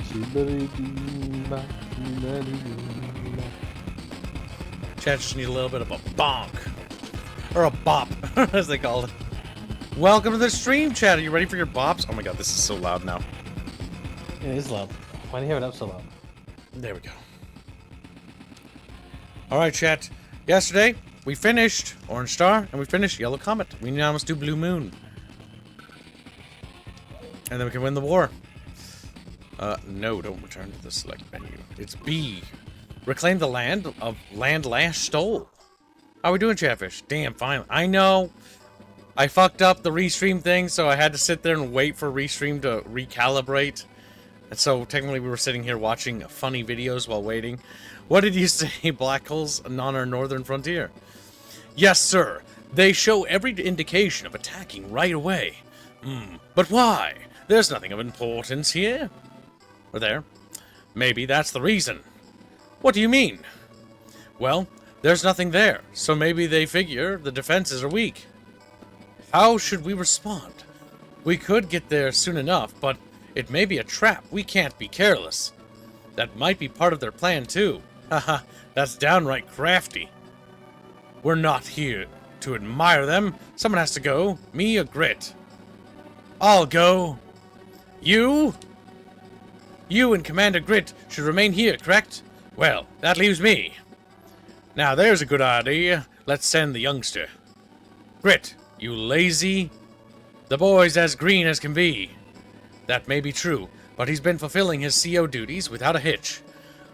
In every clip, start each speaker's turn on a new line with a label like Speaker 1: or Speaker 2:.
Speaker 1: Chat just need a little bit of a bonk. Or a bop, as they call it. Welcome to the stream, chat. Are you ready for your bops? Oh my god, this is so loud now.
Speaker 2: It is loud. Why do you have it up so loud?
Speaker 1: There we go. Alright, chat. Yesterday, we finished Orange Star, and we finished Yellow Comet. We now must do Blue Moon. And then we can win the war. No, don't return to the select menu. It's B. Reclaim the land of land last stole. How are we doing, Chatfish? Damn, finally. I know. I fucked up the restream thing, so I had to sit there and wait for restream to recalibrate. And so, technically, we were sitting here watching funny videos while waiting. What did you say, Black Holes on our northern frontier? Yes, sir. They show every indication of attacking right away. But why? There's nothing of importance here. Or there. Maybe that's the reason. What do you mean? Well, there's nothing there, so maybe they figure the defenses are weak. How should we respond? We could get there soon enough, but it may be a trap. We can't be careless. That might be part of their plan, too. Haha, that's downright crafty. We're not here to admire them. Someone has to go. Me or Grit? I'll go. You? You and Commander Grit should remain here, correct? Well, that leaves me. Now there's a good idea. Let's send the youngster. Grit, you lazy. The boy's as green as can be. That may be true, but he's been fulfilling his CO duties without a hitch.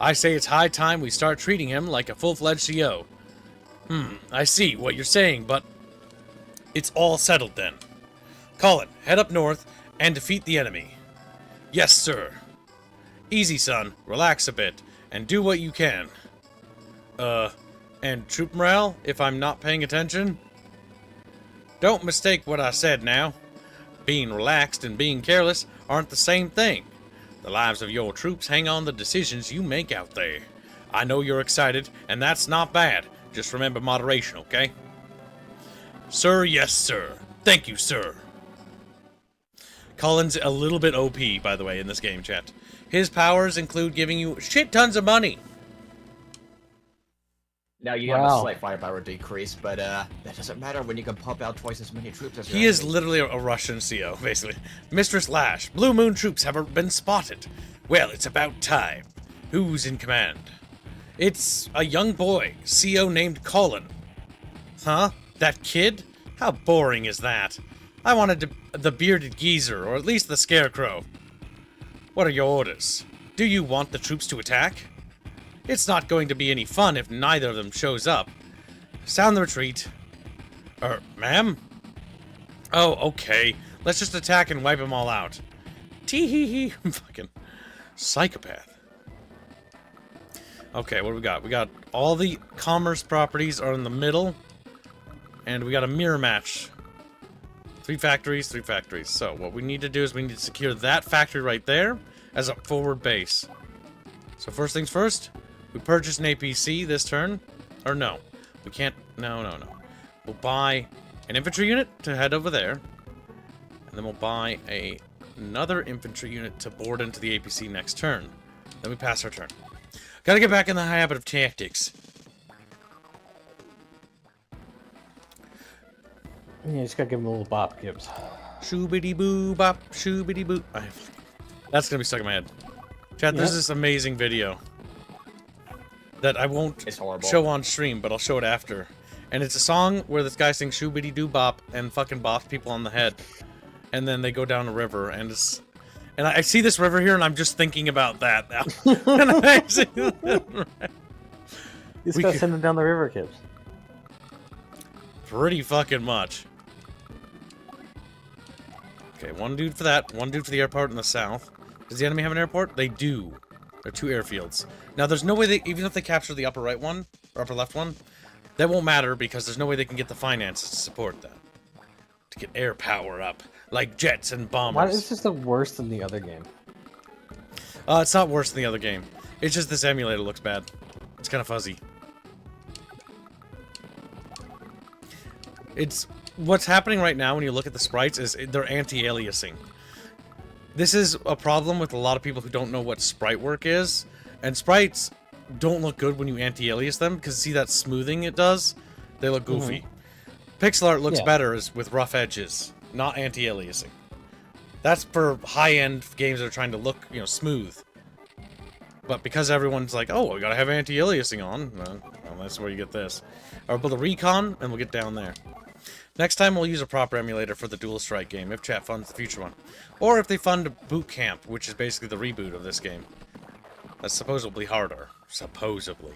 Speaker 1: I say it's high time we start treating him like a full-fledged CO. I see what you're saying, but it's all settled then. Colin, head up north and defeat the enemy. Yes, sir. Easy, son. Relax a bit and do what you can. And troop morale, if I'm not paying attention? Don't mistake what I said now. Being relaxed and being careless aren't the same thing. The lives of your troops hang on the decisions you make out there. I know you're excited, and that's not bad. Just remember moderation, okay? Sir, yes, sir. Thank you, sir. Colin's a little bit OP, by the way, in this game, chat. His powers include giving you shit tons of money.
Speaker 3: Now you have a slight firepower decrease, but that doesn't matter when you can pump out twice as many troops as
Speaker 1: He is literally a Russian CO, basically. Mistress Lash, Blue Moon troops have been spotted. Well, it's about time. Who's in command? It's a young boy, CO named Colin. Huh? That kid? How boring is that? I wanted the bearded geezer, or at least the scarecrow. What are your orders? Do you want the troops to attack? It's not going to be any fun if neither of them shows up. Sound the retreat. Ma'am? Oh, okay. Let's just attack and wipe them all out. Tee-hee-hee. Fucking psychopath. Okay, what do we got? We got all the commerce properties are in the middle. And we got a mirror match. 3 factories, 3 factories. So, what we need to do is we need to secure that factory right there as a forward base. So, first things first. We purchase an APC this turn. Or no. We can't. No. We'll buy an infantry unit to head over there. And then we'll buy another infantry unit to board into the APC next turn. Then we pass our turn. Gotta get back in the habit of tactics.
Speaker 2: Yeah, just gotta give him a little bop, Gibbs.
Speaker 1: Shoobity boo bop, shoobity boo. That's gonna be stuck in my head. Chat, there's this amazing video that I won't show on stream, but I'll show it after. And it's a song where this guy sings shoobity doo bop and fucking bops people on the head. And then they go down a river, and it's... And I see this river here, and I'm just thinking about that now.
Speaker 2: You just gotta send him down the river, Gibbs.
Speaker 1: Pretty fucking much. Okay, one dude for that, one dude for the airport in the south. Does the enemy have an airport? They do. There are 2 airfields. Now, there's no way they, even if they capture the upper right one, or upper left one, that won't matter because there's no way they can get the finances to support that. To get air power up, like jets and bombers.
Speaker 2: Why is this the worst than the other game?
Speaker 1: It's not worse than the other game. It's just this emulator looks bad. It's kind of fuzzy. It's... What's happening right now when you look at the sprites is they're anti-aliasing. This is a problem with a lot of people who don't know what sprite work is. And sprites don't look good when you anti-alias them, because see that smoothing it does? They look goofy. Pixel art looks better with rough edges, not anti-aliasing. That's for high-end games that are trying to look, you know, smooth. But because everyone's like, oh, we gotta have anti-aliasing on, well, that's where you get this. Or build a recon, and we'll get down there. Next time, we'll use a proper emulator for the Dual Strike game, if chat funds the future one. Or if they fund Boot Camp, which is basically the reboot of this game. That's supposedly harder. Supposedly.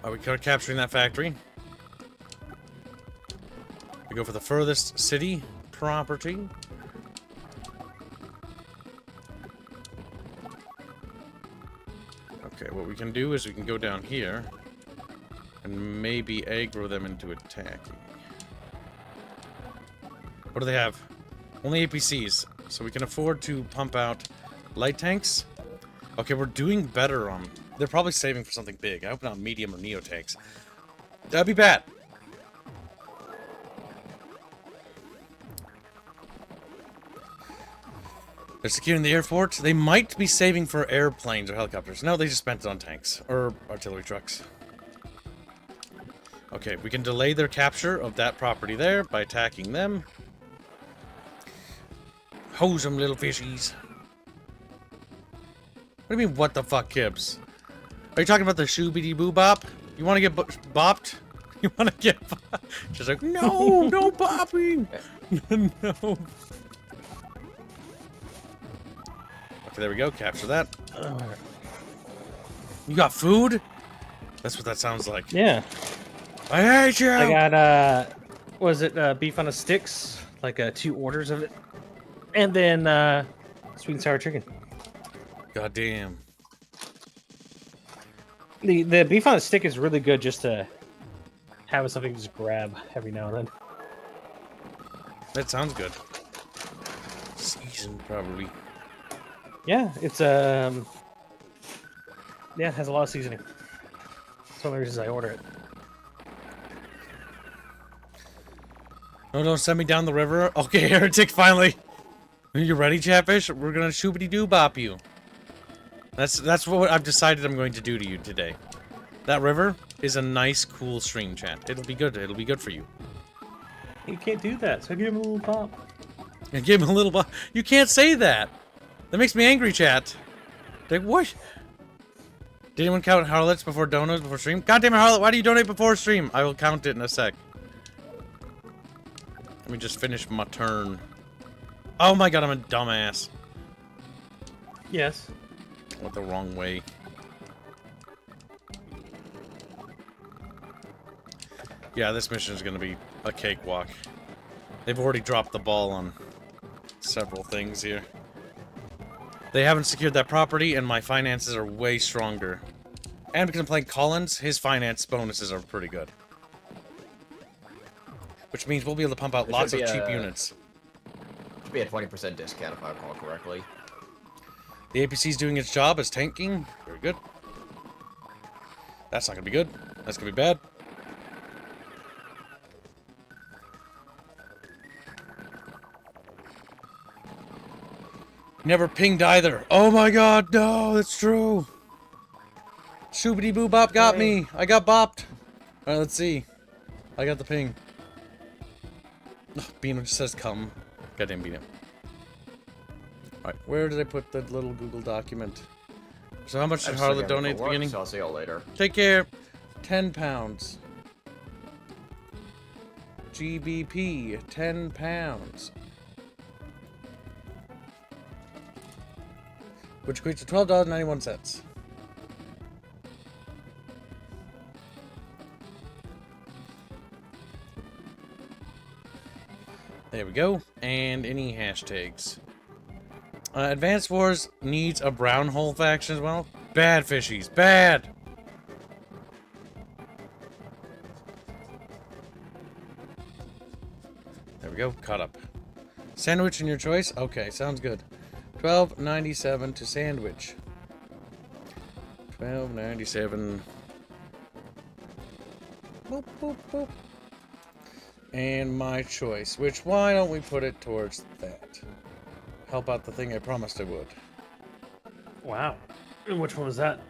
Speaker 1: Are we capturing that factory? We go for the furthest city property. Okay, what we can do is we can go down here and maybe aggro them into attacking. What do they have? Only APCs, so we can afford to pump out light tanks. Okay, we're doing better on... They're probably saving for something big. I hope not medium or neo tanks. That'd be bad. They're securing the airport. They might be saving for airplanes or helicopters. No, they just spent it on tanks. Or artillery trucks. Okay, we can delay their capture of that property there by attacking them. Hose them, little fishies. What do you mean, what the fuck, Kibbs? Are you talking about the shoobity-boo-bop? You want to get bopped? You want to get... She's like, no, no bopping! No. Okay, there we go. Capture that. You got food? That's what that sounds like.
Speaker 2: Yeah.
Speaker 1: I hate you!
Speaker 2: I got, was it beef on a sticks? Like 2 orders of it. And then sweet and sour chicken.
Speaker 1: God damn.
Speaker 2: The beef on a stick is really good just to have something to just grab every now and then.
Speaker 1: That sounds good. Seasoned, probably.
Speaker 2: Yeah, it's yeah, it has a lot of seasoning. That's one of the reasons I order it.
Speaker 1: No, don't send me down the river. Okay, Heretic, finally. Are you ready, Chatfish? We're gonna shoobity-doo-bop you. That's what I've decided I'm going to do to you today. That river is a nice, cool stream, chat. It'll be good. It'll be good for you.
Speaker 2: You can't do that, so give him a little pop.
Speaker 1: And give him a little bop. You can't say that. That makes me angry, chat. Like, what? Did anyone count harlots before donuts before stream? God damn it, harlot, why do you donate before stream? I will count it in a sec. Let me just finish my turn. Oh my god, I'm a dumbass.
Speaker 2: Yes.
Speaker 1: Went the wrong way. Yeah, this mission is going to be a cakewalk. They've already dropped the ball on several things here. They haven't secured that property, and my finances are way stronger. And because I'm playing Collins, his finance bonuses are pretty good. Which means we'll be able to pump out lots of cheap units.
Speaker 3: Should be a 20% discount if I recall correctly.
Speaker 1: The APC's doing its job as tanking. Very good. That's not gonna be good. That's gonna be bad. Never pinged either. Oh my god, no, that's true. Shoobity boo bop got me. I got bopped. Alright, let's see. I got the ping. Oh, Beano just says come. Goddamn Beano. Alright, where did I put the little Google document? So how much did Harlot donate at the beginning?
Speaker 3: So I'll see you all later.
Speaker 1: Take care. 10 pounds. GBP. 10 pounds. Which equates to $12.91. There we go. And any hashtags. Advanced Wars needs a brown hole faction as well. Bad fishies. Bad! There we go. Caught up. Sandwich in your choice? Okay, sounds good. $12.97 to sandwich. $12.97. Boop, boop, boop. And my choice. Which, why don't we put it towards that? Help out the thing I promised I would.
Speaker 2: Wow. And which one was that?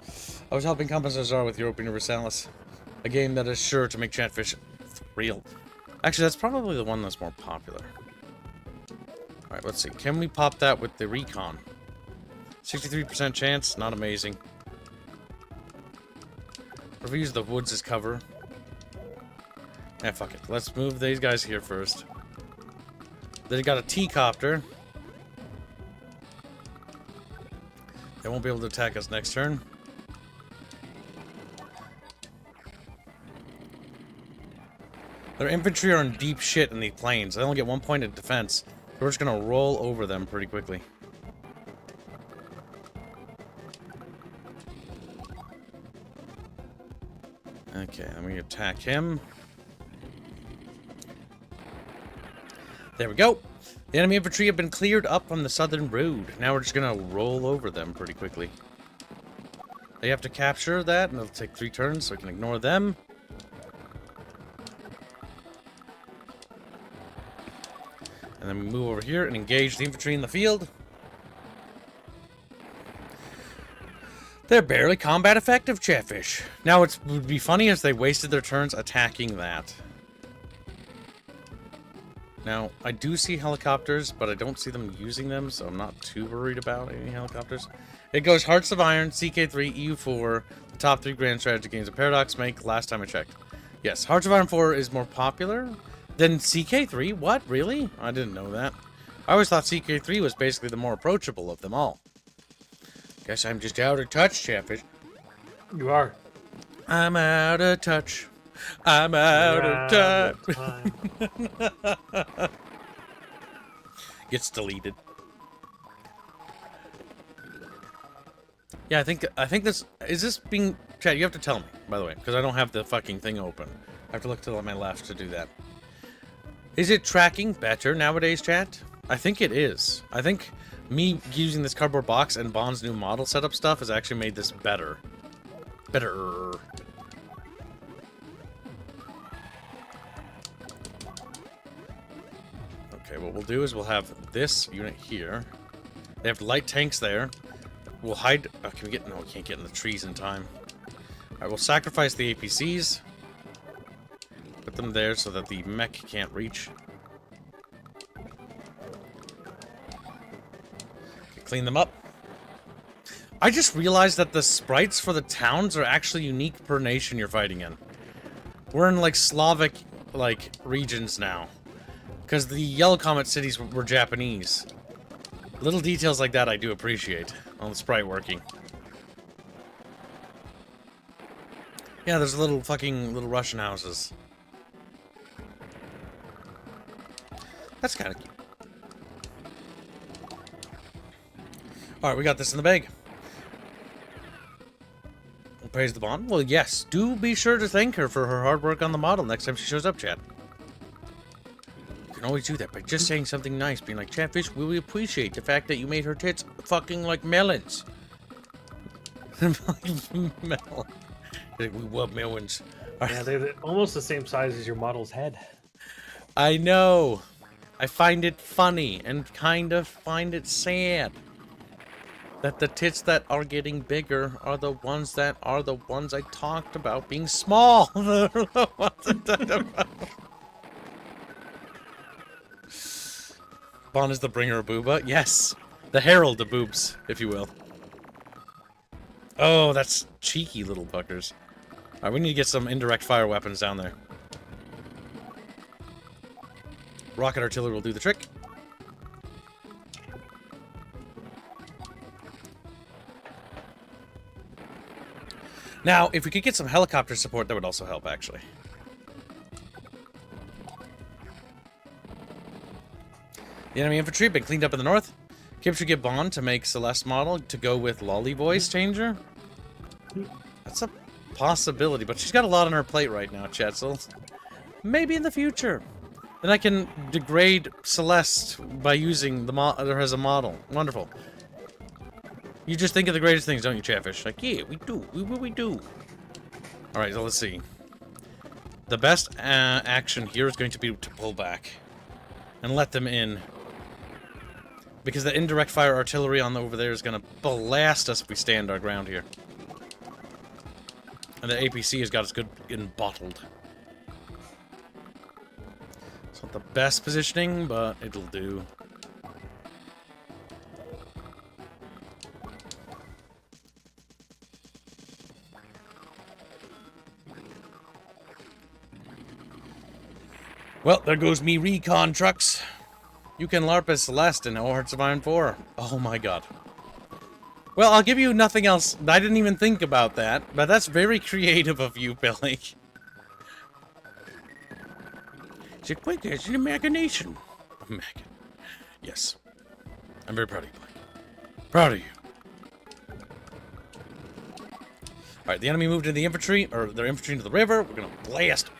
Speaker 1: I was helping Compass Azar with Europa Universalis. A game that is sure to make Chatfish real. Actually, that's probably the one that's more popular. Alright, let's see. Can we pop that with the recon? 63% chance, not amazing. If we use the woods as cover. Yeah, fuck it. Let's move these guys here first. They got a T-copter. They won't be able to attack us next turn. Their infantry are in deep shit in these plains. They only get 1 point of defense. So we're just gonna roll over them pretty quickly. Okay, then we attack him. There we go. The enemy infantry have been cleared up from the southern road. Now we're just gonna roll over them pretty quickly. They have to capture that, and it'll take 3 turns, so we can ignore them. And then we move over here and engage the infantry in the field. They're barely combat effective, Chatfish. Now, it would be funny if they wasted their turns attacking that. Now, I do see helicopters, but I don't see them using them, so I'm not too worried about any helicopters. It goes Hearts of Iron, CK3, EU4, the top 3 grand strategy games of Paradox make, last time I checked. Yes, Hearts of Iron 4 is more popular than CK3? What? Really? I didn't know that. I always thought CK3 was basically the more approachable of them all. Guess I'm just out of touch, Chatfish.
Speaker 2: You are.
Speaker 1: I'm out of touch. I'm out of touch. Gets deleted. Yeah, I think this is this being Chad, you have to tell me, by the way, because I don't have the fucking thing open. I have to look to my left to do that. Is it tracking better nowadays, chat? I think it is. I think me using this cardboard box and Bond's new model setup stuff has actually made this better. Better. Okay, what we'll do is we'll have this unit here. They have light tanks there. We'll hide... Oh, can we get... No, we can't get in the trees in time. Alright, we'll sacrifice the APCs. Put them there so that the mech can't reach. Okay, clean them up. I just realized that the sprites for the towns are actually unique per nation you're fighting in. We're in, like, Slavic, like, regions now. Because the Yellow Comet cities were Japanese. Little details like that I do appreciate on the sprite working. Yeah, there's little Russian houses. That's kind of cute. Alright, we got this in the bag. Praise the Bond? Well, yes. Do be sure to thank her for her hard work on the model next time she shows up, chat. You can always do that by just saying something nice, being like, Chatfish, we appreciate the fact that you made her tits fucking like melons. Melon. We love melons.
Speaker 2: Yeah, they're almost the same size as your model's head.
Speaker 1: I know. I find it funny and kind of find it sad that the tits that are getting bigger are the ones I talked about being small. They're the ones I talked about. Bond is the bringer of booba. Yes, the herald of boobs, if you will. Oh, that's cheeky little fuckers. All right, we need to get some indirect fire weapons down there. Rocket artillery will do the trick. Now, if we could get some helicopter support, that would also help, actually. The enemy infantry have been cleaned up in the north. Kip should get Bond to make Celeste model to go with Lolly voice changer. That's a possibility, but she's got a lot on her plate right now, Chetzel. Maybe in the future. Then I can degrade Celeste by using her as a model. Wonderful. You just think of the greatest things, don't you, Chatfish? Like, yeah, we do. We do. Alright, so let's see. The best action here is going to be to pull back and let them in. Because the indirect fire artillery on over there is going to blast us if we stand our ground here. And the APC has got us good and bottled. It's not the best positioning, but it'll do. Well, there goes me recon trucks. You can LARP as Celeste in Hearts of Iron 4. Oh my god. Well, I'll give you nothing else. I didn't even think about that, but that's very creative of you, Billy. It's a quick, it's an imagination. Yes. I'm very proud of you, Blake. Proud of you. Alright, the enemy moved into the infantry, or their infantry into the river. We're gonna blast them.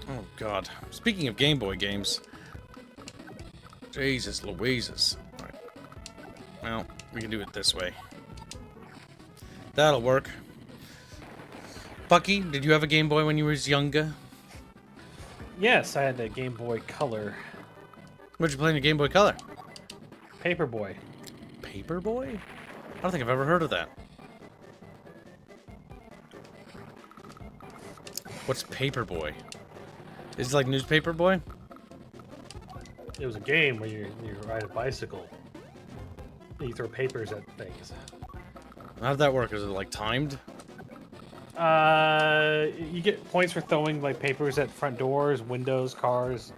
Speaker 1: Oh, God. Speaking of Game Boy games. Jesus Louises. Alright. Well, we can do it this way. That'll work. Bucky, did you have a Game Boy when you was younger?
Speaker 2: Yes, I had a Game Boy Color.
Speaker 1: What'd you play in a Game Boy Color?
Speaker 2: Paperboy.
Speaker 1: Paperboy? I don't think I've ever heard of that. What's Paperboy? Is it like Newspaper Boy?
Speaker 2: It was a game where you ride a bicycle. And you throw papers at things.
Speaker 1: How did that work? Is it like timed?
Speaker 2: You get points for throwing like papers at front doors, windows, cars,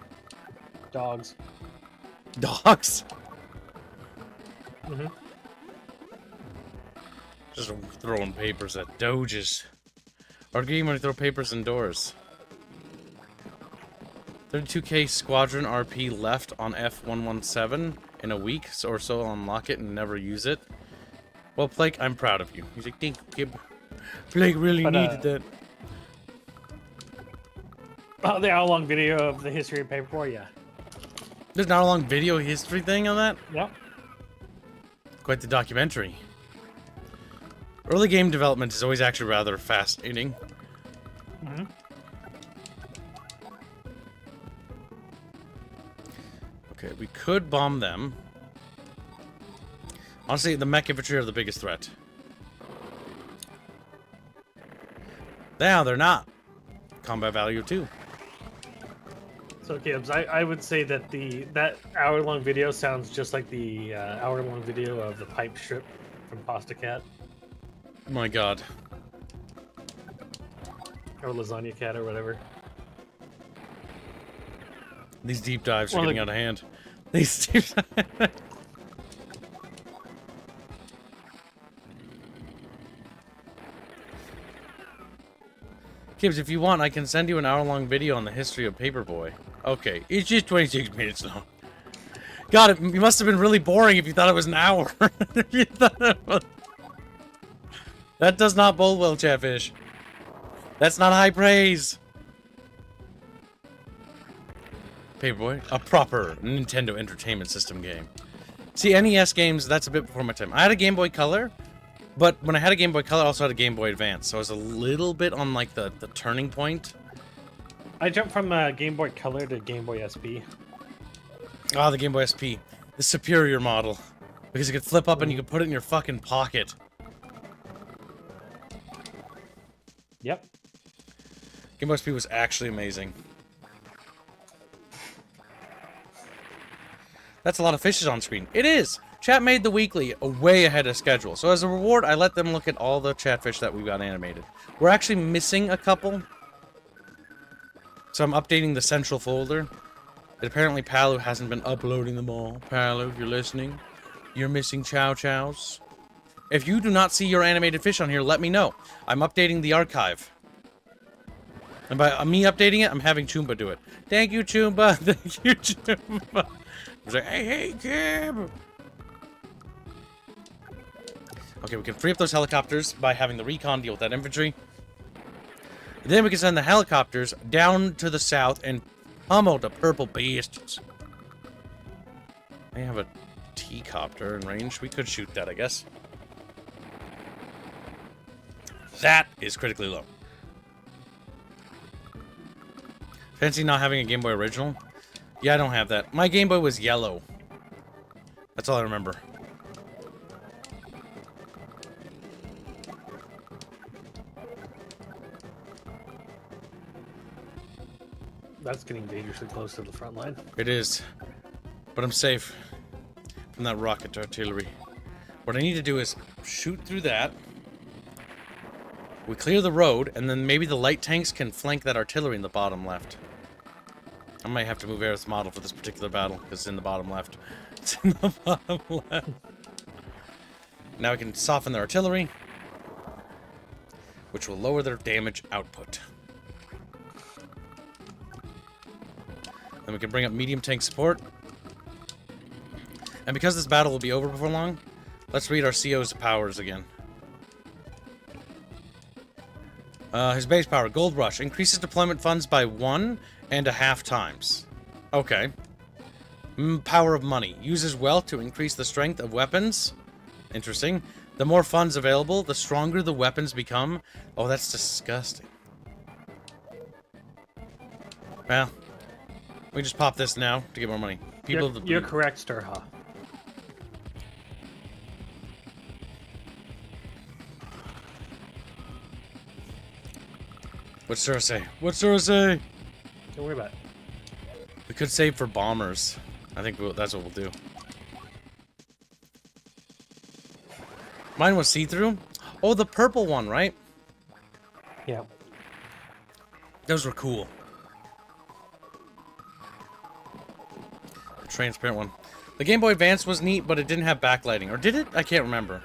Speaker 2: dogs.
Speaker 1: Dogs?
Speaker 2: Mm-hmm.
Speaker 1: Just throwing papers at doges. Our game when you throw papers indoors. 32k Squadron RP left on F117 in a week or so. I'll unlock it and never use it. Well, Blake, I'm proud of you. He's like, thank you, Gib. Blake really needed that.
Speaker 2: Oh, the hour-long video of the history of Paperboy, yeah.
Speaker 1: There's not a long video history thing on that?
Speaker 2: Yep.
Speaker 1: Quite the documentary. Early game development is always actually rather fascinating.
Speaker 2: Mm-hmm.
Speaker 1: Okay, we could bomb them. Honestly, the mech infantry are the biggest threat. Now they're not. Combat value 2.
Speaker 2: So, Gibbs, I would say that that hour-long video sounds just like the hour-long video of the pipe strip from Pasta Cat.
Speaker 1: Oh my god.
Speaker 2: Or Lasagna Cat or whatever.
Speaker 1: These deep dives are
Speaker 2: Well,
Speaker 1: getting out of hand. These deep dives. Kibbs, if you want, I can send you an hour-long video on the history of Paperboy. Okay, it's just 26 minutes long. God, it must have been really boring if you thought it was an hour. If you thought it was... That does not bode well, Chatfish. That's not high praise. Paperboy, a proper Nintendo Entertainment System game. See, NES games, that's a bit before my time. I had a Game Boy Color, but when I had a Game Boy Color, I also had a Game Boy Advance, so I was a little bit on, like, the turning point.
Speaker 2: I jumped from Game Boy Color to Game Boy SP.
Speaker 1: Ah, the Game Boy SP. The superior model. Because it could flip up and you could put it in your fucking pocket.
Speaker 2: Yep.
Speaker 1: Game Boy SP was actually amazing. That's a lot of fishes on screen. It is! Chat made the weekly way ahead of schedule. So as a reward, I let them look at all the chatfish that we got animated. We're actually missing a couple. So I'm updating the central folder. And apparently Palu hasn't been uploading them all. Palu, if you're listening, you're missing Chow Chows. If you do not see your animated fish on here, let me know. I'm updating the archive. And by me updating it, I'm having Choomba do it. Thank you, Choomba. Thank you, Choomba. He's like, hey, Kib. Okay, we can free up those helicopters by having the recon deal with that infantry. Then we can send the helicopters down to the south and pummel the purple bastards. They have a T-copter in range. We could shoot that, I guess. That is critically low. Fancy not having a Game Boy original? Yeah, I don't have that. My Game Boy was yellow. That's all I remember.
Speaker 2: That's getting dangerously close to the front line.
Speaker 1: It is. But I'm safe from that rocket artillery. What I need to do is shoot through that. We clear the road, and then maybe the light tanks can flank that artillery in the bottom left. I might have to move Aerith's model for this particular battle, because it's in the bottom left. It's in the bottom left. Now we can soften their artillery, which will lower their damage output. Then we can bring up medium tank support. And because this battle will be over before long, let's read our CO's powers again. His base power, Gold Rush, increases deployment funds by 1.5 times. Okay. Power of Money, uses wealth to increase the strength of weapons. Interesting. The more funds available, the stronger the weapons become. Oh, that's disgusting. Well, we just pop this now to get more money.
Speaker 2: You're correct, Sturha.
Speaker 1: What's Sura say? What's Sura say?
Speaker 2: Don't worry about it.
Speaker 1: We could save for bombers. I think that's what we'll do. Mine was see-through? Oh, the purple one, right?
Speaker 2: Yeah.
Speaker 1: Those were cool. The transparent one. The Game Boy Advance was neat, but it didn't have backlighting. Or did it? I can't remember.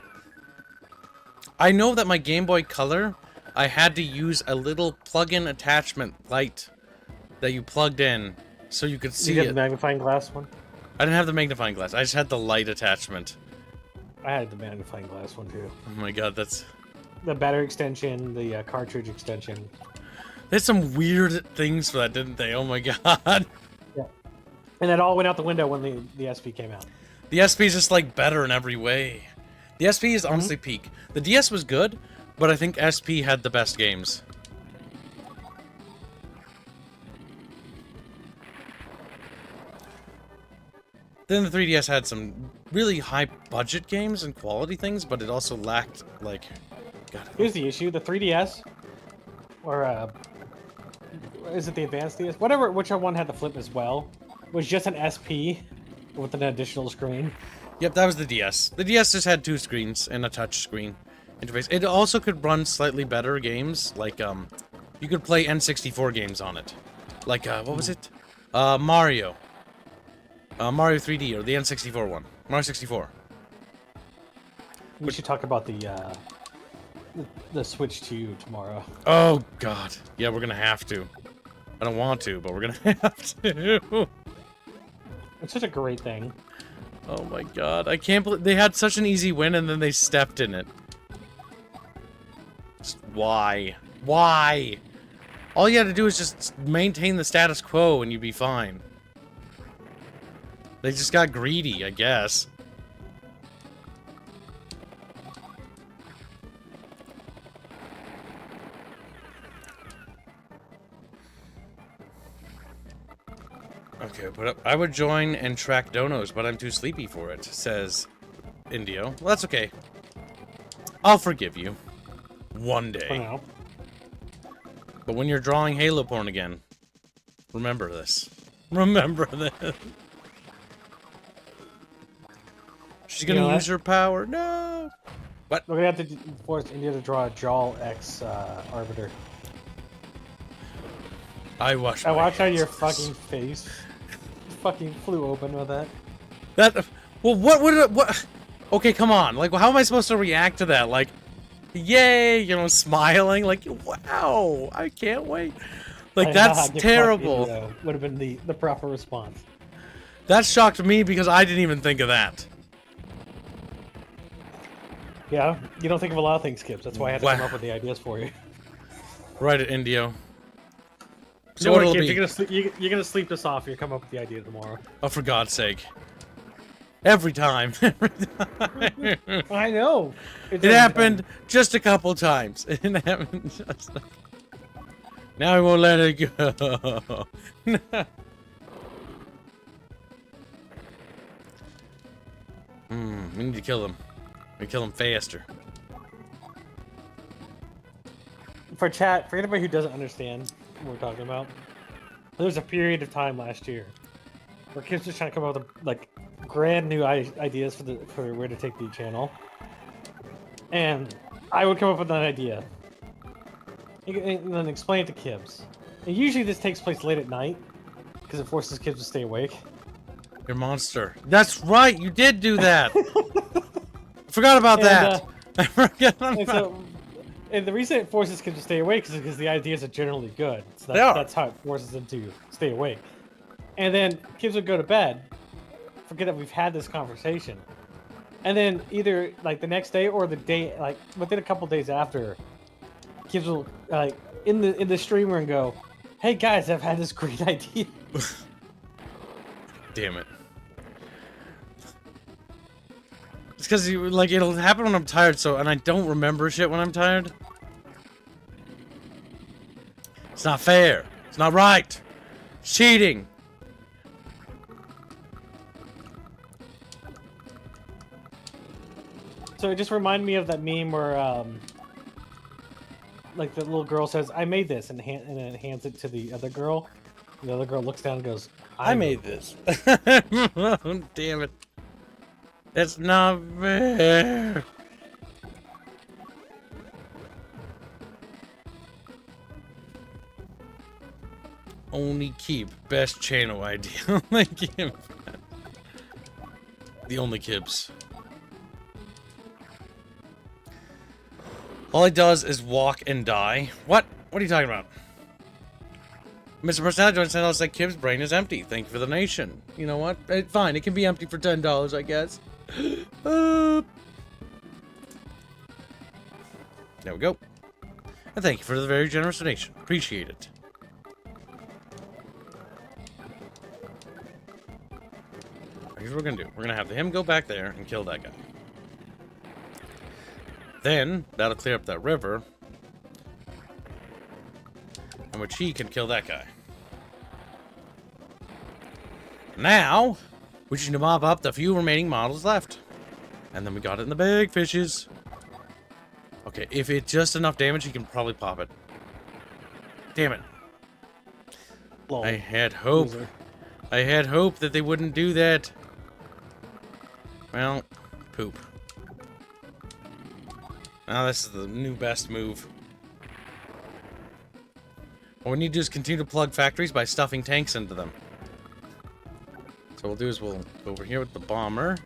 Speaker 1: I know that my Game Boy Color, I had to use a little plug-in attachment light that you plugged in so you could see
Speaker 2: you had
Speaker 1: it.
Speaker 2: the magnifying glass one?
Speaker 1: I didn't have the magnifying glass. I just had the light attachment.
Speaker 2: I had the magnifying glass one too.
Speaker 1: Oh my god, that's...
Speaker 2: The battery extension, the cartridge extension.
Speaker 1: They had some weird things for that, didn't they? Oh my god.
Speaker 2: Yeah. And it all went out the window when the SP came out.
Speaker 1: The SP is just, like, better in every way. The SP is honestly peak. The DS was good, but I think SP had the best games. Then the 3DS had some really high budget games and quality things, but it also lacked, like... God,
Speaker 2: Here's the issue. The 3DS, or, is it the Advanced DS? Whatever, whichever one had the flip as well, was just an SP with an additional screen.
Speaker 1: Yep, that was the DS. The DS just had 2 screens and a touch screen interface. It also could run slightly better games, like, you could play N64 games on it. Like, what was it? Mario. Mario 3D, or the N64 one. Mario 64.
Speaker 2: We should talk about the Switch 2 tomorrow.
Speaker 1: Oh, God. Yeah, we're gonna have to. I don't want to, but we're gonna have to.
Speaker 2: It's such a great thing.
Speaker 1: Oh my god. I can't believe they had such an easy win and then they stepped in it. Just why? Why? All you had to do is just maintain the status quo and you'd be fine. They just got greedy, I guess. Okay, but I would join and track donos, but I'm too sleepy for it, says Indio. Well, that's okay. I'll forgive you. One day.
Speaker 2: For now.
Speaker 1: But when you're drawing Halo porn again, remember this. Remember this. She's gonna use her power. No! What?
Speaker 2: We're gonna have to force India to draw a Jawl X Arbiter.
Speaker 1: I watched
Speaker 2: how your fucking face fucking flew open with that.
Speaker 1: That... Well, what would it... What... Okay, come on. Like, how am I supposed to react to that? Like, yay, you know, smiling. Like, wow, I can't wait. Like, that's terrible.
Speaker 2: Would have been the proper response.
Speaker 1: That shocked me because I didn't even think of that.
Speaker 2: Yeah, you don't think of a lot of things, Skips. That's why I had to come up with the ideas for you.
Speaker 1: Right at Indio. So
Speaker 2: No,
Speaker 1: what'll
Speaker 2: Kip,
Speaker 1: be?
Speaker 2: you're gonna sleep this off. You come up with the idea tomorrow.
Speaker 1: Oh, for God's sake. Every time. Every time.
Speaker 2: I know.
Speaker 1: It happened just a couple times. It happened just. Now we won't let it go. We need to kill him. We kill him faster.
Speaker 2: For chat, for anybody who doesn't understand what we're talking about, there was a period of time last year where kids just trying to come up with like grand new ideas for where to take the channel, and I would come up with an idea and then explain it to Kibbs. And usually this takes place late at night because it forces kids to stay awake.
Speaker 1: You're a monster. That's right. You did do that. I forgot about that. I forgot about.
Speaker 2: And the reason it forces kids to stay awake is because the ideas are generally good. So that's how it forces them to stay awake. And then kids would go to bed, forget that we've had this conversation, and then either like the next day or the day, like within a couple days after, kids will like in the streamer and go, "Hey guys, I've had this great idea."
Speaker 1: Damn it. It's because like it'll happen when I'm tired, and I don't remember shit when I'm tired. It's not fair. It's not right. It's cheating.
Speaker 2: So it just reminded me of that meme where like the little girl says, "I made this," and then hands it to the other girl. And the other girl looks down and goes,
Speaker 1: I made this. Oh, damn it. That's not fair. Only keep best channel idea. Only keep. The only Kibbs. All he does is walk and die. What? What are you talking about? Mr. Personality joins channel said Kibbs' brain is empty. Thank you for the donation. You know what? Fine, it can be empty for $10, I guess. There we go. And thank you for the very generous donation. Appreciate it. Here's what we're gonna do. We're gonna have him go back there and kill that guy. Then, that'll clear up that river. In which he can kill that guy. Now, we just need to mop up the few remaining models left. And then we got it in the big fishes. Okay, if it's just enough damage, he can probably pop it. Damn it.
Speaker 2: Lol.
Speaker 1: I had hope.
Speaker 2: Loser.
Speaker 1: I had hope that they wouldn't do that. Well, poop. Now this is the new best move. What we need to do is continue to plug factories by stuffing tanks into them. So what we'll do is we'll go over here with the bomber.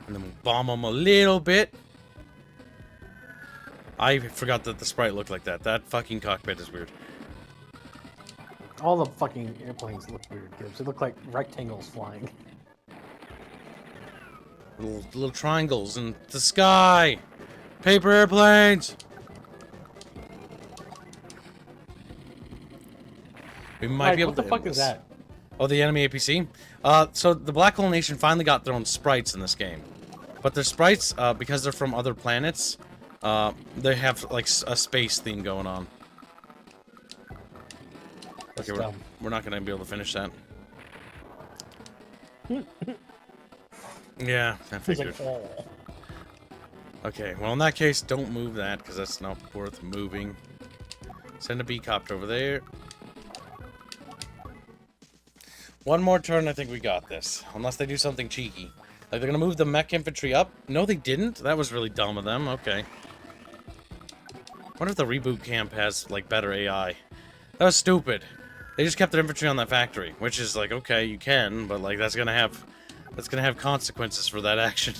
Speaker 1: And then we'll bomb them a little bit. I forgot that the sprite looked like that. That fucking cockpit is weird.
Speaker 2: All the fucking airplanes look weird, Gibbs. They look like rectangles flying.
Speaker 1: Little triangles in the sky. Paper airplanes. We might be able to.
Speaker 2: What the fuck is that?
Speaker 1: Oh, the enemy APC? So the Black Hole Nation finally got their own sprites in this game. But their sprites, because they're from other planets, they have, like, a space theme going on. Okay, we're not going to be able to finish that. Yeah, I figured.
Speaker 2: Like, oh.
Speaker 1: Okay, well, in that case, don't move that, because that's not worth moving. Send a B-copter over there. One more turn, I think we got this. Unless they do something cheeky. Like, they're gonna move the mech infantry up? No, they didn't? That was really dumb of them. Okay. What if the reboot camp has, like, better AI? That was stupid. They just kept their infantry on that factory. Which is, like, okay, you can, but, like, that's gonna have consequences for that action.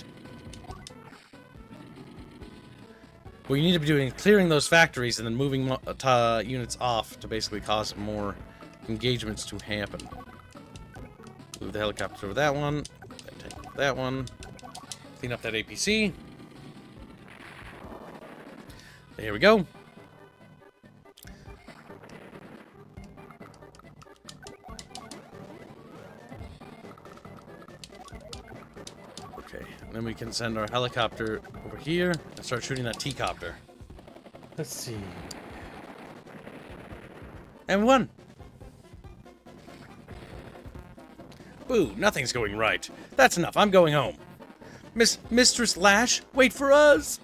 Speaker 1: What you need to be doing is clearing those factories and then moving units off to basically cause more engagements to happen. Move the helicopter over that one. Take that one. Clean up that APC. There we go. Then we can send our helicopter over here and start shooting that T-copter.
Speaker 2: Let's see.
Speaker 1: And one. Boo, nothing's going right. That's enough, I'm going home. Mistress Lash, wait for us!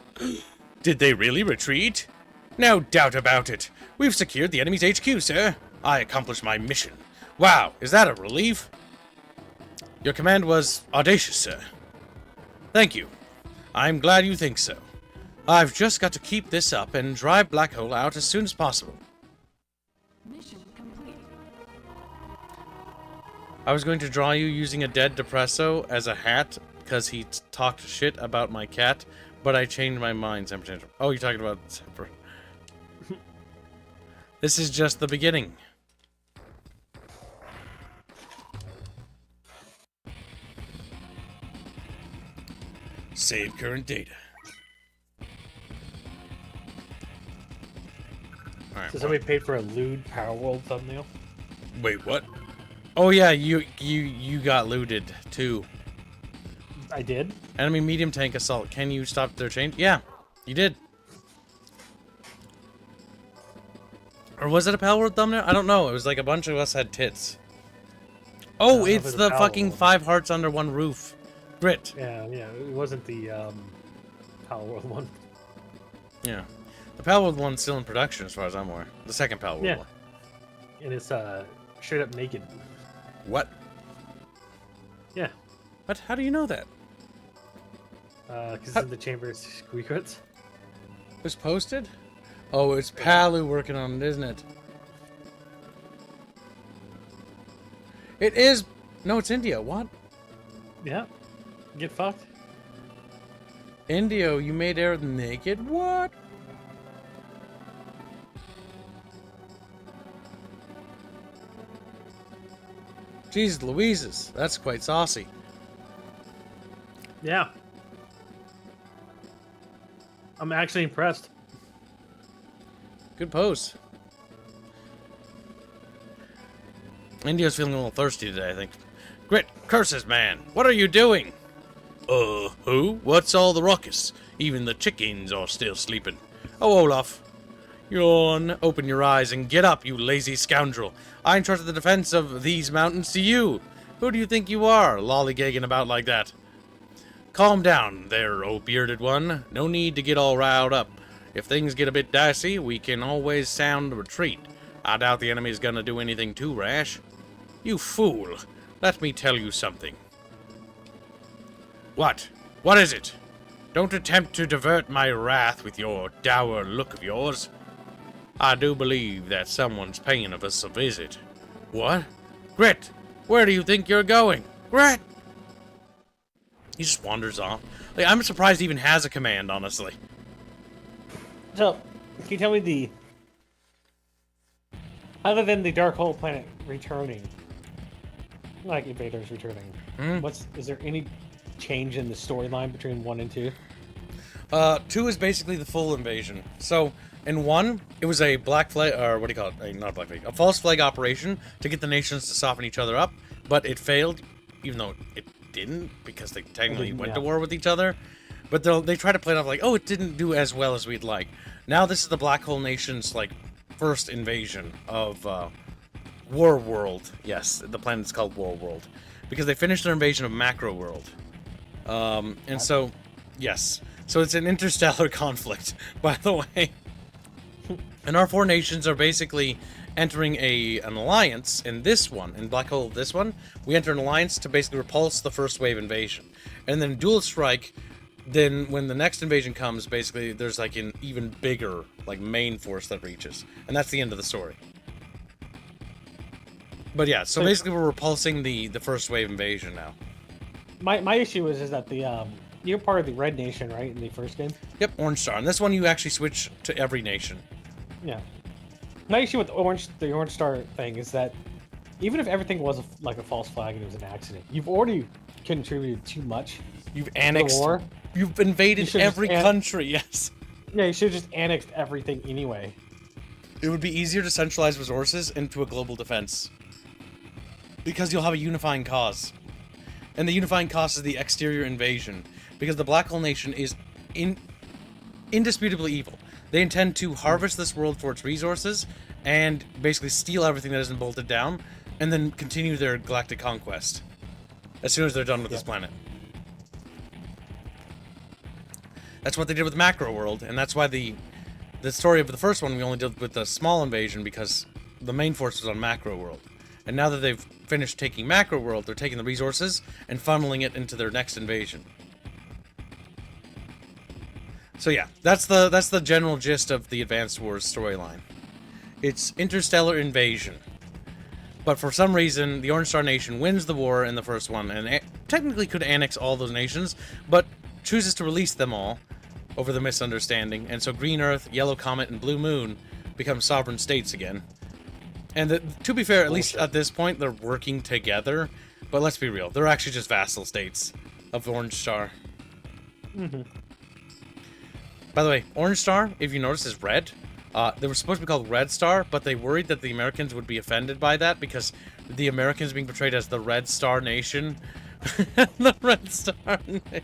Speaker 1: Did they really retreat? No doubt about it. We've secured the enemy's HQ, sir. I accomplished my mission. Wow, is that a relief? Your command was audacious, sir. Thank you. I'm glad you think so. I've just got to keep this up and drive Black Hole out as soon as possible.
Speaker 4: Mission complete.
Speaker 1: I was going to draw you using a dead Depresso as a hat because he talked shit about my cat, but I changed my mind. Oh, you're talking about Semper. This is just the beginning. Save current data. Alright.
Speaker 2: So somebody paid for a lewd Power World thumbnail?
Speaker 1: Wait, what? Oh yeah, you got looted too.
Speaker 2: I did?
Speaker 1: Enemy medium tank assault. Can you stop their change? Yeah, you did. Or was it a Power World thumbnail? I don't know. It was like a bunch of us had tits. Oh, it's the fucking 5 hearts under one roof. Grit.
Speaker 2: Yeah, it wasn't the Power World one.
Speaker 1: Yeah. The Power World one's still in production as far as I'm aware. The second Power World one.
Speaker 2: And it's straight up naked.
Speaker 1: What?
Speaker 2: Yeah.
Speaker 1: What? How do you know that?
Speaker 2: Because it's in the chamber of secrets.
Speaker 1: It was posted? Oh, it's Palu working on it, isn't it? It is... No, it's India. What?
Speaker 2: Yeah. Get fucked.
Speaker 1: Indio, you made air naked? What? Jeez Louises, that's quite saucy.
Speaker 2: Yeah. I'm actually impressed.
Speaker 1: Good pose. India's feeling a little thirsty today, I think. Grit, curses, man. What are you doing? Who? What's all the ruckus? Even the chickens are still sleeping. Oh, Olaf. Yawn. Open your eyes and get up, you lazy scoundrel. I entrusted the defense of these mountains to you. Who do you think you are, lollygagging about like that? Calm down there, oh bearded one. No need to get all riled up. If things get a bit dicey, we can always sound a retreat. I doubt the enemy's gonna do anything too rash. You fool. Let me tell you something. What? What is it? Don't attempt to divert my wrath with your dour look of yours. I do believe that someone's paying us a visit. What? Grit, where do you think you're going? Grit! He just wanders off. Like, I'm surprised he even has a command, honestly.
Speaker 2: So, can you tell me the... Other than the Dark Hole planet returning, like invaders returning, is there any change in the storyline between 1 and 2?
Speaker 1: 2 is basically the full invasion. So, in 1, it was a black flag, or what do you call it? Not a black flag, a false flag operation to get the nations to soften each other up, but it failed, even though it didn't, because they technically went to war with each other. But they try to play it off like, oh, it didn't do as well as we'd like. Now this is the Black Hole Nation's, like, first invasion of, War World. Yes, the planet's called War World. Because they finished their invasion of Macro World. And so, yes. So it's an interstellar conflict, by the way. And our 4 nations are basically entering an alliance in this one, in Black Hole this one. We enter an alliance to basically repulse the first wave invasion. And then dual strike, then when the next invasion comes, basically there's like an even bigger, like, main force that reaches. And that's the end of the story. But yeah, so basically we're repulsing the first wave invasion now.
Speaker 2: My issue is that you're part of the Red Nation, right, in the first game?
Speaker 1: Yep, Orange Star. And this one you actually switch to every nation.
Speaker 2: Yeah. My issue with the Orange Star thing is that even if everything was like a false flag and it was an accident, you've already contributed too much.
Speaker 1: You've annexed.
Speaker 2: The war.
Speaker 1: You've invaded every country, yes.
Speaker 2: Yeah, you should have just annexed everything anyway.
Speaker 1: It would be easier to centralize resources into a global defense. Because you'll have a unifying cause. And the unifying cause is the exterior invasion. because the Black Hole Nation is indisputably evil. They intend to harvest this world for its resources and basically steal everything that isn't bolted down, and then continue their galactic conquest as soon as they're done with this planet. That's what they did with Macro World, and that's why the story of the first one we only did with the small invasion, because the main force was on Macro World. And now that they've finished taking Macro World, they're taking the resources and funneling it into their next invasion. So yeah, that's the general gist of the Advanced Wars storyline. It's interstellar invasion. But for some reason, the Orange Star Nation wins the war in the first one, and technically could annex all those nations, but chooses to release them all over the misunderstanding, and so Green Earth, Yellow Comet, and Blue Moon become sovereign states again. And to be fair, at least at this point, they're working together, but let's be real, they're actually just vassal states of Orange Star.
Speaker 2: Mm-hmm.
Speaker 1: By the way, Orange Star, if you notice, is red. They were supposed to be called Red Star, but they worried that the Americans would be offended by that because the Americans being portrayed as the Red Star Nation. The Red Star Nation.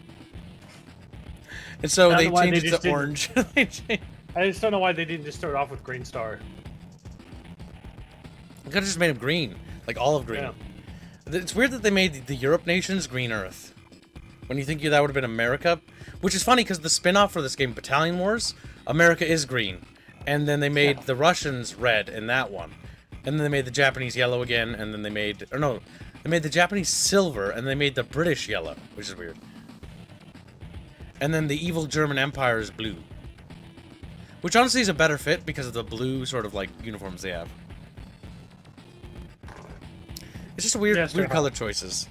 Speaker 1: And so they changed it to orange.
Speaker 2: I just don't know why they didn't just start off with Green Star.
Speaker 1: They could have just made them green, like olive green.
Speaker 2: Yeah.
Speaker 1: It's weird that they made the Europe nations Green Earth. When you think that would have been America, which is funny because the spin-off for this game, Battalion Wars, America is green. And then they made the Russians red in that one. And then they made the Japanese yellow again, and then they made... Or no, they made the Japanese silver, and they made the British yellow, which is weird. And then the evil German Empire is blue. Which honestly is a better fit because of the blue sort of like uniforms they have. It's just a weird color choices.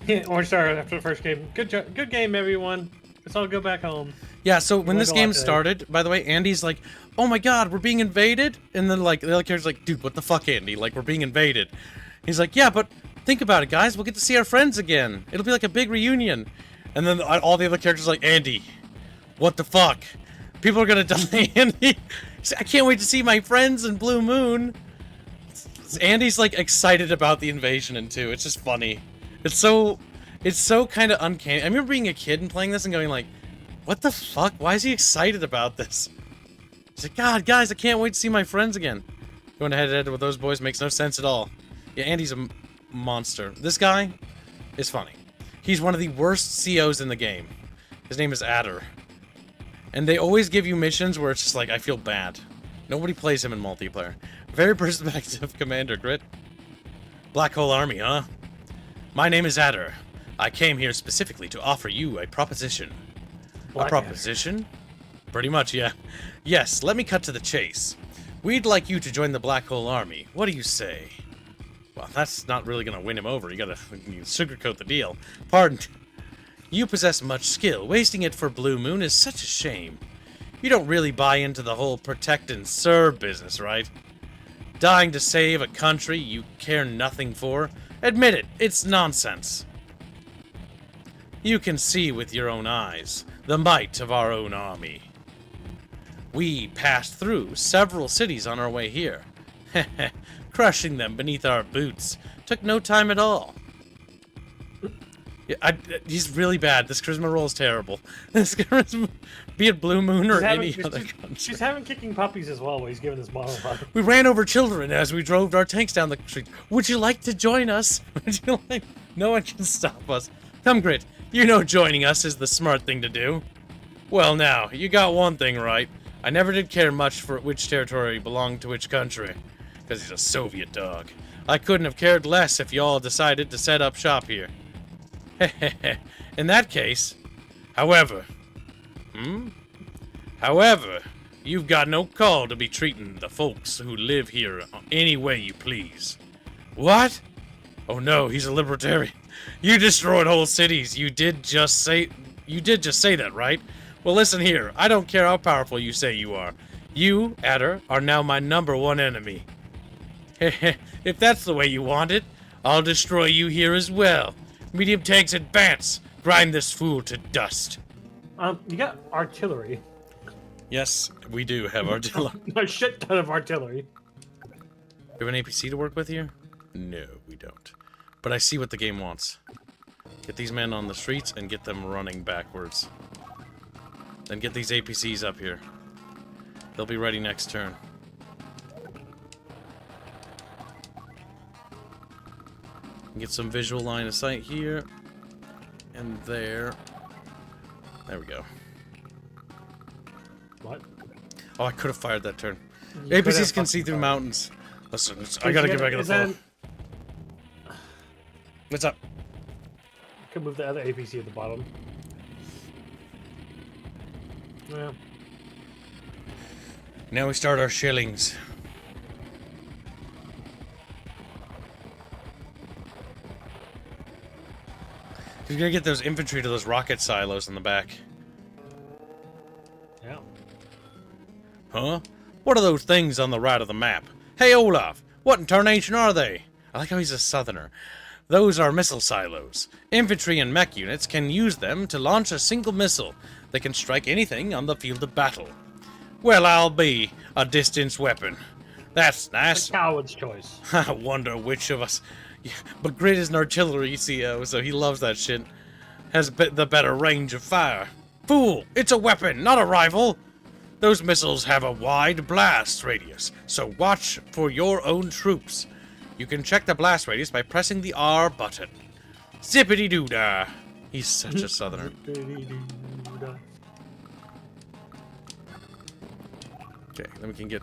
Speaker 2: Yeah, Orange Star after the first game. Good game, everyone. Let's all go back home.
Speaker 1: Yeah, so when this game started, by the way, Andy's like, oh my god, we're being invaded? And then, like, the other character's like, dude, what the fuck, Andy? Like, we're being invaded. He's like, yeah, but think about it, guys. We'll get to see our friends again. It'll be like a big reunion. And then all the other characters are like, Andy, what the fuck? People are gonna die, Andy. I can't wait to see my friends in Blue Moon. Andy's, like, excited about the invasion in 2. It's just funny. It's so kind of uncanny. I remember being a kid and playing this and going like, what the fuck? Why is he excited about this? He's like, God, guys, I can't wait to see my friends again. Going head-to-head with those boys makes no sense at all. Yeah, Andy's a monster. This guy is funny. He's one of the worst COs in the game. His name is Adder. And they always give you missions where it's just like, I feel bad. Nobody plays him in multiplayer. Very perspective, Commander Grit. Black Hole Army, huh? My name is Adder. I came here specifically to offer you a proposition. A proposition? Pretty much, yeah. Yes, let me cut to the chase. We'd like you to join the Black Hole Army. What do you say? Well, that's not really gonna win him over. You gotta sugarcoat the deal. Pardon. You possess much skill. Wasting it for Blue Moon is such a shame. You don't really buy into the whole protect and serve business, right? Dying to save a country you care nothing for? Admit it, it's nonsense. You can see with your own eyes the might of our own army. We passed through several cities on our way here. Crushing them beneath our boots took no time at all. Yeah, he's really bad. This charisma roll is terrible. This charisma, be it Blue Moon or any other country.
Speaker 2: She's having kicking puppies as well while he's giving this monologue.
Speaker 1: We ran over children as we drove our tanks down the street. Would you like to join us? Would you like? No one can stop us. Come, Grit. You know joining us is the smart thing to do. Well, now, you got one thing right. I never did care much for which territory belonged to which country. Because he's a Soviet dog. I couldn't have cared less if you all decided to set up shop here. In that case, however, you've got no call to be treating the folks who live here any way you please. What? Oh no, he's a libertarian. You destroyed whole cities. You did just say that, right? Well, listen here. I don't care how powerful you say you are. You, Adder, are now my #1 enemy. If that's the way you want it, I'll destroy you here as well. Medium tanks advance! Grind this fool to dust.
Speaker 2: You got artillery.
Speaker 1: Yes, we do have artillery.
Speaker 2: A shit ton of artillery.
Speaker 1: Do you have an APC to work with here? No, we don't. But I see what the game wants. Get these men on the streets and get them running backwards. Then get these APCs up here. They'll be ready next turn. Get some visual line of sight here. And there. There we go.
Speaker 2: What?
Speaker 1: Oh, I could have fired that turn.
Speaker 2: You could
Speaker 1: APCs
Speaker 2: have
Speaker 1: can see
Speaker 2: fucking
Speaker 1: through
Speaker 2: fired.
Speaker 1: mountains. Listen, I gotta get back in the flow. What's up?
Speaker 2: Could move the other APC at the bottom. Yeah.
Speaker 1: Now we start our shillings. You're gonna get those infantry to those rocket silos in the back.
Speaker 2: Yeah.
Speaker 1: Huh? What are those things on the right of the map? Hey, Olaf, what in tarnation are they? I like how he's a southerner. Those are missile silos. Infantry and mech units can use them to launch a single missile that can strike anything on the field of battle. Well, I'll be a distance weapon. That's nice.
Speaker 2: A coward's choice.
Speaker 1: I wonder which of us... Yeah, but Grid is an artillery CO, so he loves that shit. Has the better range of fire. Fool! It's a weapon, not a rifle! Those missiles have a wide blast radius, so watch for your own troops. You can check the blast radius by pressing the R button. Zippity-doo-dah! He's such a southerner. Okay, then we can get...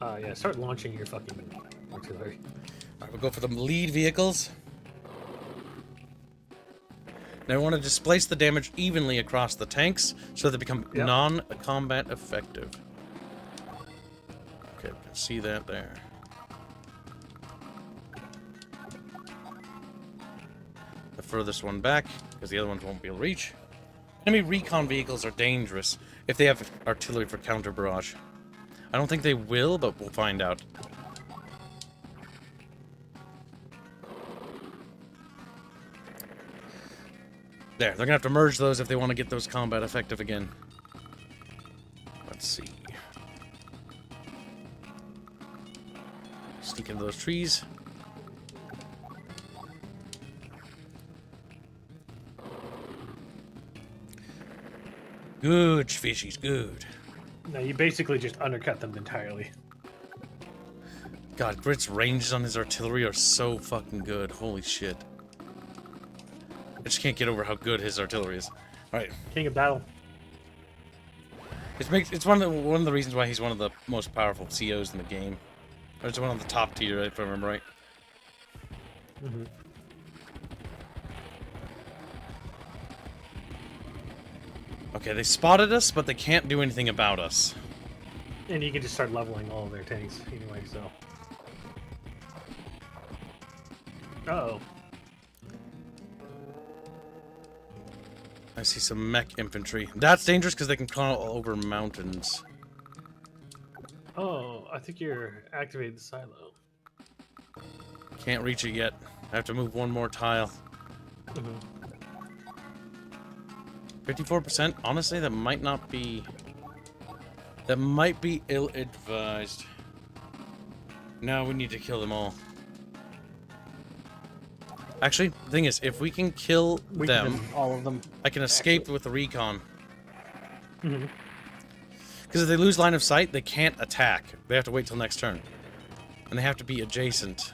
Speaker 2: Yeah, start launching your fucking artillery.
Speaker 1: Alright, we'll go for the lead vehicles. Now I want to displace the damage evenly across the tanks so they become non-combat effective. Okay, we can see that there. The furthest one back, because the other ones won't be able to reach. Enemy recon vehicles are dangerous if they have artillery for counter barrage. I don't think they will, but we'll find out. There, they're gonna have to merge those if they want to get those combat effective again. Let's see. Sneak into those trees. Good, fishies, good.
Speaker 2: No, you basically just undercut them entirely.
Speaker 1: God, Grit's ranges on his artillery are so fucking good. Holy shit. I just can't get over how good his artillery is. Alright.
Speaker 2: King of battle.
Speaker 1: It's one of the reasons why he's one of the most powerful COs in the game. Or it's one of the top tier, if I remember right.
Speaker 2: Mm-hmm.
Speaker 1: Okay, they spotted us, but they can't do anything about us.
Speaker 2: And you can just start leveling all of their tanks anyway, so. Uh-oh.
Speaker 1: I see some mech infantry. That's dangerous because they can crawl over mountains.
Speaker 2: Oh, I think you're activating the silo.
Speaker 1: Can't reach it yet. I have to move one more tile. 54%? Honestly, that might not be... That might be ill-advised. No, we need to kill them all. Actually, the thing is, if we can kill them,
Speaker 2: all of them.
Speaker 1: I can escape with the recon. Because if they lose line of sight, they can't attack. They have to wait till next turn. And they have to be adjacent.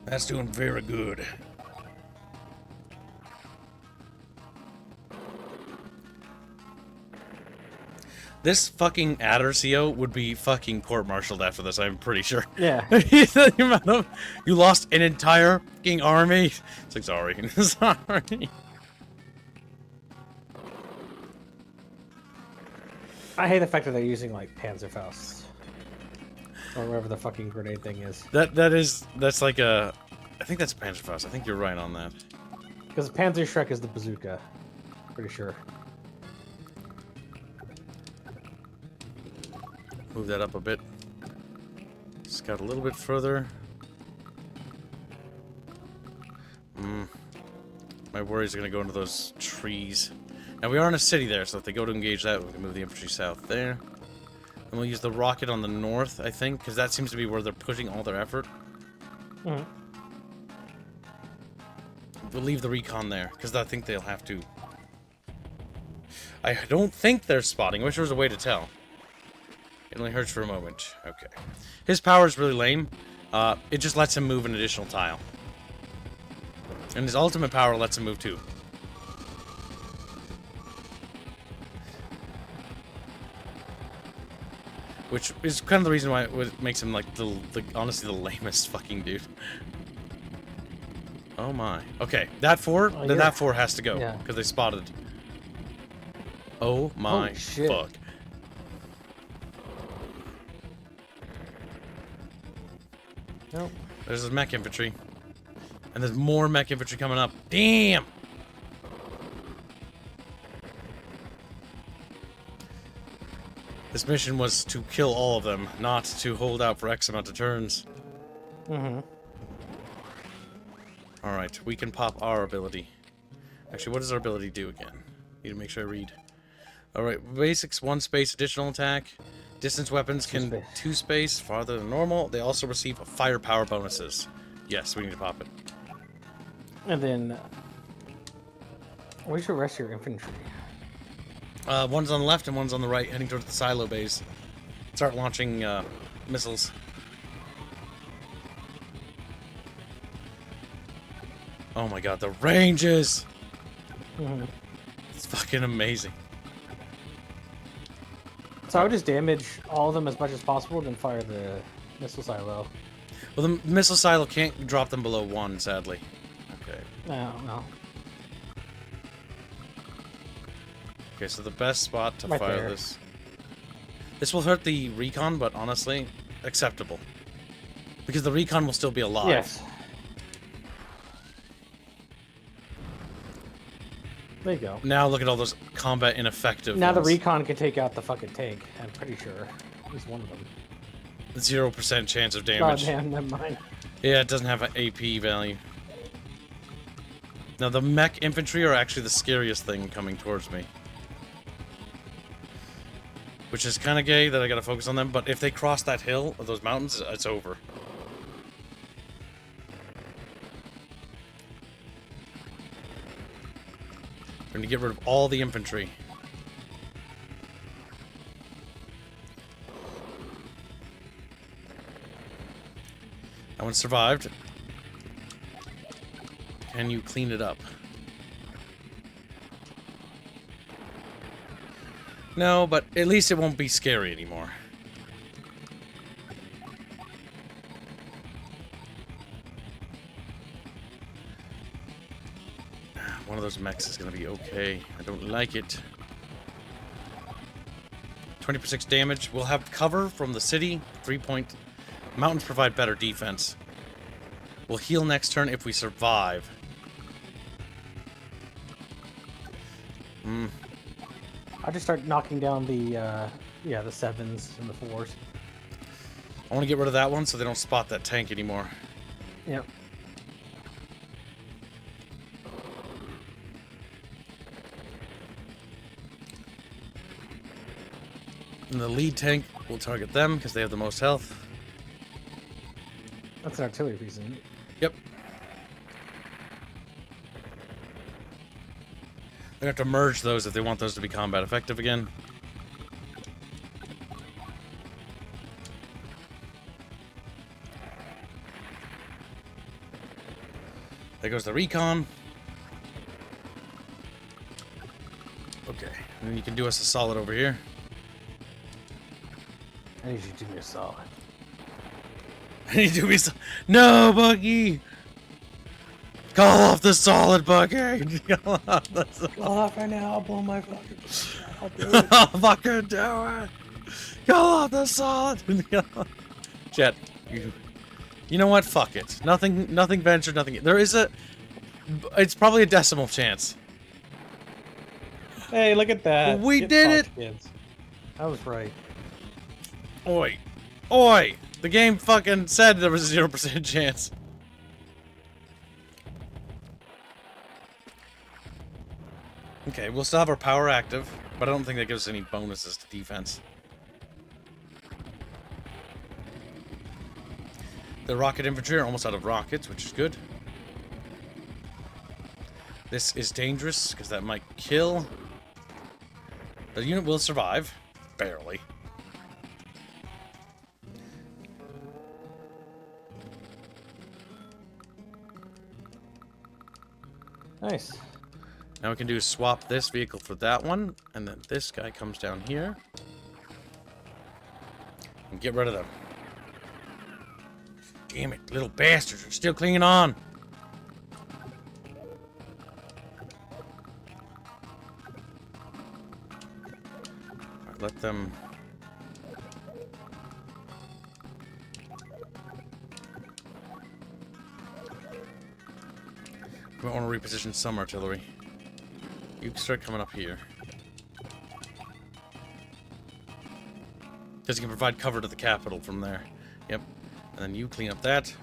Speaker 1: That's doing very good. This fucking Adder CO would be fucking court-martialed after this, I'm pretty sure.
Speaker 2: Yeah.
Speaker 1: The amount of- you lost an entire fucking army. It's like, sorry. Sorry.
Speaker 2: I hate the fact that they're using, like, Panzerfausts. Or whatever the fucking grenade thing is.
Speaker 1: That's like a... I think that's Panzerfaust. I think you're right on that.
Speaker 2: Because Panzer Shrek is the bazooka. Pretty sure.
Speaker 1: Move that up a bit. Scout a little bit further. My worries are going to go into those trees. Now, we are in a city there, so if they go to engage that, we can move the infantry south there. And we'll use the rocket on the north, I think, because that seems to be where they're putting all their effort.
Speaker 2: Mhm.
Speaker 1: We'll leave the recon there, because I think they'll have to... I don't think they're spotting. I wish there was a way to tell. It only hurts for a moment. Okay. His power is really lame. It just lets him move an additional tile. And his ultimate power lets him move too. Which is kind of the reason why it makes him like honestly the lamest fucking dude. Oh my. Okay, that four, then that four has to go because they spotted. Oh my
Speaker 2: Holy shit.
Speaker 1: fuck.
Speaker 2: Nope.
Speaker 1: There's his mech infantry. And there's more mech infantry coming up. Damn! This mission was to kill all of them, not to hold out for X amount of turns.
Speaker 2: Mm-hmm.
Speaker 1: Alright, we can pop our ability. Actually, what does our ability do again? Need to make sure I read. Alright, basics, 1 space additional attack. Distance weapons can 2 space, farther than normal. They also receive firepower bonuses. Yes, we need to pop it.
Speaker 2: And then, where's your rest of your infantry?
Speaker 1: One's on the left and one's on the right, heading towards the silo base. Start launching missiles. Oh my god, the ranges!
Speaker 2: Mm-hmm.
Speaker 1: It's fucking amazing.
Speaker 2: So I would just damage all of them as much as possible, then fire the missile silo.
Speaker 1: Well, the missile silo can't drop them below 1, sadly. Okay.
Speaker 2: No.
Speaker 1: Okay, so the best spot to
Speaker 2: Right
Speaker 1: fire
Speaker 2: there.
Speaker 1: this... This will hurt the recon, but honestly, acceptable. Because the recon will still be alive.
Speaker 2: Yes. There you go.
Speaker 1: Now look at all those combat ineffective
Speaker 2: Now
Speaker 1: ones.
Speaker 2: the recon can take out the fucking tank. I'm pretty sure. At least one of them.
Speaker 1: 0% chance of
Speaker 2: Oh,
Speaker 1: damage.
Speaker 2: damn, never mind.
Speaker 1: Yeah, it doesn't have an AP value. Now the mech infantry are actually the scariest thing coming towards me. Which is kind of gay that I gotta focus on them, but if they cross that hill or those mountains, it's over. We're gonna get rid of all the infantry. That one survived. Can you clean it up? No, but at least it won't be scary anymore. One of those mechs is gonna be okay. I don't like it. 20% damage. We'll have cover from the city. 3-point. Mountains provide better defense. We'll heal next turn if we survive.
Speaker 2: I'll just start knocking down the 7s and the 4s.
Speaker 1: I want to get rid of that one so they don't spot that tank anymore.
Speaker 2: Yep.
Speaker 1: And the lead tank will target them because they have the most health.
Speaker 2: That's an artillery piece, isn't it?
Speaker 1: Yep. They have to merge those if they want those to be combat effective again. There goes the recon. Okay, and then you can do us a solid over here.
Speaker 2: I need you to do me a solid.
Speaker 1: I need to be No, Bucky! Call off the solid, Bucky! Call off the solid.
Speaker 2: Call off right now, I'll blow my fucking... I'll do it.
Speaker 1: I'll fucking do it! Call off the solid! Jet, you know what? Fuck it. Nothing ventured, nothing... There is a... It's probably a decimal chance.
Speaker 2: Hey, look at that.
Speaker 1: We
Speaker 2: Get
Speaker 1: did
Speaker 2: fucked,
Speaker 1: it!
Speaker 2: Kids. I was right.
Speaker 1: Oi. Oi! The game fucking said there was a 0% chance. Okay, we'll still have our power active, but I don't think that gives us any bonuses to defense. The rocket infantry are almost out of rockets, which is good. This is dangerous, because that might kill. The unit will survive. Barely.
Speaker 2: Nice.
Speaker 1: Now we can do is swap this vehicle for that one, and then this guy comes down here. And get rid of them. Damn it, little bastards are still clinging on. Alright, let them... We might want to reposition some artillery. You can start coming up here. Because you can provide cover to the capital from there. Yep. And then you clean up that.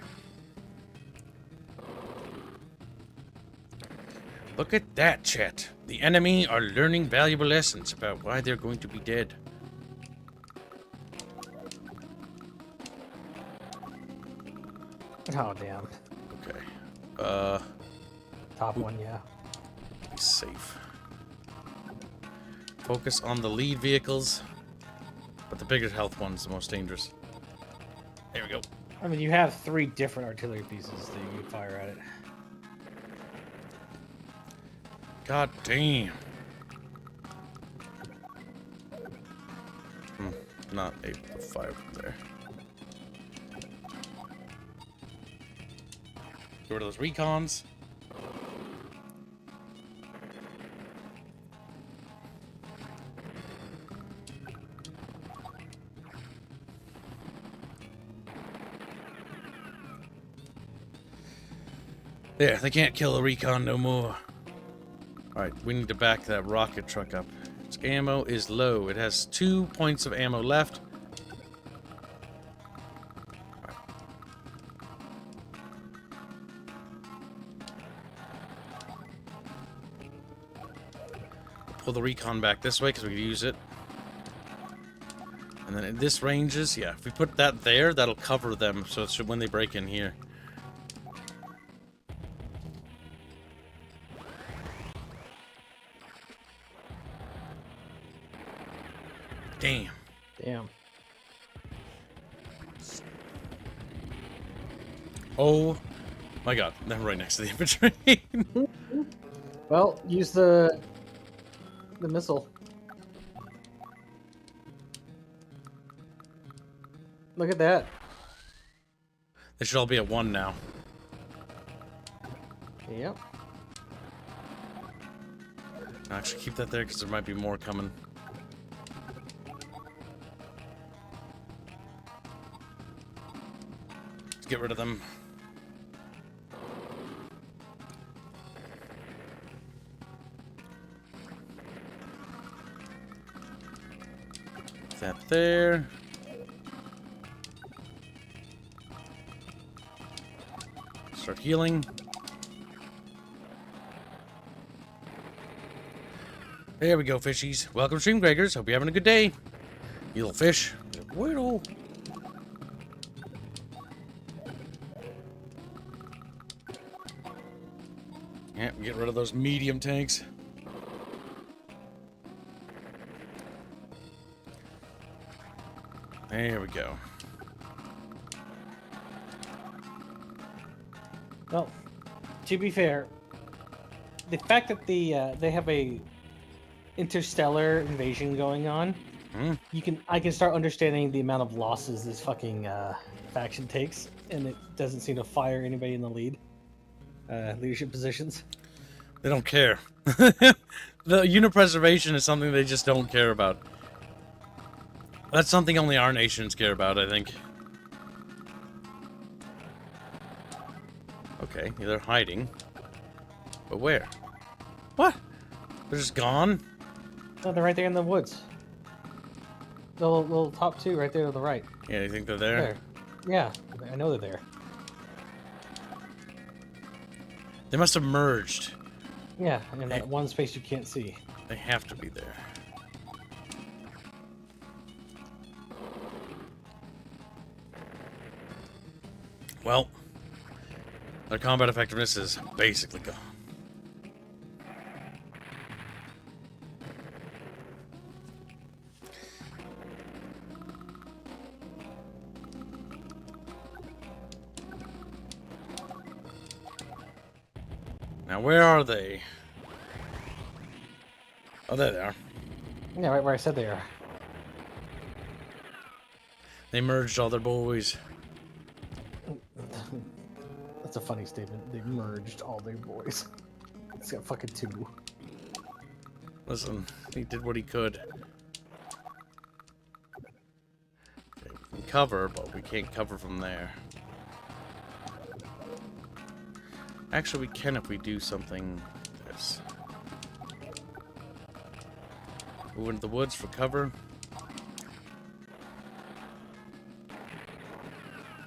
Speaker 1: Look at that, chat. The enemy are learning valuable lessons about why they're going to be dead.
Speaker 2: Oh, damn.
Speaker 1: Okay.
Speaker 2: Top one, yeah.
Speaker 1: Safe. Focus on the lead vehicles. But the bigger health one's the most dangerous. There we go.
Speaker 2: I mean, you have 3 different artillery pieces that you can fire at it.
Speaker 1: God damn. Not able to fire from there. Get rid of those recons. There, they can't kill a recon no more. Alright, we need to back that rocket truck up. Its ammo is low. It has 2 points of ammo left. Right. Pull the recon back this way because we can use it. And then in this ranges, yeah, if we put that there, that'll cover them so it should, when they break in here. Damn.
Speaker 2: Damn.
Speaker 1: Oh my god, they're right next to the infantry.
Speaker 2: Well, use the missile. Look at that.
Speaker 1: They should all be at 1 now.
Speaker 2: Yep.
Speaker 1: Actually, keep that there because there might be more coming. Let's get rid of them. That there. Start healing. There we go, fishies. Welcome, stream Gregors. Hope you're having a good day. You little fish. Whittle. Yeah, get rid of those medium tanks. There we go.
Speaker 2: Well, to be fair, the fact that they have a interstellar invasion going on, I can start understanding the amount of losses this fucking faction takes, and it doesn't seem to fire anybody in the leadership positions.
Speaker 1: They don't care. The unit preservation is something they just don't care about. That's something only our nations care about, I think. Okay, they're hiding. But where? What? They're just gone?
Speaker 2: No, they're right there in the woods. The little top two right there to the right.
Speaker 1: Yeah, you think they're there?
Speaker 2: There. Yeah, I know they're there.
Speaker 1: They must have merged.
Speaker 2: Yeah, in that one space you can't see.
Speaker 1: They have to be there. Well, their combat effectiveness is basically gone. Now, where are they? Oh, there they are.
Speaker 2: Yeah, right where I said they are.
Speaker 1: They merged all their boys.
Speaker 2: That's a funny statement. They merged all their boys. It's got fucking two.
Speaker 1: Listen, he did what he could. Okay, we can cover, but we can't cover from there. Actually, we can if we do something like this. Move into the woods for cover.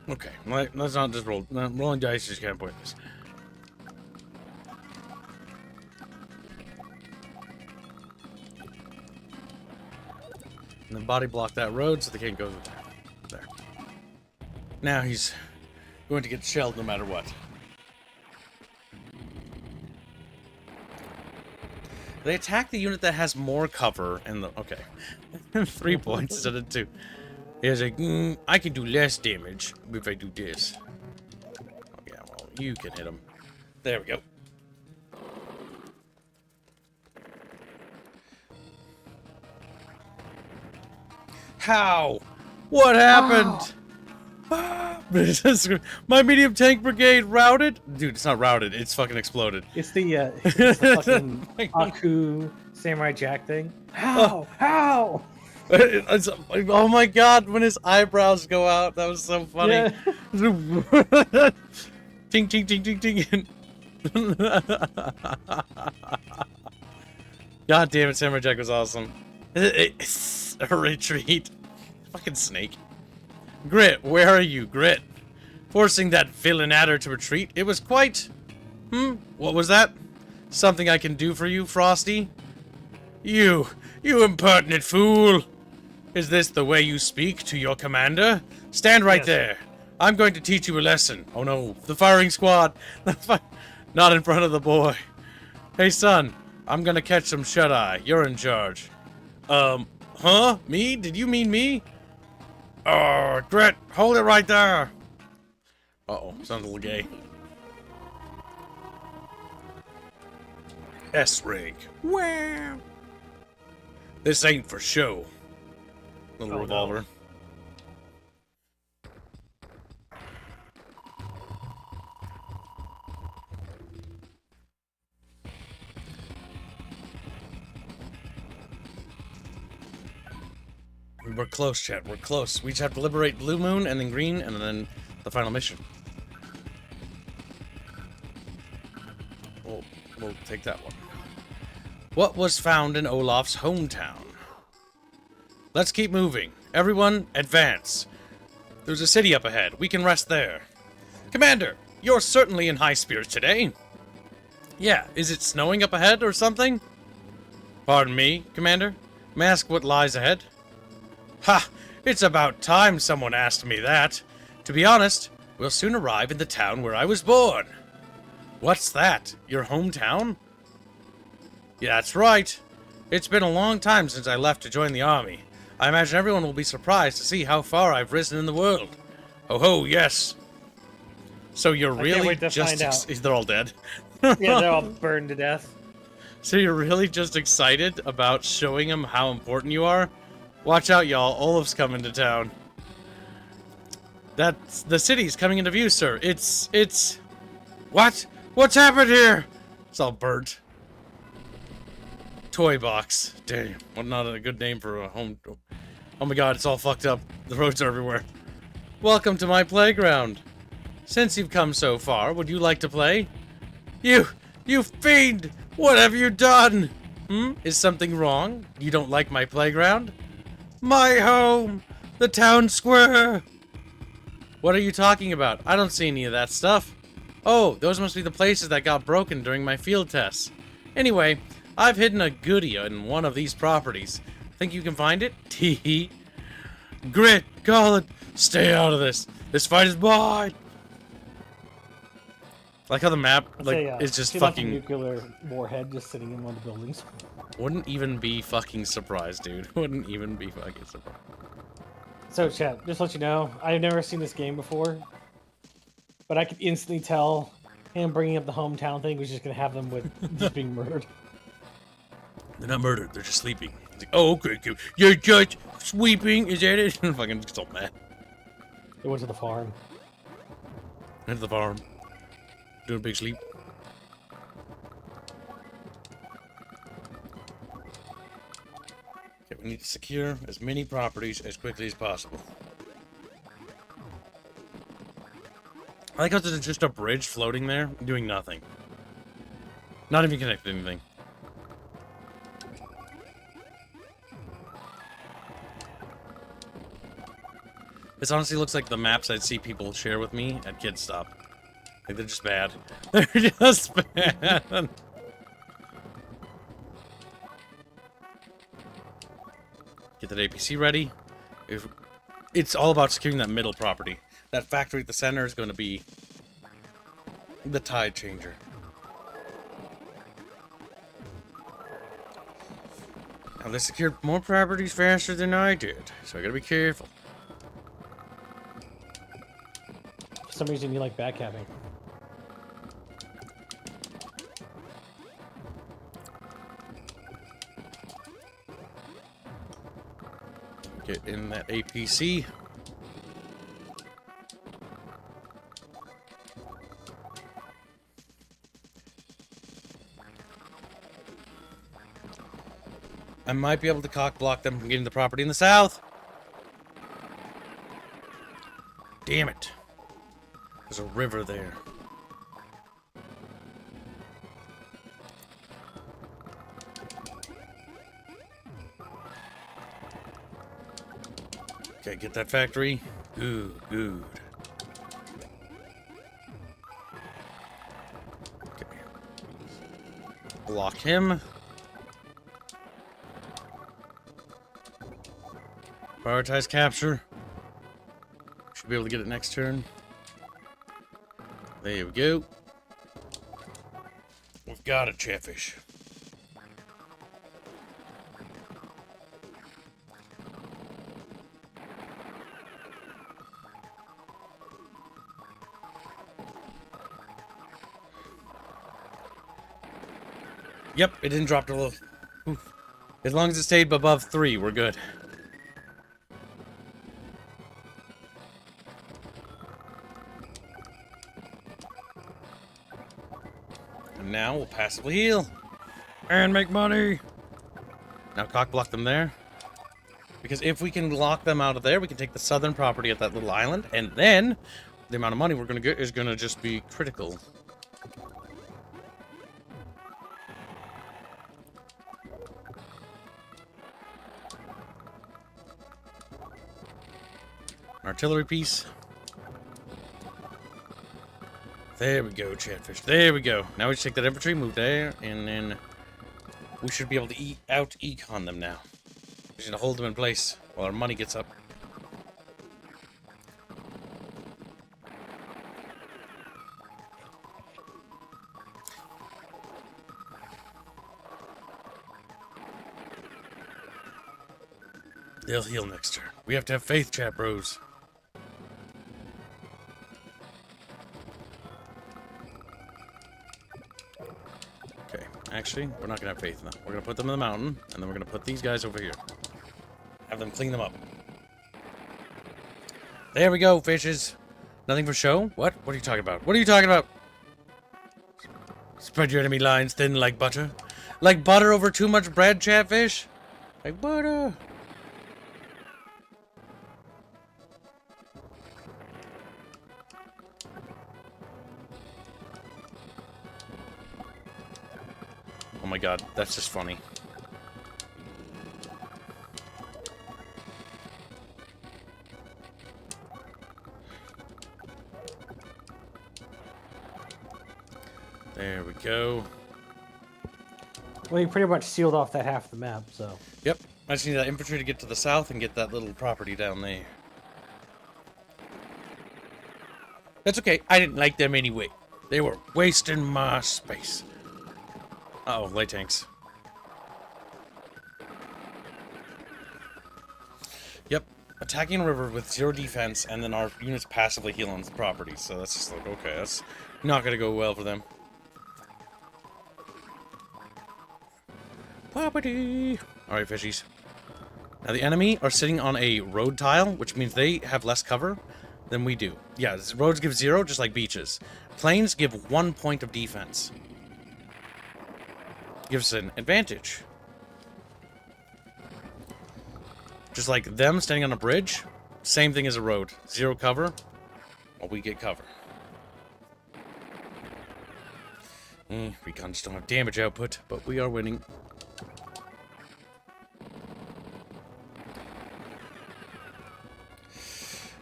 Speaker 1: Okay, let's not just roll. Rolling dice is kind of pointless. And then body block that road so they can't go there. Now he's going to get shelled no matter what. They attack the unit that has more cover and the... Okay. 3 points instead of 2. He's like, I can do less damage if I do this. Oh, yeah, well, you can hit him. There we go. How? What happened? My medium tank brigade routed? Dude, it's not routed. It's fucking exploded.
Speaker 2: It's the fucking Aku Samurai Jack thing. How? How?
Speaker 1: Oh my god, when his eyebrows go out, that was so funny. Yeah. Ting, ting, ting, ting, ting. God damn it, Samurai Jack was awesome. A retreat. Fucking snake. Grit, where are you, Grit? Forcing that villain adder to retreat. It was quite... What was that? Something I can do for you, Frosty? You impertinent fool! Is this the way you speak to your commander? Stand right there. I'm going to teach you a lesson. Oh no, the firing squad. Not in front of the boy. Hey son, I'm gonna catch some shut-eye. You're in charge. Huh? Me? Did you mean me? Oh, Grit, hold it right there. Uh-oh, sounds a little gay. S-rank. Wow. This ain't for show. Little revolver. No. We're close, chat. We're close. We just have to liberate Blue Moon and then Green and then the final mission. We'll take that one. What was found in Olaf's hometown? Let's keep moving. Everyone, advance. There's a city up ahead. We can rest there. Commander, you're certainly in high spirits today. Yeah, is it snowing up ahead or something? Pardon me, Commander? May I ask what lies ahead? Ha! It's about time someone asked me that. To be honest, we'll soon arrive in the town where I was born. What's that? Your hometown? Yeah, that's right. It's been a long time since I left to join the army. I imagine everyone will be surprised to see how far I've risen in the world. Oh ho, yes. So you're really just... They're all dead.
Speaker 2: Yeah, they're all burned to death.
Speaker 1: So you're really just excited about showing them how important you are? Watch out, y'all. Olaf's coming to town. That's... The city's coming into view, sir. It's... What? What's happened here? It's all burnt. Toy box. Damn. What not a good name for a home... Oh my god, it's all fucked up. The roads are everywhere. Welcome to my playground. Since you've come so far, would you like to play? You fiend! What have you done? Is something wrong? You don't like my playground? My home! The town square! What are you talking about? I don't see any of that stuff. Oh, those must be the places that got broken during my field tests. Anyway, I've hidden a goodie in one of these properties. Think you can find it? Tee. Grit, call it. Stay out of this. This fight is mine. Like how the map is just
Speaker 2: see like a
Speaker 1: fucking.
Speaker 2: nuclear warhead just sitting in one of the buildings.
Speaker 1: Wouldn't even be fucking surprised, dude. Wouldn't even be fucking surprised.
Speaker 2: So, chat, just to let you know, I've never seen this game before, but I could instantly tell him bringing up the hometown thing was just gonna have them with just being murdered.
Speaker 1: They're not murdered. They're just sleeping. It's like, oh, okay, okay. You're just sweeping. Is that it? Fucking so mad.
Speaker 2: They went to the farm.
Speaker 1: Went to the farm. Doing a big sleep. Okay, we need to secure as many properties as quickly as possible. I like how there's just a bridge floating there, doing nothing. Not even connected to anything. This honestly looks like the maps I'd see people share with me at Kid Stop. Like, they're just bad. They're just bad. Get that APC ready. It's all about securing that middle property. That factory at the center is going to be the tide changer. Now, they secured more properties faster than I did, so I gotta be careful.
Speaker 2: For some reason, you like backcapping.
Speaker 1: Get in that APC. I might be able to cock block them from getting the property in the south. Damn it. There's a river there. Okay, get that factory. Good, good. Okay. Block him. Prioritize capture. Should be able to get it next turn. There we go. We've got it, Chatfish. Yep, it didn't drop to low. Oof. As long as it stayed above 3, we're good. And now we'll passively heal. And make money. Now cock block them there. Because if we can lock them out of there, we can take the southern property at that little island. And then the amount of money we're going to get is going to just be critical. Artillery piece. There we go, Chatfish. There we go. Now we just take that infantry, move there, and then we should be able to out-econ them now. We just need to hold them in place while our money gets up. They'll heal next turn. We have to have faith, chat bros. Okay, actually, we're not gonna have faith now. We're gonna put them in the mountain, and then we're gonna put these guys over here. Have them clean them up. There we go, fishes. Nothing for show? What? What are you talking about? What are you talking about? Spread your enemy lines thin like butter. Like butter over too much bread, Chatfish? Like butter. Oh my god, that's just funny. There we go.
Speaker 2: Well, you pretty much sealed off that half the map, so.
Speaker 1: Yep. I just need that infantry to get to the south and get that little property down there. That's okay. I didn't like them anyway. They were wasting my space. Uh-oh, light tanks. Yep. Attacking a river with 0 defense, and then our units passively heal on the property. So that's just like, okay, that's not gonna go well for them. Property! Alright, fishies. Now the enemy are sitting on a road tile, which means they have less cover than we do. Yeah, roads give 0, just like beaches. Plains give 1 point of defense. Gives us an advantage. Just like them standing on a bridge, same thing as a road. 0 cover, well, we get cover. Recon just don't have damage output, but we are winning.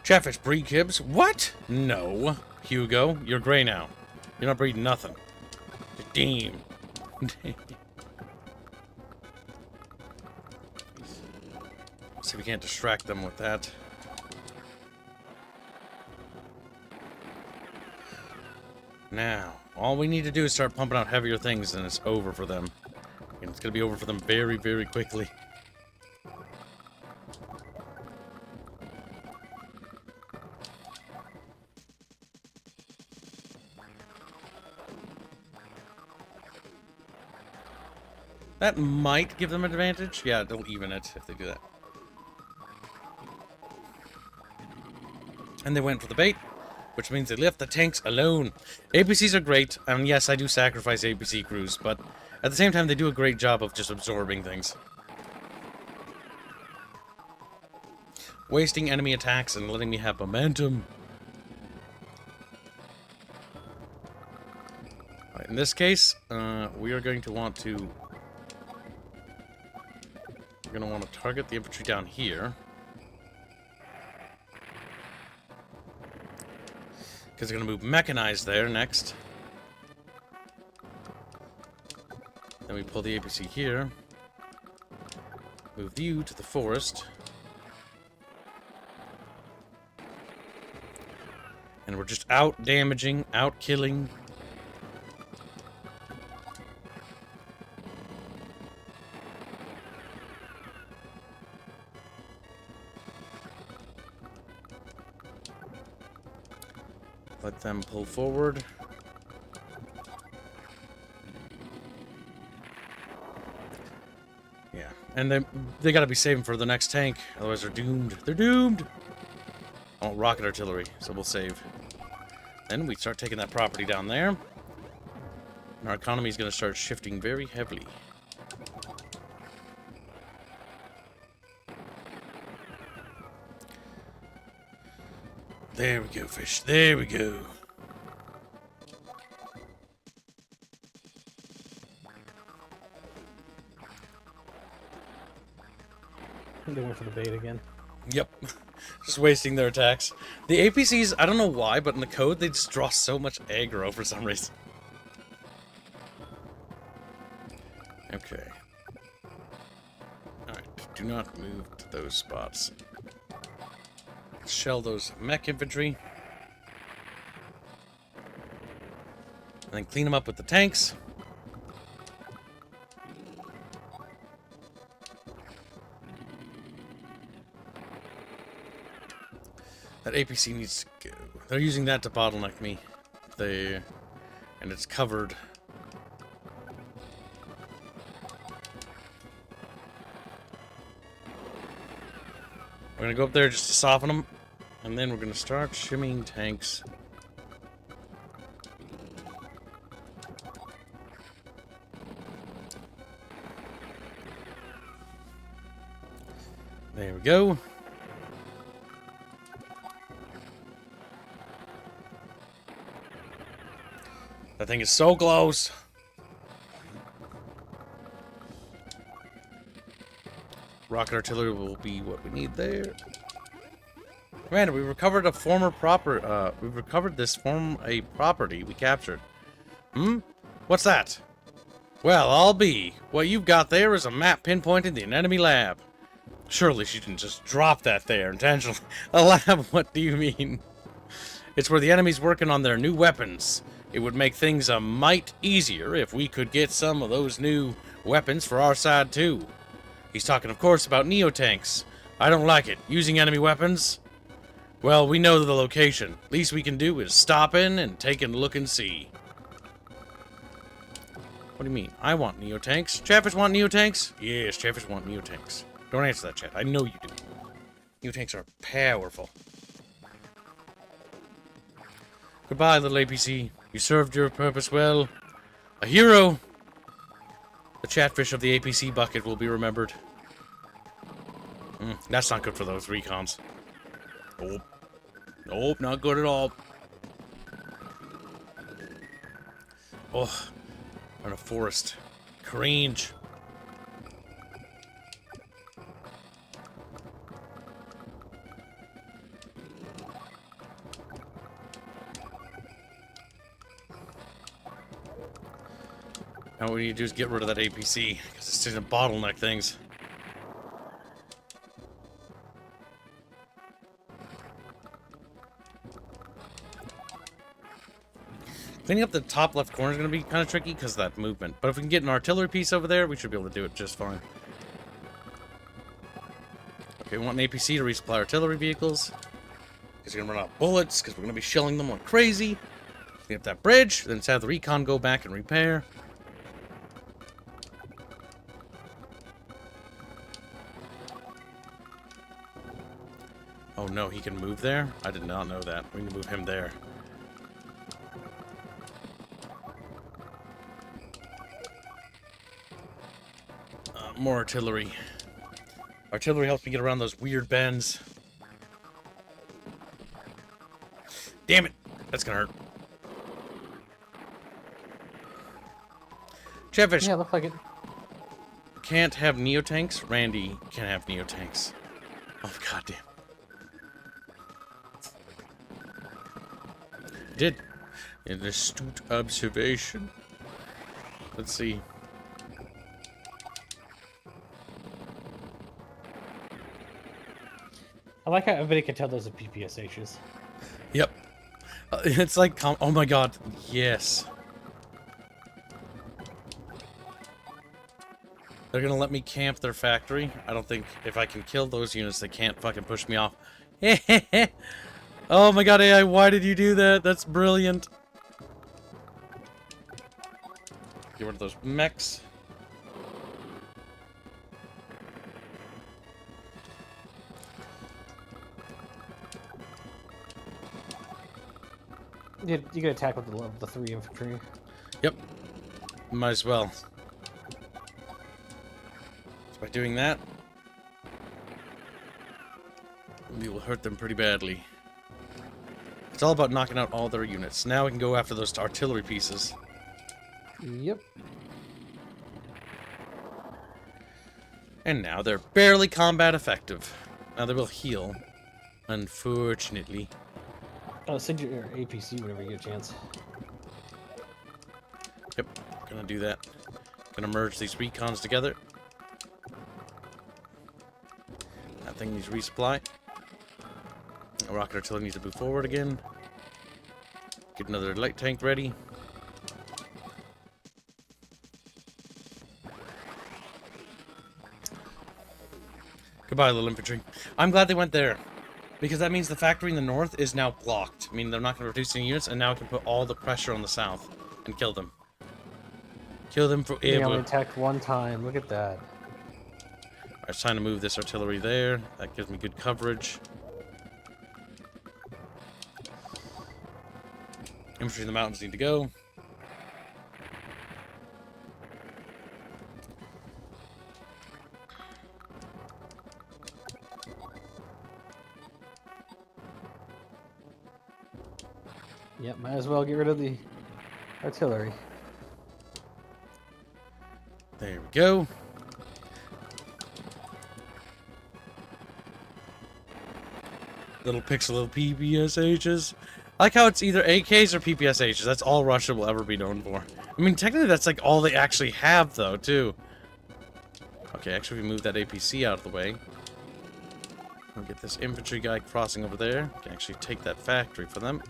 Speaker 1: Chatfish breed kibs? What? No. Hugo, you're gray now. You're not breeding nothing. Damn. See if we can't distract them with that. Now, all we need to do is start pumping out heavier things, and it's over for them. And it's going to be over for them very, very quickly. That might give them an advantage. Yeah, they'll even it if they do that. And they went for the bait, which means they left the tanks alone. APCs are great, and yes, I do sacrifice APC crews, but at the same time, they do a great job of just absorbing things. Wasting enemy attacks and letting me have momentum. Right, in this case, we are going to want to... We're going to want to target the infantry down here. Because they're going to move mechanized there next. Then we pull the APC here. Move you to the forest. And we're just out damaging, out killing. Let them pull forward. Yeah, and they gotta be saving for the next tank, otherwise they're doomed. They're doomed! Oh, rocket artillery, so we'll save. Then we start taking that property down there. And our economy is gonna start shifting very heavily. There we go, fish. There we go.
Speaker 2: They went for the bait again.
Speaker 1: Yep. Just wasting their attacks. The APCs, I don't know why, but in the code, they just draw so much aggro for some reason. Okay. Alright, do not move to those spots. Shell those mech infantry. And then clean them up with the tanks. That APC needs to go. They're using that to bottleneck me. And it's covered. We're gonna go up there just to soften them. And then we're gonna start shimmying tanks. There we go. That thing is so close. Rocket artillery will be what we need there. Commander, we recovered a former we recovered this from a property we captured. What's that? Well, I'll be. What you've got there is a map pinpointing the enemy lab. Surely she didn't just drop that there intentionally. A lab? What do you mean? It's where the enemy's working on their new weapons. It would make things a mite easier if we could get some of those new weapons for our side too. He's talking, of course, about neo-tanks. I don't like it. Using enemy weapons? Well, we know the location. Least we can do is stop in and take a look and see. What do you mean? I want neo-tanks. Chatfish want neo-tanks? Yes, Chatfish want neo-tanks. Don't answer that, chat. I know you do. Neo-tanks are powerful. Goodbye, little APC. You served your purpose well. A hero! The Chatfish of the APC bucket will be remembered. That's not good for those recons. Nope. Nope, not good at all. Oh, we're in a forest. Cringe. Now what we need to do is get rid of that APC, because it's going to bottleneck things. Cleaning up the top left corner is going to be kind of tricky because of that movement. But if we can get an artillery piece over there, we should be able to do it just fine. Okay, we want an APC to resupply artillery vehicles. Because we're going to run out of bullets, because we're going to be shelling them like crazy. Clean up that bridge, then let's have the recon go back and repair. Oh no, he can move there? I did not know that. We need to move him there. More artillery. Artillery helps me get around those weird bends. Damn it! That's gonna hurt. Chatfish.
Speaker 2: Yeah, looks like it.
Speaker 1: Can't have neo-tanks. Randy can have neo-tanks. Oh, goddamn. Did. An astute observation. Let's see.
Speaker 2: I like how everybody can tell those are PPSHs.
Speaker 1: Yep. It's like, oh my god, yes. They're gonna let me camp their factory. I don't think if I can kill those units, they can't fucking push me off. Oh my god, AI, why did you do that? That's brilliant. Get rid of those mechs.
Speaker 2: You can attack with the 3 infantry.
Speaker 1: Yep. Might as well. So by doing that, we will hurt them pretty badly. It's all about knocking out all their units. Now we can go after those artillery pieces.
Speaker 2: Yep.
Speaker 1: And now they're barely combat effective. Now they will heal, unfortunately.
Speaker 2: Oh, send your APC whenever you get a chance.
Speaker 1: Yep, gonna do that. Gonna merge these recons together. That thing needs resupply. Rocket artillery needs to move forward again. Get another light tank ready. Goodbye, little infantry. I'm glad they went there. Because that means the factory in the north is now blocked. I mean, they're not going to reduce any units, and now I can put all the pressure on the south and kill them. Kill them forever.
Speaker 2: They only attacked 1 time. Look at that.
Speaker 1: Alright, it's time to move this artillery there. That gives me good coverage. Infantry in the mountains need to go.
Speaker 2: Yep, might as well get rid of the artillery.
Speaker 1: There we go. Little pixel of PPSHs. I like how it's either AKs or PPSHs. That's all Russia will ever be known for. I mean, technically that's like all they actually have, though, too. Okay, actually, we move that APC out of the way. We'll get this infantry guy crossing over there. Can actually take that factory for them.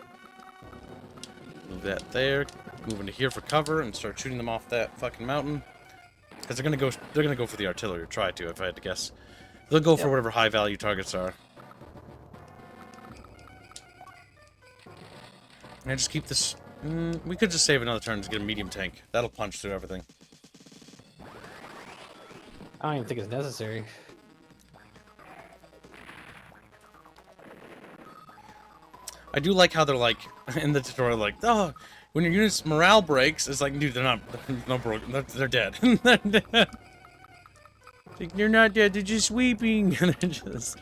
Speaker 1: Move that there. Move into here for cover and start shooting them off that fucking mountain. Because they're gonna go for the artillery, or try to, if I had to guess. They'll go for whatever high value targets are. And just keep this. We could just save another turn to get a medium tank. That'll punch through everything.
Speaker 2: I don't even think it's necessary.
Speaker 1: I do like how they're like in the tutorial, like, oh, when your unit's morale breaks, it's like, dude, they're not broken. They're dead. They're dead. Like, you're not dead. They're just weeping. And they're just.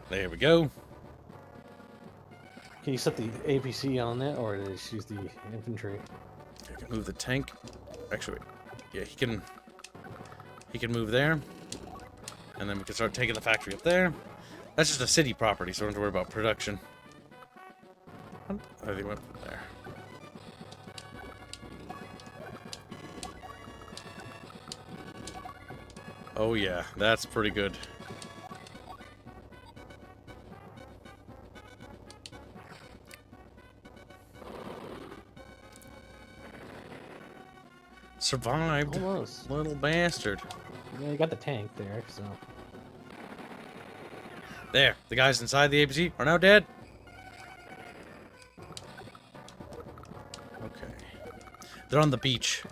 Speaker 1: There we go.
Speaker 2: Can you set the APC on it, or just use the infantry?
Speaker 1: I can move the tank. Actually, yeah, he can move there. And then we can start taking the factory up there. That's just a city property, so I don't have to worry about production. Oh, they went there. Oh yeah, that's pretty good. Survived.
Speaker 2: Almost.
Speaker 1: Little bastard.
Speaker 2: Yeah, you got the tank there, so.
Speaker 1: There, the guys inside the APC are now dead. Okay. They're on the beach.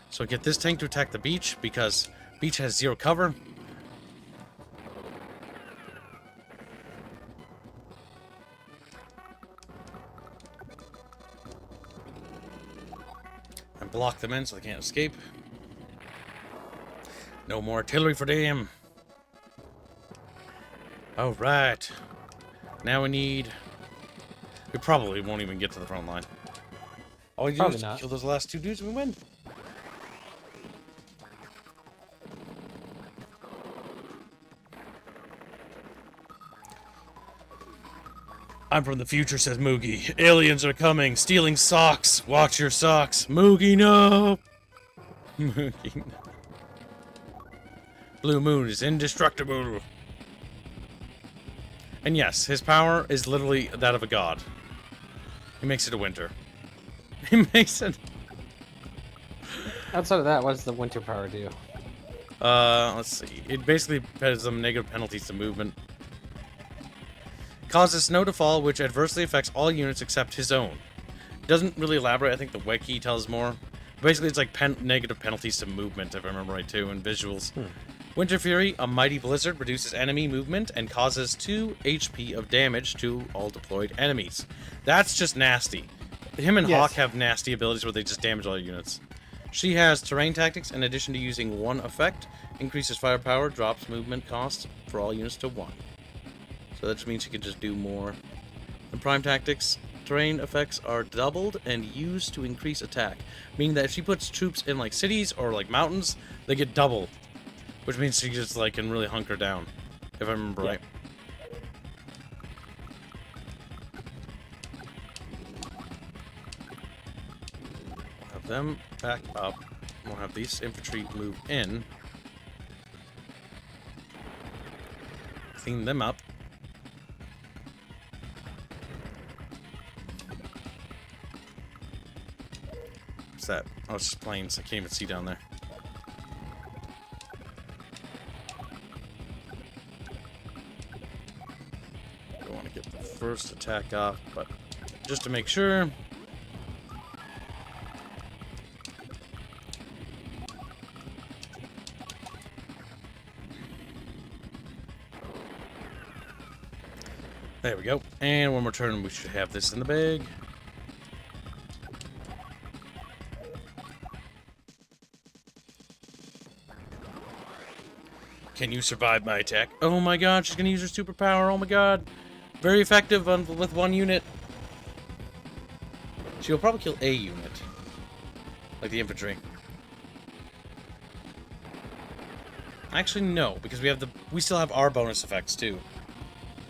Speaker 1: So get this tank to attack the beach, because beach has 0 cover. And block them in so they can't escape. No more artillery for them. Alright. Now we need... We probably won't even get to the front line. All we do
Speaker 2: Probably
Speaker 1: is
Speaker 2: not.
Speaker 1: kill those last 2 dudes and we win. I'm from the future, says Moogie. Aliens are coming, stealing socks. Watch your socks. Moogie, no! Moogie, no. Blue Moon is indestructible. And yes, his power is literally that of a god. He makes it a winter. He makes it...
Speaker 2: Outside of that, what does the winter power do?
Speaker 1: Let's see. It basically has some negative penalties to movement. Causes snow to fall, which adversely affects all units except his own. It doesn't really elaborate. I think the wiki tells more. Basically, it's like negative penalties to movement, if I remember right, too, and visuals. Winter Fury, a mighty blizzard, reduces enemy movement and causes 2 HP of damage to all deployed enemies. That's just nasty. Him and
Speaker 2: Yes.
Speaker 1: Hawk have nasty abilities where they just damage all units. She has terrain tactics. In addition to using 1 effect, increases firepower, drops movement costs for all units to 1. So that just means she can just do more. In Prime Tactics, terrain effects are doubled and used to increase attack. Meaning that if she puts troops in like cities or like mountains, they get double. Which means she just like can really hunker down. If I remember right. We'll have them back up. We'll have these infantry move in. Clean them up. What's that? Oh, it's just planes. I can't even see down there. Don't want to get the first attack off, but just to make sure. There we go. And one more turn, we should have this in the bag. Can you survive my attack? Oh my god, she's gonna use her superpower. Oh my god. Very effective with 1 unit. She'll probably kill a unit. Like the infantry. Actually, no, because we still have our bonus effects too.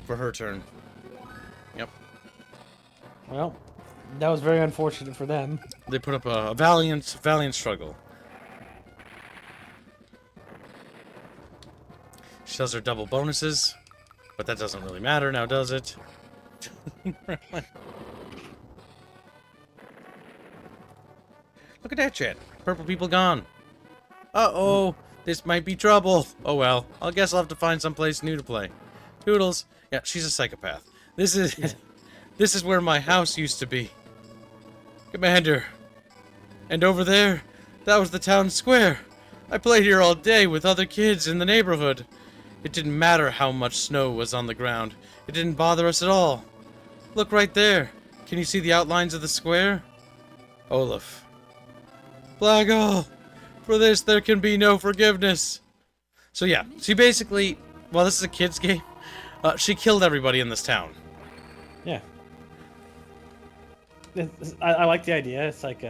Speaker 1: For her turn. Yep.
Speaker 2: Well, that was very unfortunate for them.
Speaker 1: They put up a valiant struggle. She does her double bonuses, but that doesn't really matter now, does it? Look at that shit. Purple people gone. Uh-oh. This might be trouble. Oh well. I guess I'll have to find someplace new to play. Toodles. Yeah, she's a psychopath. This is... This is where my house used to be. Commander. And over there, that was the town square. I played here all day with other kids in the neighborhood. It didn't matter how much snow was on the ground. It didn't bother us at all. Look right there. Can you see the outlines of the square? Olaf. Blackall! For this there can be no forgiveness. So yeah, she basically... Well, this is a kid's game. She killed everybody in this town.
Speaker 2: Yeah. I like the idea. It's like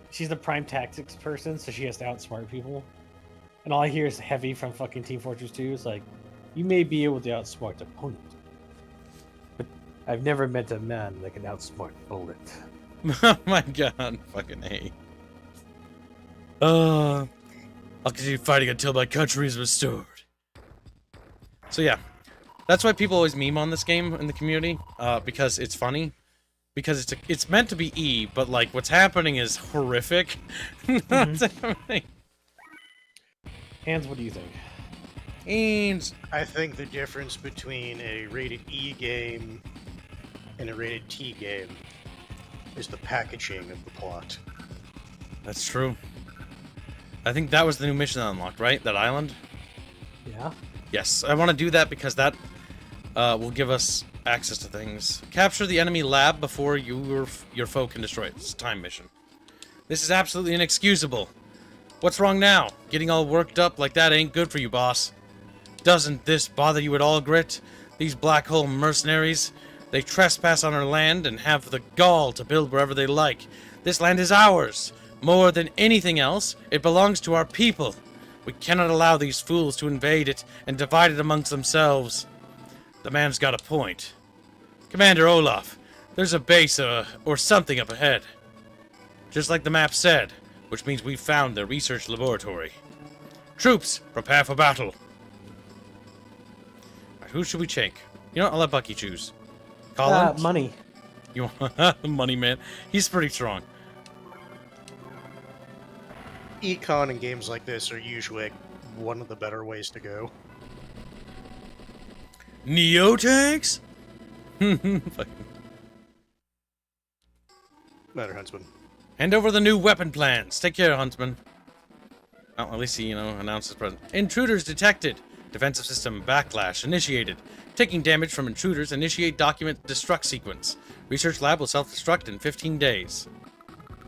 Speaker 2: she's the prime tactics person, so she has to outsmart people. And all I hear is heavy from fucking Team Fortress 2. It's like, you may be able to outsmart the opponent, but I've never met a man that can outsmart a bullet.
Speaker 1: Oh my god, fucking A. I'll continue fighting until my country is restored. So yeah, that's why people always meme on this game in the community, because it's funny. Because it's meant to be E, but like what's happening is horrific. What's happening?
Speaker 2: Hands, what do you think?
Speaker 1: And
Speaker 5: I think the difference between a rated E game and a rated T game is the packaging of the plot.
Speaker 1: that's true. I think that was the new mission that unlocked, right? That island?
Speaker 2: Yeah.
Speaker 1: Yes, I want to do that because that will give us access to things. Capture the enemy lab before your foe can destroy it. It's a time mission. This is absolutely inexcusable. What's wrong now? Getting all worked up like that ain't good for you, boss. Doesn't this bother you at all, Grit? These black hole mercenaries, they trespass on our land and have the gall to build wherever they like. This land is ours. More than anything else, it belongs to our people. We cannot allow these fools to invade it and divide it amongst themselves. The man's got a point. Commander Olaf, there's a base or something up ahead. Just like the map said, which means we've found the research laboratory. Troops, prepare for battle. Right, who should we take? You know what, I'll let Bucky choose. Colin?
Speaker 2: Money.
Speaker 1: You want Money Man? He's pretty strong.
Speaker 5: Econ in games like this are usually one of the better ways to go.
Speaker 1: Neo tanks?
Speaker 5: Matter, Huntsman.
Speaker 1: Hand over the new weapon plans. Take care, Huntsman. Oh, at least he, announced his presence. Intruders detected. Defensive system backlash initiated. Taking damage from intruders, initiate document destruct sequence. Research lab will self-destruct in 15 days.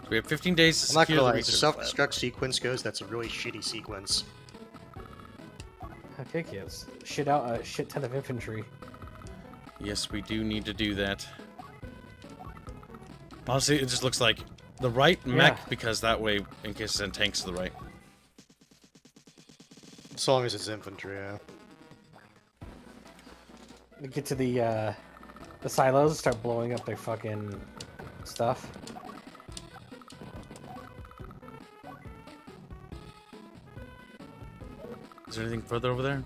Speaker 1: So we have 15 days to
Speaker 5: I'm not
Speaker 1: secure
Speaker 5: gonna
Speaker 1: the
Speaker 5: lie, as the
Speaker 1: research
Speaker 5: self-destruct sequence goes, that's a really shitty sequence.
Speaker 2: Okay, kids. Shit out a shit ton of infantry.
Speaker 1: Yes, we do need to do that. Honestly, it just looks like the right mech, because that way, in case it's in tanks to the right.
Speaker 5: As long as it's infantry, yeah.
Speaker 2: We get to the silos and start blowing up their fucking stuff.
Speaker 1: Is there anything further over there?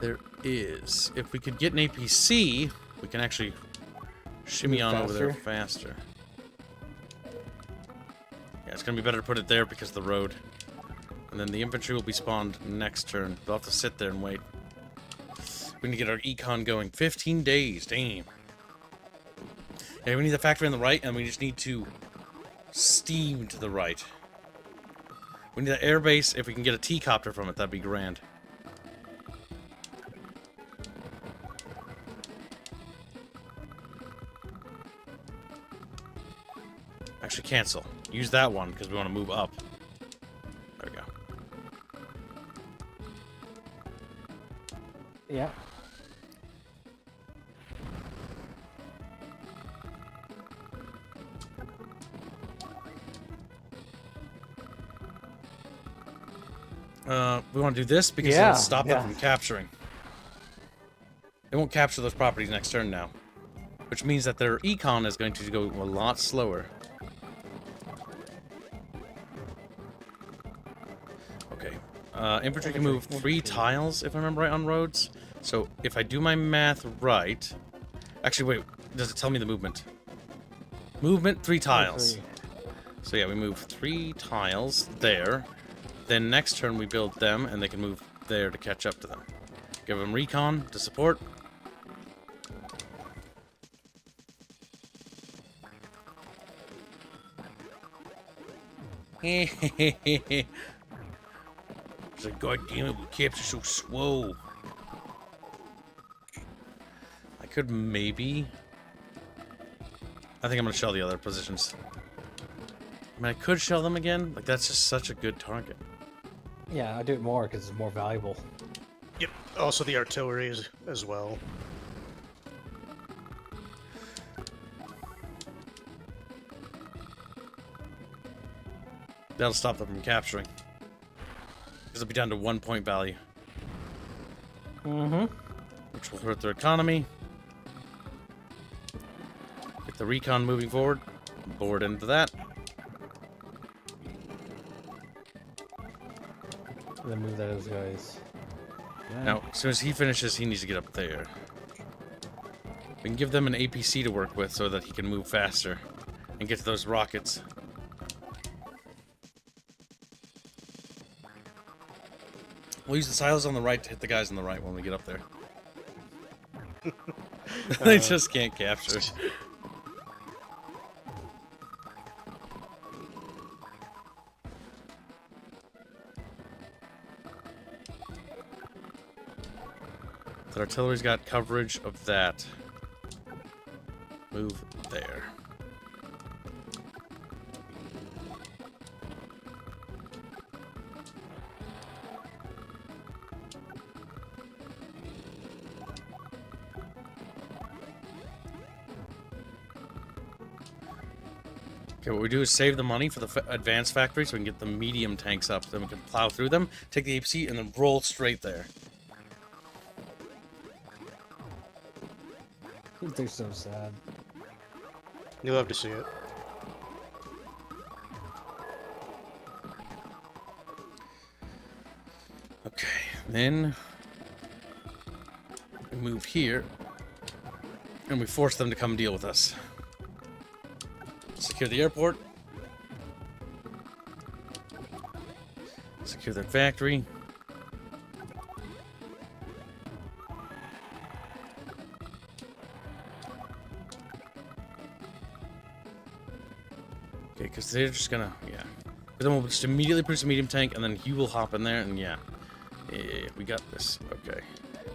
Speaker 1: There is. If we could get an APC, we can actually shimmy on over there faster. Yeah, it's gonna be better to put it there because of the road. And then the infantry will be spawned next turn. They'll have to sit there and wait. We need to get our econ going. 15 days, damn. Yeah, we need the factory on the right, and we just need to steam to the right. We need an air base. If we can get a T-copter from it, that'd be grand. Actually, cancel. Use that one, because we want to move up. There we go.
Speaker 2: Yeah.
Speaker 1: We want to do this because it'll stop them from capturing. They won't capture those properties next turn now. which means that their econ is going to go a lot slower. Okay. Infantry can move 3 tiles, if I remember right, on roads. So if I do my math right... Actually, wait. Does it tell me the movement? Movement, 3 tiles. So yeah, we move 3 tiles there. Then next turn we build them, and they can move there to catch up to them. Give them recon to support. It's like, God damn it, we capture so slow. I could maybe... I think I'm gonna shell the other positions. I mean, I could shell them again. Like, that's just such a good target.
Speaker 2: Yeah, I do it more because it's more valuable.
Speaker 5: Yep. Also the artillery as well.
Speaker 1: That'll stop them from capturing. Because it'll be down to 1 point value.
Speaker 2: Mm-hmm.
Speaker 1: Which will hurt their economy. Get the recon moving forward. Board into that.
Speaker 2: And then move those guys.
Speaker 1: Now, as soon as he finishes, he needs to get up there. We can give them an APC to work with so that he can move faster and get to those rockets. We'll use the silos on the right to hit the guys on the right when we get up there. They just can't capture. The artillery's got coverage of that. Move there. Okay, what we do is save the money for the advanced factory so we can get the medium tanks up. Then we can plow through them, take the APC, and then roll straight there.
Speaker 2: They're so sad.
Speaker 5: You'll have to see it.
Speaker 1: Okay, then we move here, and we force them to come deal with us. Secure the airport. Secure their factory. Okay, because they're just gonna, yeah. But then we'll just immediately produce a medium tank, and then he will hop in there, and yeah. Yeah, we got this. Okay.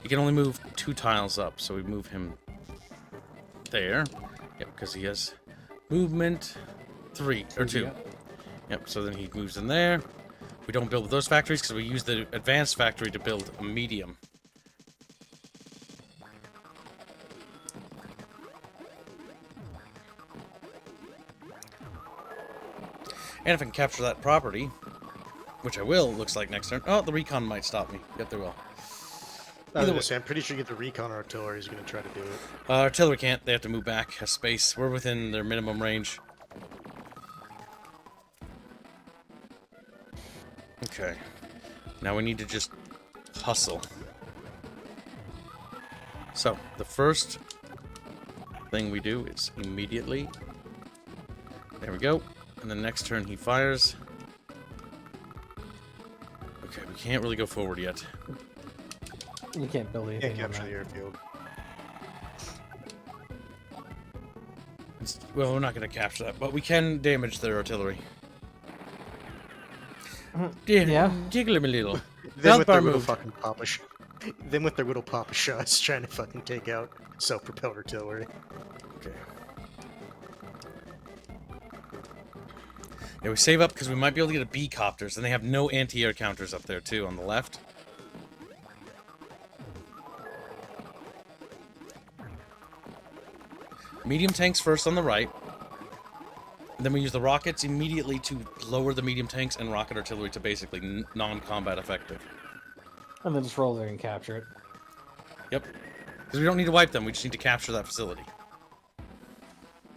Speaker 1: He can only move 2 tiles up, so we move him there. Yep, because he has movement 3, or 2. Yep, so then he moves in there. We don't build with those factories, because we use the advanced factory to build a medium. And if I can capture that property, which I will, looks like next turn. Oh, the recon might stop me. Yep, they will.
Speaker 5: Either way, I'm pretty sure you get the recon artillery is going to try to do it.
Speaker 1: Artillery can't. They have to move back. Has space. We're within their minimum range. Okay. Now we need to just hustle. So, the first thing we do is immediately... There we go. And the next turn he fires. Okay, we can't really go forward yet.
Speaker 2: You can't build anything.
Speaker 5: Can't capture the airfield.
Speaker 1: Well, we're not going to capture that, but we can damage their artillery.
Speaker 2: Yeah.
Speaker 1: Jiggle him a little.
Speaker 5: Then with their
Speaker 1: Bar
Speaker 5: little
Speaker 1: move.
Speaker 5: fucking papa then with their little papa shots trying to fucking take out self-propelled artillery.
Speaker 1: Okay. Yeah, we save up because we might be able to get a B-copters, and they have no anti-air counters up there, too, on the left. Medium tanks first on the right. And then we use the rockets immediately to lower the medium tanks and rocket artillery to basically non-combat effective.
Speaker 2: And then just roll there and capture it.
Speaker 1: Yep. Because we don't need to wipe them, we just need to capture that facility.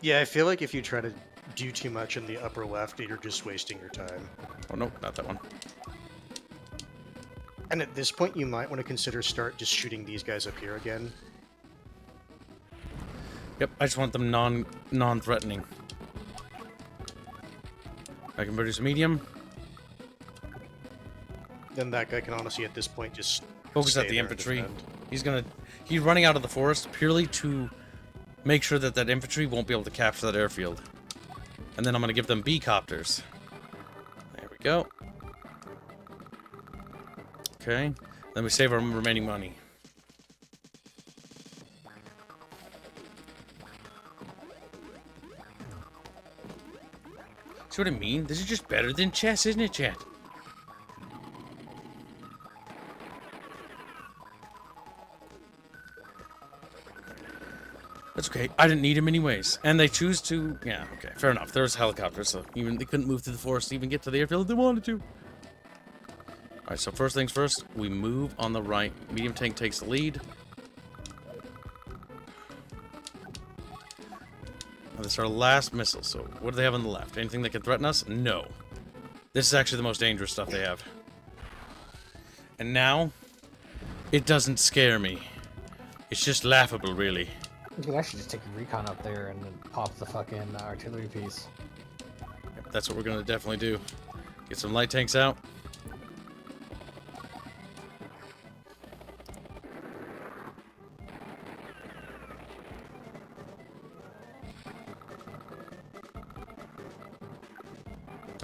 Speaker 5: Yeah, I feel like if you try to do too much in the upper left, you're just wasting your time.
Speaker 1: Oh, no, not that one.
Speaker 5: And at this point, you might want to consider start just shooting these guys up here again.
Speaker 1: Yep, I just want them non-threatening. I can produce a medium.
Speaker 5: Then that guy can honestly, at this point, just
Speaker 1: Focus
Speaker 5: stay
Speaker 1: at the
Speaker 5: there and
Speaker 1: infantry.
Speaker 5: defend.
Speaker 1: He's running out of the forest purely to make sure that that infantry won't be able to capture that airfield. And then I'm gonna give them B copters. There we go. Okay. Then we save our remaining money. See what I mean? This is just better than chess, isn't it, chat? That's okay. I didn't need him anyways. And they choose to... Yeah, okay. Fair enough. There was helicopters, so even they couldn't move through the forest to even get to the airfield if they wanted to. Alright, so first things first, we move on the right. Medium tank takes the lead. Now, this is our last missile, so what do they have on the left? Anything that can threaten us? No. This is actually the most dangerous stuff they have. And now, it doesn't scare me. It's just laughable, really.
Speaker 2: You could actually just take a recon up there and then pop the fucking artillery piece.
Speaker 1: Yep, that's what we're gonna definitely do. Get some light tanks out.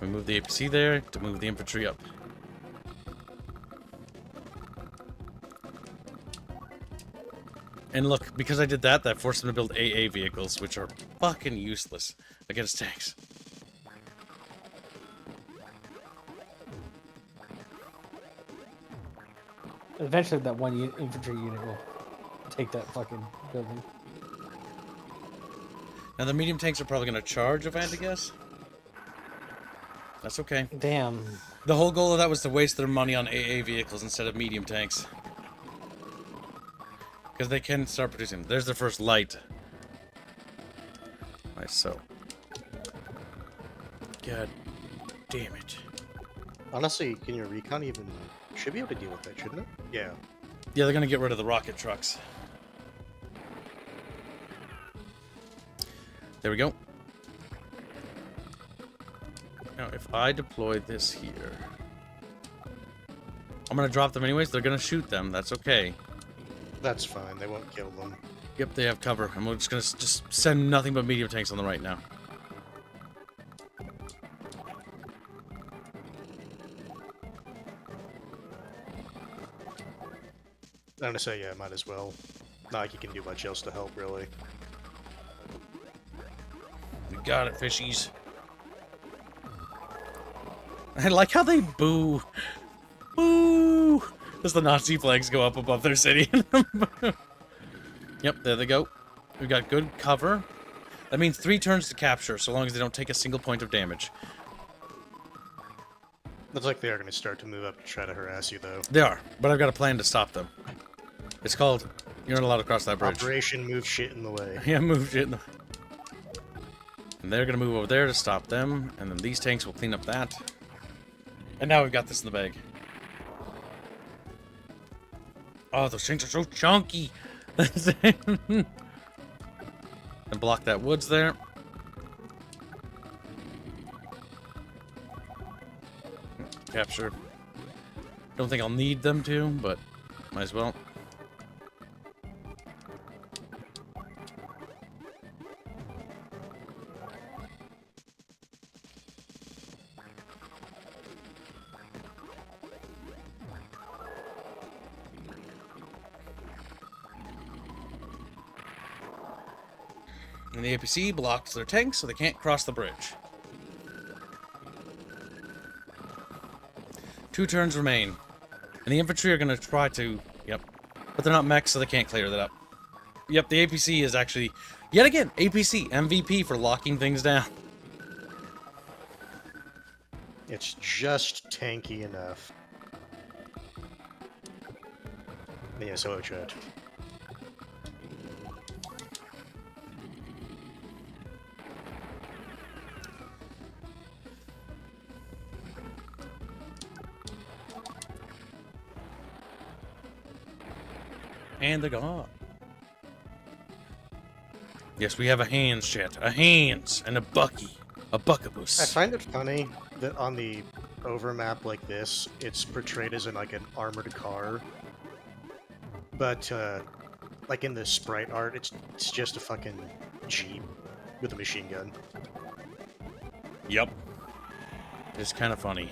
Speaker 1: We move the APC there to move the infantry up. And look, because I did that, that forced them to build AA vehicles, which are fucking useless against tanks.
Speaker 2: Eventually, that one infantry unit will take that fucking building.
Speaker 1: Now, the medium tanks are probably going to charge, if I had to guess. That's okay.
Speaker 2: Damn.
Speaker 1: The whole goal of that was to waste their money on AA vehicles instead of medium tanks. Because they can start producing them. There's their first light. Nice, so. God damn it.
Speaker 5: Honestly, can your recon even... Should be able to deal with that, shouldn't it? Yeah.
Speaker 1: Yeah, they're going to get rid of the rocket trucks. There we go. Now, if I deploy this here... I'm going to drop them anyways. They're going to shoot them. That's okay.
Speaker 5: That's fine, they won't kill them.
Speaker 1: Yep, they have cover. And we're just going to just send nothing but medium tanks on the right now.
Speaker 5: I'm gonna say, yeah, might as well. Not like you can do much else to help, really.
Speaker 1: We got it, fishies. I like how they boo. Boo! As the Nazi flags go up above their city. Yep, there they go. We've got good cover. That means 3 turns to capture, so long as they don't take a single point of damage.
Speaker 5: Looks like they are gonna start to move up to try to harass you, though.
Speaker 1: They are, but I've got a plan to stop them. It's called, you're not allowed to cross that bridge.
Speaker 5: Operation Move Shit in the Way.
Speaker 1: Yeah, move shit. And they're gonna move over there to stop them, and then these tanks will clean up that. And now we've got this in the bag. Oh, those tanks are so chunky! And block that woods there. Capture. Don't think I'll need them to, but might as well. And the APC blocks their tanks so they can't cross the bridge. 2 turns remain. And the infantry are going to try to... Yep. But they're not mechs, so they can't clear that up. Yep, the APC is actually... Yet again, APC, MVP for locking things down.
Speaker 5: It's just tanky enough. Yeah, so chat.
Speaker 1: And they're gone. Yes, we have a hands, chat. A hands and a bucky. A
Speaker 5: I
Speaker 1: buckabus.
Speaker 5: find it funny that on the overmap like this, it's portrayed as like an armored car. But, like in the sprite art, it's just a fucking Jeep with a machine gun.
Speaker 1: Yep. It's kind of funny.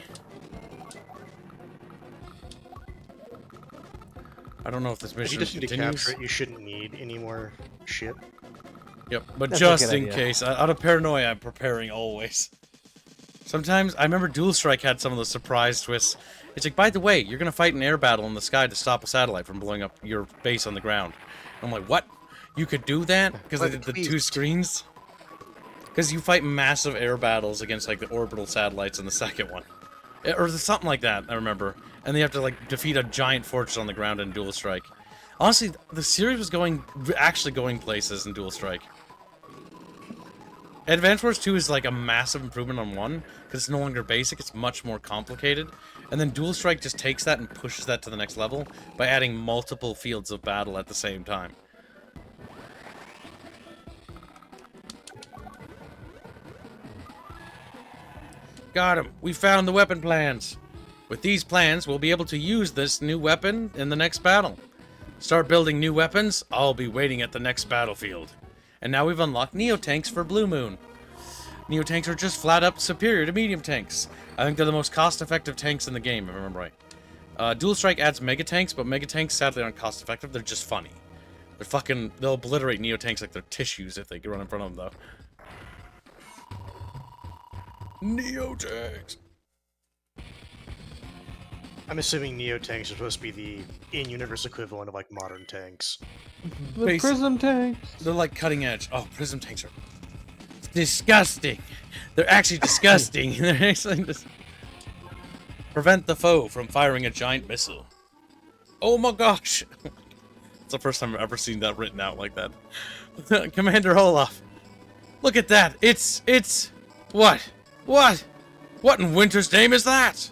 Speaker 1: I don't know if this
Speaker 5: If you
Speaker 1: mission
Speaker 5: just need to
Speaker 1: continues.
Speaker 5: capture it, you shouldn't need any more shit.
Speaker 1: Yep, but
Speaker 2: That's a
Speaker 1: just
Speaker 2: good
Speaker 1: in
Speaker 2: idea.
Speaker 1: case, out of paranoia, I'm preparing always. Sometimes, I remember Dual Strike had some of the surprise twists. It's like, by the way, you're gonna fight an air battle in the sky to stop a satellite from blowing up your base on the ground. I'm like, what? You could do that? Because I
Speaker 5: What
Speaker 1: did the two
Speaker 5: twist?
Speaker 1: screens? Because you fight massive air battles against, like, the orbital satellites in the second one. Or something like that, I remember. And they have to, like, defeat a giant fortress on the ground in Dual Strike. Honestly, the series was actually going places in Dual Strike. Advance Wars 2 is like a massive improvement on 1, because it's no longer basic, it's much more complicated. And then Dual Strike just takes that and pushes that to the next level by adding multiple fields of battle at the same time. Got him! We found the weapon plans! With these plans, we'll be able to use this new weapon in the next battle. Start building new weapons, I'll be waiting at the next battlefield. And now we've unlocked Neo Tanks for Blue Moon. Neo Tanks are just flat up superior to medium tanks. I think they're the most cost-effective tanks in the game, if I remember right. Dual Strike adds Mega Tanks, but Mega Tanks sadly aren't cost-effective, they're just funny. They'll obliterate Neo Tanks like they're tissues if they run in front of them, though. Neo Tanks!
Speaker 5: I'm assuming Neo tanks are supposed to be the in-universe equivalent of like modern tanks.
Speaker 2: The
Speaker 1: Basic-
Speaker 2: prism tanks.
Speaker 1: They're like cutting edge. Oh, Prism Tanks are disgusting. They're actually disgusting. They're actually just... Prevent the foe from firing a giant missile. Oh my gosh! It's the first time I've ever seen that written out like that. Commander Olaf, look at that! It's... What? What? What in winter's name is that?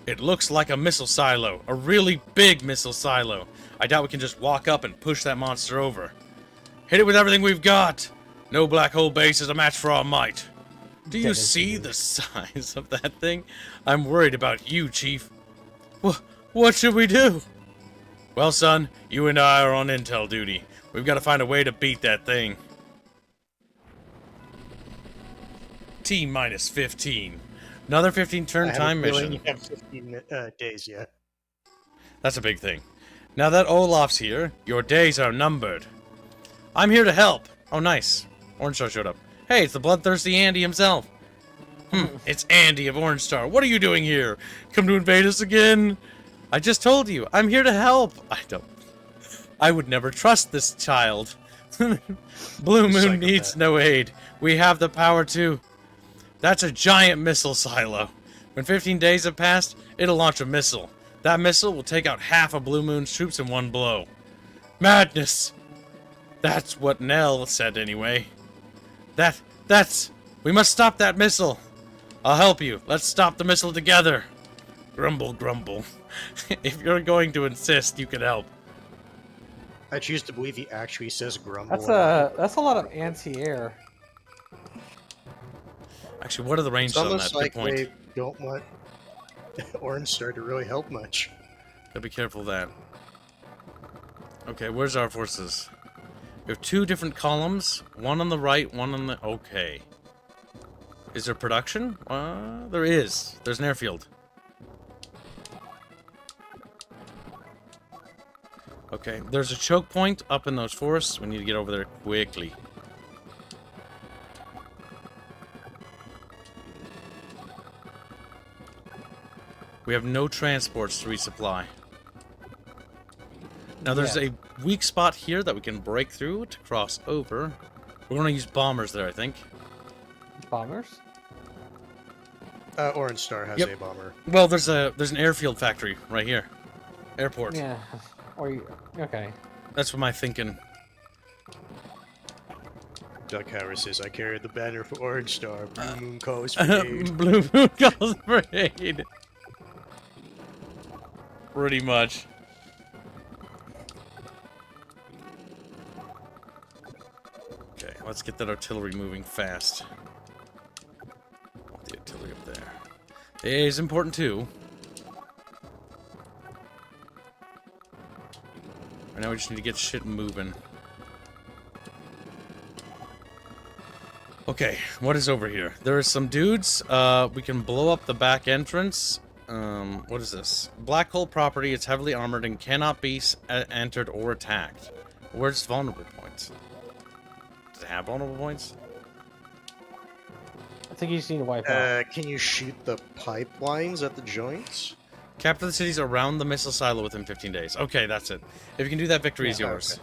Speaker 1: It looks like a missile silo. A really big missile silo. I doubt we can just walk up and push that monster over. Hit it with everything we've got! No black hole base is a match for our might. Do you see the size of that thing? I'm worried about you, Chief. What should we do? Well, son, you and I are on intel duty. We've got to find a way to beat that thing. T-minus 15. Another 15 turn
Speaker 5: I have
Speaker 1: time
Speaker 5: a feeling
Speaker 1: mission.
Speaker 5: You have 15 days yet.
Speaker 1: That's a big thing. Now that Olaf's here, your days are numbered. I'm here to help. Oh, nice. Orange Star showed up. Hey, it's the bloodthirsty Andy himself. It's Andy of Orange Star. What are you doing here? Come to invade us again? I just told you, I'm here to help. I would never trust this child. Blue Moon
Speaker 5: Psychopath.
Speaker 1: needs no aid. We have the power to... That's a giant missile silo. When 15 days have passed, it'll launch a missile. That missile will take out half of Blue Moon's troops in one blow. Madness! That's what Nell said anyway. We must stop that missile. I'll help you. Let's stop the missile together. Grumble, grumble. If you're going to insist, you can help.
Speaker 5: I choose to believe he actually says grumble.
Speaker 2: That's a lot of anti-air.
Speaker 1: Actually, what are the
Speaker 5: It's
Speaker 1: ranges on that?
Speaker 5: almost like
Speaker 1: Good point.
Speaker 5: they don't want Orange Star to really help much.
Speaker 1: Gotta be careful of that. Okay, where's our forces? We have two different columns. One on the right, one on the... Okay. Is there production? There is. There's an airfield. Okay, there's a choke point up in those forests. We need to get over there quickly. We have no transports to resupply. Now there's a weak spot here that we can break through to cross over. We're going to use bombers there, I think.
Speaker 2: Bombers?
Speaker 5: Orange Star has
Speaker 1: Yep.
Speaker 5: a bomber.
Speaker 1: Well, there's an airfield factory right here. Airport.
Speaker 2: Yeah. Or you... Okay.
Speaker 1: That's what my thinking.
Speaker 5: Doug Harris says, I carried the banner for Orange Star. Blue Moon calls for aid.
Speaker 1: Blue Moon calls for aid. Pretty much. let's get that artillery moving fast. The artillery up there. The AA is important too. Right now we just need to get shit moving. Okay, what is over here? There are some dudes. We can blow up the back entrance. What is this? Black hole property. It's heavily armored and cannot be entered or attacked. Where's vulnerable points? Does it have vulnerable points?
Speaker 2: I think you just need to wipe out.
Speaker 5: Can you shoot the pipelines at the joints?
Speaker 1: Capture the cities around the missile silo within 15 days. Okay, that's it. If you can do that, victory is
Speaker 2: Yeah,
Speaker 1: yours.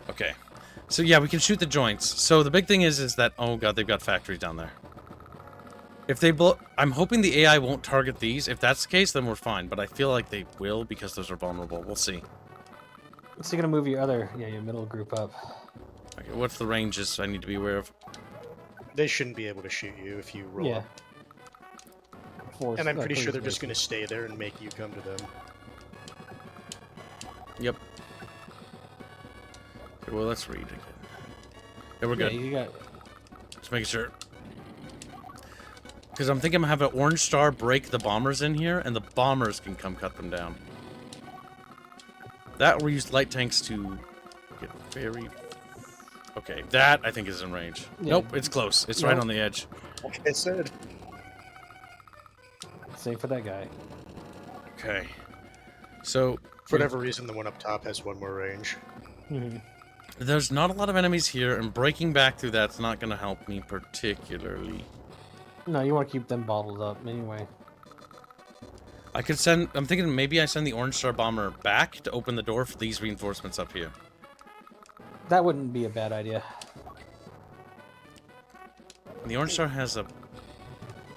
Speaker 1: Okay. So yeah, we can shoot the joints. So the big thing is that, oh god, they've got factories down there. If they blow, I'm hoping the AI won't target these. If that's the case, then we're fine. But I feel like they will because those are vulnerable. We'll see.
Speaker 2: So you're gonna move your your middle group up.
Speaker 1: Okay, what's the ranges I need to be aware of?
Speaker 5: They shouldn't be able to shoot you if you roll
Speaker 2: Yeah.
Speaker 5: up.
Speaker 2: Force,
Speaker 5: And I'm pretty sure
Speaker 2: please,
Speaker 5: they're just
Speaker 2: please.
Speaker 5: going to stay there and make you come to them.
Speaker 1: Yep. Okay, well, let's read again. Yeah, we're good.
Speaker 2: Yeah, you got.
Speaker 1: Just making sure. Because I'm thinking I'm going to have an orange star break the bombers in here, and the bombers can come cut them down. That or use light tanks to get very... Okay, that I think is in range.
Speaker 2: Yeah.
Speaker 1: Nope, it's close. It's right
Speaker 2: Nope.
Speaker 1: on the edge.
Speaker 5: Like I said.
Speaker 2: Same for that guy.
Speaker 1: Okay. So...
Speaker 5: For whatever reason, the one up top has one more range.
Speaker 2: Mhm.
Speaker 1: There's not a lot of enemies here, and breaking back through that's not going to help me particularly.
Speaker 2: No, you want to keep them bottled up anyway.
Speaker 1: I could send... I'm thinking maybe I send the Orange Star Bomber back to open the door for these reinforcements up here.
Speaker 2: That wouldn't be a bad idea.
Speaker 1: And the Orange Star has an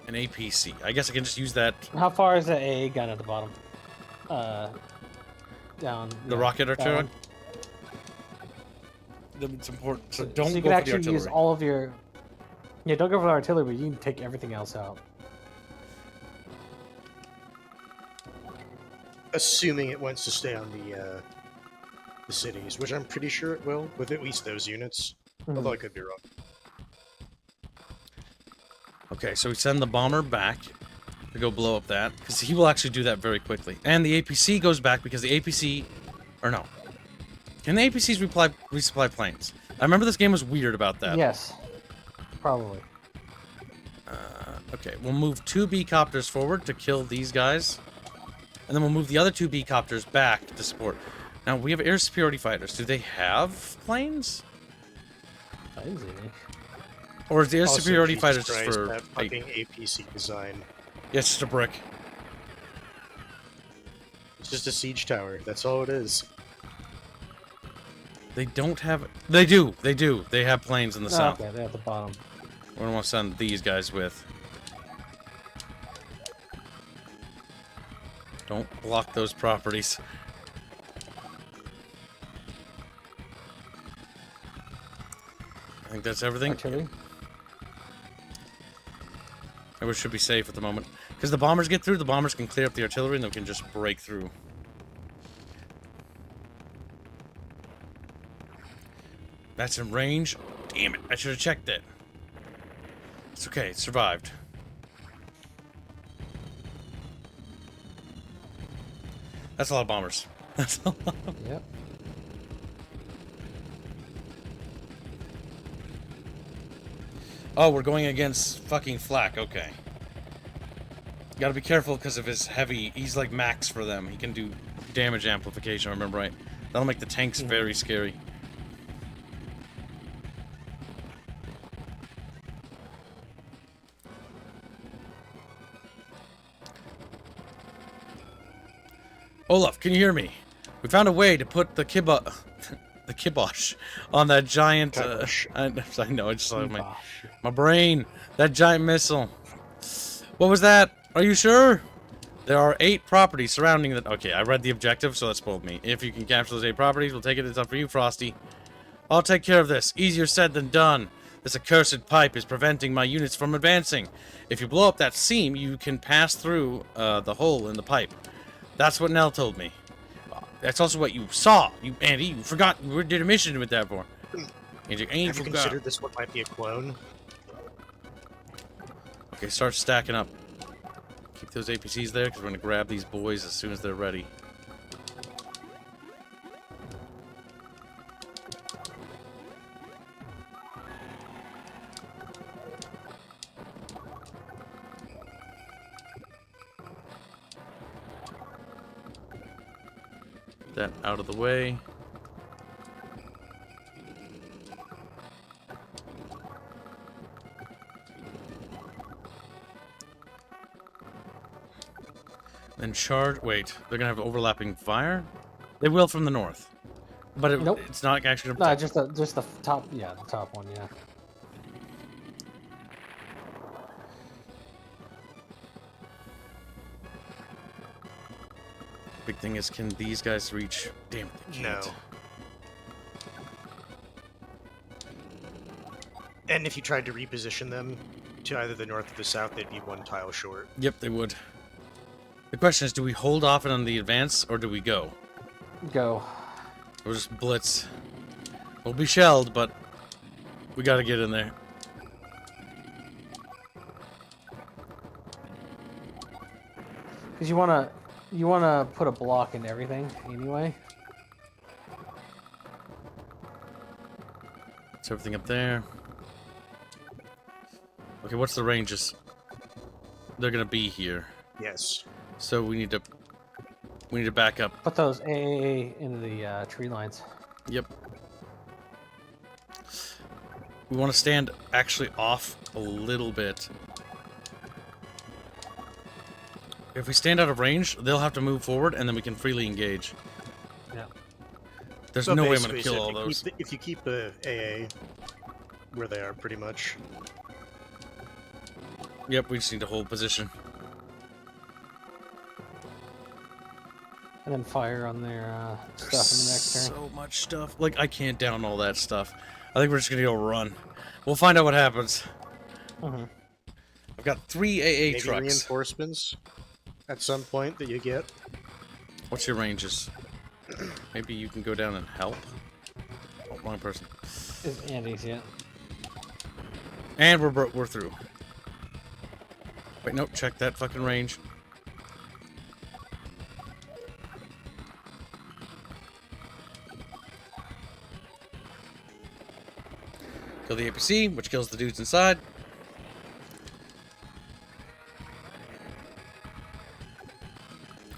Speaker 1: APC. I guess I can just use that...
Speaker 2: How far is that AA gun at the bottom? Down.
Speaker 1: The
Speaker 2: yeah,
Speaker 1: rocket
Speaker 2: that
Speaker 1: artillery?
Speaker 2: one.
Speaker 1: It's important. So
Speaker 2: So
Speaker 1: don't
Speaker 2: you
Speaker 1: go
Speaker 2: can
Speaker 1: for the
Speaker 2: actually
Speaker 1: artillery.
Speaker 2: use all of your. Yeah, don't go for the artillery, but you can take everything else out.
Speaker 5: Assuming it wants to stay on the cities, which I'm pretty sure it will, with at least those units.
Speaker 2: Mhm.
Speaker 5: Although I could be wrong.
Speaker 1: Okay, so we send the bomber back to go blow up that, because he will actually do that very quickly. And the APC goes back because the APC... Or no. Can the APCs resupply planes? I remember this game was weird about that.
Speaker 2: Yes. Probably.
Speaker 1: Okay, we'll move 2 B-copters forward to kill these guys. And then we'll move the other 2 B-copters back to support. Now, we have air superiority fighters. Do they have planes?
Speaker 2: Easy.
Speaker 1: Or is the air
Speaker 5: Also,
Speaker 1: superiority
Speaker 5: Jesus
Speaker 1: fighters
Speaker 5: Christ,
Speaker 1: just for...
Speaker 5: that fucking APC design.
Speaker 1: Yeah, it's just a brick.
Speaker 5: It's just a siege tower. That's all it is.
Speaker 1: They don't have... They do! They do! They have planes in the south.
Speaker 2: Okay, they're at the bottom.
Speaker 1: What do I want to send these guys with? Don't block those properties. I think that's everything.
Speaker 2: Artillery.
Speaker 1: And we should be safe at the moment. Because the bombers get through, the bombers can clear up the artillery and they can just break through. That's in range. Damn it, I should have checked it. It's okay, it survived. That's a lot of bombers. That's a lot of...
Speaker 2: Yep.
Speaker 1: Oh, we're going against fucking Flak, okay. Gotta be careful because of his heavy... He's like max for them. He can do damage amplification, if I remember right. That'll make the tanks very scary. Olaf, can you hear me? We found a way to put the the kibosh on that giant...
Speaker 5: Kibosh.
Speaker 1: I know, it's just like
Speaker 2: Gosh.
Speaker 1: my brain. That giant missile. What was that? Are you sure? There are 8 properties surrounding that. Okay, I read the objective, so that spoiled me. If you can capture those 8 properties, we'll take it. It's up for you, Frosty. I'll take care of this. Easier said than done. This accursed pipe is preventing my units from advancing. If you blow up that seam, you can pass through the hole in the pipe. That's what Nell told me. That's also what you saw. Andy, you forgot. We did a mission with that before. Andy, I ain't
Speaker 5: Have you
Speaker 1: forgot.
Speaker 5: considered this one might be a clone?
Speaker 1: Okay, start stacking up. Keep those APCs there, because we're going to grab these boys as soon as they're ready. That out of the way. Then charge. Wait, they're gonna have overlapping fire. They will from the north, but
Speaker 2: Nope.
Speaker 1: it's not actually.
Speaker 2: No, just the top. Yeah, the top one. Yeah.
Speaker 1: Big thing is, can these guys reach? Damn, they can't.
Speaker 5: No. And if you tried to reposition them to either the north or the south, they'd be one tile short.
Speaker 1: Yep, they would. The question is, do we hold off on the advance or do we go?
Speaker 2: Go.
Speaker 1: We'll just blitz. We'll be shelled, but we gotta get in there.
Speaker 2: Because you wanna put a block in everything anyway.
Speaker 1: It's everything up there. Okay, what's the ranges? They're gonna be here,
Speaker 5: Yes.
Speaker 1: so we need to back up.
Speaker 2: Put those AAA into the tree lines.
Speaker 1: Yep. We want to stand actually off a little bit. If we stand out of range, they'll have to move forward, and then we can freely engage.
Speaker 2: Yeah.
Speaker 1: There's
Speaker 5: So
Speaker 1: no way I'm gonna
Speaker 5: basically,
Speaker 1: kill
Speaker 5: so
Speaker 1: all those.
Speaker 5: if you keep the AA where they are, pretty much.
Speaker 1: Yep, we just need to hold position.
Speaker 2: And then fire on their stuff in the next turn.
Speaker 1: So much stuff. Like, I can't down all that stuff. I think we're just gonna go run. We'll find out what happens.
Speaker 2: Mm-hmm.
Speaker 1: I've got 3 AA
Speaker 5: Maybe
Speaker 1: trucks.
Speaker 5: reinforcements at some point that you get.
Speaker 1: What's your ranges? Maybe you can go down and help? Oh, wrong person.
Speaker 2: Is Andy's yet?
Speaker 1: And we're through. Wait, nope, check that fucking range. Kill the APC, which kills the dudes inside.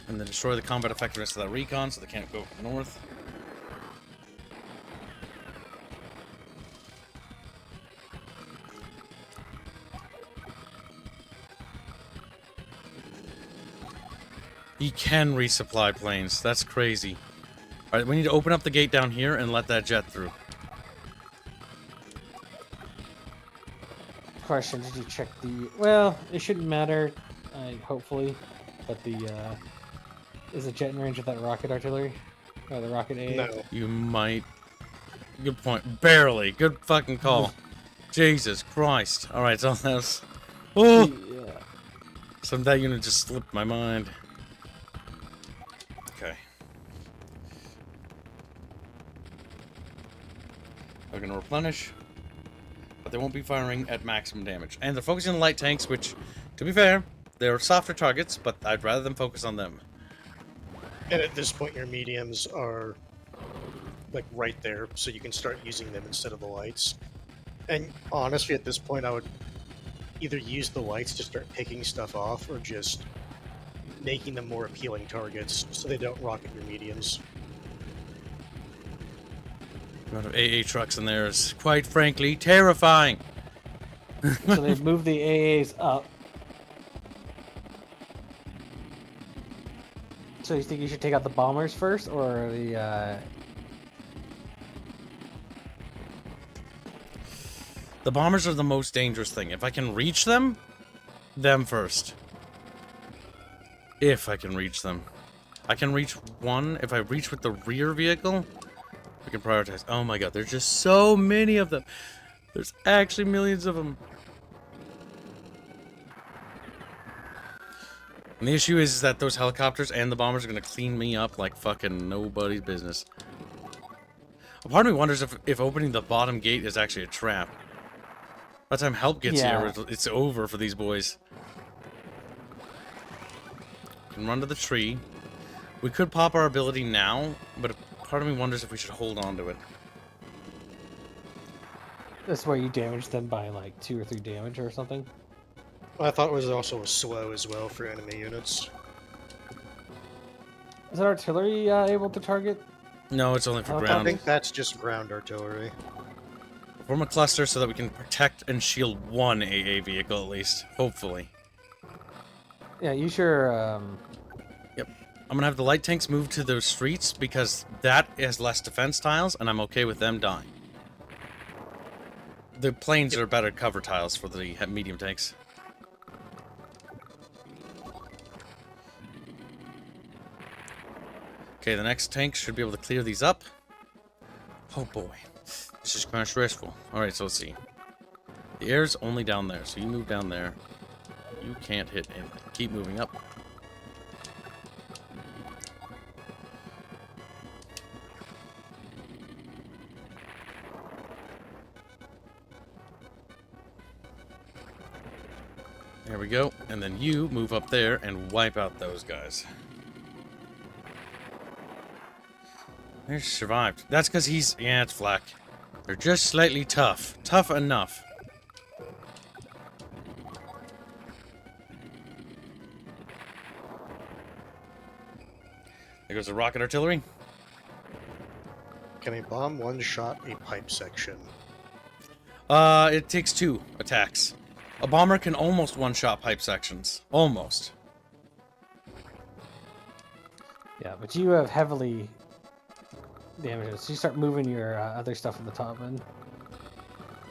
Speaker 1: And then destroy the combat effectiveness of that recon so they can't go north. He can resupply planes. That's crazy. Alright, we need to open up the gate down here and let that jet through.
Speaker 2: Question: did you check the? Well, it shouldn't matter. Hopefully, but the is the jet in range of that rocket artillery or the rocket A?
Speaker 5: No.
Speaker 1: You might. Good point. Barely. Good fucking call. Jesus Christ. Alright, so that's. Oh!
Speaker 2: Yeah.
Speaker 1: Some that unit just slipped my mind. Okay. We're gonna replenish. But they won't be firing at maximum damage. And they're focusing on light tanks, which, to be fair, they're softer targets, but I'd rather them focus on them.
Speaker 5: And at this point, your mediums are like right there, so you can start using them instead of the lights. And honestly, at this point, I would either use the lights to start picking stuff off, or just making them more appealing targets so they don't rocket your mediums.
Speaker 1: The amount of AA trucks in there is, quite frankly, terrifying.
Speaker 2: So they've moved the AAs up. So you think you should take out the bombers first, or the?
Speaker 1: The bombers are the most dangerous thing. If I can reach them first. If I can reach them. I can reach one. If I reach with the rear vehicle, we can prioritize. Oh my god, there's just so many of them. There's actually millions of them. And the issue is that those helicopters and the bombers are gonna clean me up like fucking nobody's business. A part of me wonders if opening the bottom gate is actually a trap. By the time help gets here, it's over for these boys. Can run to the tree. We could pop our ability now, but a part of me wonders if we should hold on to it.
Speaker 2: That's where you damage them by like 2 or 3 damage or something.
Speaker 5: I thought it was also a slow as well for enemy units.
Speaker 2: Is that artillery able to target?
Speaker 1: No, it's only for
Speaker 2: I
Speaker 5: I
Speaker 1: ground.
Speaker 5: think that's just ground artillery.
Speaker 1: Form a cluster so that we can protect and shield one AA vehicle at least, hopefully.
Speaker 2: Yeah, use your
Speaker 1: Yep. I'm gonna have the light tanks move to those streets because that has less defense tiles, and I'm okay with them dying. The planes are better cover tiles for the medium tanks. Okay, the next tank should be able to clear these up. Oh boy, this is kind of stressful. Alright, so let's see. The air's only down there, so you move down there. You can't hit anything. Keep moving up. There we go. And then you move up there and wipe out those guys. They survived. That's because he's... Yeah, it's flak. They're just slightly tough. Tough enough. There goes the rocket artillery.
Speaker 5: Can a bomb one-shot a pipe section?
Speaker 1: It takes 2 attacks. A bomber can almost one-shot pipe sections. Almost.
Speaker 2: yeah, but you have heavily damaged. So you start moving your other stuff at the top end.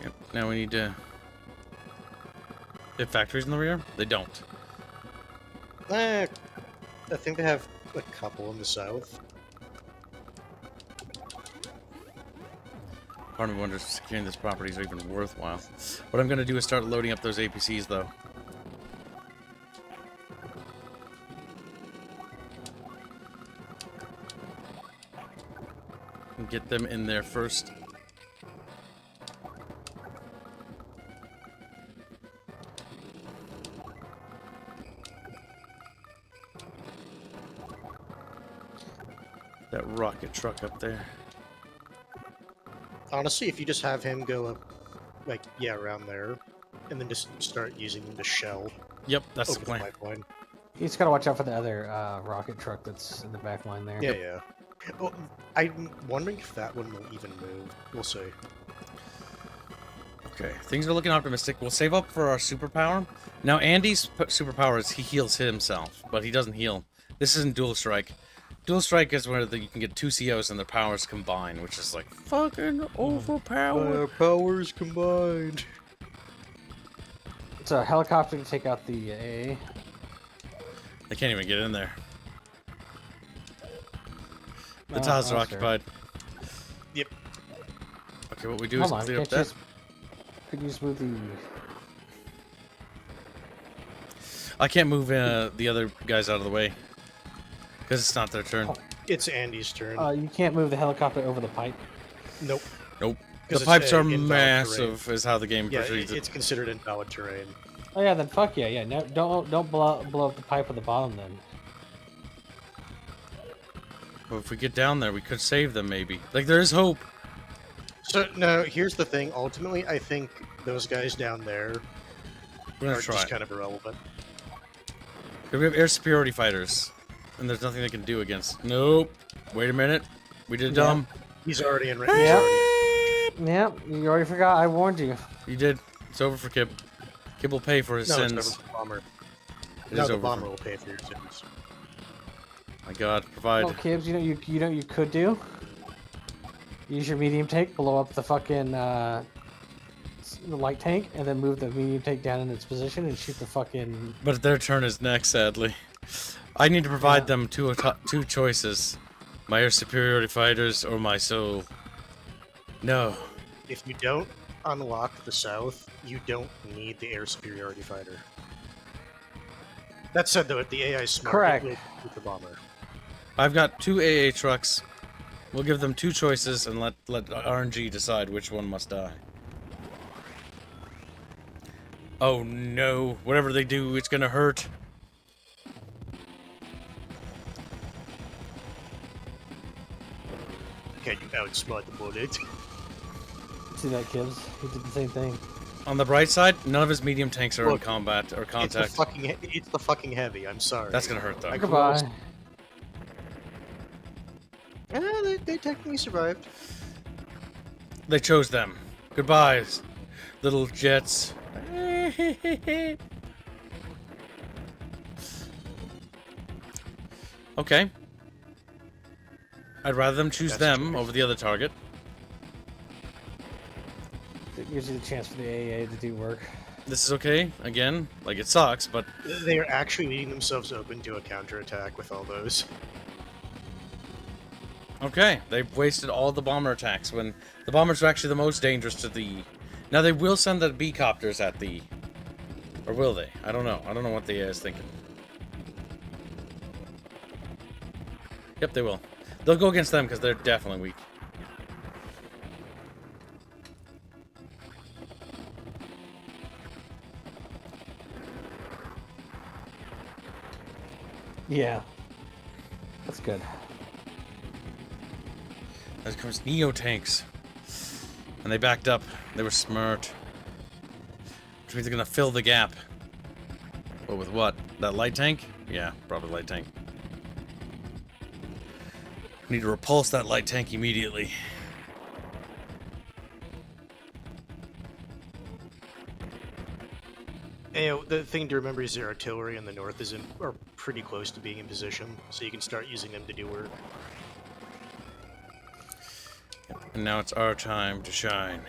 Speaker 1: Yep. Now we need to... They have factories in the rear? They don't.
Speaker 5: I think they have a couple in the south.
Speaker 1: Part of me wonders if securing this property is even worthwhile. What I'm going to do is start loading up those APCs, though. And get them in there first. That rocket truck up there.
Speaker 5: Honestly, if you just have him go up, like, yeah, around there, and then just start using the shell
Speaker 1: Yep, that's the
Speaker 5: over the
Speaker 1: plan.
Speaker 5: pipeline.
Speaker 2: You just gotta watch out for the other rocket truck that's in the back line there.
Speaker 5: Yeah, yeah. Well, I'm wondering if that one will even move. We'll see.
Speaker 1: Okay, things are looking optimistic. We'll save up for our superpower. Now, Andy's superpower is he heals himself, but he doesn't heal. This isn't dual strike. Dual strike is where you can get 2 COs and their powers combine, which is like fucking overpowered.
Speaker 5: powers combined.
Speaker 2: It's a helicopter to take out the AA.
Speaker 1: They can't even get in there. The
Speaker 2: Oh,
Speaker 1: tiles are
Speaker 2: oh,
Speaker 1: occupied.
Speaker 5: Yep.
Speaker 1: Okay, what we do
Speaker 2: Hold
Speaker 1: is
Speaker 2: on,
Speaker 1: clear up
Speaker 2: can't you
Speaker 1: that.
Speaker 2: just... Could you just move the...
Speaker 1: I can't move the other guys out of the way. Because it's not their turn.
Speaker 2: Oh.
Speaker 5: It's Andy's turn.
Speaker 2: you can't move the helicopter over the pipe.
Speaker 5: Nope.
Speaker 1: Nope.
Speaker 5: 'Cause
Speaker 1: The
Speaker 5: it's
Speaker 1: pipes
Speaker 5: a
Speaker 1: are
Speaker 5: invalid
Speaker 1: massive, is how the game
Speaker 5: Yeah,
Speaker 1: portrays it.
Speaker 5: it's considered invalid terrain.
Speaker 2: Oh yeah, then fuck yeah, yeah. No, don't blow up the pipe at the bottom then.
Speaker 1: But if we get down there, we could save them, maybe. Like, there is hope.
Speaker 5: So, no, here's the thing. Ultimately, I think those guys down there
Speaker 1: We're gonna
Speaker 5: are
Speaker 1: try.
Speaker 5: just kind of irrelevant.
Speaker 1: We have air superiority fighters. And there's nothing they can do against. Nope. Wait a minute. We did
Speaker 2: Yeah.
Speaker 1: dumb.
Speaker 5: He's already in range.
Speaker 2: Yeah, you already forgot. I warned you.
Speaker 1: You did. It's over for Kib. Kib will pay for his
Speaker 5: No, it's
Speaker 1: sins.
Speaker 5: over for the bomber.
Speaker 1: It
Speaker 5: No,
Speaker 1: is
Speaker 5: the
Speaker 1: over
Speaker 5: bomber
Speaker 1: for...
Speaker 5: will pay for your sins.
Speaker 1: My god, provide.
Speaker 2: Well, Kibbs, you know you could do. Use your medium tank, blow up the fucking the light tank, and then move the medium tank down in its position and shoot the fucking.
Speaker 1: But their turn is next, sadly. I need to provide them two choices. My air superiority fighters or my soul. No.
Speaker 5: If you don't unlock the south, you don't need the air superiority fighter. That said, though, if the AI is smart,
Speaker 2: Correct.
Speaker 5: it will with the bomber.
Speaker 1: I've got 2 AA trucks. We'll give them 2 choices and let RNG decide which one must die. Oh no, whatever they do, it's gonna hurt.
Speaker 5: Can you outsmart the bullet?
Speaker 2: See that, Kibbs? He did the same thing.
Speaker 1: On the bright side, none of his medium tanks are in
Speaker 5: Look,
Speaker 1: combat or
Speaker 5: It's
Speaker 1: contact.
Speaker 5: the fucking heavy. I'm sorry.
Speaker 1: That's gonna hurt though.
Speaker 2: Goodbye.
Speaker 5: They technically survived.
Speaker 1: They chose them. Goodbye, little jets. Okay. I'd rather them choose
Speaker 5: That's
Speaker 1: them
Speaker 5: choice.
Speaker 1: over the other target.
Speaker 2: It gives you the chance for the AA to do work.
Speaker 1: This is okay. Again, like it sucks, but
Speaker 5: They are actually leaving themselves open to a counterattack with all those.
Speaker 1: okay. They've wasted all the bomber attacks when the bombers are actually the most dangerous to the... Now they will send the B copters at the... Or will they? I don't know. I don't know what the AI is thinking. Yep, they will. They'll go against them because they're definitely weak.
Speaker 2: Yeah. That's good.
Speaker 1: As comes Neo tanks. And they backed up. They were smart. Which means they're gonna fill the gap. But with what? That light tank? Yeah, probably light tank. Need to repulse that light tank immediately.
Speaker 5: You know, the thing to remember is their artillery in the north is are pretty close to being in position, so you can start using them to do work.
Speaker 1: And now it's our time to shine.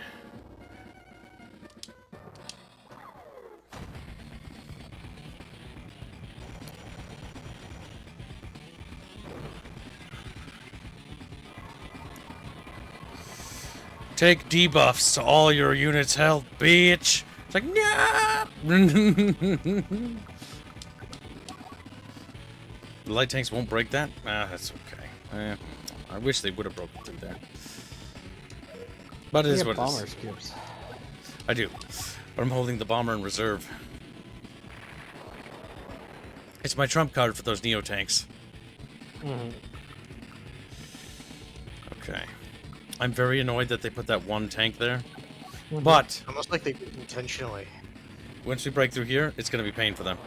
Speaker 1: Take debuffs to all your units' health, bitch! It's like, no! The light tanks won't break that? Ah, that's okay. I wish they would have broken through there. But it
Speaker 2: You
Speaker 1: is
Speaker 2: get
Speaker 1: what it
Speaker 2: bomber
Speaker 1: is.
Speaker 2: skips.
Speaker 1: I do. But I'm holding the bomber in reserve. It's my trump card for those Neo tanks.
Speaker 2: Mm-hmm.
Speaker 1: Okay. I'm very annoyed that they put that one tank there. But
Speaker 5: Almost like they did intentionally.
Speaker 1: once we break through here, it's going to be pain for them.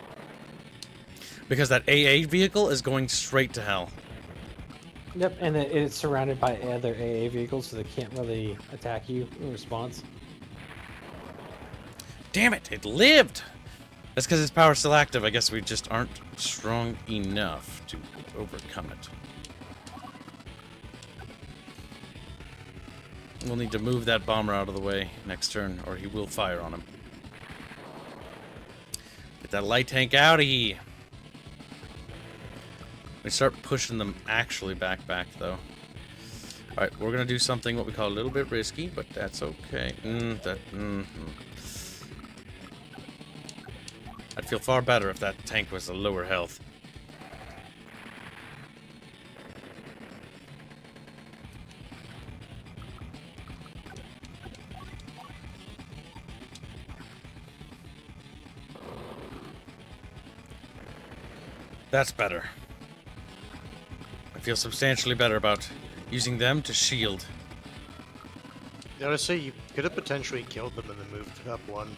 Speaker 1: Because that AA vehicle is going straight to hell.
Speaker 2: Yep, and it's surrounded by other AA vehicles, so they can't really attack you in response.
Speaker 1: Damn it, it lived! That's because its power's still active. I guess we just aren't strong enough to overcome it. We'll need to move that bomber out of the way next turn, or he will fire on him. Get that light tank out of here! We start pushing them actually back, though. Alright, we're gonna do something what we call a little bit risky, but that's okay. I'd feel far better if that tank was a lower health. That's better. I feel substantially better about using them to shield.
Speaker 5: Notice you could have potentially killed them and then moved up one.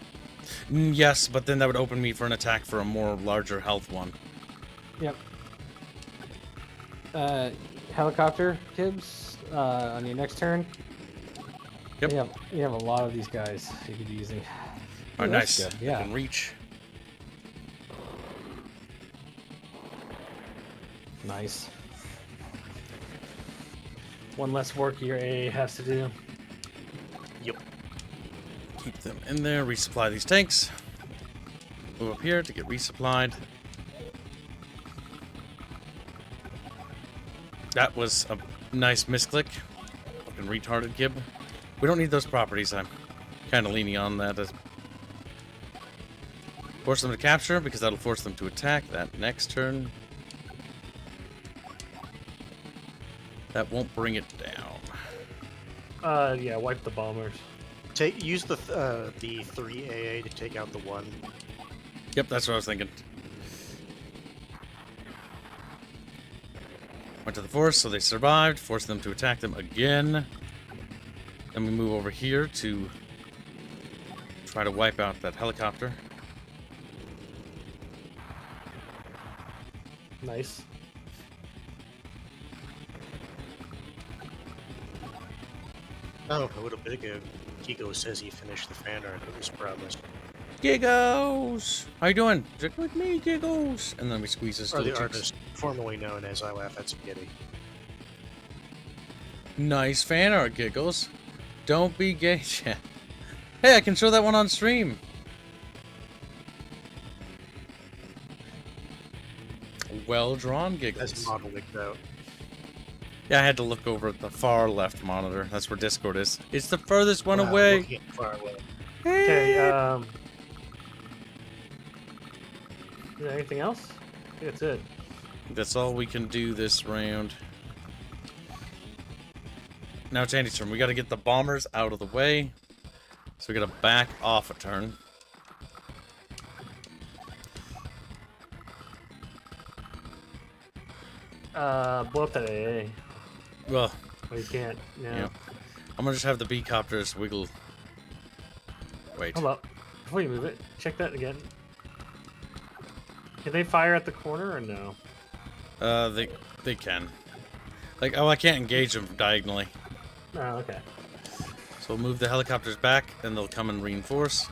Speaker 1: Yes, but then that would open me for an attack for a more larger health one.
Speaker 2: Yep. Helicopter, Kibbs, on your next turn.
Speaker 1: Yep.
Speaker 2: You have a lot of these guys you could be using.
Speaker 1: Alright,
Speaker 2: Ooh, that's
Speaker 1: nice.
Speaker 2: good, yeah.
Speaker 1: I can reach.
Speaker 2: Nice. One less work your AA has to do.
Speaker 5: Yep.
Speaker 1: Keep them in there, resupply these tanks. Move up here to get resupplied. That was a nice misclick. Fucking retarded Gib. We don't need those properties. I'm kind of leaning on that. Force them to capture, because that'll force them to attack that next turn. That won't bring it down.
Speaker 2: Yeah, wipe the bombers.
Speaker 5: Use the 3 AA to take out the 1.
Speaker 1: Yep, that's what I was thinking. Went to the force, so they survived. Forced them to attack them again. Then we move over here to try to wipe out that helicopter.
Speaker 2: Nice.
Speaker 5: Oh, a little bit ago, Kiko says he finished the fan art that was promised.
Speaker 1: Giggles! How you doing? Stick with me, Giggles! And then we squeeze his
Speaker 5: Or
Speaker 1: little
Speaker 5: the
Speaker 1: cheeks.
Speaker 5: artist formerly known as I Laugh at Spaghetti.
Speaker 1: Nice fan art, Giggles. Don't be gay. Hey, I can show that one on stream. Well drawn, Giggles.
Speaker 5: As model leaked out.
Speaker 1: Yeah, I had to look over at the far left monitor. That's where Discord is. It's the furthest one
Speaker 5: Wow,
Speaker 1: away.
Speaker 5: looking far away.
Speaker 2: Okay, is there anything else? I think that's it.
Speaker 1: That's all we can do this round. Now it's Andy's turn. We gotta get the bombers out of the way. So we gotta back off a turn.
Speaker 2: Blow up that AA.
Speaker 1: Well,
Speaker 2: Oh, you can't. Yeah.
Speaker 1: yeah. I'm gonna just have the B-copters wiggle. Wait.
Speaker 2: Hold up. Before you move it, check that again. Can they fire at the corner or no?
Speaker 1: They can. Like, oh, I can't engage them diagonally.
Speaker 2: Oh, okay.
Speaker 1: So we'll move the helicopters back, and they'll come and reinforce.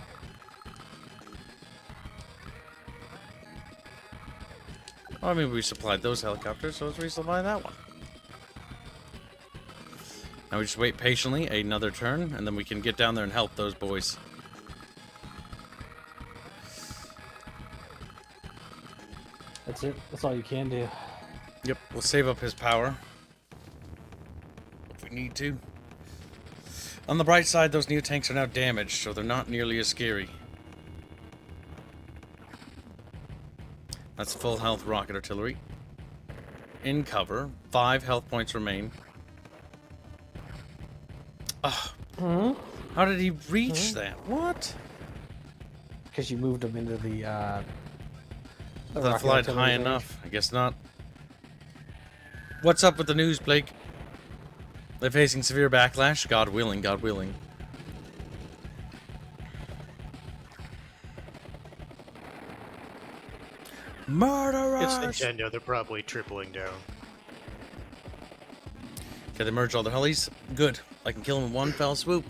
Speaker 1: Oh, I mean, we supplied those helicopters, so let's resupply that one. Now we just wait patiently another turn, and then we can get down there and help those boys.
Speaker 2: That's it. That's all you can do.
Speaker 1: Yep, we'll save up his power. If we need to. On the bright side, those new tanks are now damaged, so they're not nearly as scary. That's full health rocket artillery. In cover. 5 health points remain. Ugh. How did he reach that? What?
Speaker 2: Because you moved them into the
Speaker 1: I thought I flied high enough. I guess not. What's up with the news, Blake? They're facing severe backlash. God willing, God willing. Murderers!
Speaker 5: It's Nintendo, they're probably tripling down.
Speaker 1: Okay, they merged all the helis. Good. I can kill them in one fell swoop.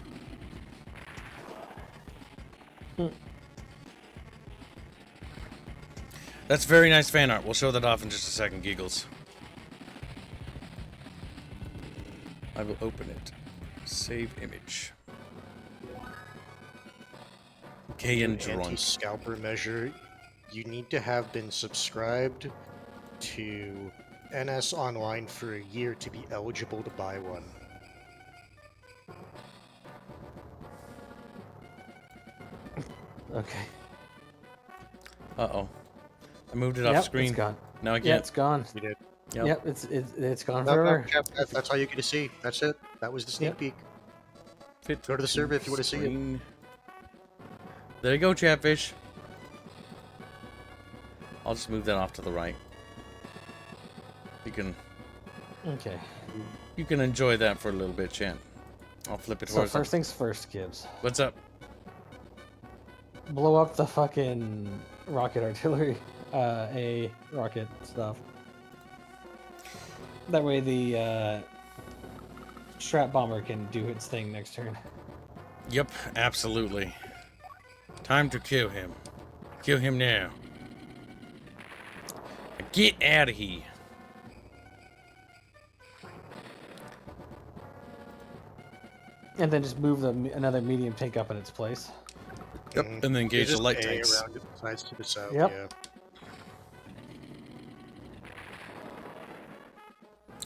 Speaker 1: That's very nice fan art. We'll show that off in just a second, Giggles. I will open it. Save image. Okay, and drawn.
Speaker 5: Anti-scalper measure, you need to have been subscribed to NS Online for a year to be eligible to buy one.
Speaker 2: Okay.
Speaker 1: Uh-oh. I moved it off screen.
Speaker 2: It's gone.
Speaker 1: Now I can't.
Speaker 2: Yeah, it's gone.
Speaker 5: You did.
Speaker 1: Yep.
Speaker 2: Yep, it's gone
Speaker 5: No,
Speaker 2: forever.
Speaker 5: that's all you get to see. That's it. That was the sneak
Speaker 2: Yep.
Speaker 5: peek.
Speaker 1: Fit
Speaker 5: Go to the server if you want to see it.
Speaker 1: screen. There you go, Chatfish. I'll just move that off to the right.
Speaker 2: Okay.
Speaker 1: You can enjoy that for a little bit, Chan. I'll flip it
Speaker 2: So
Speaker 1: towards
Speaker 2: first things first, Gibbs.
Speaker 1: What's up?
Speaker 2: Blow up the fucking rocket artillery, A rocket stuff. That way the strap bomber can do its thing next turn.
Speaker 1: Yep, absolutely. Time to kill him. Kill him now. Get out of here.
Speaker 2: And then just move another medium tank up in its place.
Speaker 1: Yep, and then engage the
Speaker 5: Just
Speaker 1: light
Speaker 5: A
Speaker 1: tanks.
Speaker 5: around it, sides to the south.
Speaker 2: Yep.
Speaker 5: Yeah.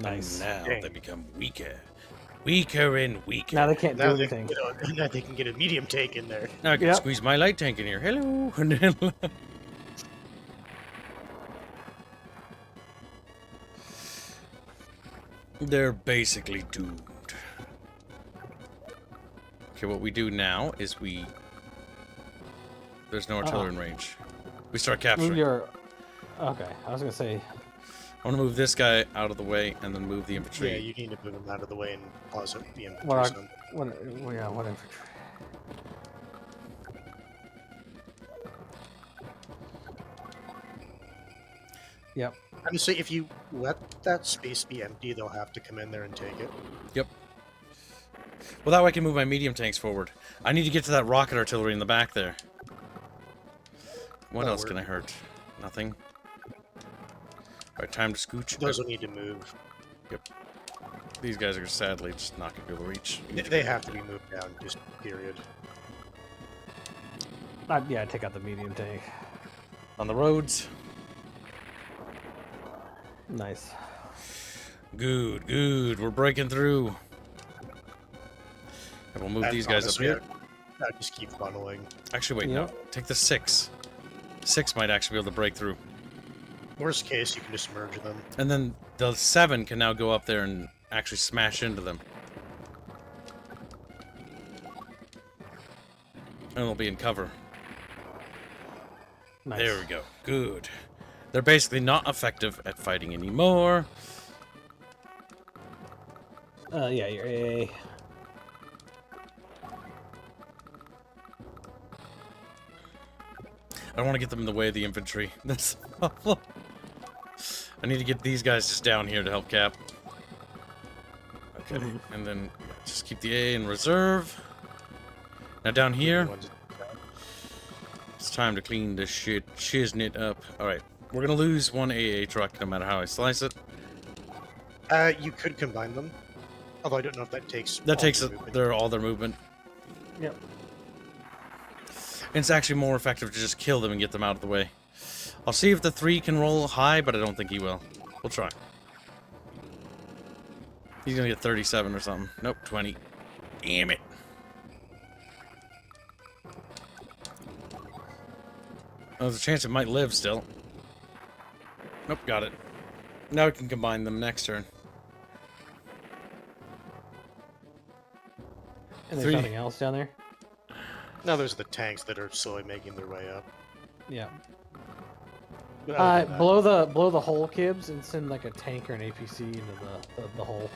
Speaker 2: Nice.
Speaker 1: And now
Speaker 5: Dang.
Speaker 1: they become weaker. Weaker and weaker.
Speaker 2: Now they can't do
Speaker 5: Now they,
Speaker 2: anything.
Speaker 5: now they can get a medium tank in there.
Speaker 1: Now I can
Speaker 2: Yep.
Speaker 1: squeeze my light tank in here. Hello. They're basically doomed. Okay, what we do now is there's no artillery in range. We start
Speaker 2: Move
Speaker 1: capturing.
Speaker 2: your. Okay, I was gonna say.
Speaker 1: I want to move this guy out of the way and then move the infantry.
Speaker 5: Yeah, you need to move them out of the way and pause it the infantry
Speaker 2: What?
Speaker 5: zone.
Speaker 2: What infantry? Yep.
Speaker 5: I'm just saying, if you let that space be empty, they'll have to come in there and take it.
Speaker 1: Yep. Well, that way I can move my medium tanks forward. I need to get to that rocket artillery in the back there. What else can I hurt? Nothing. Alright, time to scooch.
Speaker 5: Those will need to move.
Speaker 1: Yep. These guys are sadly just not going to be able to reach.
Speaker 5: They have to be moved down, just period.
Speaker 2: Yeah, take out the medium tank.
Speaker 1: On the roads.
Speaker 2: Nice.
Speaker 1: Good, good. We're breaking through. And we'll move these guys up here.
Speaker 5: I just keep funneling.
Speaker 1: Actually, wait, no. Take the 6. 6 might actually be able to break through.
Speaker 5: Worst case, you can just merge them.
Speaker 1: And then the 7 can now go up there and actually smash into them. And they'll be in cover.
Speaker 2: Nice.
Speaker 1: There we go. Good. They're basically not effective at fighting anymore.
Speaker 2: Yeah, your AA.
Speaker 1: I don't want to get them in the way of the infantry. That's the problem. I need to get these guys just down here to help cap. Okay, and then just keep the A in reserve. Now down here, it's time to clean this shit, shiznit up. Alright, we're gonna lose one AA truck no matter how I slice it.
Speaker 5: You could combine them. Although I don't know if that takes...
Speaker 1: That
Speaker 5: all
Speaker 1: takes
Speaker 5: their movement.
Speaker 1: all their movement.
Speaker 2: Yep.
Speaker 1: It's actually more effective to just kill them and get them out of the way. I'll see if the 3 can roll high, but I don't think he will. We'll try. He's gonna get 37 or something. Nope, 20. Damn it. Oh, there's a chance it might live still. Nope, got it. Now we can combine them next turn.
Speaker 2: And there's
Speaker 1: 3.
Speaker 2: nothing else down there?
Speaker 5: Now there's the tanks that are slowly making their way up.
Speaker 2: Yeah.
Speaker 5: But other than that-
Speaker 2: Blow the hole, Kibs, and send like a tank or an APC into the hole.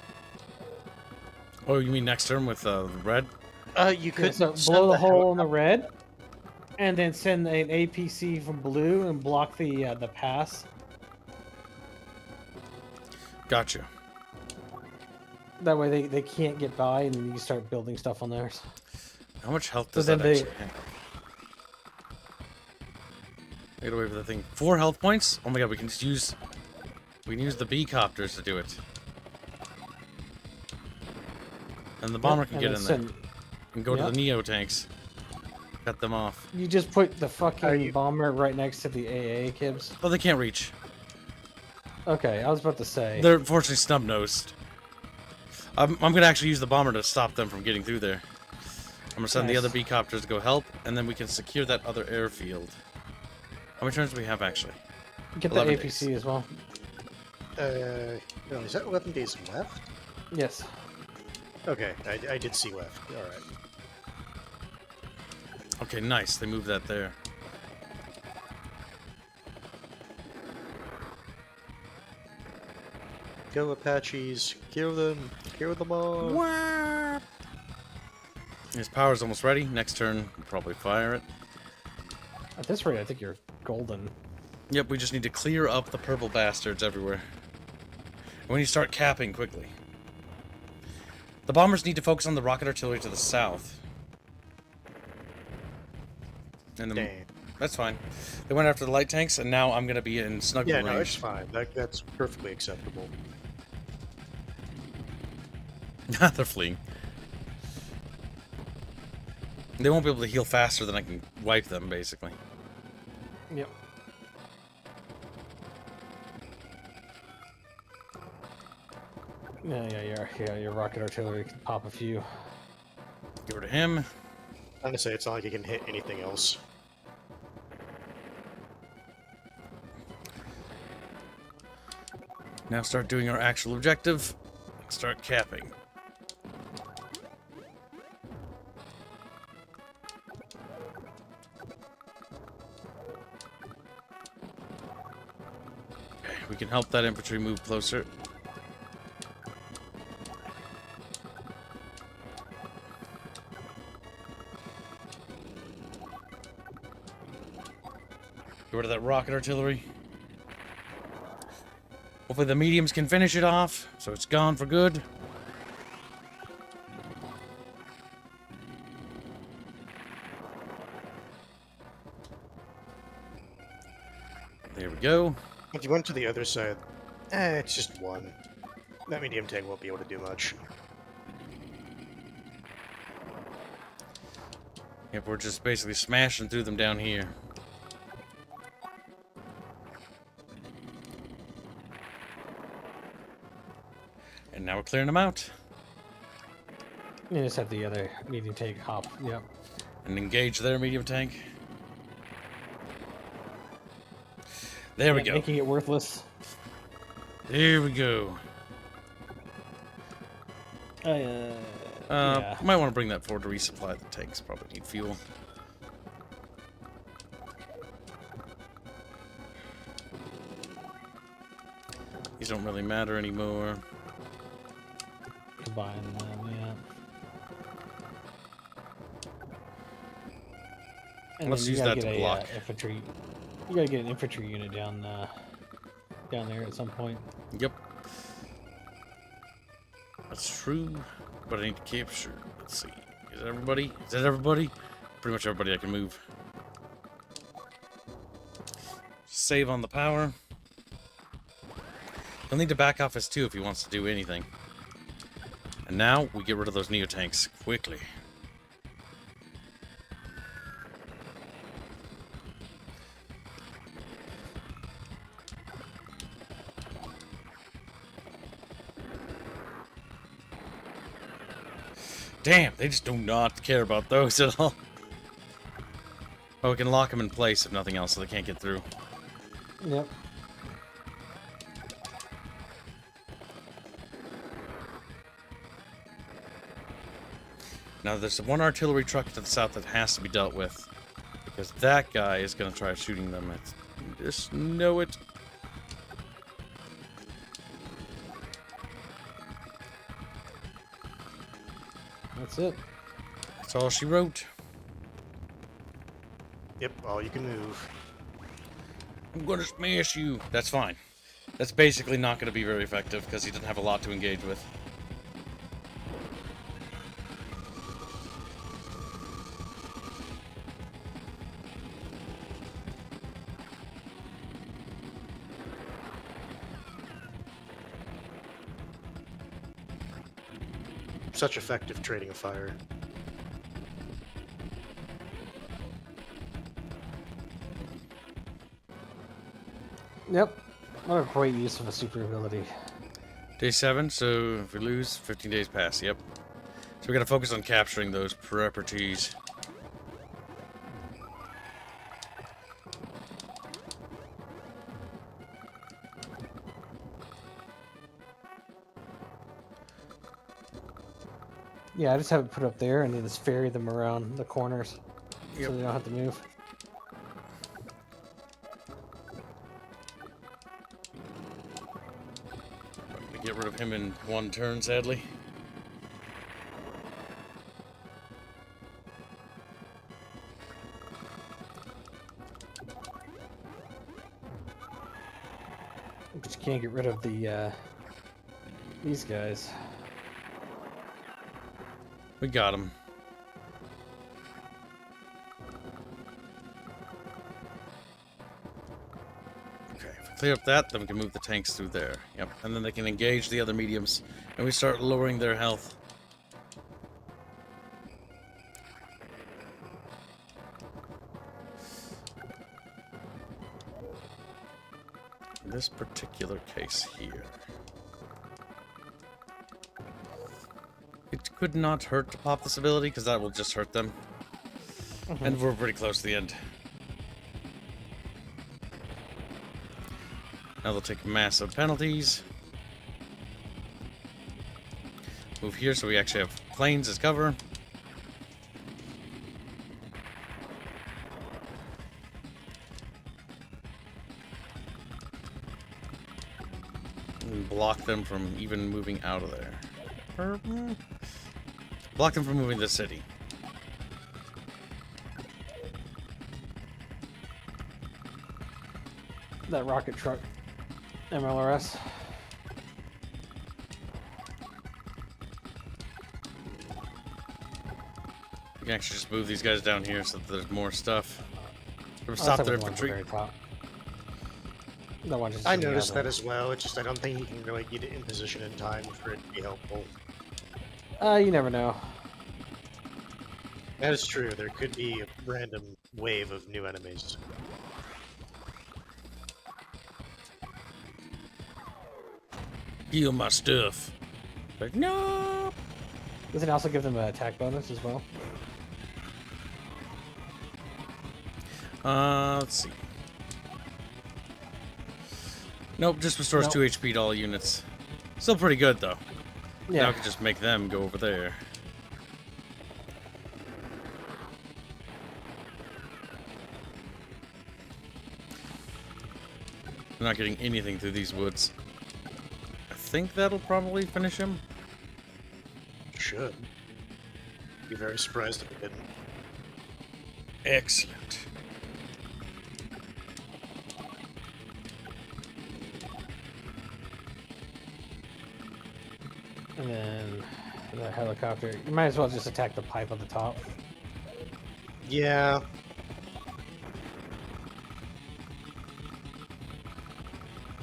Speaker 1: Oh, you mean next turn with red?
Speaker 5: You
Speaker 2: Yeah,
Speaker 5: could
Speaker 2: so
Speaker 5: send
Speaker 2: blow the hole in
Speaker 5: heli-
Speaker 2: the red, and then send an APC from blue and block the pass.
Speaker 1: Gotcha.
Speaker 2: That way they can't get by, and then you can start building stuff on theirs.
Speaker 1: How much health
Speaker 2: So
Speaker 1: does
Speaker 2: then
Speaker 1: that
Speaker 2: they-
Speaker 1: actually have? Get away with the thing. 4 health points? Oh my god, we can use the B copters to do it. And the bomber can
Speaker 2: And
Speaker 1: get
Speaker 2: then
Speaker 1: in there.
Speaker 2: send-
Speaker 1: And go to
Speaker 2: Yep.
Speaker 1: the Neo tanks. Cut them off.
Speaker 2: You just put the fucking
Speaker 5: you-
Speaker 2: bomber right next to the AA, Kibs.
Speaker 1: Oh, they can't reach.
Speaker 2: Okay, I was about to say.
Speaker 1: They're unfortunately snub-nosed. I'm gonna actually use the bomber to stop them from getting through there. I'm gonna send the
Speaker 2: Nice.
Speaker 1: other B copters to go help, and then we can secure that other airfield. How many turns do we have actually?
Speaker 2: Get the
Speaker 1: 11
Speaker 2: APC
Speaker 1: days.
Speaker 2: as well.
Speaker 5: no, is that 11 days left?
Speaker 2: Yes.
Speaker 5: Okay, I did see left. Alright.
Speaker 1: Okay, nice. They moved that there.
Speaker 5: Go Apaches, kill them all.
Speaker 1: His power's almost ready. Next turn, we'll probably fire it.
Speaker 2: At this rate, I think you're golden.
Speaker 1: Yep, we just need to clear up the purple bastards everywhere. And we need to start capping quickly. The bombers need to focus on the rocket artillery to the south. And the,
Speaker 5: Dang.
Speaker 1: that's fine. They went after the light tanks, and now I'm going to be in snuggle
Speaker 5: Yeah,
Speaker 1: range.
Speaker 5: no, it's fine. That's perfectly acceptable.
Speaker 1: They're fleeing. They won't be able to heal faster than I can wipe them, basically.
Speaker 2: Yep. Yeah, your rocket artillery can pop a few.
Speaker 1: Get rid of him.
Speaker 5: Honestly, it's not like you can hit anything else.
Speaker 1: Now start doing our actual objective. Start capping. Okay, we can help that infantry move closer. Get rid of that rocket artillery. Hopefully the mediums can finish it off, so it's gone for good. There we go.
Speaker 5: If you went to the other side, it's just one. That medium tank won't be able to do much.
Speaker 1: Yep, we're just basically smashing through them down here. And now we're clearing them out.
Speaker 2: You just have the other medium tank hop. Yep.
Speaker 1: And engage their medium tank. There we go.
Speaker 2: Making it worthless.
Speaker 1: There we go.
Speaker 2: Yeah.
Speaker 1: Might want to bring that forward to resupply the tanks. Probably need fuel. These don't really matter anymore.
Speaker 2: Combine them, yeah. And
Speaker 1: Let's
Speaker 2: then you
Speaker 1: use
Speaker 2: gotta
Speaker 1: that to
Speaker 2: get
Speaker 1: block.
Speaker 2: infantry. You gotta get an infantry unit down there at some point.
Speaker 1: Yep. That's true. But I need to capture. Let's see. Is that everybody? Is that everybody? Pretty much everybody I can move. Save on the power. He'll need to back off his 2 if he wants to do anything. And now we get rid of those neo-tanks quickly. Damn, they just do not care about those at all. Oh, we can lock them in place if nothing else so they can't get through.
Speaker 2: Yep.
Speaker 1: Now there's one artillery truck to the south that has to be dealt with. Because that guy is going to try shooting them. Just know it.
Speaker 2: That's it.
Speaker 1: That's all she wrote.
Speaker 5: Yep, all you can move.
Speaker 1: I'm going to smash you. That's fine. That's basically not going to be very effective because he doesn't have a lot to engage with.
Speaker 5: Such effective trading of fire.
Speaker 2: Yep. What a great use of a super ability.
Speaker 1: Day 7, so if we lose, 15 days pass, yep. So we gotta focus on capturing those properties.
Speaker 2: Yeah, I just have it put up there and then just ferry them around the corners
Speaker 1: Yep.
Speaker 2: so they don't have to move.
Speaker 1: We get rid of him in one turn, sadly.
Speaker 2: But you can't get rid of the these guys.
Speaker 1: We got him. Okay, if we clear up that, then we can move the tanks through there. Yep, and then they can engage the other mediums, and we start lowering their health. In this particular case here, it could not hurt to pop this ability, because that will just hurt them. And we're pretty close to the end. Now they'll take massive penalties. move here so we actually have planes as cover. And block them from even moving out of there. Block them from moving to the city.
Speaker 2: That rocket truck, MLRS.
Speaker 1: We can actually just move these guys down here so that there's more stuff. Or
Speaker 2: Oh,
Speaker 1: stop
Speaker 2: that's
Speaker 1: their
Speaker 2: the one at the
Speaker 1: infantry.
Speaker 2: very top. That one just
Speaker 5: I
Speaker 2: zoomed
Speaker 5: noticed
Speaker 2: out
Speaker 5: that
Speaker 2: there.
Speaker 5: as well. It's just I don't think you can really get it in position in time for it to be helpful.
Speaker 2: You never know.
Speaker 5: That is true. There could be a random wave of new enemies.
Speaker 1: Heal my stuff. Like, no!
Speaker 2: Doesn't it also give them an attack bonus as well?
Speaker 1: Let's see. Nope, just restores
Speaker 2: Nope.
Speaker 1: 2 HP to all units. Still pretty good, though. Now
Speaker 2: Yeah.
Speaker 1: I can just make them go over there. I'm not getting anything through these woods. I think that'll probably finish him.
Speaker 5: Should. Be very surprised if it didn't.
Speaker 1: Excellent.
Speaker 2: And then the helicopter. You might as well just attack the pipe on the top.
Speaker 5: Yeah.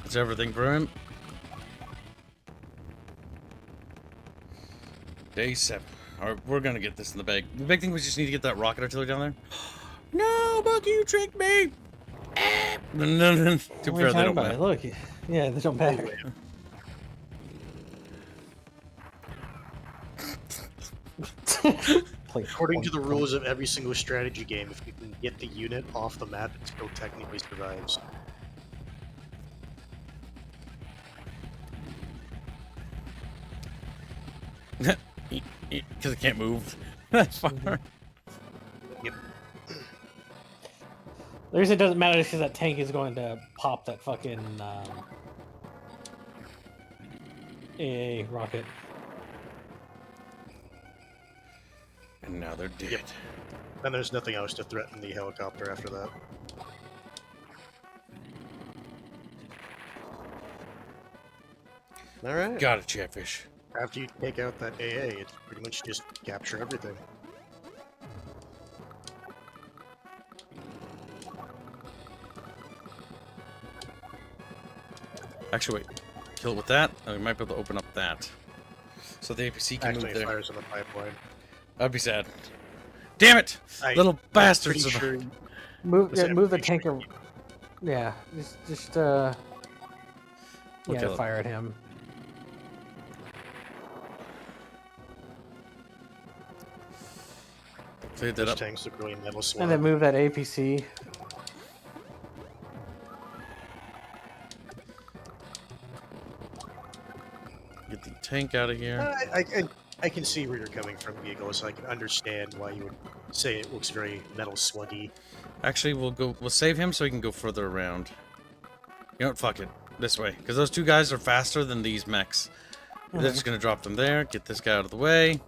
Speaker 1: That's everything for him. Day 7. Alright, we're gonna get this in the bag. The big thing was just need to get that rocket artillery down there. No, Bucky, you tricked me! No. Too
Speaker 2: What are you
Speaker 1: fair, they
Speaker 2: talking
Speaker 1: don't
Speaker 2: about?
Speaker 1: matter.
Speaker 2: Look, yeah, they don't matter. Play
Speaker 5: According to the rules of every single strategy game, if you can get the unit off the map, it still technically survives.
Speaker 1: Because it can't move that far.
Speaker 5: Yep.
Speaker 2: The reason it doesn't matter is because that tank is going to pop that fucking AA rocket.
Speaker 1: And now they're dead.
Speaker 5: Yep. And there's nothing else to threaten the helicopter after that. Alright.
Speaker 1: Got it, Chatfish.
Speaker 5: After you take out that AA, it's pretty much just capture everything.
Speaker 1: Actually, wait. Kill it with that, and we might be able to open up that. So the APC can
Speaker 5: Actually,
Speaker 1: move
Speaker 5: it
Speaker 1: there.
Speaker 5: fires on the pipeline.
Speaker 1: That'd be sad. Damn it! Little bastards!
Speaker 5: Pretty sure
Speaker 2: Move,
Speaker 5: Is it
Speaker 2: move the
Speaker 5: pretty
Speaker 2: tank.
Speaker 5: sure
Speaker 2: Yeah, just
Speaker 1: We'll
Speaker 2: yeah,
Speaker 1: kill it.
Speaker 2: fire at him.
Speaker 1: Cleared that
Speaker 5: those
Speaker 1: up.
Speaker 5: tanks look really metal swap.
Speaker 2: And then move that APC.
Speaker 1: Get the tank out of here.
Speaker 5: I can see where you're coming from, Beagle, so I can understand why you would say it looks very metal sluggy.
Speaker 1: Actually, we'll save him so he can go further around. You know what? Fuck it. This way. Because those two guys are faster than these mechs. They're just gonna drop them there. Get this guy out of the way.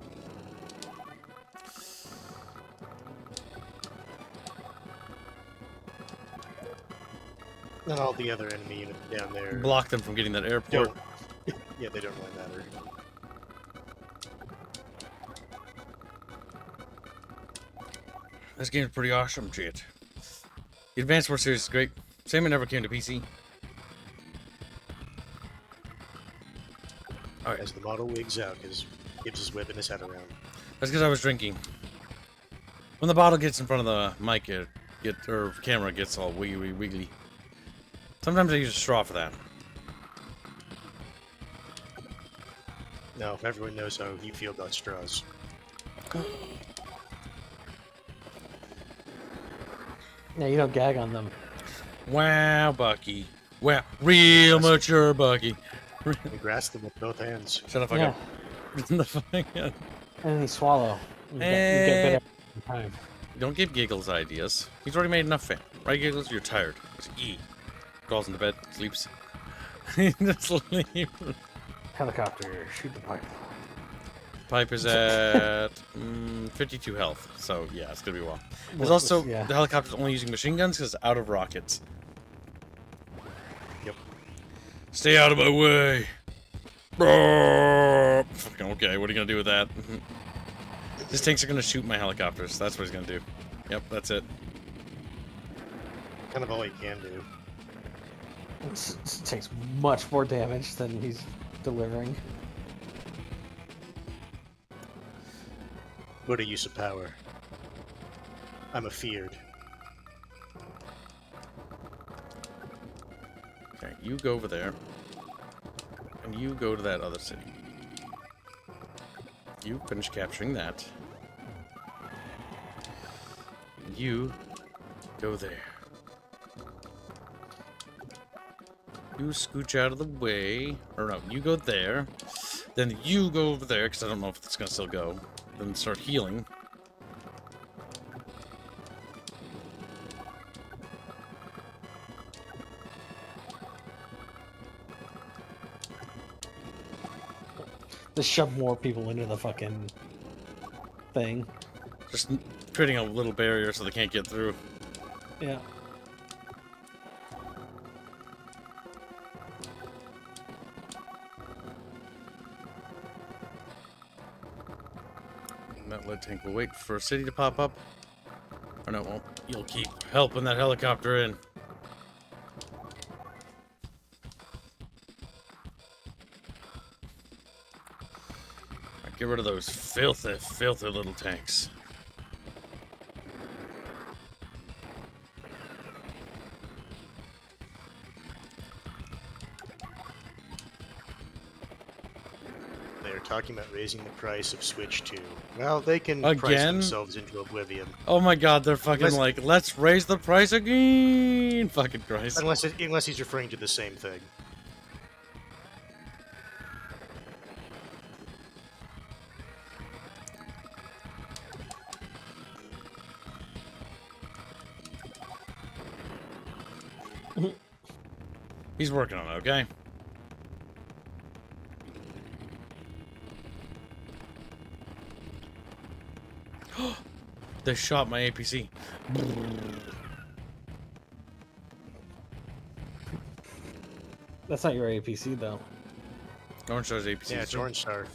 Speaker 5: And all the other enemy units down there
Speaker 1: Block them from getting that airport.
Speaker 5: don't. Yeah, they don't really matter.
Speaker 1: This game's pretty awesome, shit. The Advanced War Series is great. Same it never came to PC. Alright,
Speaker 5: As the model wigs out, because Gibbs is whipping his head around.
Speaker 1: that's because I was drinking. When the bottle gets in front of the mic, or camera gets all wiggly. Sometimes I use a straw for that.
Speaker 5: Now, if everyone knows how you feel about straws.
Speaker 2: Yeah, you don't gag on them.
Speaker 1: Wow, Bucky. Wow, real mature Bucky.
Speaker 5: You grasp them with both hands.
Speaker 1: Shut the fuck
Speaker 2: Yeah.
Speaker 1: up. in the fucking.
Speaker 2: And then you swallow. You get
Speaker 1: Eh.
Speaker 2: better every time.
Speaker 1: Don't give Giggles ideas. He's already made enough fam. Right, Giggles? You're tired. Just eat. Crawls into bed, sleeps. Just leave.
Speaker 2: Helicopter, shoot the pipe.
Speaker 1: Pipe is at 52 health, so yeah, it's gonna be a while. There's also
Speaker 2: yeah.
Speaker 1: the helicopter's only using machine guns because it's out of rockets.
Speaker 5: Yep.
Speaker 1: Stay out of my way. Fucking okay, what are you gonna do with that? These tanks are gonna shoot my helicopters. That's what he's gonna do. Yep, that's it.
Speaker 5: Kind of all he can do.
Speaker 2: It takes much more damage than he's delivering.
Speaker 5: What a use of power. I'm afeared.
Speaker 1: Okay, you go over there. And you go to that other city. You finish capturing that. You go there. You scooch out of the way. Or no, you go there. Then you go over there, because I don't know if it's going to still go. Then start healing.
Speaker 2: Just shove more people into the fucking thing.
Speaker 1: Just creating a little barrier so they can't get through.
Speaker 2: Yeah.
Speaker 1: And that lead tank will wait for a city to pop up. Or no, it won't. You'll keep helping that helicopter in. Alright, get rid of those filthy, filthy little tanks.
Speaker 5: They're talking about raising the price of Switch 2. Well, they can price
Speaker 1: Again?
Speaker 5: themselves into oblivion.
Speaker 1: Oh my god, they're fucking
Speaker 5: Let's-
Speaker 1: like, let's raise the price again! Fucking Christ.
Speaker 5: Unless he's referring to the same thing.
Speaker 1: He's working on it, okay? They shot my APC.
Speaker 2: That's not your APC though.
Speaker 1: Orange Star's APC.
Speaker 5: Yeah, it's Orange Star.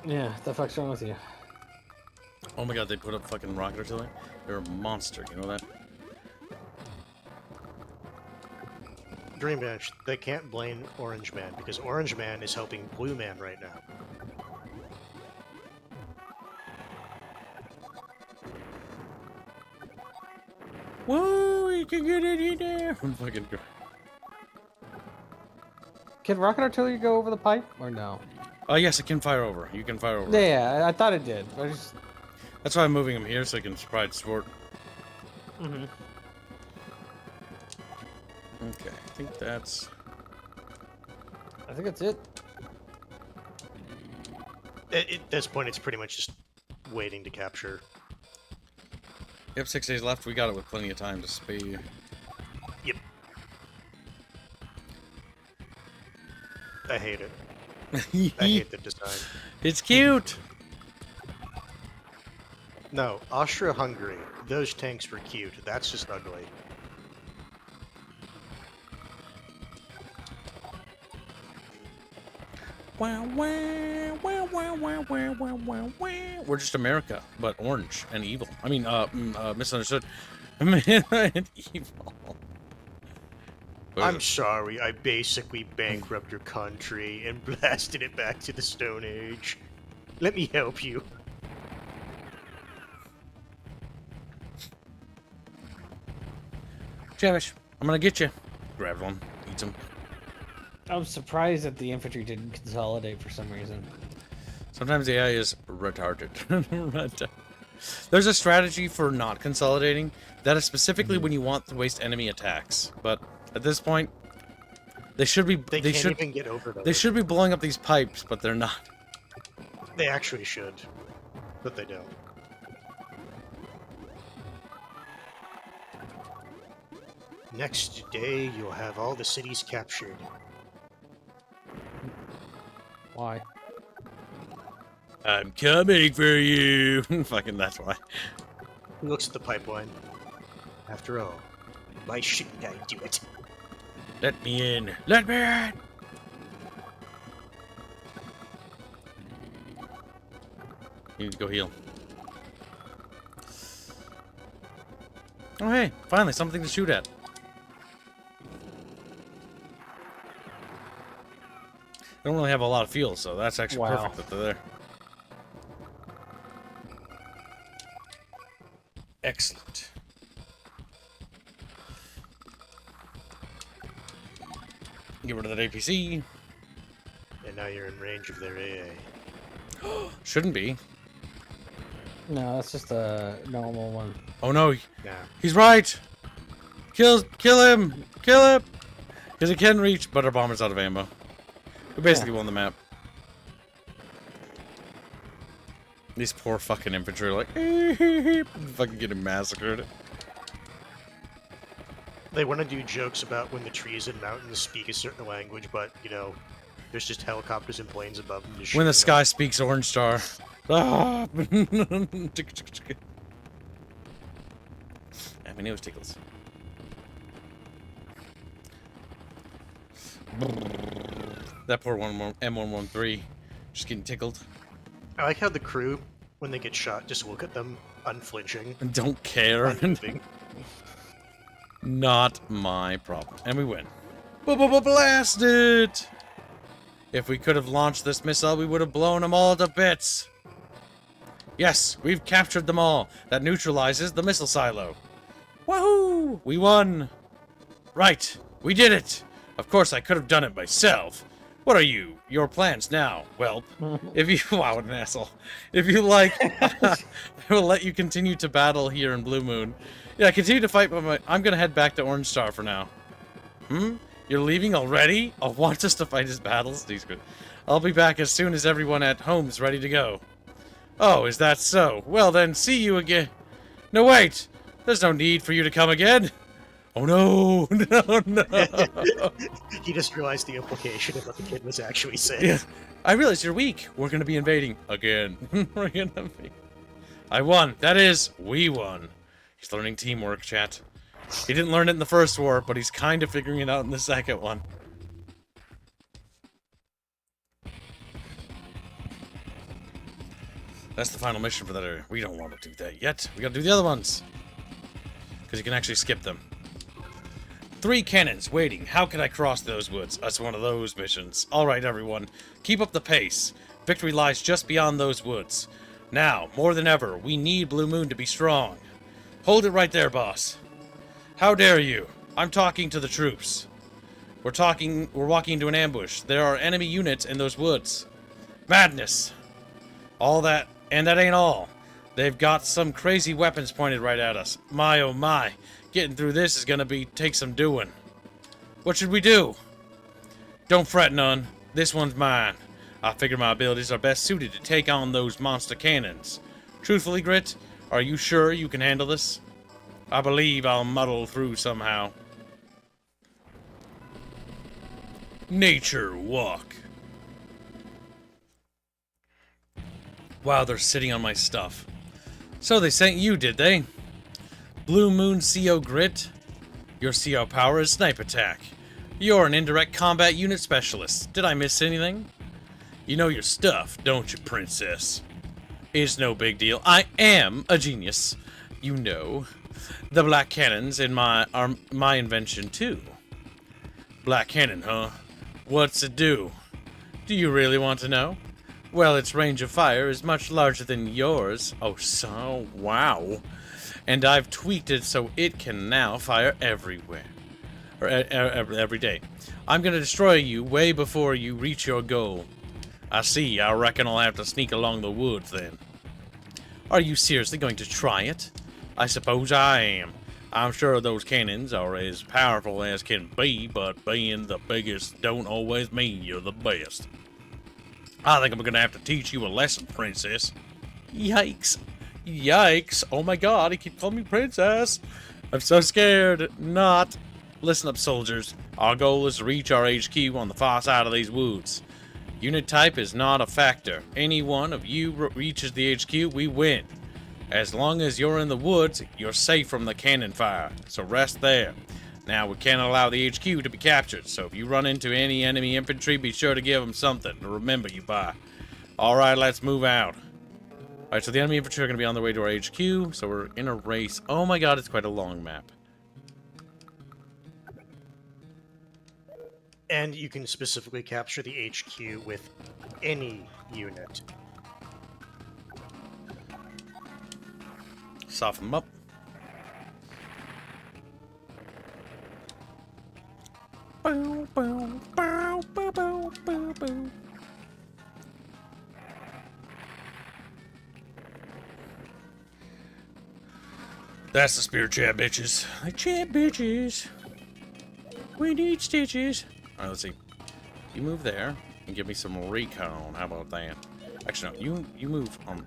Speaker 2: Yeah, what the fuck's wrong with you?
Speaker 1: Oh my god, they put up fucking rocket artillery? They're a monster, you know that?
Speaker 5: Dream Bench, they can't blame Orange Man because Orange Man is helping Blue Man right now.
Speaker 1: Whoa, you can get it in there! I'm fucking...
Speaker 2: Can rocket artillery go over the pipe or no?
Speaker 1: Oh yes, it can fire over. You can fire over.
Speaker 2: Yeah, I thought it did. I just.
Speaker 1: That's why I'm moving him here so I can provide support.
Speaker 2: Mm-hmm.
Speaker 1: Okay, I think that's...
Speaker 2: I think that's it.
Speaker 5: At this point, it's pretty much just waiting to capture.
Speaker 1: Yep, 6 days left. We got it with plenty of time to speed.
Speaker 5: Yep. I hate it. I hate the design.
Speaker 1: It's cute!
Speaker 5: No, Austria-Hungary. Those tanks were cute. That's just ugly.
Speaker 1: Wow, wow, wow, wow, wow, wow, wow, wow, wow. We're just America, but orange and evil. I mean, misunderstood. And evil.
Speaker 5: I'm sorry, I basically bankrupted your country and blasted it back to the Stone Age. Let me help you.
Speaker 1: Chavish, I'm gonna get you. Grab one, eat some.
Speaker 2: I'm surprised that the infantry didn't consolidate for some reason.
Speaker 1: Sometimes the AI is retarded. There's a strategy for not consolidating. That is specifically when you want to waste enemy attacks. But at this point, they should be.
Speaker 5: They can't even get over those.
Speaker 1: They should be blowing up these pipes, but they're not.
Speaker 5: They actually should, but they don't. Next day, you'll have all the cities captured.
Speaker 2: Why?
Speaker 1: I'm coming for you. Fucking that's why.
Speaker 5: He looks at the pipeline. After all, why shouldn't I do it?
Speaker 1: Let me in. Let me in. You need to go heal. Oh hey, finally something to shoot at. I don't really have a lot of fuel, so that's actually
Speaker 2: Wow.
Speaker 1: perfect that they're there. Excellent. Get rid of that APC.
Speaker 5: And now you're in range of their AA.
Speaker 1: Shouldn't be.
Speaker 2: No, that's just a normal one.
Speaker 1: Oh no,
Speaker 5: Nah.
Speaker 1: he's right. Kill him. Kill him. Because he can reach, but our bomber's out of ammo. We basically won the map. These poor fucking infantry are like, fucking getting massacred.
Speaker 5: They want to do jokes about when the trees and mountains speak a certain language, but, you know, there's just helicopters and planes above them.
Speaker 1: When the sky speaks Orange Star. Ah. My nose tickles. That poor M113 just getting tickled.
Speaker 5: I like how the crew, when they get shot, just look at them, unflinching.
Speaker 1: And don't care.
Speaker 5: Unmoving.
Speaker 1: Not my problem. And we win. Blast it! If we could have launched this missile, we would have blown them all to bits. Yes, we've captured them all. That neutralizes the missile silo. Woohoo! We won! Right, we did it! Of course, I could have done it myself. What are you? Your plans now, whelp. If you... Wow, what an asshole. If you like, I will let you continue to battle here in Blue Moon. Yeah, continue to fight, but I'm gonna head back to Orange Star for now. You're leaving already? I'll want us to fight his battles? He's good. I'll be back as soon as everyone at home's ready to go. Oh, is that so? Well then, see you again. No, wait! There's no need for you to come again. Oh no! No!
Speaker 5: He just realized the implication of what the kid was actually saying.
Speaker 1: Yeah. I realize you're weak. We're gonna be invading again. We're gonna be... I won. That is, we won. He's learning teamwork, chat. He didn't learn it in the first war, but he's kind of figuring it out in the second one. That's the final mission for that area. We don't want to do that yet. We gotta do the other ones. Because you can actually skip them. 3 cannons waiting. How can I cross those woods? That's one of those missions. Alright, everyone. Keep up the pace. Victory lies just beyond those woods. Now, more than ever, we need Blue Moon to be strong. Hold it right there, boss. How dare you? I'm talking to the troops. We're walking into an ambush. There are enemy units in those woods. Madness. All that, and that ain't all. They've got some crazy weapons pointed right at us. My oh my. Getting through this is gonna take some doing. What should we do? Don't fret none. This one's mine. I figure my abilities are best suited to take on those monster cannons. Truthfully, Grit, are you sure you can handle this? I believe I'll muddle through somehow. Nature walk. Wow, they're sitting on my stuff. So they sent you, did they? Blue Moon CO Grit? Your CO power is snipe attack. You're an indirect combat unit specialist. Did I miss anything? You know your stuff, don't you, princess? It's no big deal. I am a genius. You know. The black cannons are my invention, too. Black cannon, huh? What's it do? Do you really want to know? Well, its range of fire is much larger than yours. Oh, so wow. And I've tweaked it so it can now fire everywhere. Or every day. I'm gonna destroy you way before you reach your goal. I see. I reckon I'll have to sneak along the woods then. Are you seriously going to try it? I suppose I am. I'm sure those cannons are as powerful as can be, but being the biggest don't always mean you're the best. I think I'm gonna have to teach you a lesson, princess. Yikes. Yikes. Oh my god, he keeps calling me princess. I'm so scared. Not. Listen up, soldiers. Our goal is to reach our HQ on the far side of these woods. Unit type is not a factor. Any one of you reaches the HQ, we win. As long as you're in the woods, you're safe from the cannon fire, so rest there. Now, we can't allow the HQ to be captured, so if you run into any enemy infantry, be sure to give them something to remember you by. Alright, let's move out. Alright, so the enemy infantry are going to be on their way to our HQ, so we're in a race. Oh my god, it's quite a long map.
Speaker 5: And you can specifically capture the HQ with any unit.
Speaker 1: Soften them up. Bow, bow, bow, bow, bow, bow, bow. That's the spear chat, bitches. Like, chat, bitches. We need stitches. Alright, let's see. You move there and give me some recon. How about that? Actually, no. You move on.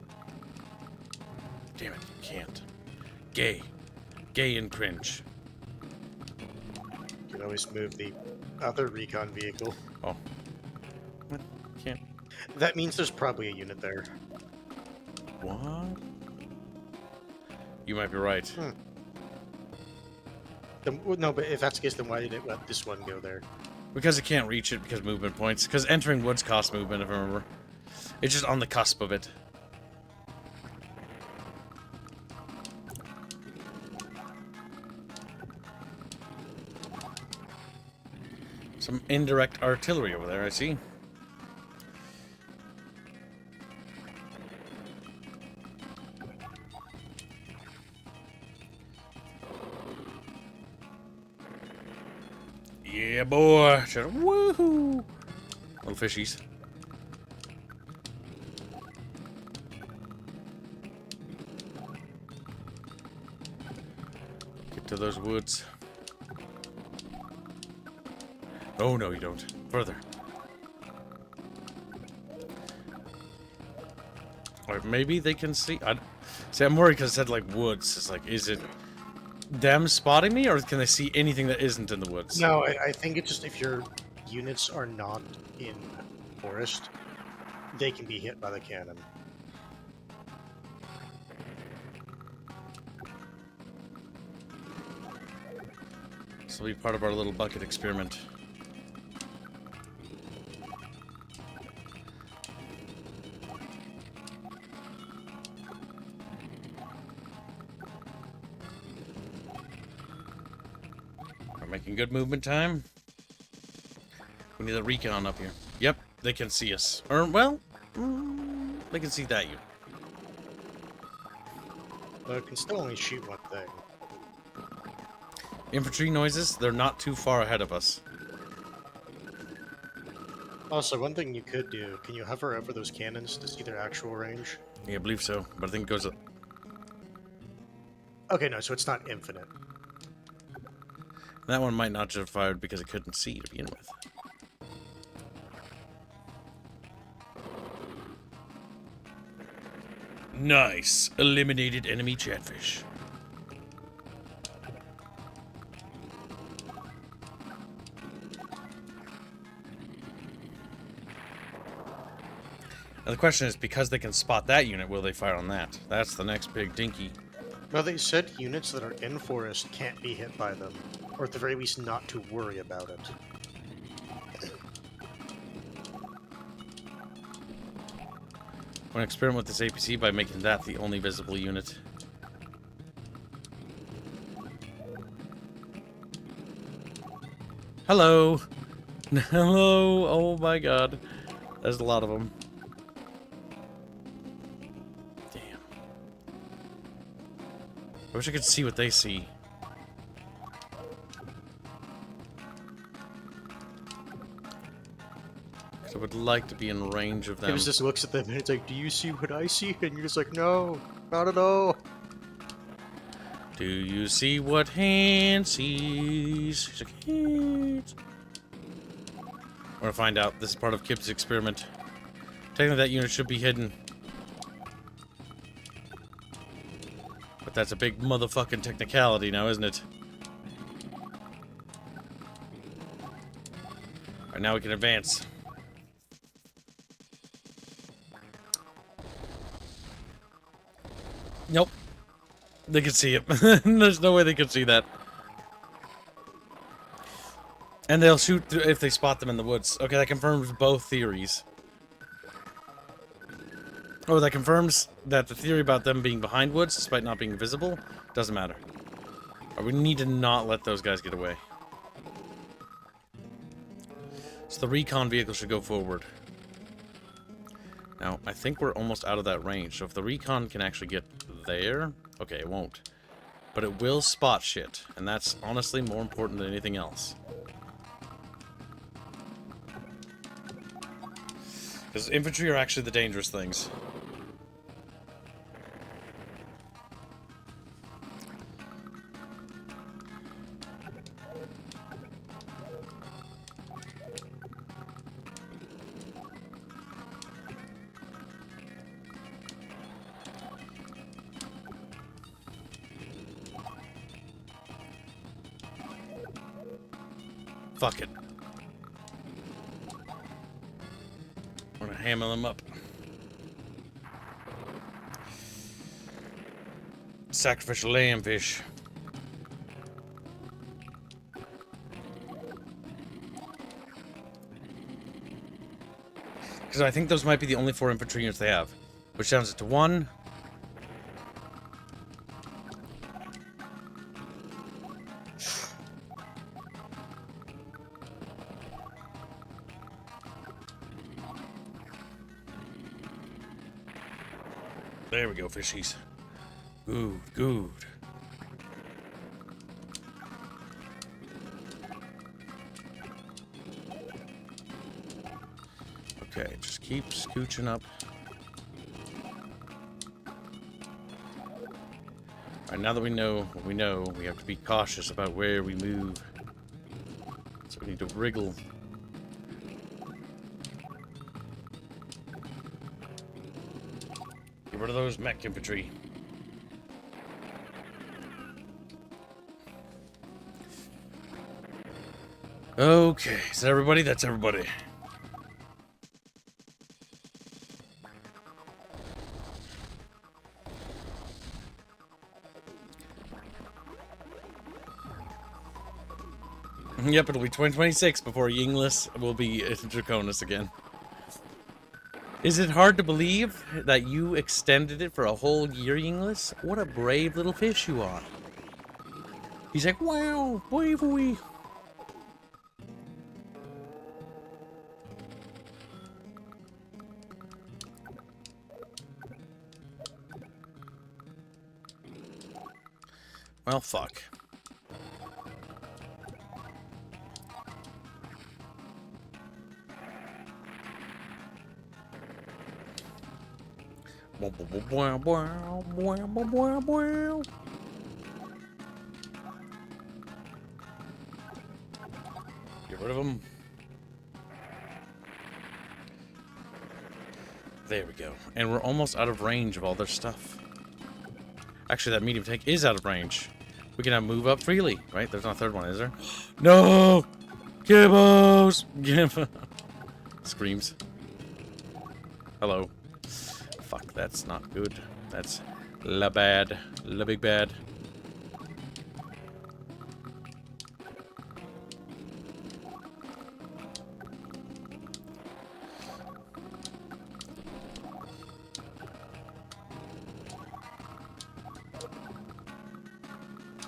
Speaker 1: Damn it. Can't. Gay. Gay and cringe.
Speaker 5: You can always move the other recon vehicle.
Speaker 1: Oh. What? Can't.
Speaker 5: That means there's probably a unit there.
Speaker 1: What? You might be right.
Speaker 5: No, but if that's the case, then why did it let this one go there?
Speaker 1: Because it can't reach it because of movement points. Because entering woods costs movement, if I remember. It's just on the cusp of it. Some indirect artillery over there, I see. Yeah, boy. Woohoo! Little fishies. Get to those woods. Oh, no, you don't. Further. Or maybe they can see. See, I'm worried because it said, like, woods. It's like, is it them spotting me, or can they see anything that isn't in the woods?
Speaker 5: No, I think it's just if your units are not in forest, they can be hit by the cannon.
Speaker 1: This will be part of our little bucket experiment. Making good movement time. We need a recon up here. Yep, they can see us. Or, well, they can see that unit.
Speaker 5: But it can still only shoot one thing.
Speaker 1: Infantry noises, they're not too far ahead of us.
Speaker 5: Also, one thing you could do, can you hover over those cannons to see their actual range?
Speaker 1: Yeah, I believe so, but I think it goes up.
Speaker 5: Okay, no, so it's not infinite.
Speaker 1: That one might not have fired because it couldn't see to begin with. Nice. Eliminated enemy chatfish. Now the question is, because they can spot that unit, will they fire on that? That's the next big dinky.
Speaker 5: Well, they said units that are in forest can't be hit by them, or at the very least not to worry about it.
Speaker 1: I'm going to experiment with this APC by making that the only visible unit. Hello! Hello! Oh my god. There's a lot of them. Damn. I wish I could see what they see. I would like to be in range of them.
Speaker 5: It just looks at them and it's like, do you see what I see? And you're just like, no, not at all.
Speaker 1: Do you see what Hans sees? He's like, Hans. I want to find out. This is part of Kip's experiment. Technically, that unit should be hidden. But that's a big motherfucking technicality now, isn't it? Alright, now we can advance. Nope. They can see it. There's no way they can see that. And they'll shoot if they spot them in the woods. Okay, that confirms both theories. Oh, that confirms that the theory about them being behind woods, despite not being visible, doesn't matter. Right, we need to not let those guys get away. So the recon vehicle should go forward. Now, I think we're almost out of that range. So if the recon can actually get there... Okay, it won't. But it will spot shit. And that's honestly more important than anything else. Because infantry are actually the dangerous things. Fuck it. I'm gonna hammer them up. Sacrificial lambfish. Because I think those might be the only 4 infantry units they have. Which downs it to 1. There we go, fishies. Good, good. Okay, just keep scooching up. Alright, now that we know what we know, we have to be cautious about where we move. So we need to wriggle. Get rid of those mech infantry. Okay, is that everybody? That's everybody. Yep, it'll be 2026 before Yinglis will be Draconis again. Is it hard to believe that you extended it for a whole year, Yinglis? What a brave little fish you are. He's like, wow, bravery. Well, fuck. Get rid of them. There we go. And we're almost out of range of all their stuff. Actually, that medium tank is out of range. We can now move up freely, right? There's not a third one, is there? No! Gibbos! Gib Screams. Hello. Fuck, that's not good. That's la bad. La big bad.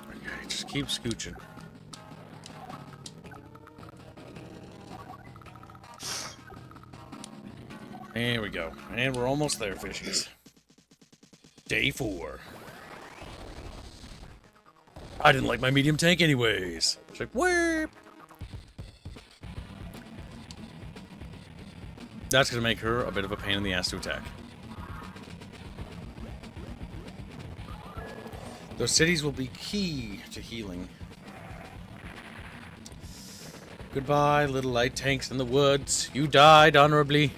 Speaker 1: Okay, just keep scooching. There we go. And we're almost there, fishies. Day 4. I didn't like my medium tank anyways. It's like, where? That's going to make her a bit of a pain in the ass to attack. Those cities will be key to healing. Goodbye, little light tanks in the woods. You died honorably.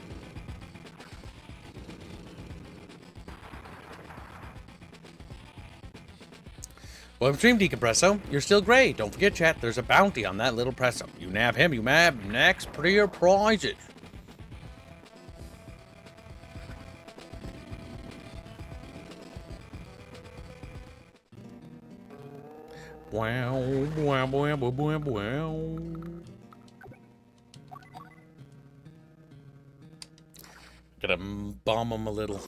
Speaker 1: Well, Stream Decompresso, you're still great. Don't forget, chat, there's a bounty on that little presso. You nab him, you nab next prettier prizes. Wow, wow, wow, wow, wow, wow. Gotta bomb him a little.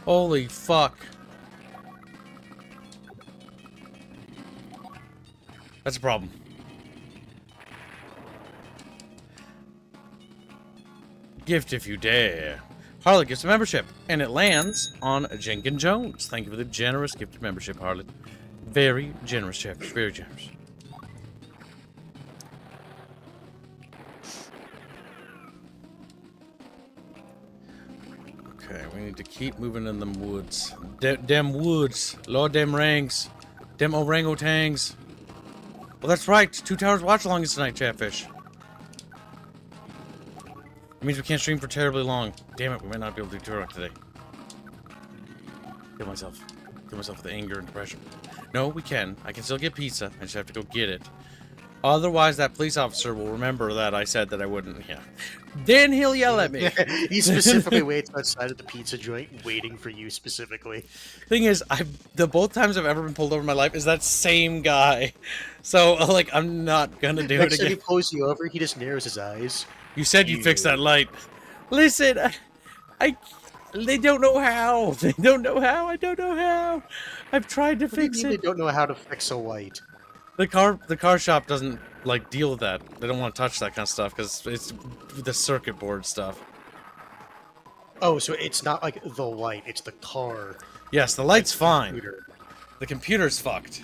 Speaker 1: Holy fuck. That's a problem. Gift if you dare. Harley gets a membership, and it lands on Jenkins Jones. Thank you for the generous gift of membership, Harley. Very generous, chap. Very generous. Okay, we need to keep moving in them woods. Dem woods. Lord, dem rings. Dem orangutans. Well, that's right. 2 Towers watch alongs tonight, Chatfish. It means we can't stream for terribly long. Damn it, we might not be able to do Turok today. Kill myself with anger and depression. No, we can. I can still get pizza. I just have to go get it. Otherwise, that police officer will remember that I said that I wouldn't. Yeah. Then he'll yell at me.
Speaker 5: He specifically waits outside of the pizza joint, waiting for you specifically.
Speaker 1: Thing is, the both times I've ever been pulled over in my life is that same guy. So, like, I'm not gonna do
Speaker 5: Next
Speaker 1: it
Speaker 5: time he
Speaker 1: again.
Speaker 5: pulls you over, he just narrows his eyes.
Speaker 1: You said you'd fix that light. Listen, they don't know how. They don't know how. I don't know how. I've tried to
Speaker 5: What do you
Speaker 1: fix
Speaker 5: mean
Speaker 1: it.
Speaker 5: they don't know how to fix a light?
Speaker 1: The car shop doesn't like deal with that. They don't want to touch that kind of stuff because it's the circuit board stuff.
Speaker 5: Oh, so it's not like the light, it's the car.
Speaker 1: Yes, the light's fine.
Speaker 5: Computer.
Speaker 1: The computer's fucked.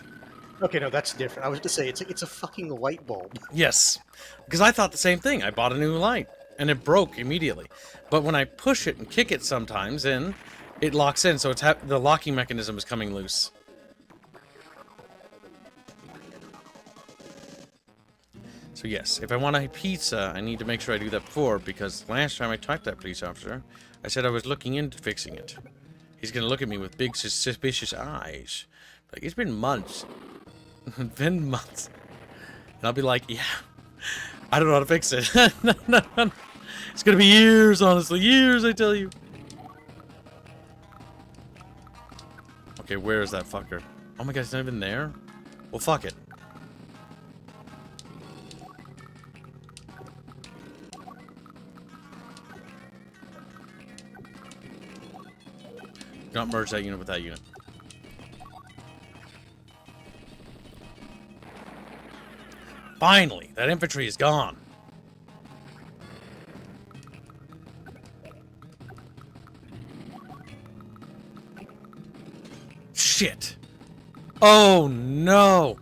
Speaker 5: Okay, no, that's different. I was to say it's a fucking light bulb.
Speaker 1: Yes, because I thought the same thing. I bought a new light and it broke immediately. But when I push it and kick it sometimes in, it locks in. So it's the locking mechanism is coming loose. So yes, if I want a pizza, I need to make sure I do that before, because last time I talked to that police officer, I said I was looking into fixing it. He's gonna look at me with big suspicious eyes. Like, it's been months. It's been months. And I'll be like, yeah, I don't know how to fix it. No. It's gonna be years, honestly. Years, I tell you. Okay, where is that fucker? Oh my god, it's not even there? Well, fuck it. Do not merge that unit with that unit. Finally, that infantry is gone. Shit. Oh no.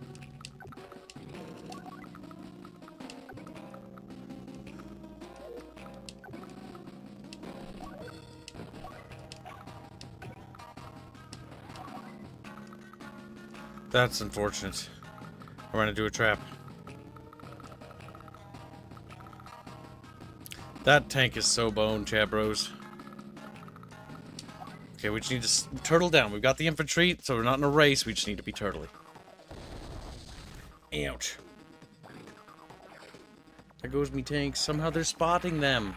Speaker 1: That's unfortunate. I ran into a trap. That tank is so boned, chat bros. Okay, we just need to turtle down. We've got the infantry, so we're not in a race. We just need to be turtly. Ouch. There goes me tanks. Somehow they're spotting them.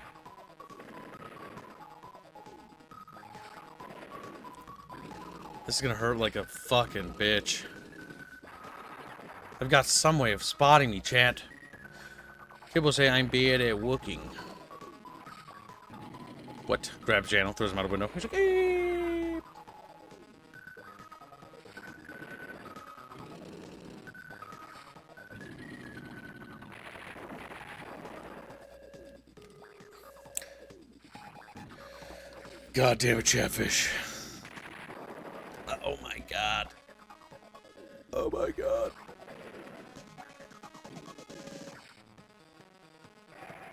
Speaker 1: This is gonna hurt like a fucking bitch. I've got some way of spotting me, chat. People say I'm bad at wooking. What? Grabs Jano, throws him out a window. He's like, eep. God damn it, Chatfish. Oh my god. Oh my god.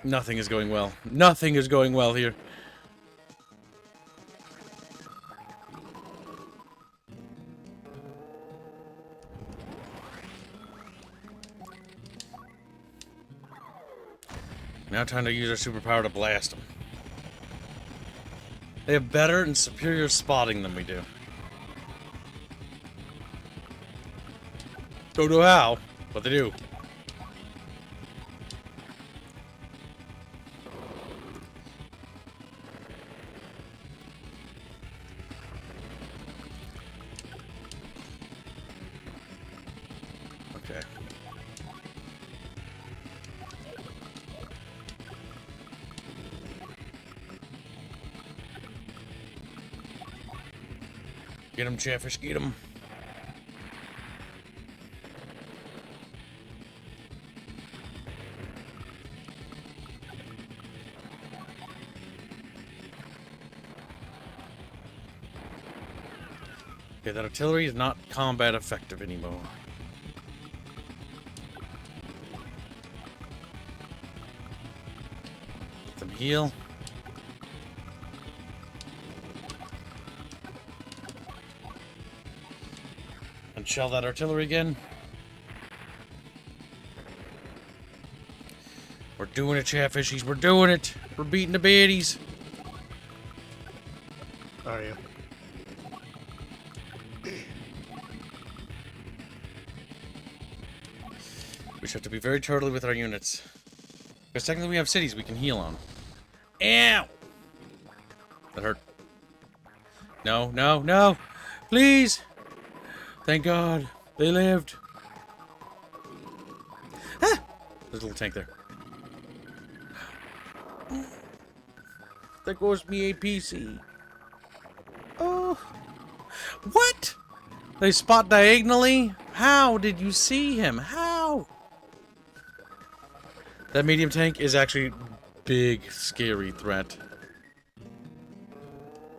Speaker 1: Nothing is going well. Nothing is going well here. Now time to use our superpower to blast them. They have better and superior spotting than we do. Don't know how, but they do. Okay. Get him, Chatfish, get him. Okay, that artillery is not combat effective anymore. Let them heal. And shell that artillery again. We're doing it, Chatfishies. We're doing it. We're beating the baddies.
Speaker 5: Are you?
Speaker 1: We just have to be very turtly with our units. Because technically we have cities we can heal on. Ow! That hurt. No, no, no! Please! Thank God. They lived. Ah! There's a little tank there. There goes me APC. Oh. What? They spot diagonally? How did you see him? How? That medium tank is actually big, scary threat.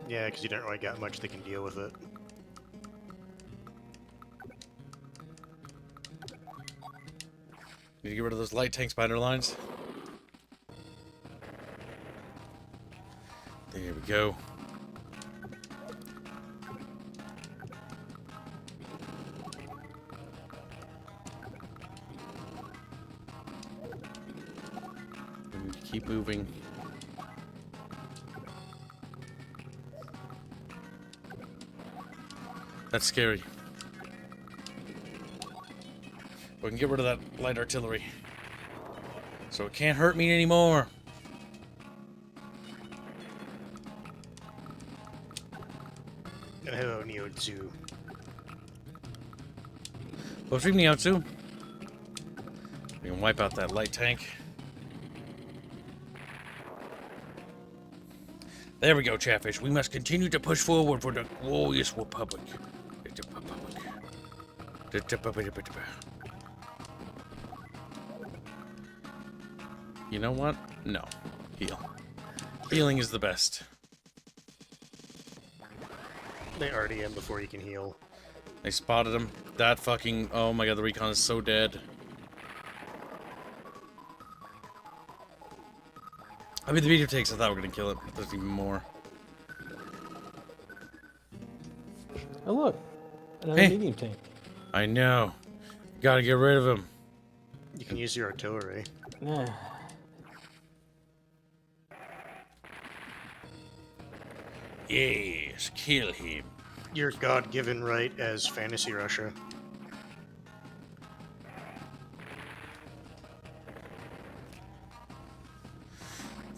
Speaker 5: Yeah, because you don't really got much that can deal with it.
Speaker 1: Need to get rid of those light tank spider lines. There we go. We need to keep moving. That's scary. We can get rid of that light artillery. So it can't hurt me anymore.
Speaker 5: Oh, Neo-Zoo.
Speaker 1: Well, stream me out too. We can wipe out that light tank. There we go, Chatfish. We must continue to push forward for the glorious Republic. You know what? No. Heal. Healing is the best.
Speaker 5: They already in before you can heal.
Speaker 1: They spotted him. That fucking... Oh my god, the recon is so dead. I mean, the video takes, I thought we were gonna kill it. There's even more.
Speaker 2: Oh look, another
Speaker 1: Hey.
Speaker 2: medium tank.
Speaker 1: I know. Gotta get rid of him.
Speaker 5: You can use your artillery.
Speaker 2: Yeah.
Speaker 1: Yes, kill him.
Speaker 5: Your God-given right as Fantasy Russia.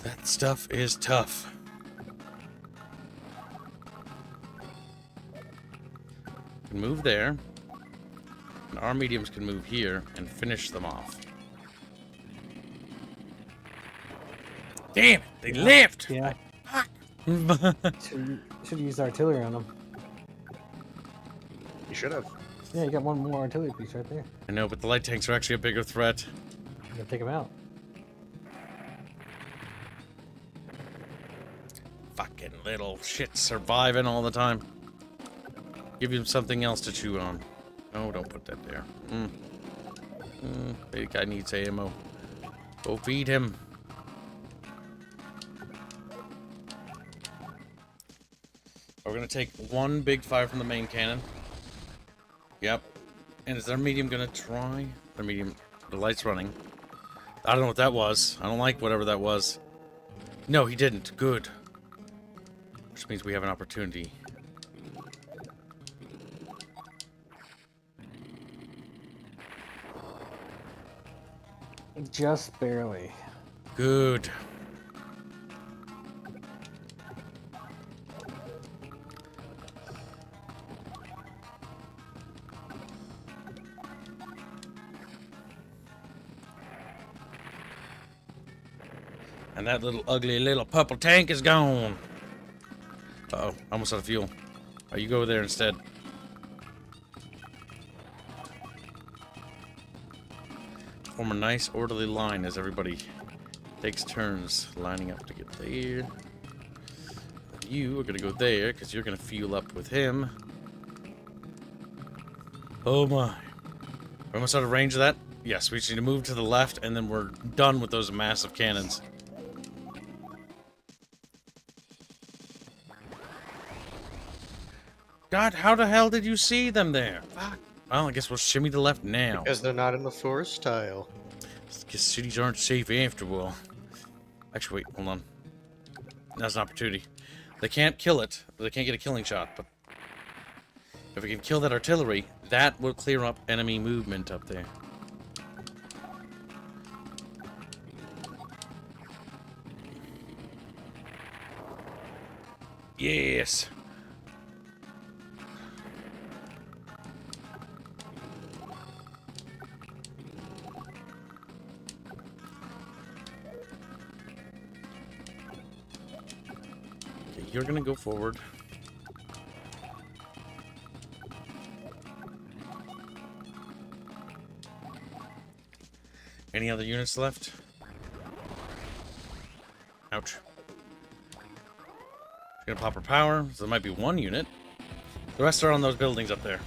Speaker 1: That stuff is tough. Can move there. And our mediums can move here and finish them off. Damn it! They left!
Speaker 2: Yeah.
Speaker 1: Fuck!
Speaker 2: Should use artillery on them.
Speaker 5: You should have.
Speaker 2: Yeah, you got one more artillery piece right there.
Speaker 1: I know, but the light tanks are actually a bigger threat.
Speaker 2: You gotta take them out.
Speaker 1: Fucking little shit surviving all the time. Give him something else to chew on. No, don't put that there. Big guy needs ammo. Go feed him. We're gonna take one big fire from the main cannon. Yep. And is their medium gonna try? Their medium, the light's running. I don't know what that was. I don't like whatever that was. No, he didn't. Good. Which means we have an opportunity.
Speaker 2: Just barely.
Speaker 1: Good. And that little ugly little purple tank is gone. Uh-oh, almost out of fuel. Oh, you go there instead. Form a nice orderly line as everybody takes turns lining up to get there. You are gonna go there because you're gonna fuel up with him. Oh my. We're almost out of range of that? Yes, we just need to move to the left and then we're done with those massive cannons. God, how the hell did you see them there? Fuck. Well, I guess we'll shimmy to the left now.
Speaker 5: Because they're not in the forest tile.
Speaker 1: Because cities aren't safe after all. Actually, wait, hold on. Now's an opportunity. They can't kill it. They can't get a killing shot, but if we can kill that artillery, that will clear up enemy movement up there. Yes. Okay, you're gonna go forward. Any other units left? Ouch. She's gonna pop her power, so there might be one unit. The rest are on those buildings up there.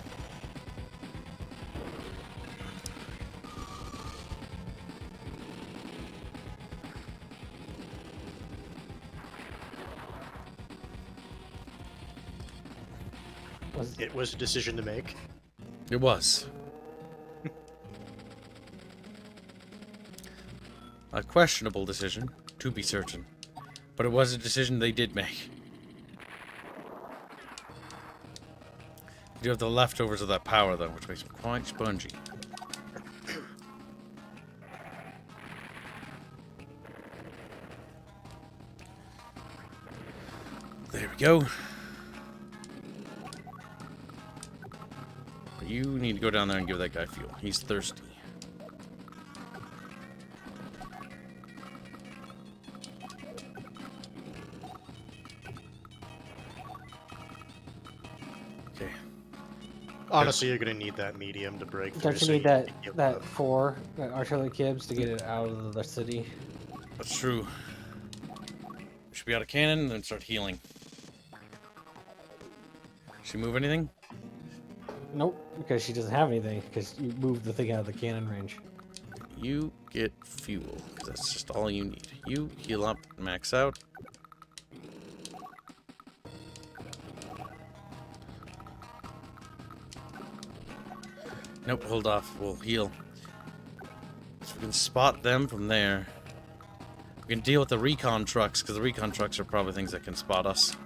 Speaker 5: It was a decision to make.
Speaker 1: It was. A questionable decision, to be certain. But it was a decision they did make. You do have the leftovers of that power, though, which makes them quite spongy. There we go. But you need to go down there and give that guy fuel. He's thirsty. Okay.
Speaker 5: Honestly, you're gonna need that medium to break through.
Speaker 2: Don't you
Speaker 5: so
Speaker 2: need
Speaker 5: can give
Speaker 2: that
Speaker 5: up.
Speaker 2: 4 artillery kibs to get it out of the city?
Speaker 1: That's true. We should be out of cannon and then start healing. She move anything?
Speaker 2: Nope, because she doesn't have anything, because you moved the thing out of the cannon range.
Speaker 1: You get fuel, because that's just all you need. You heal up, max out. Nope, hold off. We'll heal. So we can spot them from there. We can deal with the recon trucks, because the recon trucks are probably things that can spot us.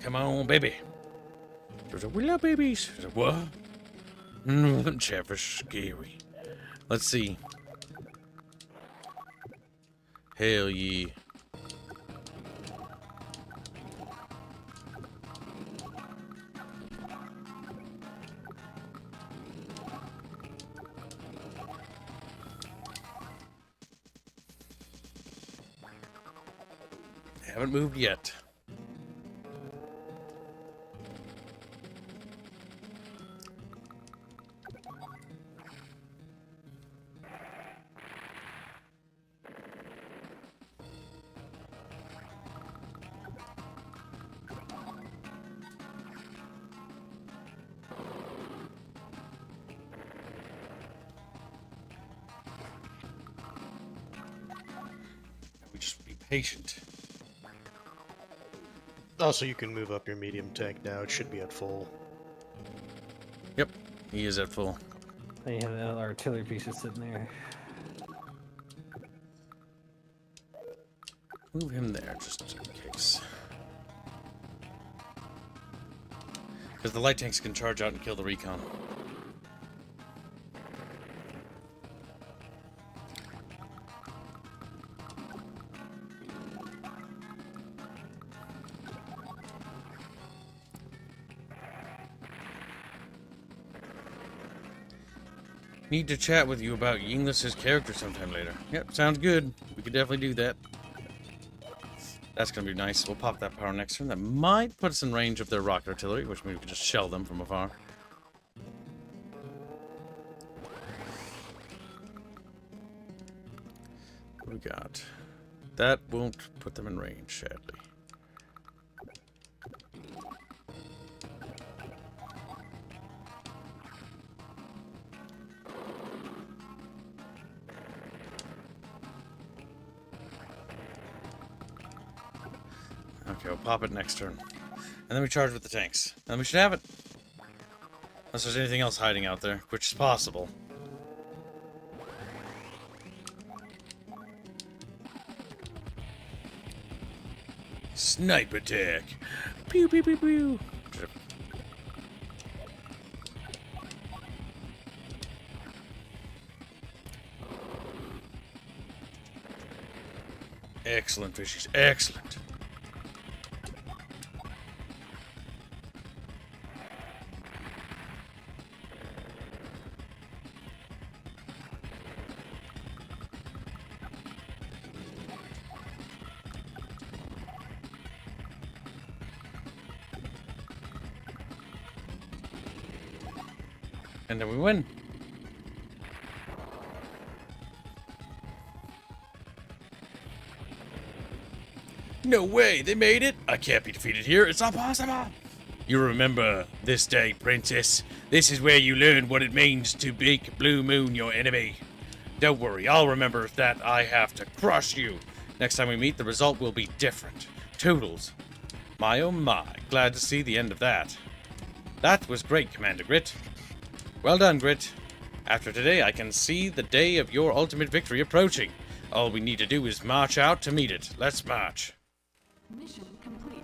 Speaker 1: Come on, baby. There's a we love babies. There's a what? Chatfish scary. Let's see. Hell yeah. Haven't moved yet. We just be patient.
Speaker 5: Also, you can move up your medium tank now. It should be at full.
Speaker 1: He is at full.
Speaker 2: They have the artillery pieces sitting there.
Speaker 1: Move him there just in case. Because the light tanks can charge out and kill the recon. Need to chat with you about Yinglis's character sometime later. Yep, sounds good. We could definitely do that. That's gonna be nice. We'll pop that power next turn. That might put us in range of their rocket artillery, which means we can just shell them from afar. What we got? That won't put them in range, sadly. Okay, we'll pop it next turn. And then we charge with the tanks. And then we should have it. Unless there's anything else hiding out there, which is possible. Snipe attack! Pew pew pew pew! Excellent, fishies. Excellent. And then we win. No way, they made it? I can't be defeated here, it's not possible! You remember this day, princess. This is where you learn what it means to make Blue Moon your enemy. Don't worry, I'll remember that I have to crush you. Next time we meet, the result will be different. Toodles. My oh my, glad to see the end of that. That was great, Commander Grit. Well done, Grit. After today, I can see the day of your ultimate victory approaching. All we need to do is march out to meet it. Let's march.
Speaker 4: Mission complete.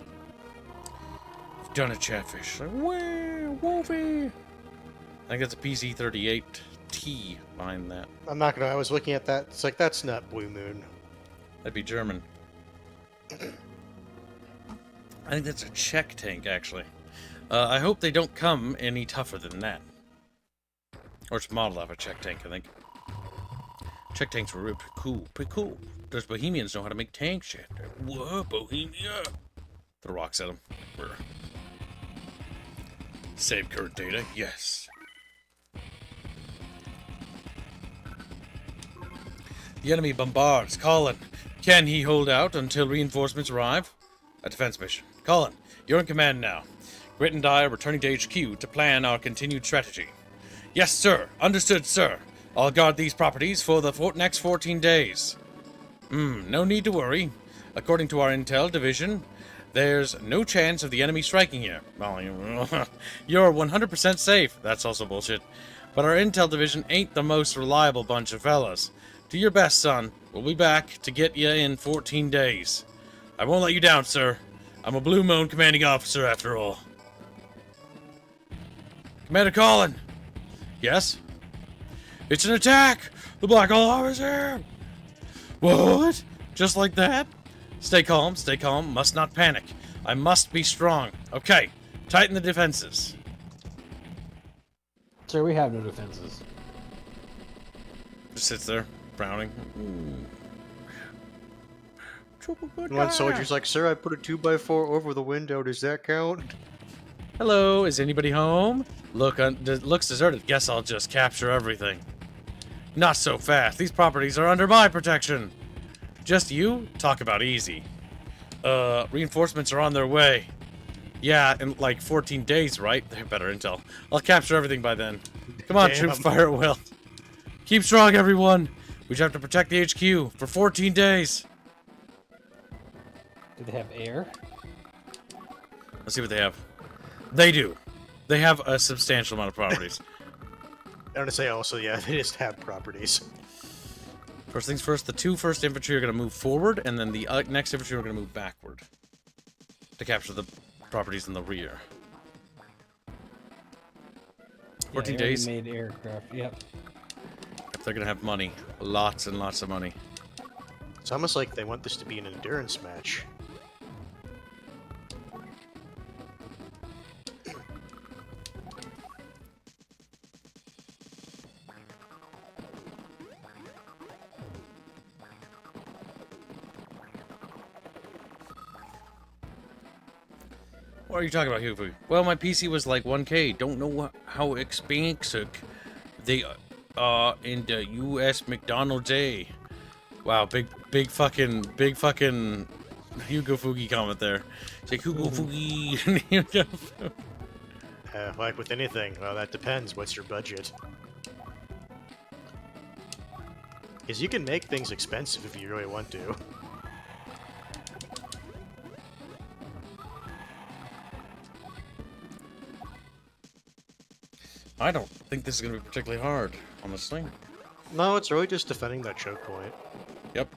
Speaker 1: You've done it, Chatfish. Where, Wolfie? I think that's a PC-38T behind that.
Speaker 5: I'm not gonna. I was looking at that. It's like that's not Blue Moon.
Speaker 1: That'd be German. I think that's a Czech tank, actually. I hope they don't come any tougher than that. Or it's modeled off a Czech tank, I think. Czech tanks were really cool. Pretty cool. Those Bohemians know how to make tanks shit. Whoa, Bohemia! Throw rocks at them. Save current data, yes. The enemy bombards. Colin, can he hold out until reinforcements arrive? A defense mission. Colin, you're in command now. Grit and I are returning to HQ to plan our continued strategy. Yes, sir. Understood, sir. I'll guard these properties for the next 14 days. No need to worry. According to our intel division, there's no chance of the enemy striking here. Well, you're 100% safe. That's also bullshit. But our intel division ain't the most reliable bunch of fellas. Do your best, son. We'll be back to get you in 14 days. I won't let you down, sir. I'm a Blue Moon commanding officer after all. Commander Colin! Yes? It's an attack! The Black Olaf is here! What? Just like that? Stay calm, must not panic. I must be strong. Okay, tighten the defenses.
Speaker 2: Sir, we have no defenses.
Speaker 1: Just sits there, frowning.
Speaker 5: One soldier's like, "Sir, I put a 2x4 over the window. Does that count?"
Speaker 1: Hello, is anybody home? Looks deserted. Guess I'll just capture everything. Not so fast. These properties are under my protection. Just you? Talk about easy. Reinforcements are on their way. Yeah, in like 14 days, right? They're better intel. I'll capture everything by then. Come on,
Speaker 5: Damn.
Speaker 1: troops, fire at will. Keep strong, everyone. We just have to protect the HQ for 14 days.
Speaker 2: Do they have air?
Speaker 1: Let's see what they have. They do. They have a substantial amount of properties.
Speaker 5: I want to say also, yeah, they just have properties.
Speaker 1: First things first, the two first infantry are going to move forward, and then the next infantry are going to move backward to capture the properties in the rear. 14
Speaker 2: Yeah, they already
Speaker 1: days.
Speaker 2: made aircraft. Yep.
Speaker 1: They're going to have money. Lots and lots of money.
Speaker 5: It's almost like they want this to be an endurance match.
Speaker 1: What are you talking about, Hufu? Well, my PC was like 1K. Don't know how expensive they are in the U.S. McDonald's A. Wow, big fucking Hugo Fugi comment there. It's like Hugo Fugi.
Speaker 5: Like with anything, well, that depends. What's your budget? Because you can make things expensive if you really want to.
Speaker 1: I don't think this is going to be particularly hard, honestly.
Speaker 5: No, it's really just defending that choke point.
Speaker 1: Yep.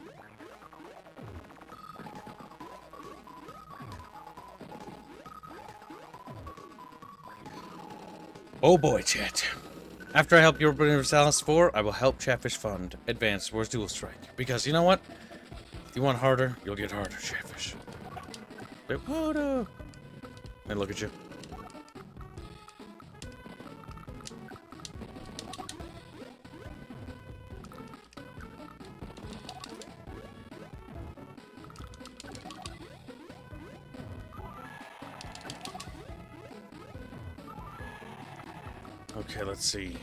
Speaker 1: Oh boy, chat. After I help European Universalis 4, I will help Chatfish Fund advance towards Dual Strike. Because you know what? If you want harder, you'll get harder, Chatfish. Get harder. And look at you. Okay, let's see.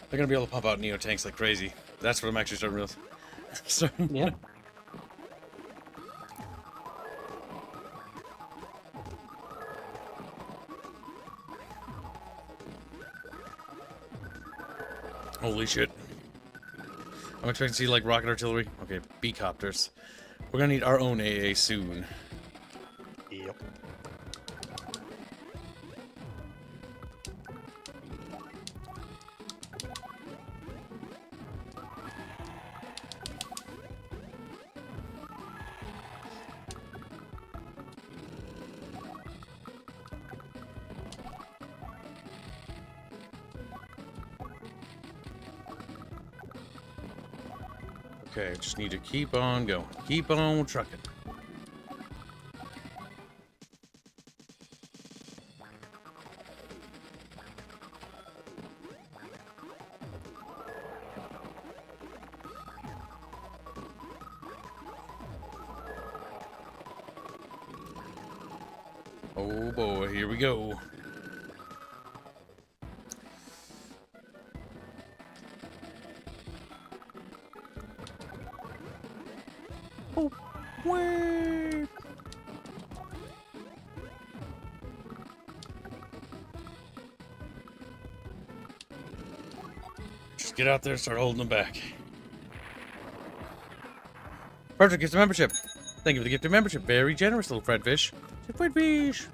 Speaker 1: They're gonna be able to pump out Neo tanks like crazy. That's what I'm actually starting to realize.
Speaker 2: Yeah.
Speaker 1: Holy shit. I'm expecting to see like rocket artillery. Okay, B-copters. We're gonna need our own AA soon.
Speaker 5: Yep.
Speaker 1: Okay, just need to keep on going. Keep on trucking. Oh boy, here we go. Oh, wait. Just get out there and start holding them back. Frederick gets a membership. Thank you for the gift of membership. Very generous, little Fredfish. Fredfish.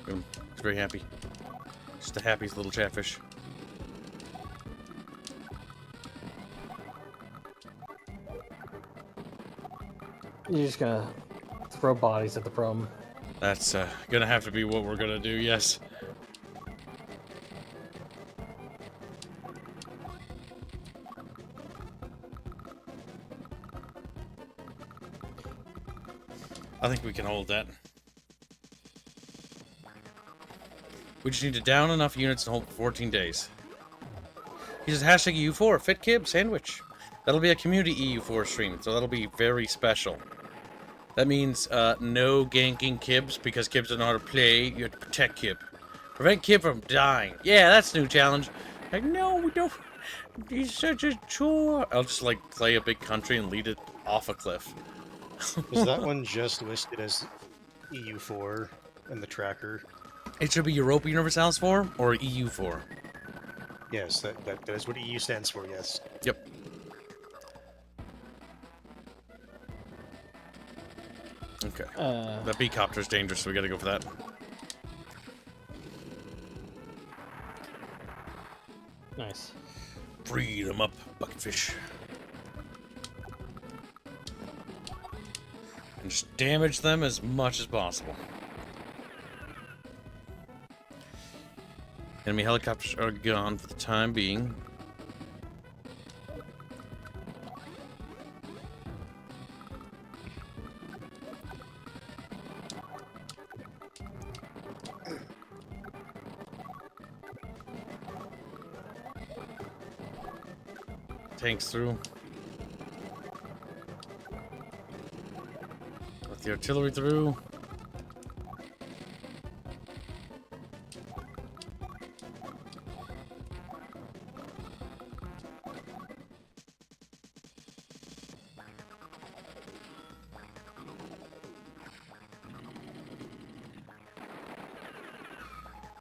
Speaker 1: Boom. He's very happy. Just the happiest little chatfish.
Speaker 2: You're just gonna throw bodies at the problem.
Speaker 1: That's gonna have to be what we're gonna do, yes. I think we can hold that. We just need to down enough units to hold for 14 days. He says hashtag EU4, fit kib, sandwich. That'll be a community EU4 stream, so that'll be very special. That means no ganking kibs, because kibs don't know how to play. You have to protect kib. Prevent kib from dying. Yeah, that's a new challenge. Like, no, we don't. He's such a chore. I'll just, like, play a big country and lead it off a cliff.
Speaker 5: Is that one just listed as EU4 in the tracker?
Speaker 1: It should be Europa Universalis 4 or EU 4.
Speaker 5: Yes, that is what EU stands for, yes.
Speaker 1: Yep. Okay. The bee copter is dangerous, so we gotta go for that.
Speaker 2: Nice.
Speaker 1: Free them up, bucketfish. And just damage them as much as possible. Enemy helicopters are gone for the time being. Tanks through. Let the artillery through.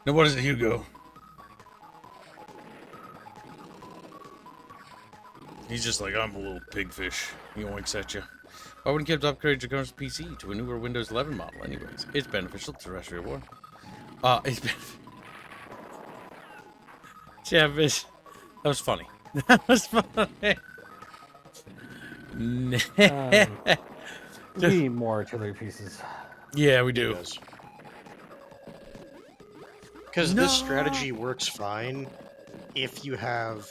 Speaker 1: Now what is it, Hugo? He's just like, I'm a little pigfish. He oinks at you. Why wouldn't kids upgrade your current PC to a newer Windows 11 model anyways? It's beneficial to terrestrial war. It's beneficial. Chatfish. That was funny. That was funny.
Speaker 2: We need more artillery pieces.
Speaker 1: Yeah, we do.
Speaker 5: Because this strategy works fine if you have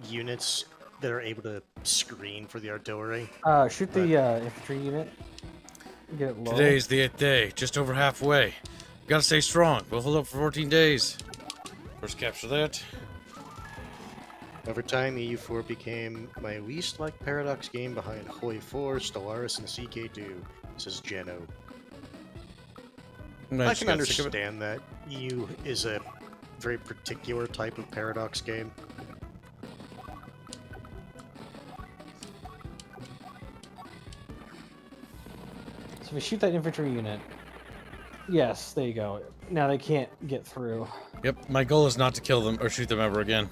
Speaker 5: units that are able to screen for the artillery.
Speaker 2: Shoot the infantry unit. Get it low.
Speaker 1: Today's the 8th day, just over halfway. Gotta stay strong. We'll hold up for 14 days. First capture that.
Speaker 5: Over time, EU4 became my least liked Paradox game behind Hoi 4, Stellaris, and CK2, says Geno. I can understand that. EU is a very particular type of Paradox game.
Speaker 2: So if we shoot that infantry unit, yes, there you go. Now they can't get through.
Speaker 1: Yep, my goal is not to kill them or shoot them ever again.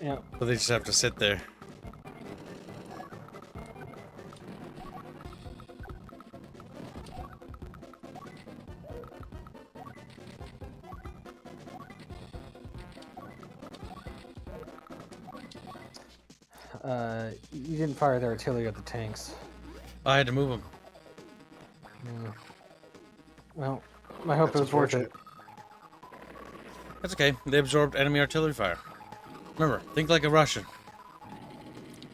Speaker 2: Yeah.
Speaker 1: But they just have to sit there.
Speaker 2: You didn't fire their artillery at the tanks.
Speaker 1: I had to move them.
Speaker 2: Well, I hope it was worth it.
Speaker 1: That's okay. They absorbed enemy artillery fire. Remember, think like a Russian.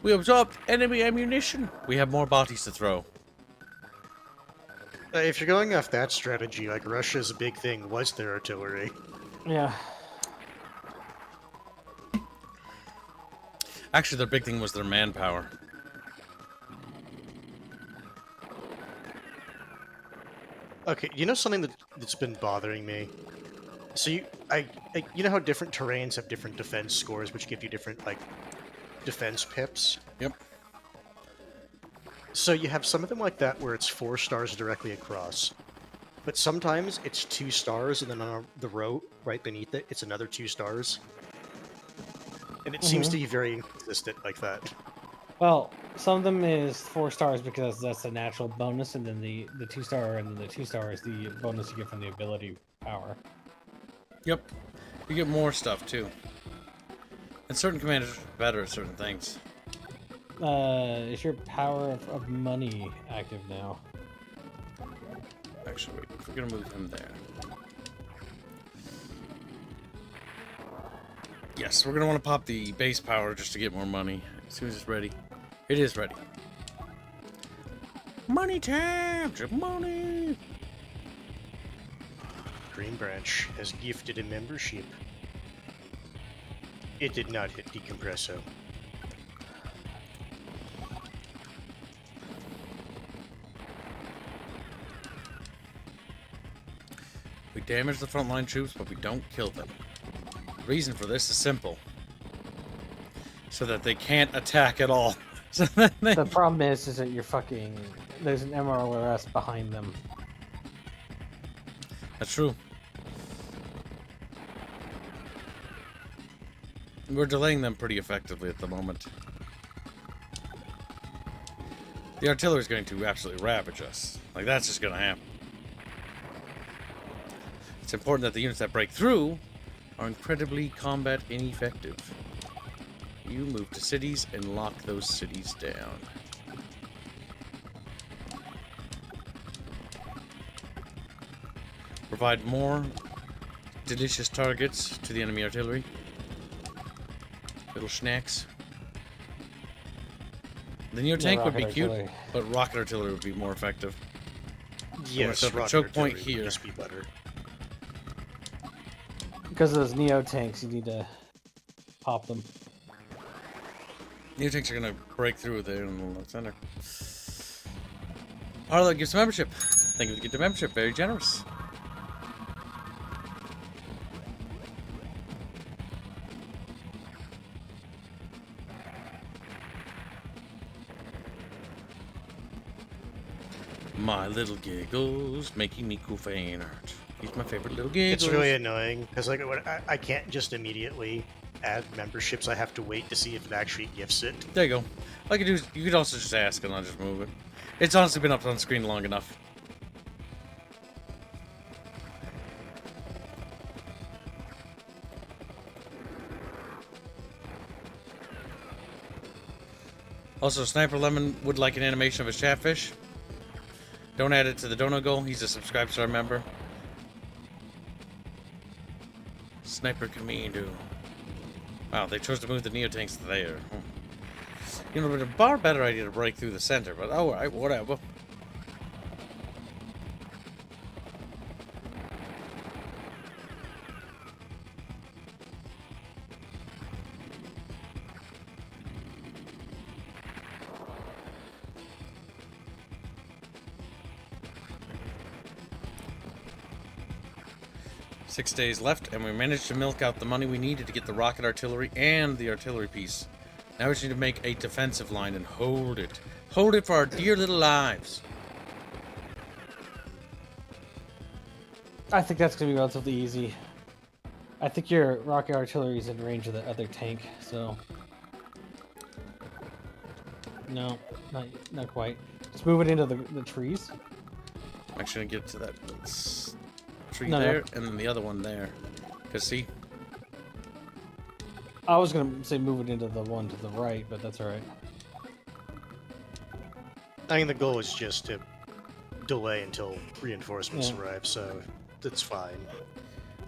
Speaker 1: We absorbed enemy ammunition. We have more bodies to throw.
Speaker 5: If you're going off that strategy, like Russia's big thing was their artillery.
Speaker 2: Yeah.
Speaker 1: Actually, their big thing was their manpower.
Speaker 5: Okay, you know something that's been bothering me? So you know how different terrains have different defense scores, which give you different, like, defense pips?
Speaker 1: Yep.
Speaker 5: So you have some of them like that where it's 4 stars directly across. But sometimes it's 2 stars, and then on the row right beneath it, it's another 2 stars. And it seems to be very inconsistent like that.
Speaker 2: Well, some of them is 4 stars because that's a natural bonus, and then the 2 star and then the 2 star is the bonus you get from the ability power.
Speaker 1: Yep. You get more stuff, too. And certain commanders are better at certain things.
Speaker 2: Is your power of money active now?
Speaker 1: Actually, wait. We're gonna move him there. Yes, we're gonna want to pop the base power just to get more money as soon as it's ready. It is ready. Money time! Money!
Speaker 5: Green Branch has gifted a membership. It did not hit decompresso.
Speaker 1: We damage the frontline troops, but we don't kill them. The reason for this is simple. So that they can't attack at all. So that they...
Speaker 2: The problem is that you're fucking... There's an MRLRS behind them.
Speaker 1: That's true. We're delaying them pretty effectively at the moment. The artillery is going to absolutely ravage us. Like, that's just going to happen. It's important that the units that break through are incredibly combat ineffective. You move to cities and lock those cities down. Provide more delicious targets to the enemy artillery. Little snacks. The Neo tank would be cute, but rocket artillery would be more effective.
Speaker 5: Yes,
Speaker 1: set up a
Speaker 5: rocket
Speaker 1: choke point
Speaker 5: artillery would
Speaker 1: here.
Speaker 5: just be better.
Speaker 2: Because of those Neo tanks, you need to pop them.
Speaker 1: Neo tanks are gonna break through there in the left center. Harlow gives membership. Thank you for the gift of membership. Very generous. My little giggles making me cool fan art. He's my favorite little giggles.
Speaker 5: It's really annoying because like I can't just immediately add memberships. I have to wait to see if it actually gifts it.
Speaker 1: There you go. All you could do is you could also just ask and I'll just move it. It's honestly been up on screen long enough. Also, Sniper Lemon would like an animation of his chatfish. Don't add it to the dono goal. He's a subscribe star member. Sniper Commando. Wow, they chose to move the Neo tanks there. You know, it's a far better idea to break through the center, but oh, alright, whatever. Six days left, and we managed to milk out the money we needed to get the rocket artillery and the artillery piece. Now we just need to make a defensive line and hold it. Hold it for our dear little lives.
Speaker 2: I think that's going to be relatively easy. I think your rocket artillery is in range of the other tank, so... No, not quite. Just move it into the trees.
Speaker 1: I'm actually gonna get to that tree
Speaker 2: No,
Speaker 1: there, and then the other one there. Cause see,
Speaker 2: I was going to say move it into the one to the right, but that's alright.
Speaker 5: I mean, the goal is just to delay until reinforcements
Speaker 2: Yeah.
Speaker 5: arrive, so that's fine.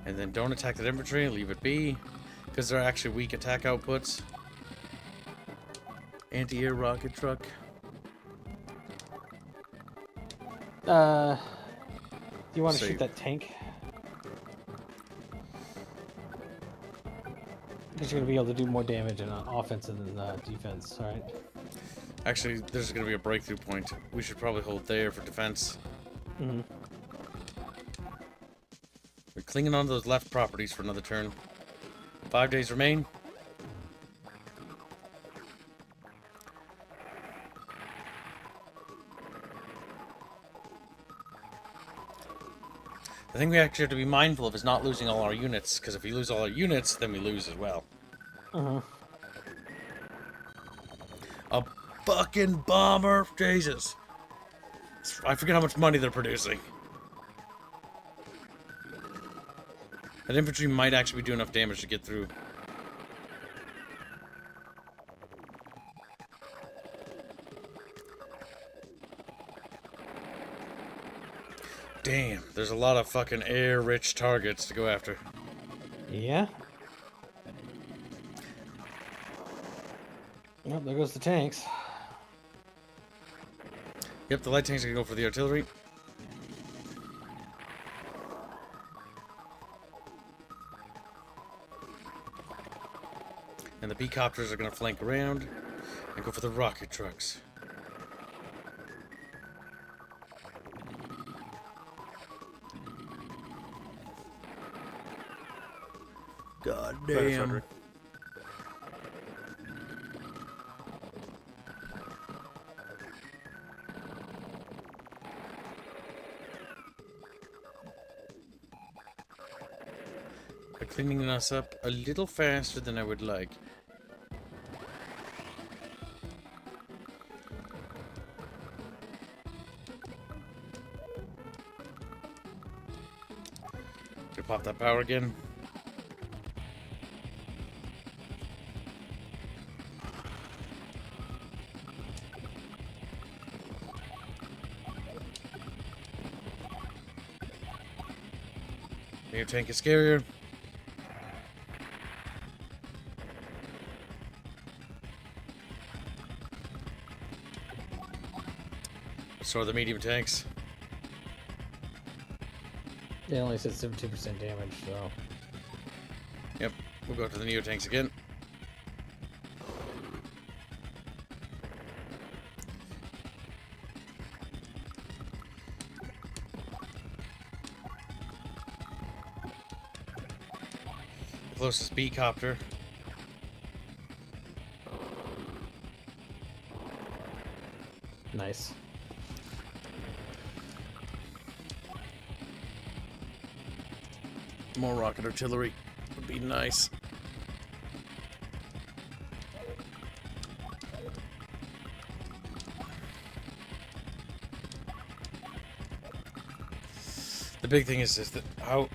Speaker 1: and then don't attack that infantry. Leave it be, because they're actually weak attack outputs. Anti-air rocket truck.
Speaker 2: Do you want to
Speaker 1: Save.
Speaker 2: shoot that tank? Because you're going to be able to do more damage in offense than defense, alright?
Speaker 1: Actually, there's gonna be a breakthrough point. We should probably hold there for defense.
Speaker 2: Mm-hmm.
Speaker 1: We're clinging on to those left properties for another turn. 5 days remain. The thing we actually have to be mindful of is not losing all our units, because if we lose all our units, then we lose as well.
Speaker 2: Uh-huh.
Speaker 1: A fucking bomber! Jesus. I forget how much money they're producing. That infantry might actually do enough damage to get through. Damn, there's a lot of fucking air-rich targets to go after.
Speaker 2: Yeah. Yep, there goes the tanks.
Speaker 1: Yep, the light tanks are gonna go for the artillery. And the B-copters are gonna flank around and go for the rocket trucks. God
Speaker 5: Better,
Speaker 1: damn.
Speaker 5: Frederick.
Speaker 1: They're cleaning us up a little faster than I would like. pop that power again. Your tank is scarier. So are the medium tanks.
Speaker 2: Yeah, only said 72% damage, so.
Speaker 1: Yep, we'll go to the neo tanks again. Closest B copter.
Speaker 2: Nice.
Speaker 1: More rocket artillery would be nice. The big thing is that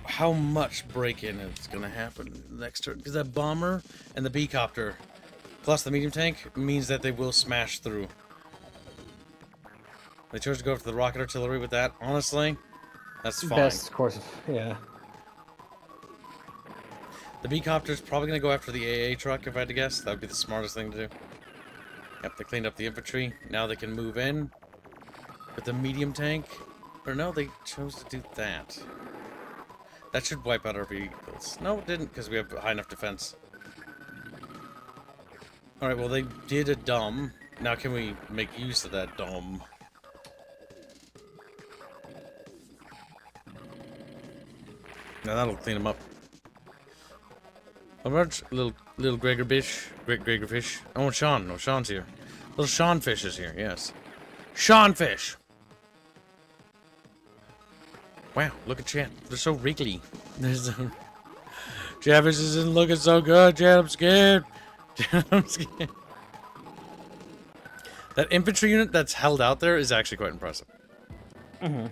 Speaker 1: how much break-in is going to happen next turn, because that bomber and the B copter plus the medium tank means that they will smash through. They chose to go for the rocket artillery with that. Honestly, that's fine.
Speaker 2: Best course of, yeah.
Speaker 1: The B copter's probably going to go after the AA truck, if I had to guess. That would be the smartest thing to do. Yep, they cleaned up the infantry. Now they can move in with the medium tank. Or no, they chose to do that. That should wipe out our vehicles. No, it didn't, because we have high enough defense. Alright, well, they did a dumb. Now can we make use of that dumb? Now that'll clean them up. A large little Gregor fish. Gregor fish. Oh, Sean. No, Sean's here. Little Sean fish is here, yes. Sean fish! Wow, look at Chat. They're so wriggly. Travis isn't looking so good, Chat. I'm scared. I'm scared. That infantry unit that's held out there is actually quite impressive.
Speaker 2: Mm-hmm.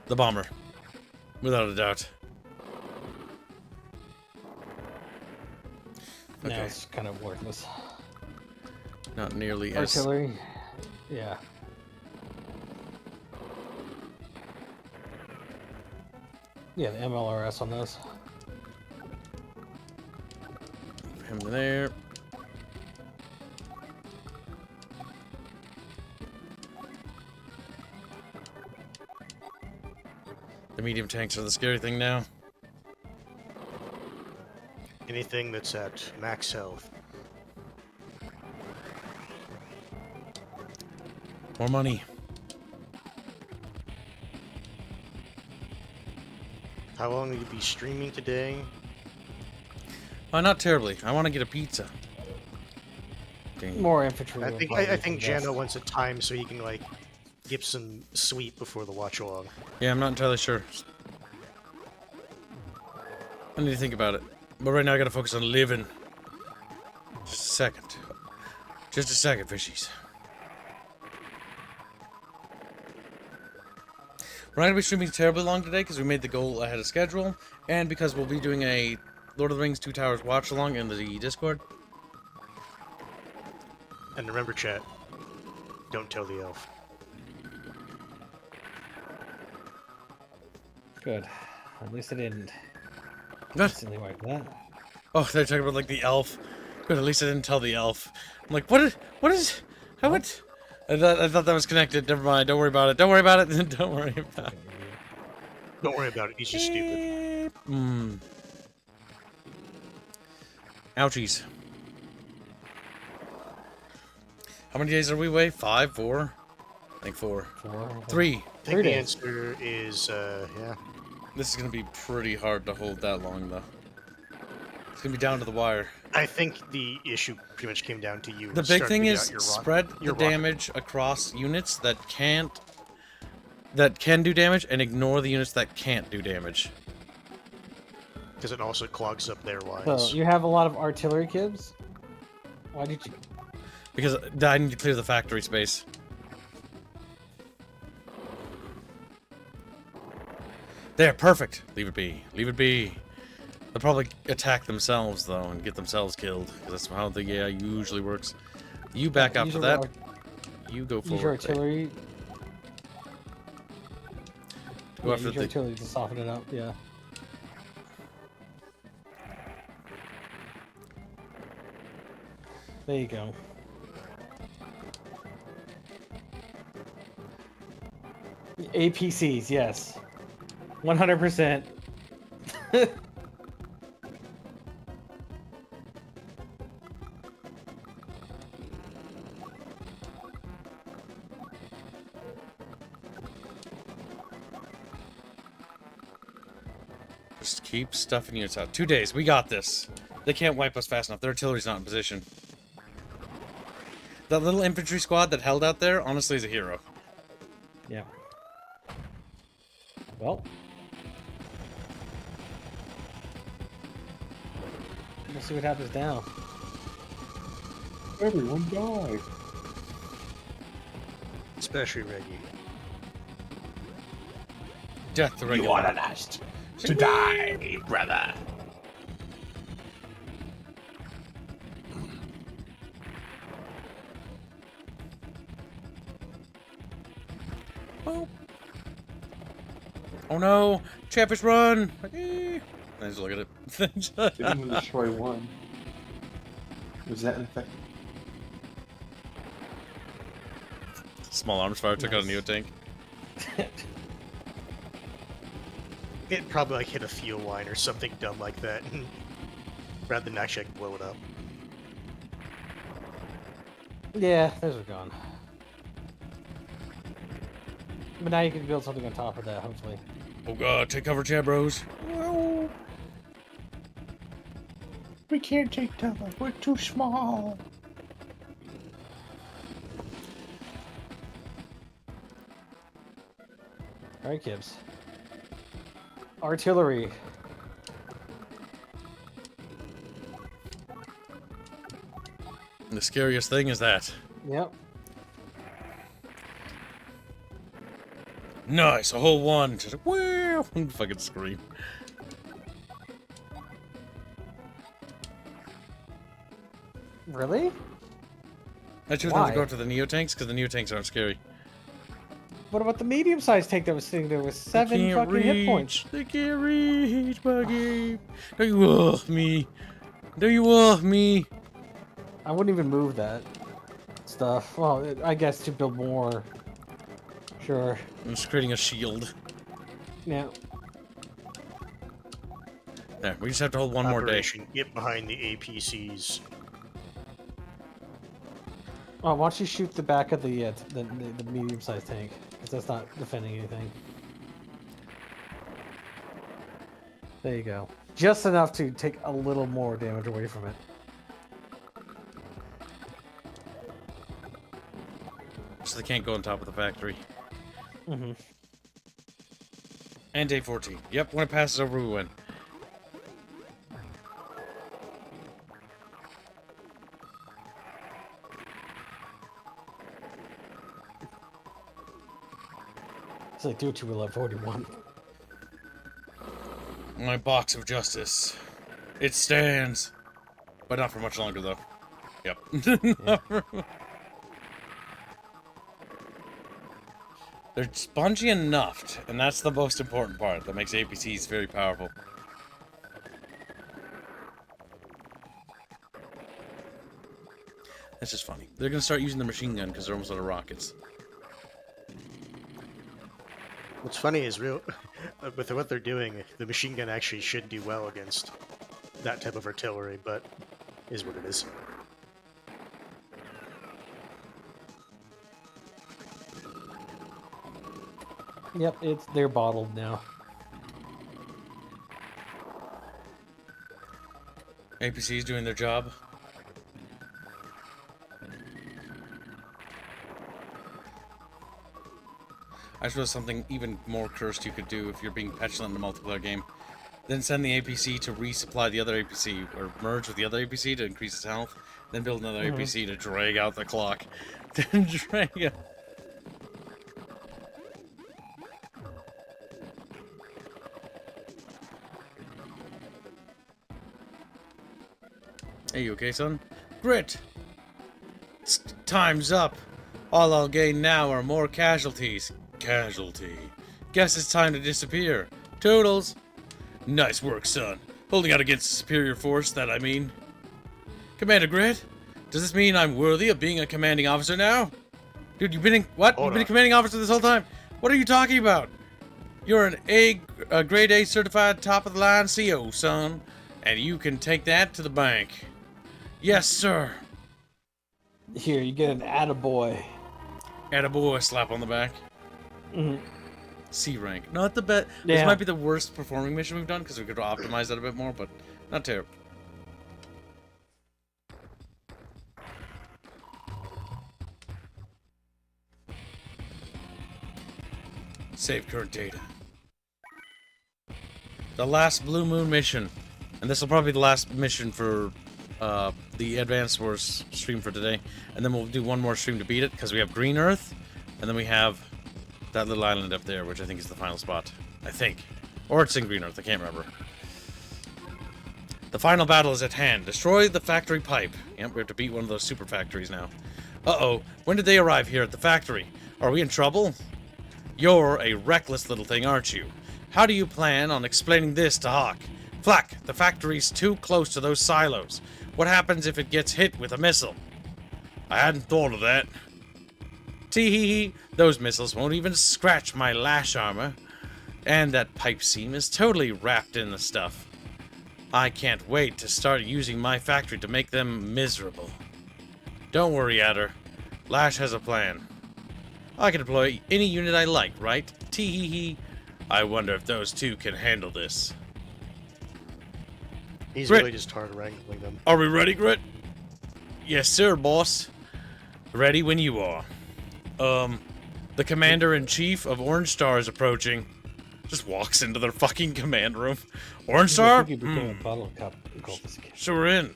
Speaker 1: The bomber. Without a doubt.
Speaker 2: Now
Speaker 1: Okay.
Speaker 2: it's kind of worthless.
Speaker 1: Not nearly as...
Speaker 2: Artillery. Yeah. Yeah, the MLRS on those.
Speaker 1: Him there. The medium tanks are the scary thing now.
Speaker 5: Anything that's at max health.
Speaker 1: More money.
Speaker 5: How long will you be streaming today?
Speaker 1: Oh, not terribly. I want to get a pizza. Dang.
Speaker 2: More infantry.
Speaker 5: I
Speaker 2: would
Speaker 5: think
Speaker 2: probably
Speaker 5: I
Speaker 2: be
Speaker 5: think
Speaker 2: best.
Speaker 5: Jano wants a time so he can like get some sweet before the watch along.
Speaker 1: Yeah, I'm not entirely sure. I need to think about it. But right now I gotta focus on living. Just a second. Just a second, fishies. We're not gonna be streaming terribly long today because we made the goal ahead of schedule, and because we'll be doing a Lord of the Rings 2 Towers watch along in the Discord.
Speaker 5: And remember, chat, don't tell the elf.
Speaker 2: Good. At least I didn't
Speaker 1: What?
Speaker 2: instantly wipe that.
Speaker 1: Oh, they're talking about like the elf. Good, at least I didn't tell the elf. I'm like, what is, how it? I thought that was connected. Never mind. Don't worry about it. Don't worry about it. Don't worry about it.
Speaker 5: Don't worry about it. He's just stupid.
Speaker 1: Ouchies. How many days are we away? 5, 4? I think 4.
Speaker 2: 4.
Speaker 1: 3.
Speaker 5: I think
Speaker 2: 3
Speaker 5: the
Speaker 2: days.
Speaker 5: answer is yeah.
Speaker 1: This is gonna be pretty hard to hold that long, though. It's gonna be down to the wire.
Speaker 5: I think the issue pretty much came down to you.
Speaker 1: The big thing
Speaker 5: starting to
Speaker 1: is
Speaker 5: get out your
Speaker 1: spread the
Speaker 5: your rock-
Speaker 1: damage across units that can do damage, and ignore the units that can't do damage.
Speaker 5: Because it also clogs up their
Speaker 2: So
Speaker 5: lines.
Speaker 2: you have a lot of artillery kids. Why did you?
Speaker 1: Because I need to clear the factory space. There, perfect. Leave it be. Leave it be. They'll probably attack themselves, though, and get themselves killed. 'Cause that's how the AI usually works. You back
Speaker 2: Yeah,
Speaker 1: after that. You go forward.
Speaker 2: Use your artillery.
Speaker 1: Go
Speaker 2: Yeah,
Speaker 1: after
Speaker 2: use your
Speaker 1: the...
Speaker 2: artillery to soften it up. Yeah. There you go. APCs, yes. 100%.
Speaker 1: Just keep stuffing units out. 2 days. We got this. They can't wipe us fast enough. Their artillery's not in position. That little infantry squad that held out there, honestly, is a hero.
Speaker 2: Yeah. Well. We'll see what happens now.
Speaker 6: Everyone died.
Speaker 5: Especially Reggie.
Speaker 1: Death the regular.
Speaker 3: You are the last to die, brother.
Speaker 1: Oh. Oh no! Chatfish run! I just look at it.
Speaker 6: Didn't even destroy one. Was that infected?
Speaker 1: Small arms fire took out a
Speaker 2: Nice.
Speaker 1: neotank.
Speaker 5: It probably like hit a fuel line or something dumb like that, rather than actually like, blow it up.
Speaker 2: Yeah, those are gone. But now you can build something on top of that, hopefully.
Speaker 1: Oh god, take cover, chat bros.
Speaker 6: We can't take cover. We're too small.
Speaker 2: Alright, Kibbs. Artillery.
Speaker 1: The scariest thing is that.
Speaker 2: Yep.
Speaker 1: Nice, a whole one. Just wow, fucking scream.
Speaker 2: Really?
Speaker 1: I choose not to go
Speaker 2: Why?
Speaker 1: after the neotanks because the neotanks aren't scary.
Speaker 2: What about the medium-sized tank that was sitting there with 7
Speaker 1: Can't
Speaker 2: fucking hit points?
Speaker 1: They can't reach my game. Don't you love me? Do you love me?
Speaker 2: I wouldn't even move that stuff. Well, I guess to build more. Sure.
Speaker 1: I'm just creating a shield.
Speaker 2: Yeah.
Speaker 1: There, we just have to hold one more day.
Speaker 5: Operation Get behind the APCs.
Speaker 2: Oh, why don't you shoot the back of the medium-sized tank? Because that's not defending anything. There you go. Just enough to take a little more damage away from it.
Speaker 1: So they can't go on top of the factory.
Speaker 2: Mm-hmm.
Speaker 1: And day 14. Yep, when it passes over, we win.
Speaker 2: It's like due to 1141.
Speaker 1: My box of justice. It stands. But not for much longer, though. Yep. They're spongy enough, and that's the most important part that makes APCs very powerful. That's just funny. They're gonna start using the machine gun because they're almost out of rockets.
Speaker 5: What's funny is with what they're doing, the machine gun actually should do well against that type of artillery, but is what it is.
Speaker 2: Yep, they're bottled now.
Speaker 1: APCs doing their job. I suppose something even more cursed you could do if you're being petulant in a multiplayer game. Then send the APC to resupply the other APC, or merge with the other APC to increase its health. Then build another APC to drag out the clock. Drag out. Hey, you okay, son? Grit! Time's up. All I'll gain now are more casualties. Casualty. Guess it's time to disappear. Toodles! Nice work, son. Holding out against superior force, that I mean. Commander Grit? Does this mean I'm worthy of being a commanding officer now? Dude, you've been in... What?
Speaker 5: Hold
Speaker 1: You've been a
Speaker 5: on.
Speaker 1: commanding officer this whole time? What are you talking about? You're a grade A certified top-of-the-line CO, son. And you can take that to the bank. Yes, sir.
Speaker 2: Here, you get an attaboy.
Speaker 1: Attaboy, slap on the back.
Speaker 2: Mhm.
Speaker 1: C rank. Not the best. This
Speaker 2: Yeah.
Speaker 1: might be the worst performing mission we've done because we could optimize that a bit more, but not terrible. Save current data. The last Blue Moon mission. And this will probably be the last mission for the Advanced Wars stream for today. And then we'll do one more stream to beat it because we have Green Earth. And then we have that little island up there, which I think is the final spot. I think. Or it's in Green Earth, I can't remember. The final battle is at hand. Destroy the factory pipe. Yep, we have to beat one of those super factories now. Uh-oh, when did they arrive here at the factory? Are we in trouble? You're a reckless little thing, aren't you? How do you plan on explaining this to Hawk? Flack, the factory's too close to those silos. What happens if it gets hit with a missile? I hadn't thought of that. Tee-hee-hee, those missiles won't even scratch my lash armor. And that pipe seam is totally wrapped in the stuff. I can't wait to start using my factory to make them miserable. Don't worry, Adder. Lash has a plan. I can deploy any unit I like, right? Tee-hee-hee. I wonder if those two can handle this.
Speaker 5: He's
Speaker 1: Grit.
Speaker 5: really just hard wrangling them.
Speaker 1: Are we ready, Grit? Yes, sir, boss. Ready when you are. The Commander-in-Chief of Orange Star is approaching. Just walks into their fucking command room. Orange
Speaker 2: I
Speaker 1: Star?
Speaker 2: think you became a bottle cup cultist again.
Speaker 1: Sure in.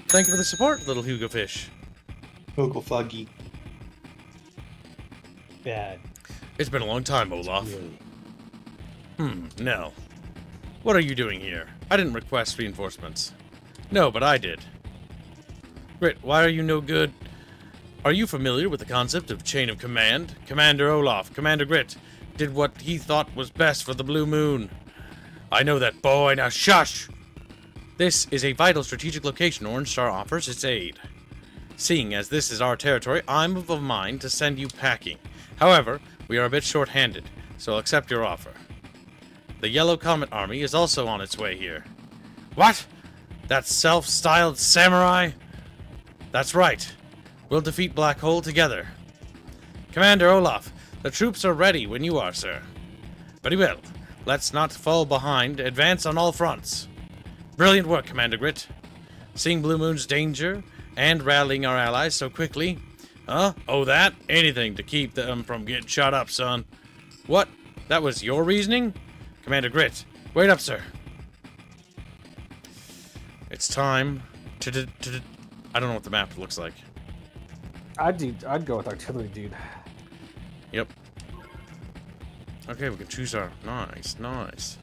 Speaker 1: Thank you for the support, little Hugo Fish.
Speaker 6: Vocal Foggy.
Speaker 2: Bad.
Speaker 1: It's been a long time, Olaf.
Speaker 2: Really.
Speaker 1: No. What are you doing here? I didn't request reinforcements. No, but I did. Grit, why are you no good? Are you familiar with the concept of chain of command? Commander Olaf, Commander Grit, did what he thought was best for the Blue Moon. I know that, boy. Now shush! This is a vital strategic location. Orange Star offers its aid. Seeing as this is our territory, I'm of a mind to send you packing. However, we are a bit short-handed, so I'll accept your offer. The Yellow Comet Army is also on its way here. What? That self-styled samurai? That's right. We'll defeat Black Hole together. Commander Olaf, the troops are ready when you are, sir. Very well. Let's not fall behind. Advance on all fronts. Brilliant work, Commander Grit. Seeing Blue Moon's danger and rallying our allies so quickly. Huh? Oh, that? Anything to keep them from getting shot up, son. What? That was your reasoning? Commander Grit, wait up, sir. It's time to I don't know what the map looks like.
Speaker 2: I'd go with artillery, dude.
Speaker 1: Yep. Okay, we can choose our... Nice, nice.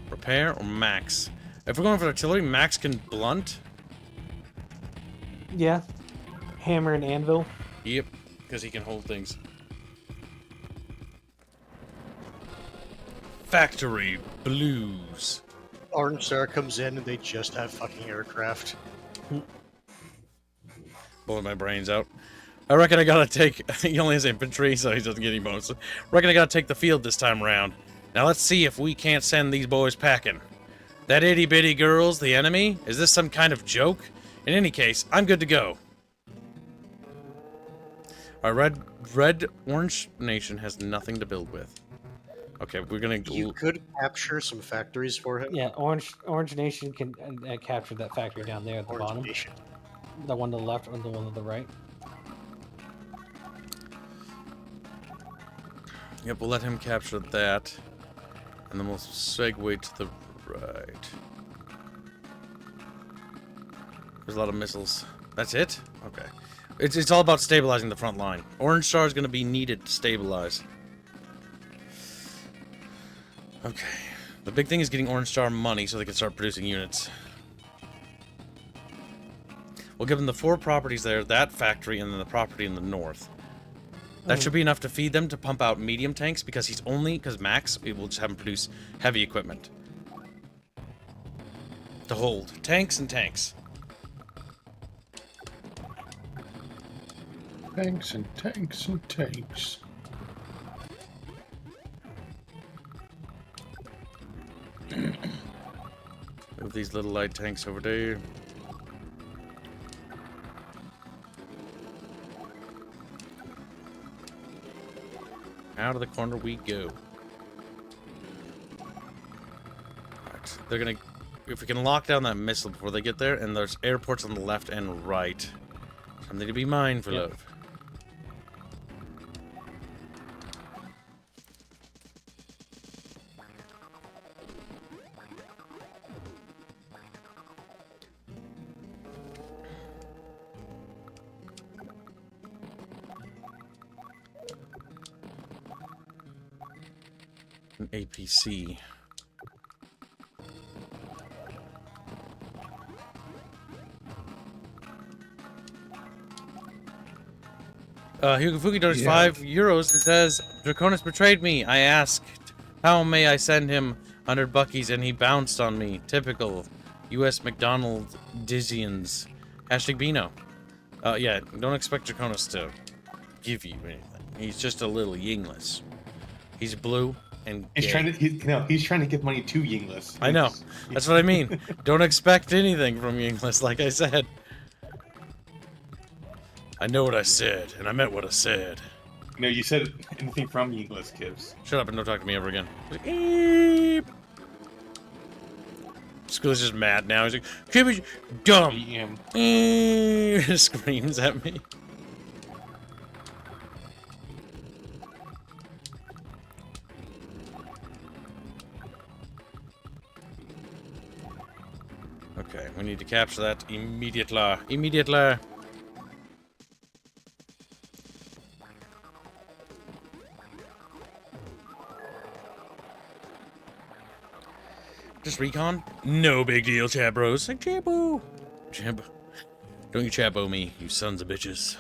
Speaker 1: Repair or max? If we're going for artillery, max can blunt.
Speaker 2: Yeah. Hammer and anvil.
Speaker 1: Yep, because he can hold things. Factory Blues.
Speaker 5: Orange Star comes in and they just have fucking aircraft.
Speaker 1: Blowing my brains out. I reckon I gotta take... He only has infantry, so he doesn't get any bonuses. Reckon I gotta take the field this time around. Now let's see if we can't send these boys packing. That itty-bitty girl's the enemy? Is this some kind of joke? In any case, I'm good to go. Our red orange nation has nothing to build with. Okay, we're gonna...
Speaker 5: You could capture some factories for him.
Speaker 2: Yeah, Orange Nation can capture that factory down there at the
Speaker 5: Orange
Speaker 2: bottom.
Speaker 5: Nation.
Speaker 2: The one to the left or the one to the right.
Speaker 1: Yep, we'll let him capture that. And then we'll segue to the right. There's a lot of missiles. That's it? Okay. It's all about stabilizing the front line. Orange Star is going to be needed to stabilize. Okay. The big thing is getting Orange Star money so they can start producing units. We'll give them the 4 properties there, that factory, and then the property in the north. That should be enough to feed them to pump out medium tanks, because because Max, we will just have him produce heavy equipment. To hold. Tanks and tanks.
Speaker 7: Tanks and tanks and tanks.
Speaker 1: Move these little light tanks over there. Out of the corner we go. Alright, they're gonna... If we can lock down that missile before they get there, and there's airports on the left and right. Something to be mindful of. An APC. Hugafuki donates 5 euros and says, Draconis betrayed me. I asked, how may I send him 100 buckies and he bounced on me. Typical US McDonald Dizians. Hashtag Beano. Yeah, don't expect Draconis to give you anything. He's just a little yingless. He's blue and
Speaker 6: He's
Speaker 1: gay.
Speaker 6: he's trying to give money to Yinglis.
Speaker 1: I know. That's what I mean. Don't expect anything from Yinglis, like I said. I know what I said, and I meant what I said.
Speaker 6: No, you said anything from Yinglis, Kibbs.
Speaker 1: Shut up and don't talk to me ever again. Eep. School's just mad now. He's like, Kibby, dumb.
Speaker 6: EM.
Speaker 1: Screams at me. Okay, we need to capture that immediately. Immediately. Just recon? No big deal, chat bros. Like, chaboo. Chab. Don't you chabo me, you sons of bitches.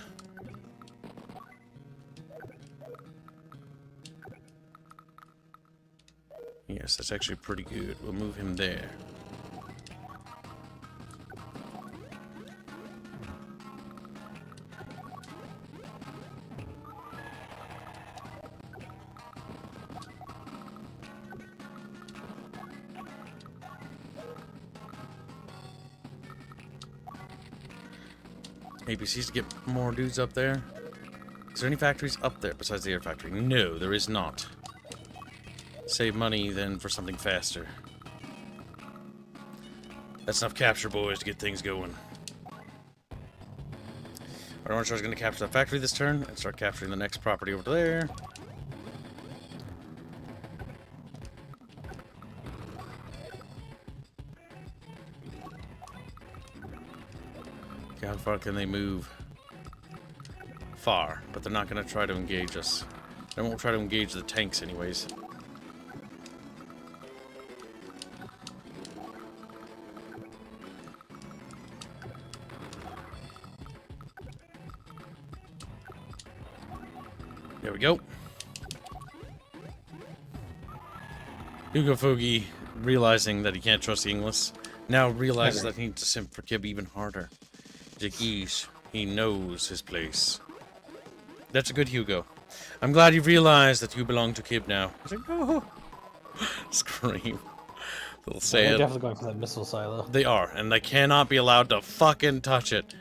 Speaker 1: Yes, that's actually pretty good. We'll move him there. APCs to get more dudes up there. Is there any factories up there besides the air factory? No, there is not. Save money then for something faster. That's enough capture, boys, to get things going. Our Orange Star's going to capture that factory this turn and start capturing the next property over there. How far can they move? Far, but they're not going to try to engage us. They won't try to engage the tanks anyways. There we go. Hugafugi, realizing that he can't trust the English, now realizes that he needs to simp for Kib even harder. He knows his place. That's a good Hugo. I'm glad you realized that you belong to Kib now. He's like, oh. Scream. Little sad.
Speaker 2: They're definitely going for that missile silo.
Speaker 1: They are, and they cannot be allowed to fucking touch it.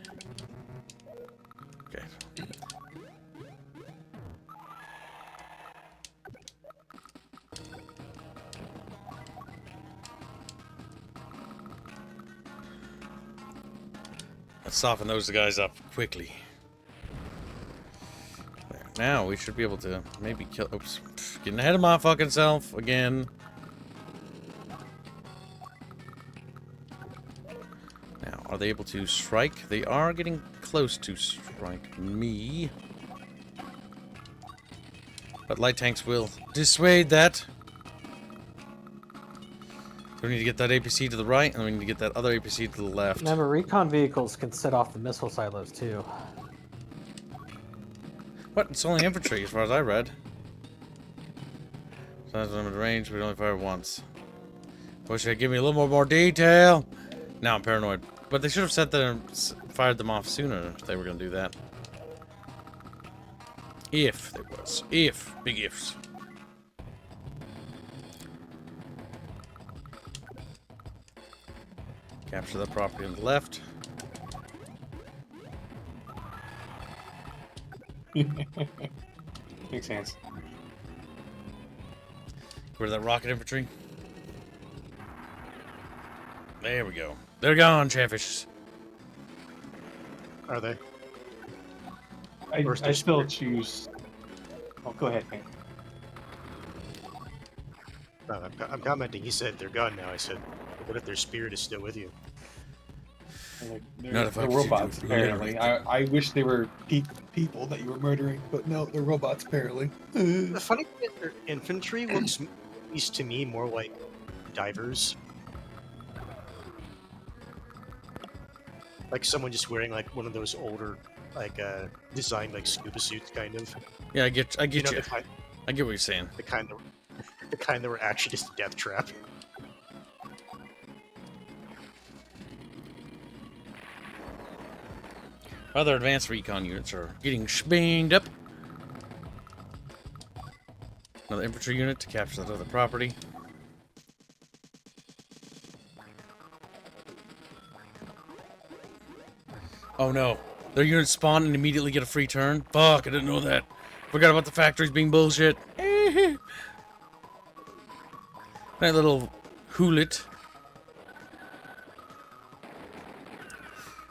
Speaker 1: Okay. Let's soften those guys up quickly. There. Now we should be able to maybe kill... Oops. Getting ahead of my fucking self again. Now, are they able to strike? They are getting close to strike me. But light tanks will dissuade that. We need to get that APC to the right, and we need to get that other APC to the left.
Speaker 2: Remember, recon vehicles can set off the missile silos too.
Speaker 1: What? It's only infantry, as far as I read. Size limited range, we only fire once. Wish they'd give me a little more detail. Now I'm paranoid. But they should have set them, fired them off sooner if they were going to do that. If there was. If. Big ifs. Capture the property on the left.
Speaker 6: Makes sense.
Speaker 1: Get rid of that rocket infantry. There we go. They're gone, Chatfish.
Speaker 5: Are they?
Speaker 6: I still choose. Oh, go ahead, man.
Speaker 5: No, I'm commenting. He said they're gone now. I said, what if their spirit is still with you?
Speaker 6: They're,
Speaker 1: Not if I
Speaker 6: they're
Speaker 1: could
Speaker 6: robots,
Speaker 1: do it.
Speaker 6: apparently. I wish they were people that you were murdering, but no, they're robots, apparently.
Speaker 5: The funny thing is their infantry looks, at least to me, more like divers. Like someone just wearing like one of those older, like designed like scuba suits, kind of.
Speaker 1: Yeah, I get you.
Speaker 5: The kind,
Speaker 1: I get what you're saying.
Speaker 5: the kind that were actually just a death trap.
Speaker 1: Other advanced recon units are getting shbanged up. Another infantry unit to capture that other property. Oh no. Their units spawn and immediately get a free turn? Fuck, I didn't know that. Forgot about the factories being bullshit. That little hoolet.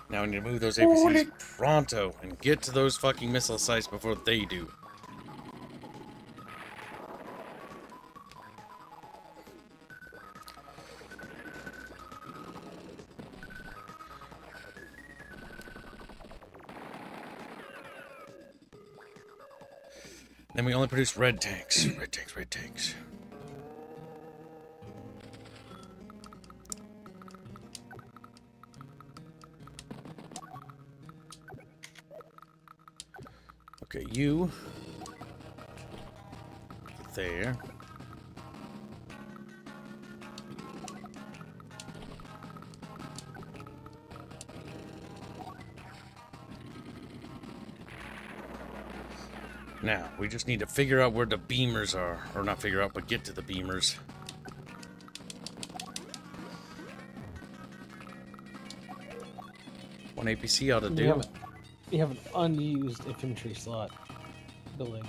Speaker 1: Now we need to move those APCs pronto and get to those fucking missile sites before they do. Then we only produce red tanks. Red tanks, red tanks. Okay, you. There. Now, we just need to figure out where the beamers are. Or not figure out, but get to the beamers. One APC ought to do.
Speaker 2: You have an unused infantry slot building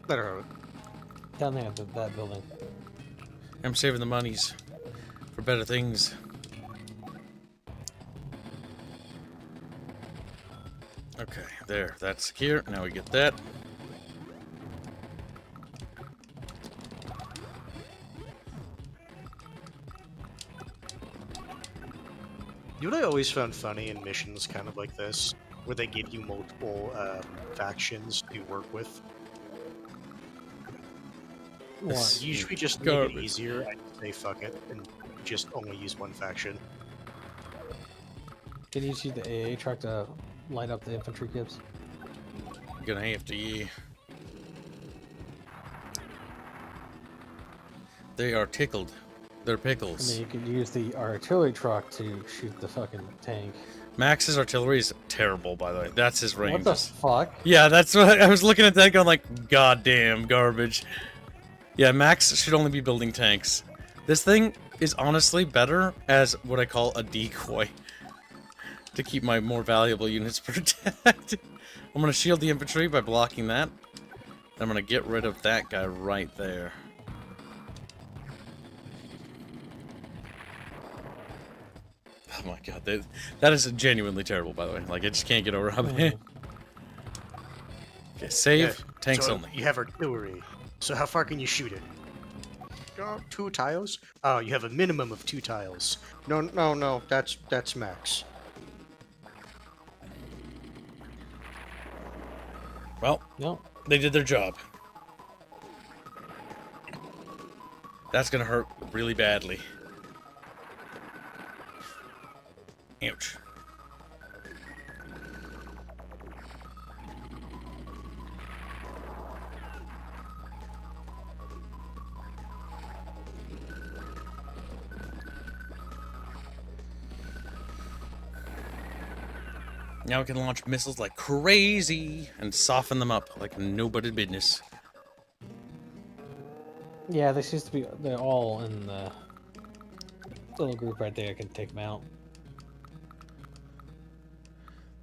Speaker 5: Better.
Speaker 2: down there at that building.
Speaker 1: I'm saving the monies for better things. Okay, there. That's secure. Now we get that.
Speaker 5: You know what I always found funny in missions kind of like this, where they give you multiple factions to work with?
Speaker 2: What?
Speaker 5: Usually just make
Speaker 1: Garbage.
Speaker 5: it easier, I say fuck it, and just only use one faction.
Speaker 2: Can you use the AA truck to light up the infantry kips?
Speaker 1: Gonna have to, yeah. They are tickled. They're
Speaker 2: And
Speaker 1: pickles.
Speaker 2: then you can use the artillery truck to shoot the fucking tank.
Speaker 1: Max's artillery is terrible, by the way. That's his range.
Speaker 2: What the fuck?
Speaker 1: Yeah, that's what I was looking at that going like, goddamn garbage. Yeah, Max should only be building tanks. This thing is honestly better as what I call a decoy. To keep my more valuable units protected. I'm gonna shield the infantry by blocking that. I'm gonna get rid of that guy right there. Oh my god, that is genuinely terrible, by the way. Like, I just can't get over how bad. Okay, save.
Speaker 5: Yeah,
Speaker 1: Tanks
Speaker 5: so
Speaker 1: only.
Speaker 5: You have artillery, so how far can you shoot it? 2 tiles? Oh, you have a minimum of 2 tiles. No, that's max.
Speaker 1: Well,
Speaker 2: No.
Speaker 1: they did their job. That's gonna hurt really badly. Ouch. Now we can launch missiles like crazy and soften them up like nobody's business.
Speaker 2: Yeah, they seems to be. They're all in the little group right there. I can take them out.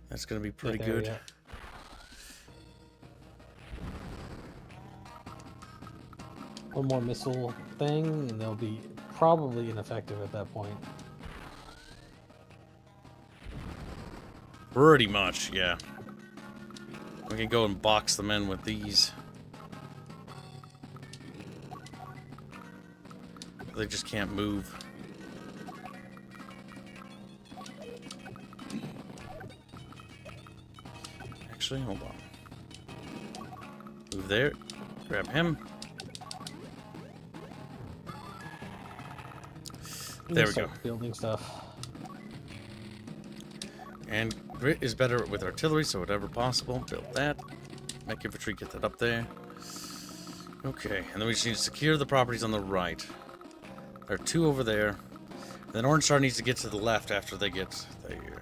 Speaker 1: That's gonna be pretty
Speaker 2: Right there,
Speaker 1: good.
Speaker 2: yeah. One more missile thing, and they'll be probably ineffective at that point.
Speaker 1: Pretty much, yeah. We can go and box them in with these. They just can't move. Actually, hold on. Move there. Grab him. There we go.
Speaker 2: Start building stuff.
Speaker 1: And grit is better with artillery, so whatever possible, build that. Make infantry get that up there. Okay, and then we just need to secure the properties on the right. There are 2 over there. And then Orange Star needs to get to the left after they get there.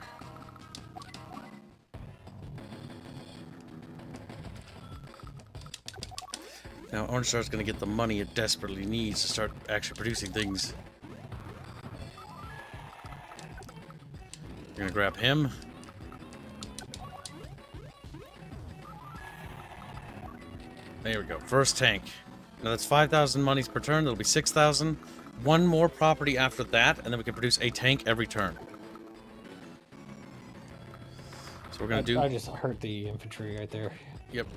Speaker 1: Now Orange Star's gonna get the money it desperately needs to start actually producing things. You're gonna grab him. There we go. First tank. Now that's 5,000 monies per turn. That'll be 6,000. One more property after that, and then we can produce a tank every turn. So we're gonna
Speaker 2: I just hurt the infantry right there.
Speaker 1: Yep.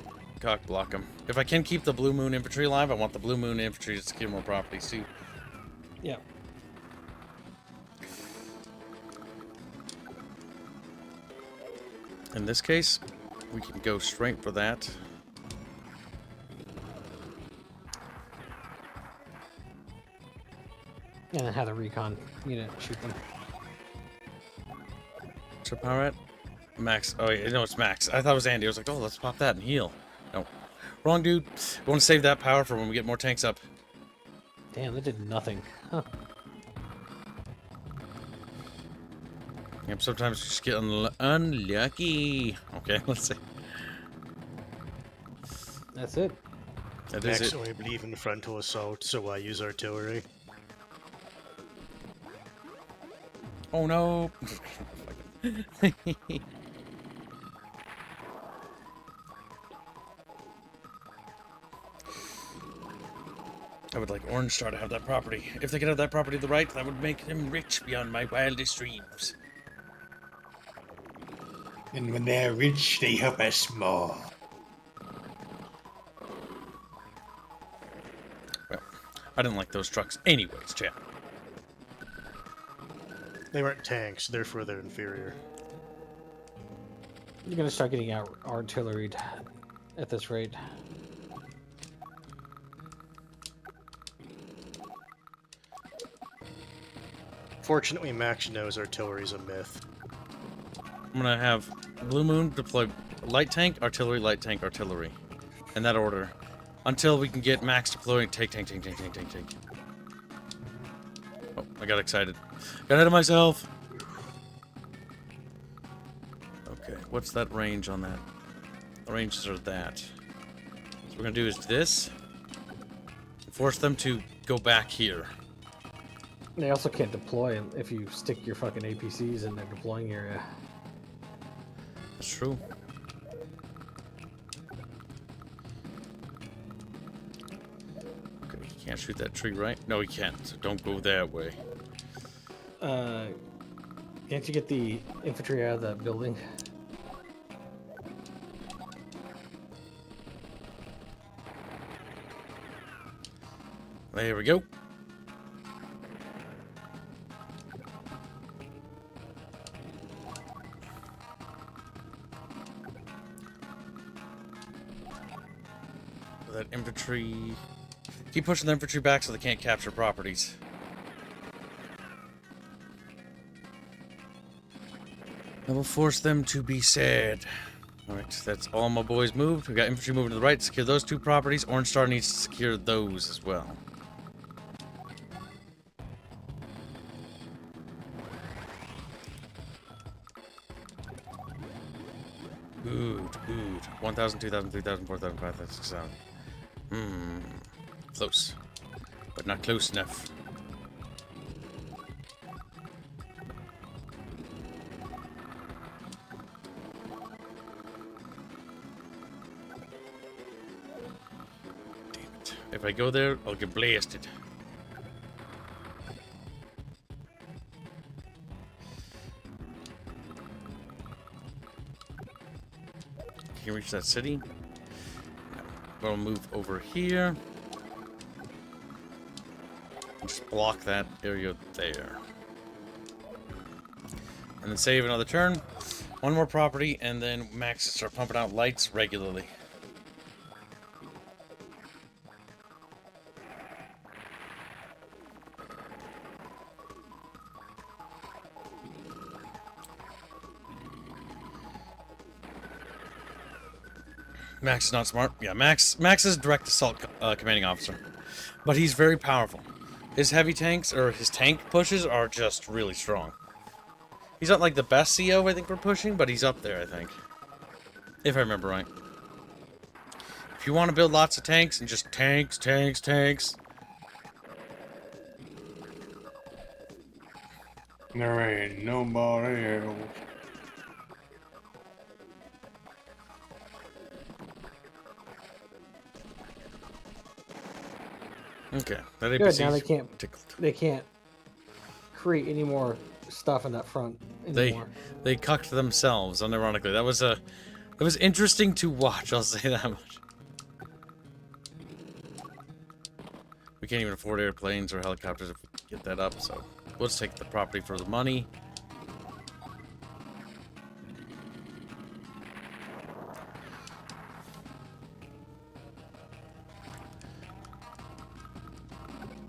Speaker 1: Cock block them. If I can keep the Blue Moon infantry alive, I want the Blue Moon infantry to secure more properties too.
Speaker 2: Yeah.
Speaker 1: In this case, we can go straight for that.
Speaker 2: And then have the recon unit shoot them.
Speaker 1: What's our power at? Max. Oh, yeah, no, it's max. I thought it was Andy. I was like, oh, let's pop that and heal. No. Wrong, dude. We want to save that power for when we get more tanks up.
Speaker 2: Damn, that did nothing. Huh.
Speaker 1: Yep, sometimes you just get unlucky. Okay, let's see.
Speaker 2: That's it.
Speaker 1: That is
Speaker 5: Next,
Speaker 1: it.
Speaker 5: I believe in frontal assault, so I use artillery.
Speaker 1: Oh, no. I would like Orange Star to have that property. If they could have that property to the right, that would make them rich beyond my wildest dreams.
Speaker 7: And when they're rich, they help us more.
Speaker 1: Well, I didn't like those trucks anyways, chat.
Speaker 5: They weren't tanks, therefore they're inferior.
Speaker 2: You're gonna start getting out artillery at this rate.
Speaker 5: Fortunately, Max knows artillery's a myth.
Speaker 1: I'm gonna have Blue Moon deploy light tank, artillery, light tank, artillery. In that order. Until we can get Max deploying tank. Oh, I got excited. Got ahead of myself. Okay, what's that range on that? The ranges are that. So what we're gonna do is this. Force them to go back here.
Speaker 2: They also can't deploy if you stick your fucking APCs in their deploying area.
Speaker 1: That's true. Okay, he can't shoot that tree, right? No, he can't. So don't go that way.
Speaker 2: Can't you get the infantry out of that building?
Speaker 1: There we go. That infantry Keep pushing the infantry back so they can't capture properties. That will force them to be sad. Alright, that's all my boys moved. We got infantry moving to the right. Secure those 2 properties. Orange Star needs to secure those as well. Good. 1,000, 2,000, 3,000, 4,000, 5,000, 6,000. Close. But not close enough. Damn it. If I go there, I'll get blasted. Can you reach that city? No. We'll move over here. Just block that area there. And then save another turn. 1 more property, and then Max start pumping out lights regularly. Max is not smart. Yeah, Max is direct assault commanding officer, but he's very powerful. His heavy tanks, or his tank pushes, are just really strong. He's not like the best CO I think we're pushing, but he's up there, I think. If I remember right. If you want to build lots of tanks and just tanks.
Speaker 6: There ain't nobody else.
Speaker 1: Okay, that
Speaker 2: Good.
Speaker 1: APC
Speaker 2: Now
Speaker 1: is
Speaker 2: they can't.
Speaker 1: tickled.
Speaker 2: They can't create any more stuff in that front anymore.
Speaker 1: They cucked themselves, unironically. It was interesting to watch, I'll say that much. We can't even afford airplanes or helicopters if we get that up, so let's take the property for the money.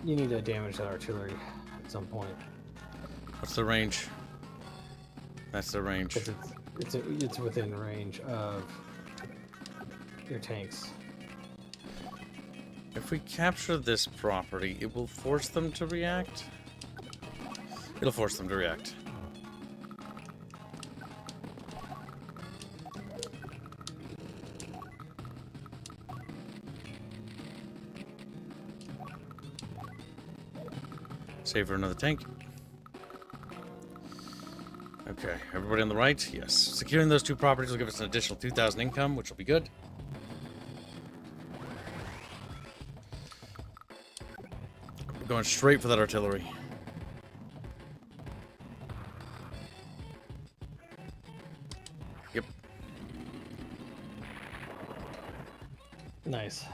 Speaker 2: You need to damage that artillery at some point.
Speaker 1: What's the range? That's the range.
Speaker 2: 'Cause it's within range of your tanks.
Speaker 1: If we capture this property, it will force them to react? It'll force them to react. Save for another tank. Okay, everybody on the right? Yes. Securing those 2 properties will give us an additional 2,000 income, which will be good. We're going straight for that artillery. Yep.
Speaker 2: Nice.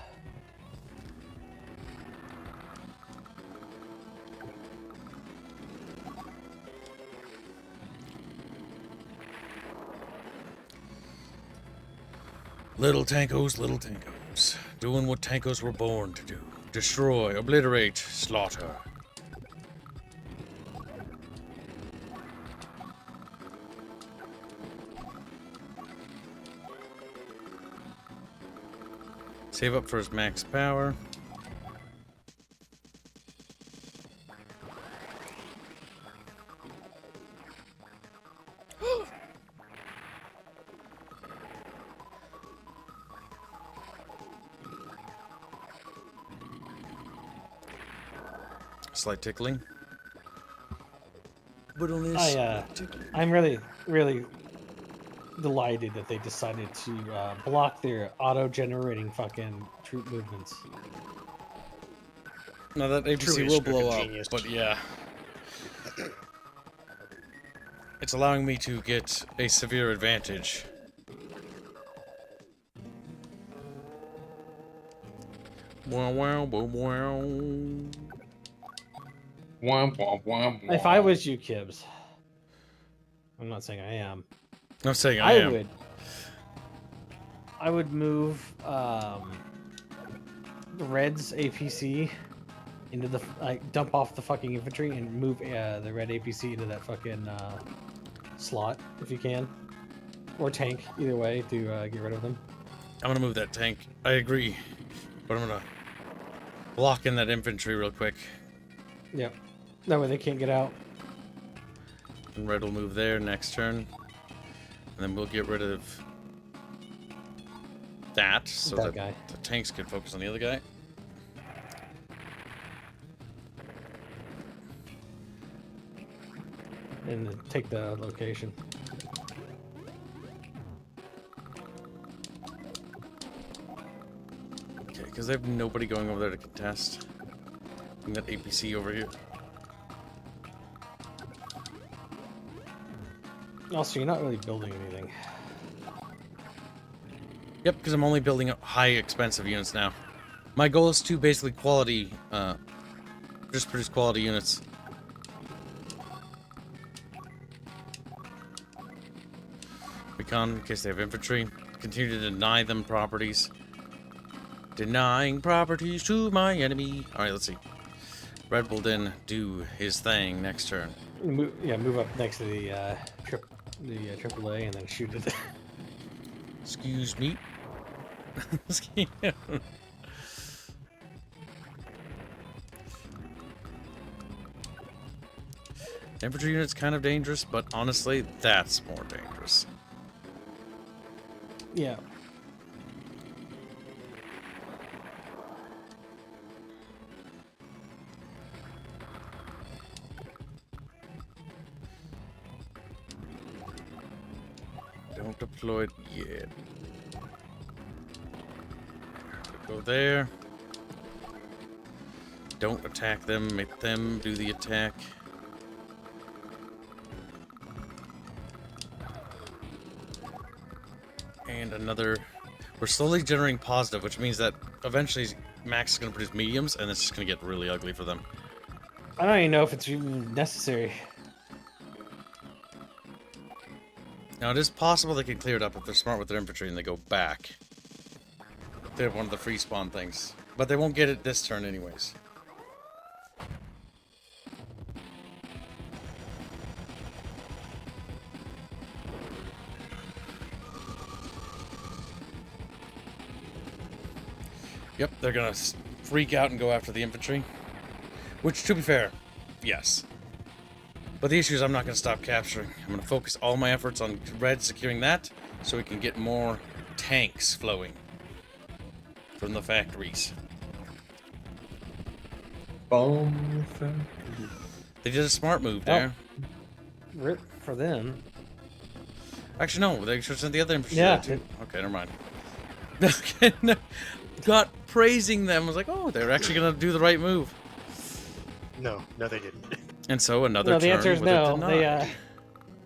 Speaker 1: Little tankos, doing what tankos were born to do. Destroy, obliterate, slaughter. Save up for his max power. Slight tickling. But only a slight tickling.
Speaker 2: I'm really delighted that they decided to block their auto-generating fucking troop movements.
Speaker 1: Now that APC
Speaker 5: Truly a
Speaker 1: will
Speaker 5: stroke
Speaker 1: blow
Speaker 5: of
Speaker 1: up,
Speaker 5: genius.
Speaker 1: but yeah. It's allowing me to get a severe advantage. Wow, wow, wow, wow.
Speaker 6: Womp, womp, womp,
Speaker 2: If I was you, Kibbs, I'm not saying I am.
Speaker 1: I'm saying I am.
Speaker 2: I would move the Red's APC into the like dump off the fucking infantry and move the Red APC into that fucking slot if you can, or tank, either way to get rid of them.
Speaker 1: I'm gonna move that tank. I agree, but I'm gonna block in that infantry real quick.
Speaker 2: Yep. That way they can't get out.
Speaker 1: And Red will move there next turn, and then we'll get rid of that so
Speaker 2: That
Speaker 1: that
Speaker 2: guy.
Speaker 1: the tanks can focus on the other guy.
Speaker 2: And then take the location.
Speaker 1: Okay, because they have nobody going over there to contest. Bring that APC over here.
Speaker 2: Also, you're not really building anything.
Speaker 1: Yep, because I'm only building up high expensive units now. My goal is to basically quality, just produce quality units. Recon, in case they have infantry. Continue to deny them properties. Denying properties to my enemy. Alright, let's see. Red will then do his thing next turn.
Speaker 2: Move up next to the AAA and then shoot it.
Speaker 1: Excuse me. Infantry unit's kind of dangerous, but honestly, that's more dangerous.
Speaker 2: Yeah.
Speaker 1: Don't deploy it yet. Go there. Don't attack them, make them do the attack. And another... We're slowly generating positive, which means that eventually Max is going to produce mediums, and it's just going to get really ugly for them.
Speaker 2: I don't even know if it's even necessary.
Speaker 1: Now, it is possible they can clear it up if they're smart with their infantry and they go back. They have one of the free spawn things. But they won't get it this turn anyways. Yep, they're gonna freak out and go after the infantry. Which, to be fair, yes. But the issue is I'm not gonna stop capturing. I'm gonna focus all my efforts on Red securing that, so we can get more tanks flowing from the factories.
Speaker 6: Bomb factory.
Speaker 1: They did a smart move there.
Speaker 2: Rip for them.
Speaker 1: Actually, no, they should have sent the other infantry
Speaker 2: Yeah.
Speaker 1: there too. Okay, never mind. Okay, no. Got praising them. I was like, oh, they're actually gonna do the right move.
Speaker 5: No, they didn't.
Speaker 1: And so another
Speaker 2: No, the
Speaker 1: turn
Speaker 2: answer is
Speaker 1: with it
Speaker 2: no.
Speaker 1: denied.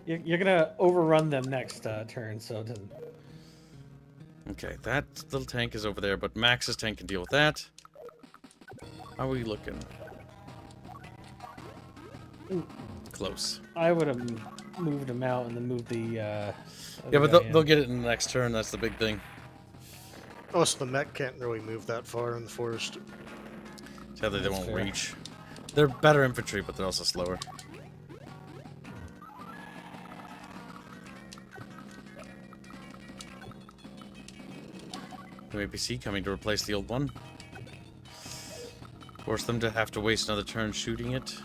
Speaker 2: You're gonna overrun them next turn, so it doesn't.
Speaker 1: Okay, that little tank is over there, but Max's tank can deal with that. How are we looking? Close.
Speaker 2: I would have moved them out and then moved the.
Speaker 1: Yeah,
Speaker 2: other
Speaker 1: but
Speaker 2: guy
Speaker 1: they'll
Speaker 2: in.
Speaker 1: get it in the next turn. That's the big thing.
Speaker 5: Oh, so the mech can't really move that far in the forest.
Speaker 1: Sadly, they
Speaker 2: That's
Speaker 1: won't
Speaker 2: fair.
Speaker 1: reach. They're better infantry, but they're also slower. New APC coming to replace the old one. Force them to have to waste another turn shooting it.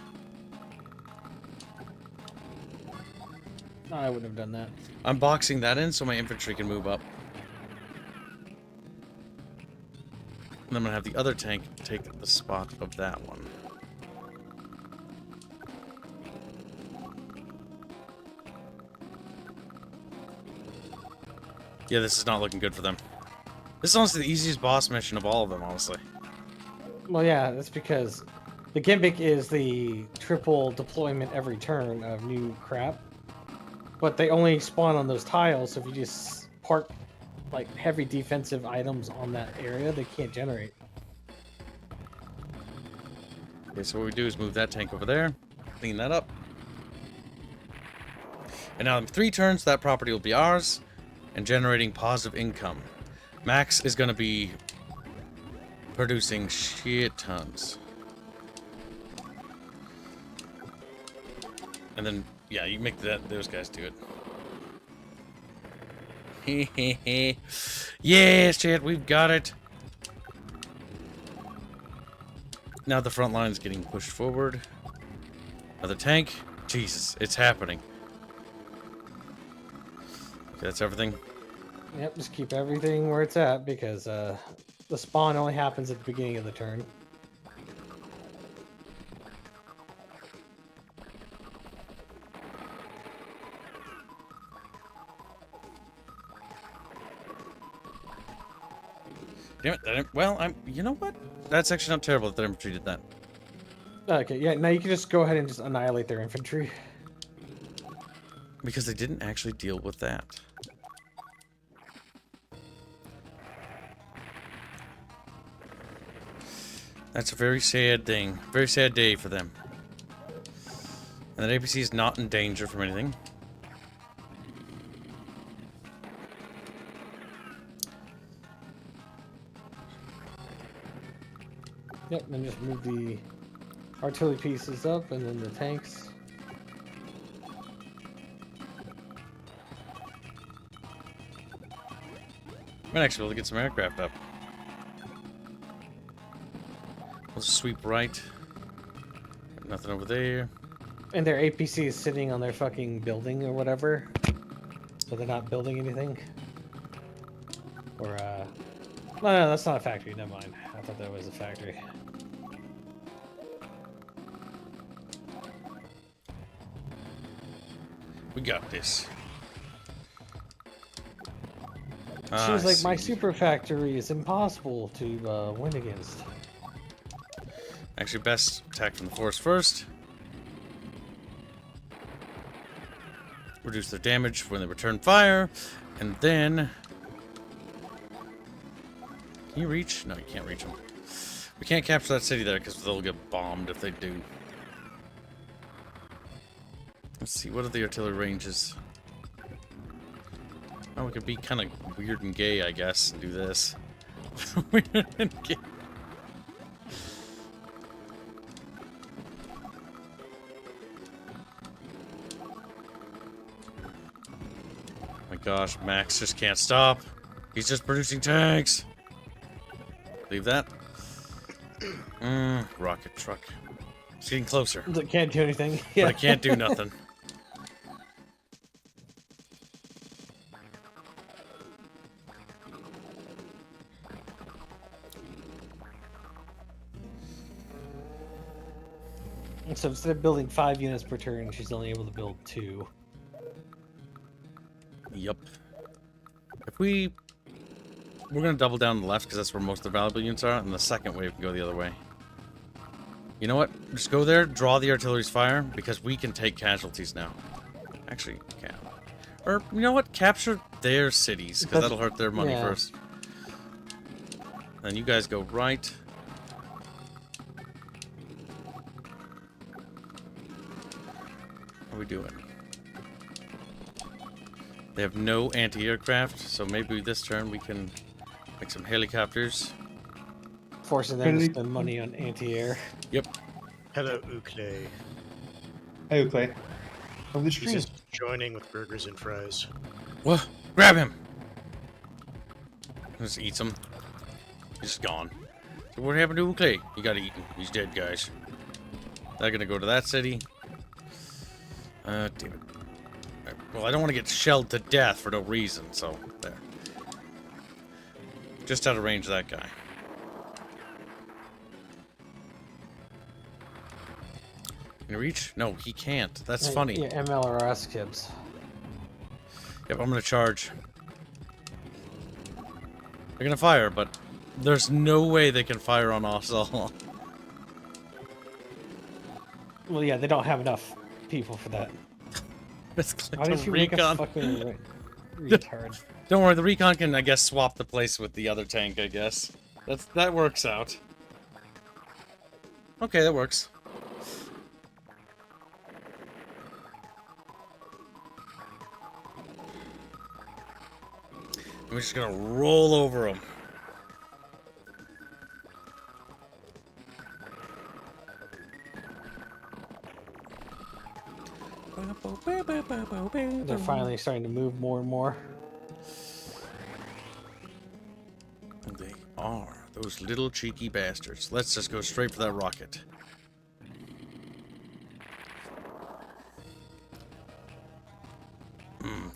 Speaker 2: No, I wouldn't have done that.
Speaker 1: I'm boxing that in so my infantry can move up. And I'm gonna have the other tank take the spot of that one. Yeah, this is not looking good for them. This is honestly the easiest boss mission of all of them, honestly.
Speaker 2: Well, yeah, that's because the gimmick is the triple deployment every turn of new crap. But they only spawn on those tiles, so if you just park like heavy defensive items on that area, they can't generate.
Speaker 1: Okay, so what we do is move that tank over there, clean that up. And now in 3 turns, that property will be ours, and generating positive income. Max is going to be producing shit tons. And then, yeah, you make those guys do it. Yes, chat, we've got it. Now the front line's getting pushed forward. Another tank. Jesus, it's happening. Okay, that's everything.
Speaker 2: Yep, just keep everything where it's at because the spawn only happens at the beginning of the turn.
Speaker 1: Damn it, well, you know what? That's actually not terrible that their infantry did that.
Speaker 2: Okay, yeah, now you can just go ahead and just annihilate their infantry.
Speaker 1: Because they didn't actually deal with that. That's a very sad thing. Very sad day for them. And that APC is not in danger from anything.
Speaker 2: Yep, then just move the artillery pieces up and then the tanks.
Speaker 1: Might actually be able to get some aircraft up. We'll sweep right. Nothing over there.
Speaker 2: And their APC is sitting on their fucking building or whatever. So they're not building anything. Or, no, that's not a factory, never mind. I thought that was a factory.
Speaker 1: We got this.
Speaker 2: Seems like my super factory is impossible to win against.
Speaker 1: Actually, best attack from the force first. Reduce their damage when they return fire. And then... Can you reach? No, you can't reach them. We can't capture that city there because they'll get bombed if they do. Let's see, what are the artillery ranges? Oh, we could be kind of weird and gay, I guess, and do this. Weird and gay. My gosh, Max just can't stop. He's just producing tanks. Leave that. Rocket truck. It's getting closer.
Speaker 2: It can't do anything.
Speaker 1: But it can't do nothing.
Speaker 2: So instead of building 5 units per turn, she's only able to build 2.
Speaker 1: Yep. If we're gonna double down on the left because that's where most of the valuable units are, and the second wave can go the other way. You know what? Just go there, draw the artillery's fire, because we can take casualties now. Actually, can. Or, you know what? Capture their cities, because that'll hurt their money first. Then you guys go right. How are we doing? They have no anti-aircraft, so maybe this turn we can make some helicopters.
Speaker 2: Forcing them to spend money on anti-air.
Speaker 1: Yep.
Speaker 5: Hello, Ukle.
Speaker 6: Hey, Clay. From the
Speaker 5: He's
Speaker 6: stream.
Speaker 5: just joining with burgers and fries.
Speaker 1: What? Grab him! Just eats him. He's just gone. So what happened to Clay? He got eaten. He's dead, guys. They're gonna go to that city. Damn it. Well, I don't want to get shelled to death for no reason, so there. Just out of range of that guy. Can he reach? No, he can't. That's funny.
Speaker 2: Yeah, MLRS kibs.
Speaker 1: Yep, I'm gonna charge. They're gonna fire, but there's no way they can fire on us all.
Speaker 2: Well, yeah, they don't have enough people for that.
Speaker 1: It's
Speaker 2: Why did you make a fucking retard?
Speaker 1: Don't worry, the recon can, I guess, swap the place with the other tank, I guess. That works out. Okay, that works. We're just gonna roll over them.
Speaker 2: They're finally starting to move more and more.
Speaker 1: They are. Those little cheeky bastards. Let's just go straight for that rocket.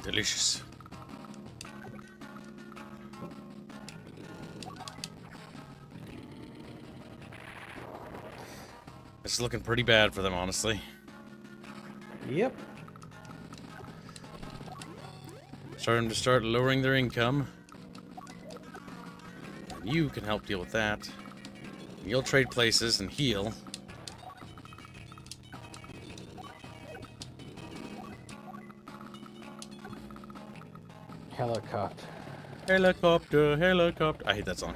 Speaker 1: Delicious. It's looking pretty bad for them, honestly.
Speaker 2: Yep.
Speaker 1: Starting to start lowering their income. You can help deal with that. You'll trade places and heal.
Speaker 2: Helicopter.
Speaker 1: Helicopter, helicopter. I hate that song.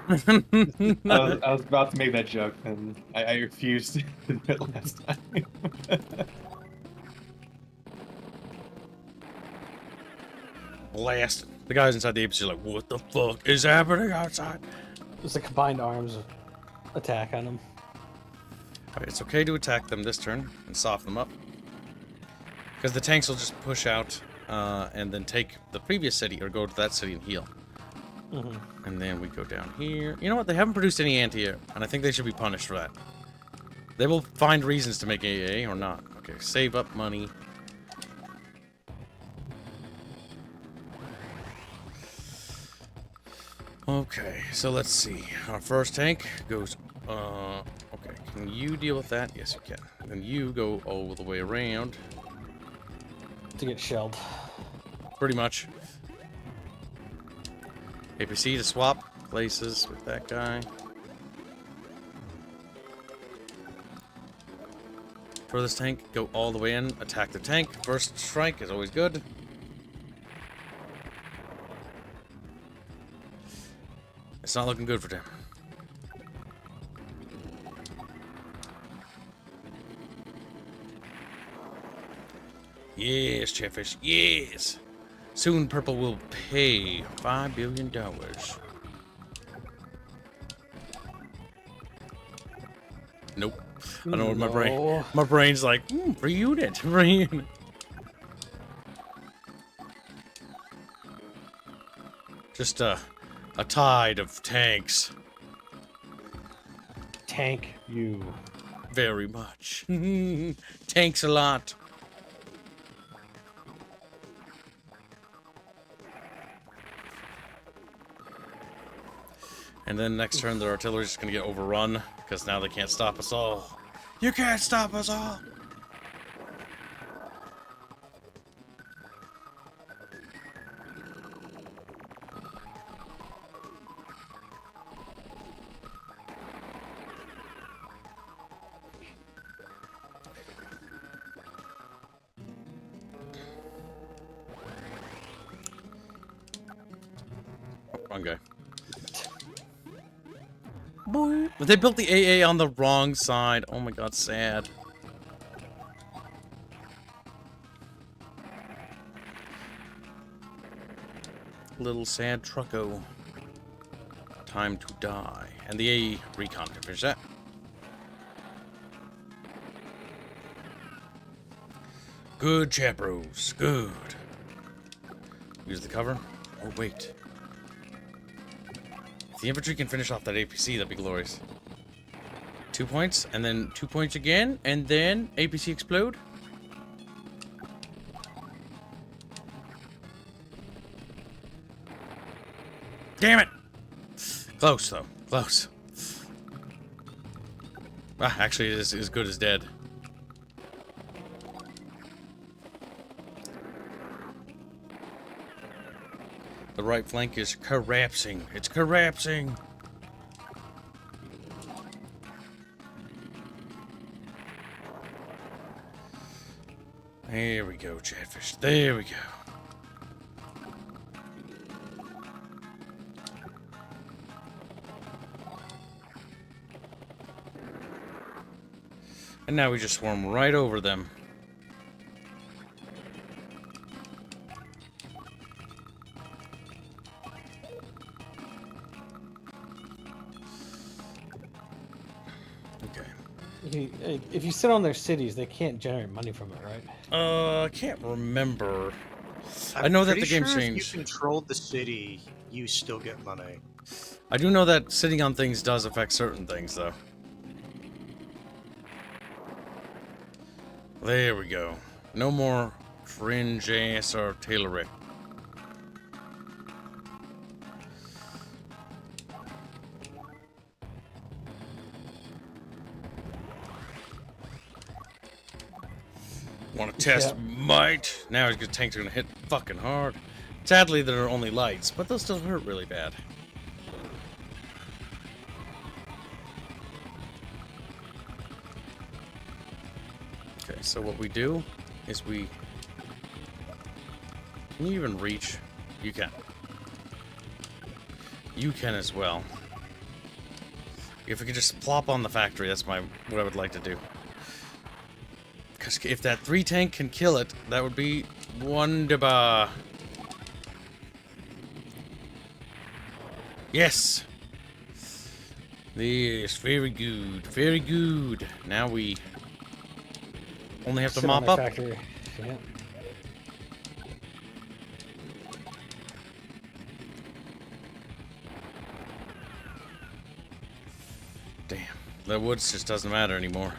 Speaker 6: I was about to make that joke, and I refused to do it last time.
Speaker 1: Blast. The guys inside the APC are like, what the fuck is happening outside?
Speaker 2: It's a combined arms attack on them.
Speaker 1: Alright, it's okay to attack them this turn and soften them up. Because the tanks will just push out and then take the previous city or go to that city and heal. And then we go down here. You know what? They haven't produced any anti-air, and I think they should be punished for that. They will find reasons to make AA or not. Okay, save up money. Okay, so let's see. Our first tank goes, okay, can you deal with that? Yes, you can. Then you go all the way around.
Speaker 2: To get shelled.
Speaker 1: Pretty much. APC to swap places with that guy. For this tank, go all the way in, attack the tank. First strike is always good. It's not looking good for them. Yes, Chatfish, yes! Soon Purple will pay $5 billion. Nope. I don't know what my brain's like, free unit, free unit. Just a tide of tanks.
Speaker 2: Tank you.
Speaker 1: Very much. Tanks a lot. And then next turn, their artillery's just gonna get overrun, because now they can't stop us all. You can't stop us all! Oh, wrong guy. But they built the AA on the wrong side. Oh my god, sad. Little sad trucko. Time to die. And the AA recon can finish that. Good, chapros. Good. Use the cover. Oh, wait. If the infantry can finish off that APC, that'd be glorious. 2 points, and then 2 points again, and then APC explode. Damn it! Close, though. Close. Ah, actually, it is as good as dead. The right flank is collapsing. It's collapsing. There we go, Chatfish. There we go. And now we just swarm right over them.
Speaker 2: If you sit on their cities, they can't generate money from it, right?
Speaker 1: I can't remember. I
Speaker 5: I'm
Speaker 1: know that
Speaker 5: pretty
Speaker 1: the game
Speaker 5: sure
Speaker 1: changed.
Speaker 5: if you controlled the city, you still get money.
Speaker 1: I do know that sitting on things does affect certain things, though. There we go. No more cringe-ass artillery. Want to test might? Now his tanks are gonna hit fucking hard. Sadly, they're only lights, but they'll still hurt really bad. Okay, so what we do is we... Can you even reach? You can. You can as well. If we could just plop on the factory, that's what I would like to do. Because if that 3 tank can kill it, that would be wonderbar. Yes! Yes, very good, very good. Now we only have to
Speaker 2: Sit on
Speaker 1: mop
Speaker 2: their
Speaker 1: up.
Speaker 2: Factory. Yeah.
Speaker 1: Damn, the woods just doesn't matter anymore.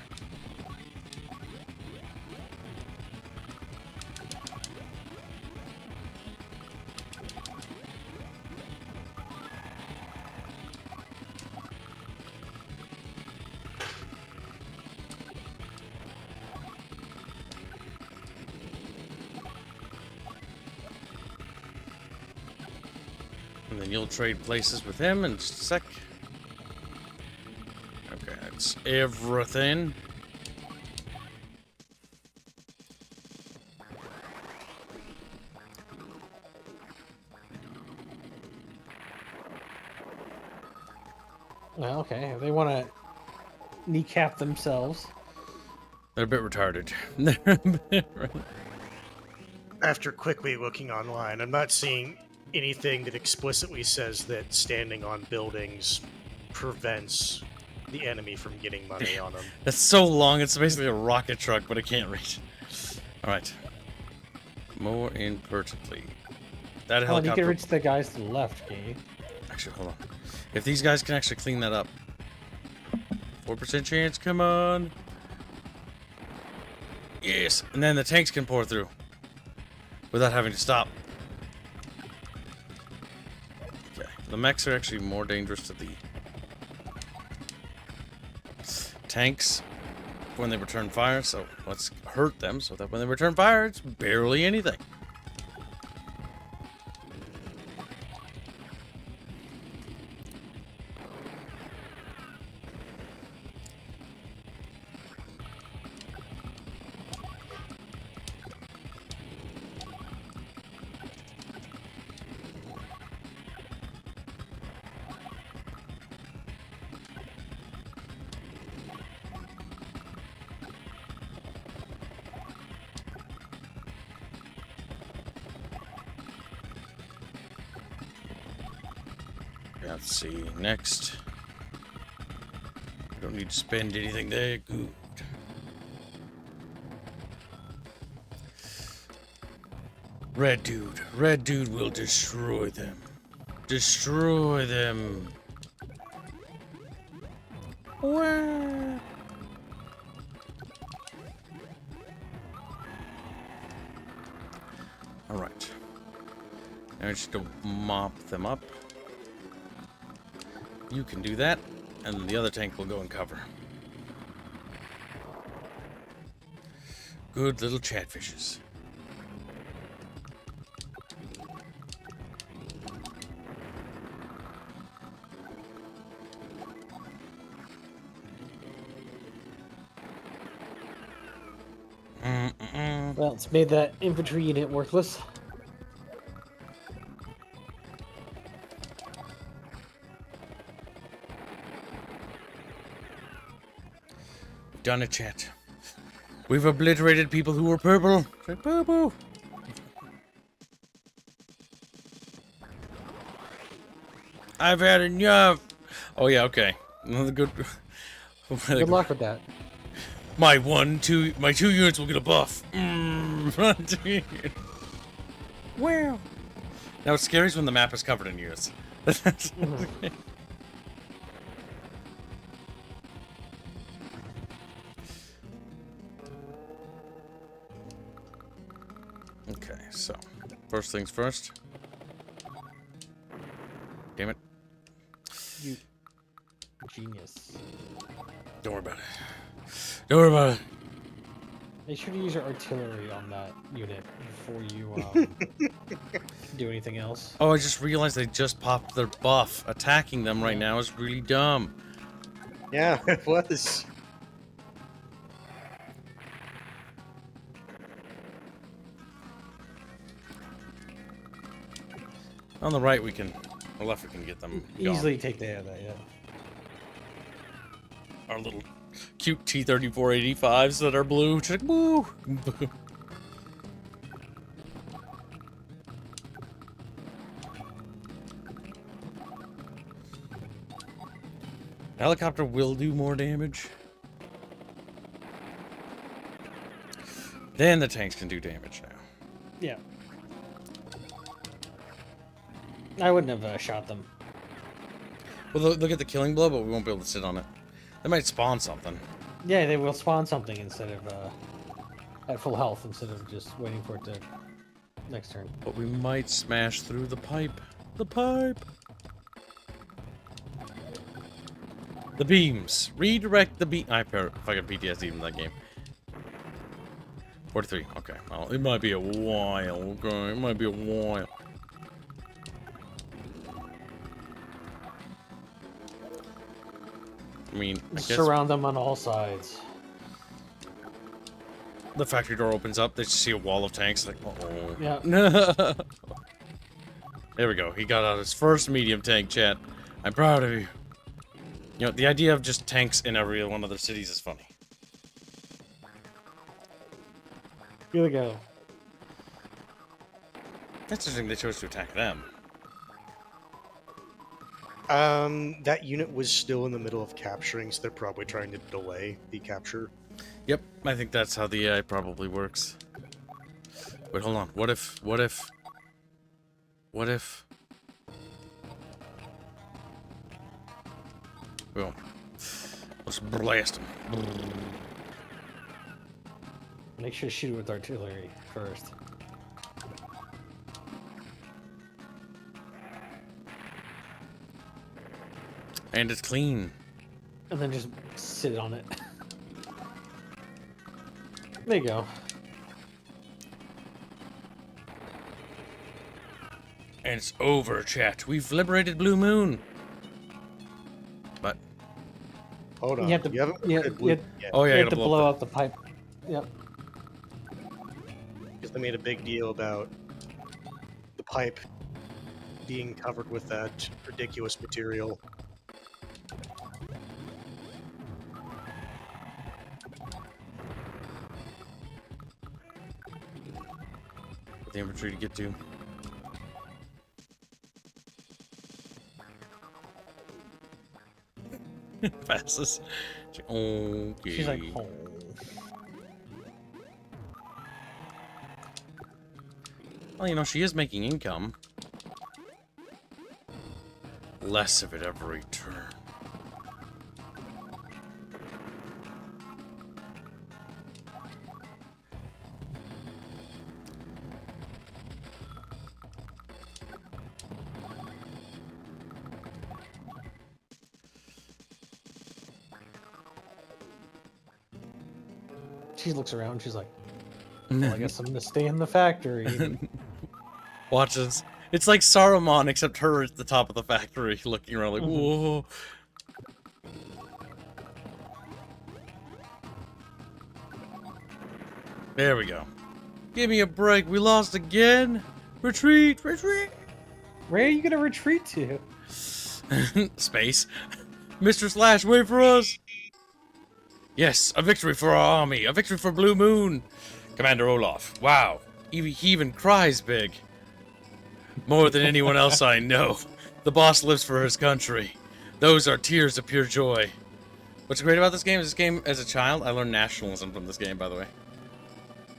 Speaker 1: And then you'll trade places with him in just a sec. Okay, that's everything.
Speaker 2: Well, okay. If they want to kneecap themselves.
Speaker 1: They're a bit retarded. They're a bit
Speaker 5: After quickly looking online, I'm not seeing anything that explicitly says that standing on buildings prevents the enemy from getting money on them.
Speaker 1: That's so long, it's basically a rocket truck, but it can't reach. Alright. More impertinently. That
Speaker 2: Oh, and you
Speaker 1: helicopter...
Speaker 2: can reach the guys to the left, can you?
Speaker 1: Actually, hold on. If these guys can actually clean that up. 4% chance, come on. Yes, and then the tanks can pour through. Without having to stop. Okay, the mechs are actually more dangerous to the tanks when they return fire, so let's hurt them so that when they return fire, it's barely anything. Let's see, next. I don't need to spend anything there. Good. Red dude will destroy them. Destroy them. Wah. Alright. Now just to mop them up. You can do that, and the other tank will go and cover. Good little chatfishes.
Speaker 2: Well, it's made that infantry unit worthless.
Speaker 1: Done it, chat. We've obliterated people who were purple. Like, boo-boo. I've had enough. Oh yeah, okay. Good.
Speaker 2: Good luck with that.
Speaker 1: My two units will get a buff. Wow. Now what's scary is when the map is covered in units. Okay, so first things first. Damn it.
Speaker 2: You genius.
Speaker 1: Don't worry about it. Don't worry about it.
Speaker 2: Make sure to use your artillery on that unit before you do anything else.
Speaker 1: Oh, I just realized they just popped their buff. Attacking them right now is really dumb.
Speaker 5: Yeah, it was.
Speaker 1: On the right, we can. On the left, we can get them gone.
Speaker 2: Easily take the that, yeah.
Speaker 1: Our little cute T-3485s that are blue. Just like, woo! Helicopter will do more damage. Then the tanks can do damage now.
Speaker 2: Yeah. I wouldn't have shot them.
Speaker 1: Well, they'll get the killing blow, but we won't be able to sit on it. They might spawn something.
Speaker 2: Yeah, they will spawn something instead of at full health instead of just waiting for it to next turn.
Speaker 1: But we might smash through the pipe. The pipe! The beams. Redirect the beam. I fucking PTSD from that game. 43. Okay. Well, it might be a while. Okay. It might be a while. I mean, I guess
Speaker 2: Surround them on all sides.
Speaker 1: the factory door opens up. They just see a wall of tanks. Like, uh-oh.
Speaker 2: Yeah.
Speaker 1: There we go. He got out his first medium tank, chat. I'm proud of you. You know, the idea of just tanks in every one of their cities is funny.
Speaker 2: Here we go.
Speaker 1: That's interesting they chose to attack them.
Speaker 5: That unit was still in the middle of capturing, so they're probably trying to delay the capture.
Speaker 1: Yep, I think that's how the AI probably works. Wait, hold on. What if... Boom. Let's blast him.
Speaker 2: Make sure to shoot with artillery first.
Speaker 1: And it's clean.
Speaker 2: And then just sit on it. There you go.
Speaker 1: And it's over, chat. We've liberated Blue Moon. But...
Speaker 5: Hold on.
Speaker 2: You have to,
Speaker 5: haven't
Speaker 2: you,
Speaker 5: looked at
Speaker 2: you,
Speaker 5: blue
Speaker 2: you,
Speaker 5: yet,
Speaker 1: Oh, yeah,
Speaker 2: you
Speaker 1: you
Speaker 2: have to
Speaker 1: gotta
Speaker 2: blow
Speaker 1: blow
Speaker 2: out the pipe. Yep.
Speaker 5: because they made a big deal about the pipe being covered with that ridiculous material.
Speaker 1: the infantry to get to. Fastest. Okay.
Speaker 2: She's like, oh.
Speaker 1: Well, you know, she is making income. Less of it every turn.
Speaker 2: She looks around. She's like, well, I guess I'm gonna stay in the factory.
Speaker 1: Watch this. It's like Saruman, except her at the top of the factory, looking around like, whoa. There we go. Give me a break. We lost again. Retreat, retreat.
Speaker 2: Where are you gonna retreat to?
Speaker 1: Space. Mr. Slash, wait for us. Yes, a victory for our army. A victory for Blue Moon. Commander Olaf. Wow. He even cries big. More than anyone else I know. The boss lives for his country. Those are tears of pure joy. What's great about this game, as a child, I learned nationalism from this game, by the way.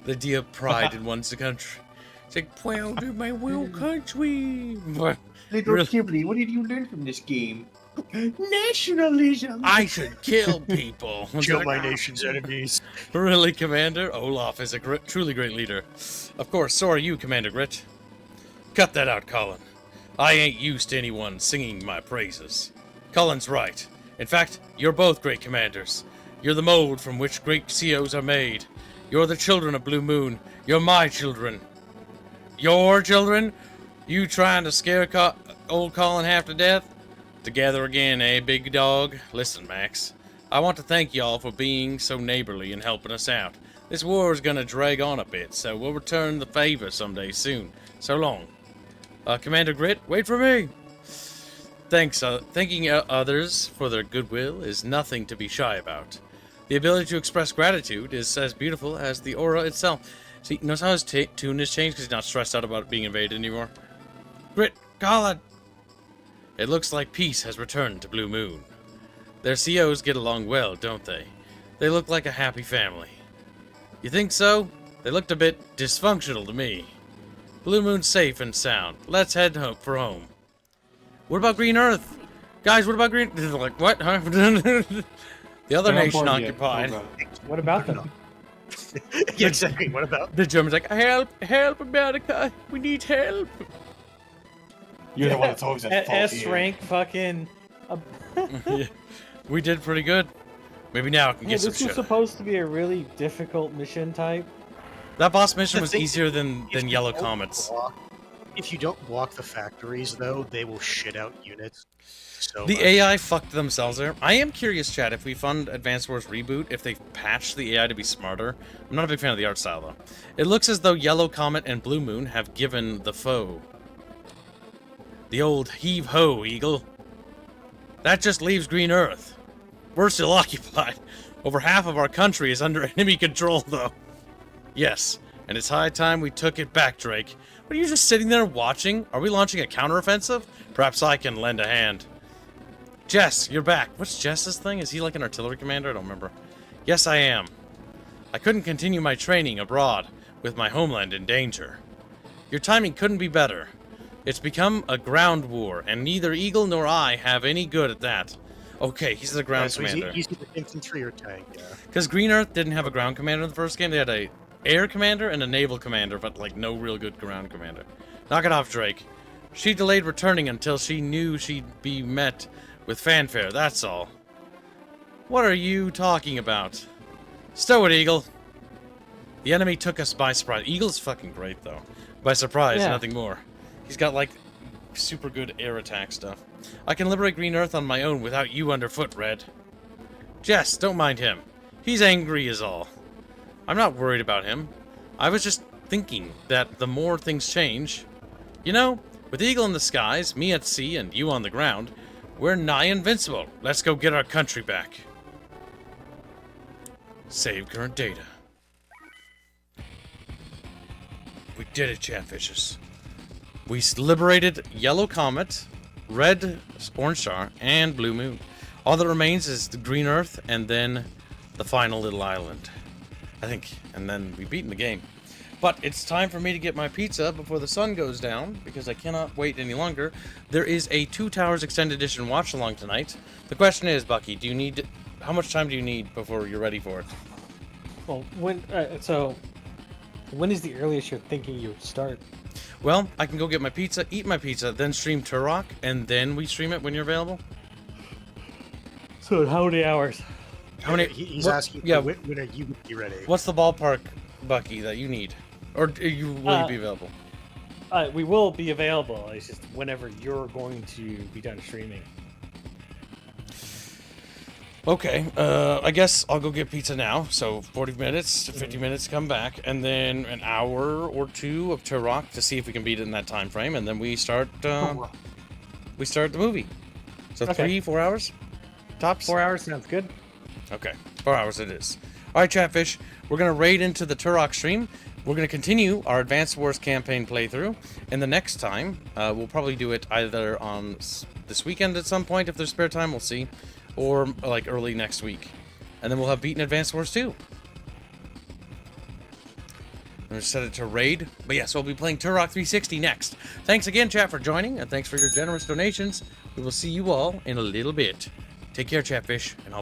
Speaker 1: The idea of pride in one's country. It's like, proud of my will country.
Speaker 7: Little
Speaker 1: Really?
Speaker 7: Ghibli, what did you learn from this game? Nationalism!
Speaker 1: I should kill people.
Speaker 5: Kill my nation's enemies.
Speaker 1: Really, Commander? Olaf is a truly great leader. Of course, so are you, Commander Grit. Cut that out, Colin. I ain't used to anyone singing my praises. Colin's right. In fact, you're both great commanders. You're the mold from which great COs are made. You're the children of Blue Moon. You're my children. Your children? You trying to scare old Colin half to death? Together again, eh, big dog? Listen, Max. I want to thank y'all for being so neighborly and helping us out. This war is gonna drag on a bit, so we'll return the favor someday soon. So long. Commander Grit, wait for me! Thanks, thanking others for their goodwill is nothing to be shy about. The ability to express gratitude is as beautiful as the aura itself. See, notice how his tune has changed because he's not stressed out about being invaded anymore. Grit, Colin! It looks like peace has returned to Blue Moon. Their COs get along well, don't they? They look like a happy family. You think so? They looked a bit dysfunctional to me. Blue Moon's safe and sound. Let's head for home. What about Green Earth? Guys, what about Green... They're like, what? Huh? The other nation occupied.
Speaker 2: What about them?
Speaker 5: Yeah, exactly. What about?
Speaker 1: The Germans like, help, America. We need help.
Speaker 7: You're the one that's always at fault
Speaker 2: S
Speaker 7: here.
Speaker 2: rank fucking.
Speaker 1: Yeah, we did pretty good. Maybe now I can
Speaker 2: Yeah,
Speaker 1: get some
Speaker 2: this was
Speaker 1: shit.
Speaker 2: supposed to be a really difficult mission type.
Speaker 1: That boss mission
Speaker 5: The
Speaker 1: was
Speaker 5: thing
Speaker 1: easier
Speaker 5: is,
Speaker 1: than
Speaker 5: if you
Speaker 1: Yellow
Speaker 5: don't
Speaker 1: Comets.
Speaker 5: If you don't block the factories, though, they will shit out units. So
Speaker 1: The
Speaker 5: much.
Speaker 1: AI fucked themselves there. I am curious, Chad, if we fund Advanced Wars Reboot, if they've patched the AI to be smarter. I'm not a big fan of the art style, though. It looks as though Yellow Comet and Blue Moon have given the foe the old heave-ho, Eagle. That just leaves Green Earth. We're still occupied. Over half of our country is under enemy control, though. Yes, and it's high time we took it back, Drake. What are you just sitting there watching? Are we launching a counteroffensive? Perhaps I can lend a hand. Jess, you're back. What's Jess's thing? Is he like an artillery commander? I don't remember. Yes, I am. I couldn't continue my training abroad with my homeland in danger. Your timing couldn't be better. It's become a ground war, and neither Eagle nor I have any good at that. Okay, he's the ground
Speaker 5: so he's
Speaker 1: commander.
Speaker 5: either infantry or tank, yeah.
Speaker 1: Because Green Earth didn't have a ground commander in the first game. They had a air commander and a naval commander, but like no real good ground commander. Knock it off, Drake. She delayed returning until she knew she'd be met with fanfare, that's all. What are you talking about? Stow it, Eagle. The enemy took us by surprise. Eagle's fucking great, though. By surprise,
Speaker 2: Yeah.
Speaker 1: nothing more. He's got, like, super good air attack stuff. I can liberate Green Earth on my own without you underfoot, Red. Jess, don't mind him. He's angry is all. I'm not worried about him. I was just thinking that the more things change... You know, with Eagle in the skies, me at sea, and you on the ground, we're nigh invincible. Let's go get our country back. Save current data. We did it, Chatfishes. We liberated Yellow Comet, Red Orange Star, and Blue Moon. All that remains is the Green Earth, and then the final little island. I think, and then we've beaten the game. But it's time for me to get my pizza before the sun goes down, because I cannot wait any longer. There is a Two Towers Extended Edition watch-along tonight. The question is, Bucky, do you need... How much time do you need before you're ready for it?
Speaker 2: Well, when is the earliest you're thinking you would start?
Speaker 1: Well, I can go get my pizza, eat my pizza, then stream Turok, and then we stream it when you're available?
Speaker 2: So how many hours?
Speaker 1: How many...
Speaker 5: He's
Speaker 1: what-
Speaker 5: asking,
Speaker 1: yeah,
Speaker 5: when are you gonna be ready?
Speaker 1: what's the ballpark, Bucky, that you need? Or will you be available?
Speaker 2: We will be available. It's just whenever you're going to be done streaming.
Speaker 1: Okay, I guess I'll go get pizza now. So 40 minutes to 50 minutes to come back, and then an hour or two of Turok to see if we can beat it in that time frame, and then we start the movie. So
Speaker 2: Okay.
Speaker 1: 3-4 hours? Tops?
Speaker 2: 4 hours sounds good.
Speaker 1: Okay, 4 hours it is. Alright, Chatfish, we're going to raid into the Turok stream. We're going to continue our Advanced Wars campaign playthrough, and the next time, we'll probably do it either on this weekend at some point, if there's spare time, we'll see. or like early next week. And then we'll have Beaten Advanced Wars 2. I'm going to set it to raid. But yes, we'll be playing Turok 360 next. Thanks again, chat, for joining, and thanks for your generous donations. We will see you all in a little bit. Take care, Chatfish, and I'll